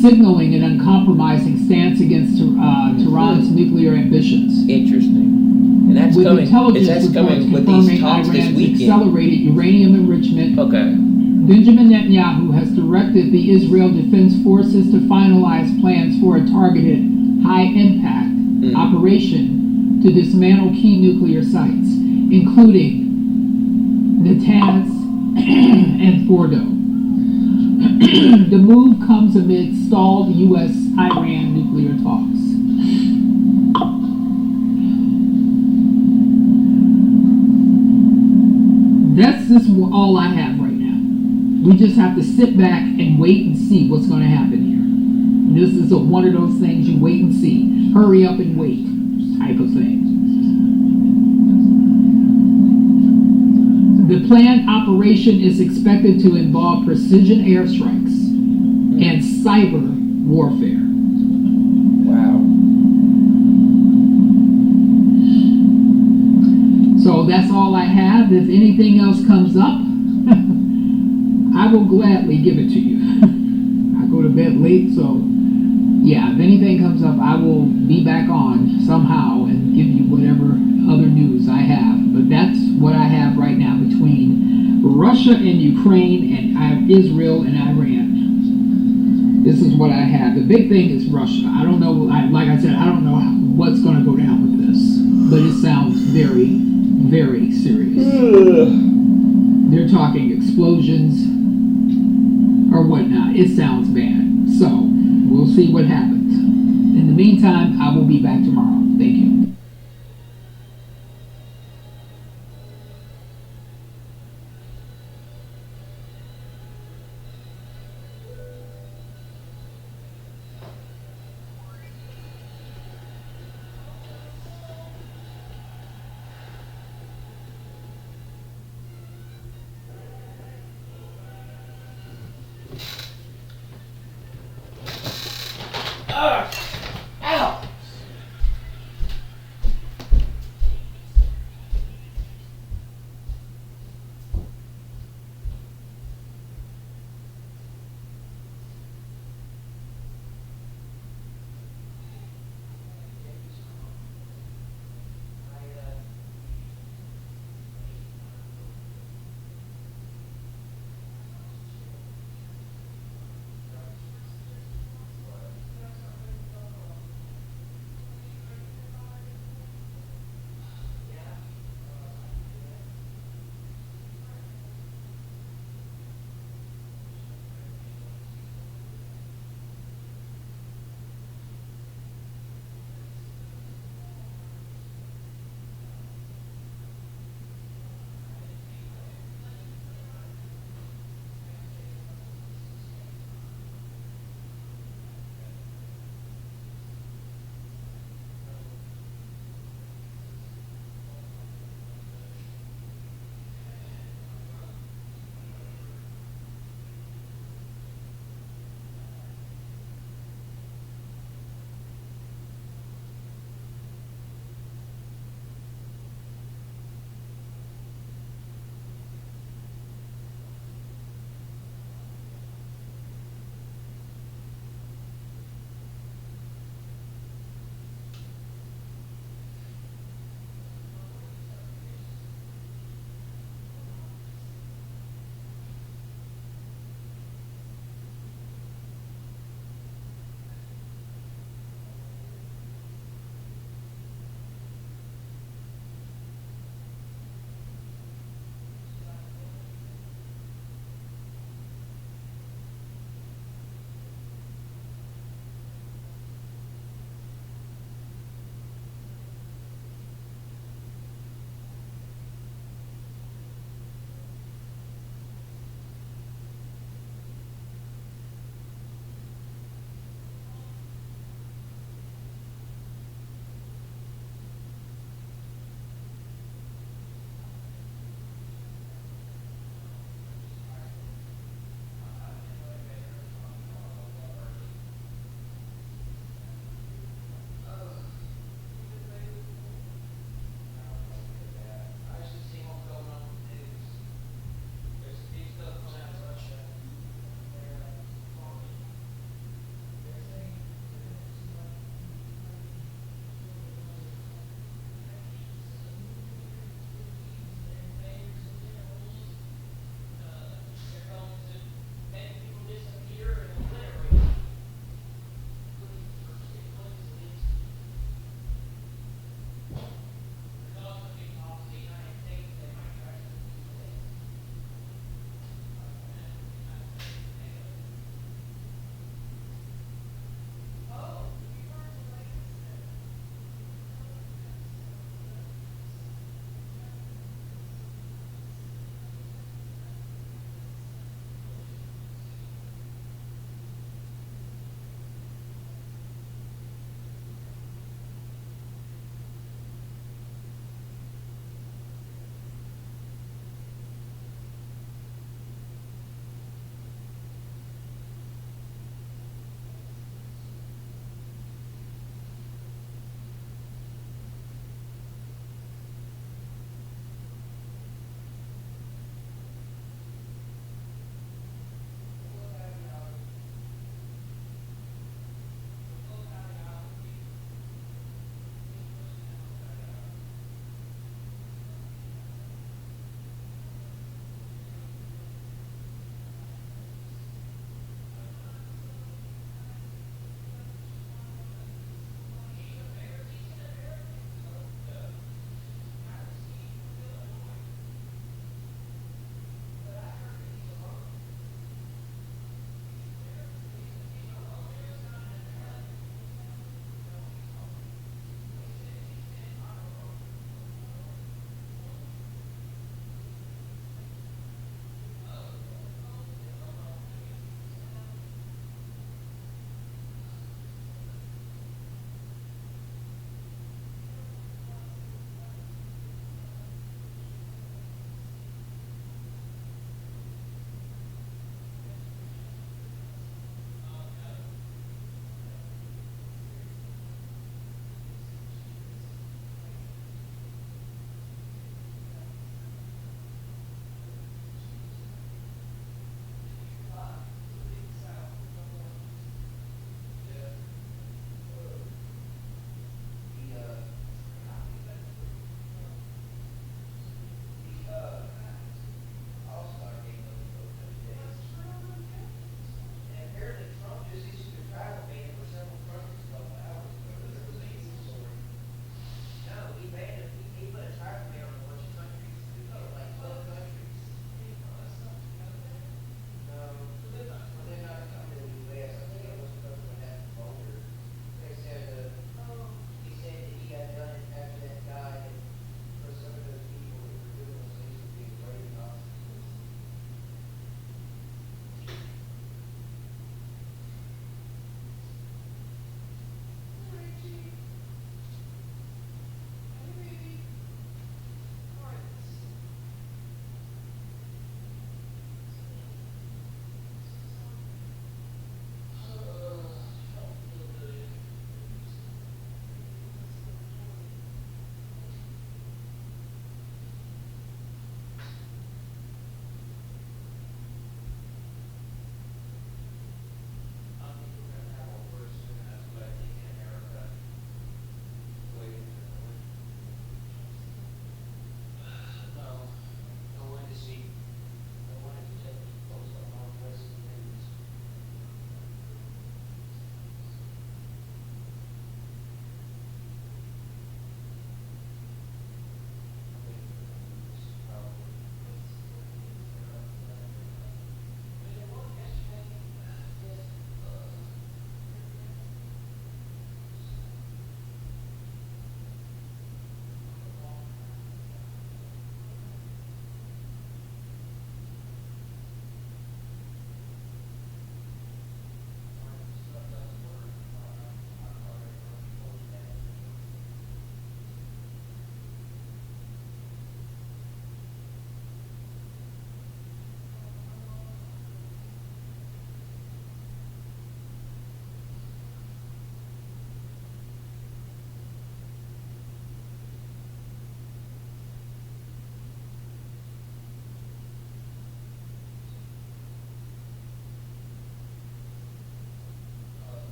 signaling an uncompromising stance against Tehran's nuclear ambitions. Interesting. And that's With coming. intelligence That's reports coming with confirming these talks this Iran's weekend. accelerated uranium enrichment, Okay. Benjamin Netanyahu has directed the Israel Defense Forces to finalize plans for a targeted, high-impact operation to dismantle key nuclear sites, including Natanz and Fordo. The move comes amid stalled U.S.-Iran nuclear talks. That's just all I have right now. We just have to sit back and wait and see what's going to happen here. This is one of those things you wait and see. Hurry up and wait type of thing. The planned operation is expected to involve precision airstrikes and cyber warfare. Wow. So that's all I have. If anything else comes up, I will gladly give it to you. I go to bed late, so yeah, if anything comes up, I will be back on somehow and give you whatever other news I have. But that's what I have right now between Russia and Ukraine and Israel and Iran. This is what I have. The big thing is Russia. I don't know, like I said, I don't know what's going to go down with this, but it sounds very, very serious. They're talking explosions or whatnot. It sounds bad. So, we'll see what happens. In the meantime, I will be back tomorrow. Thank you. Ow!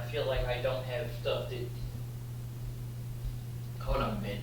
I feel like I don't have stuff that. Hold on a minute.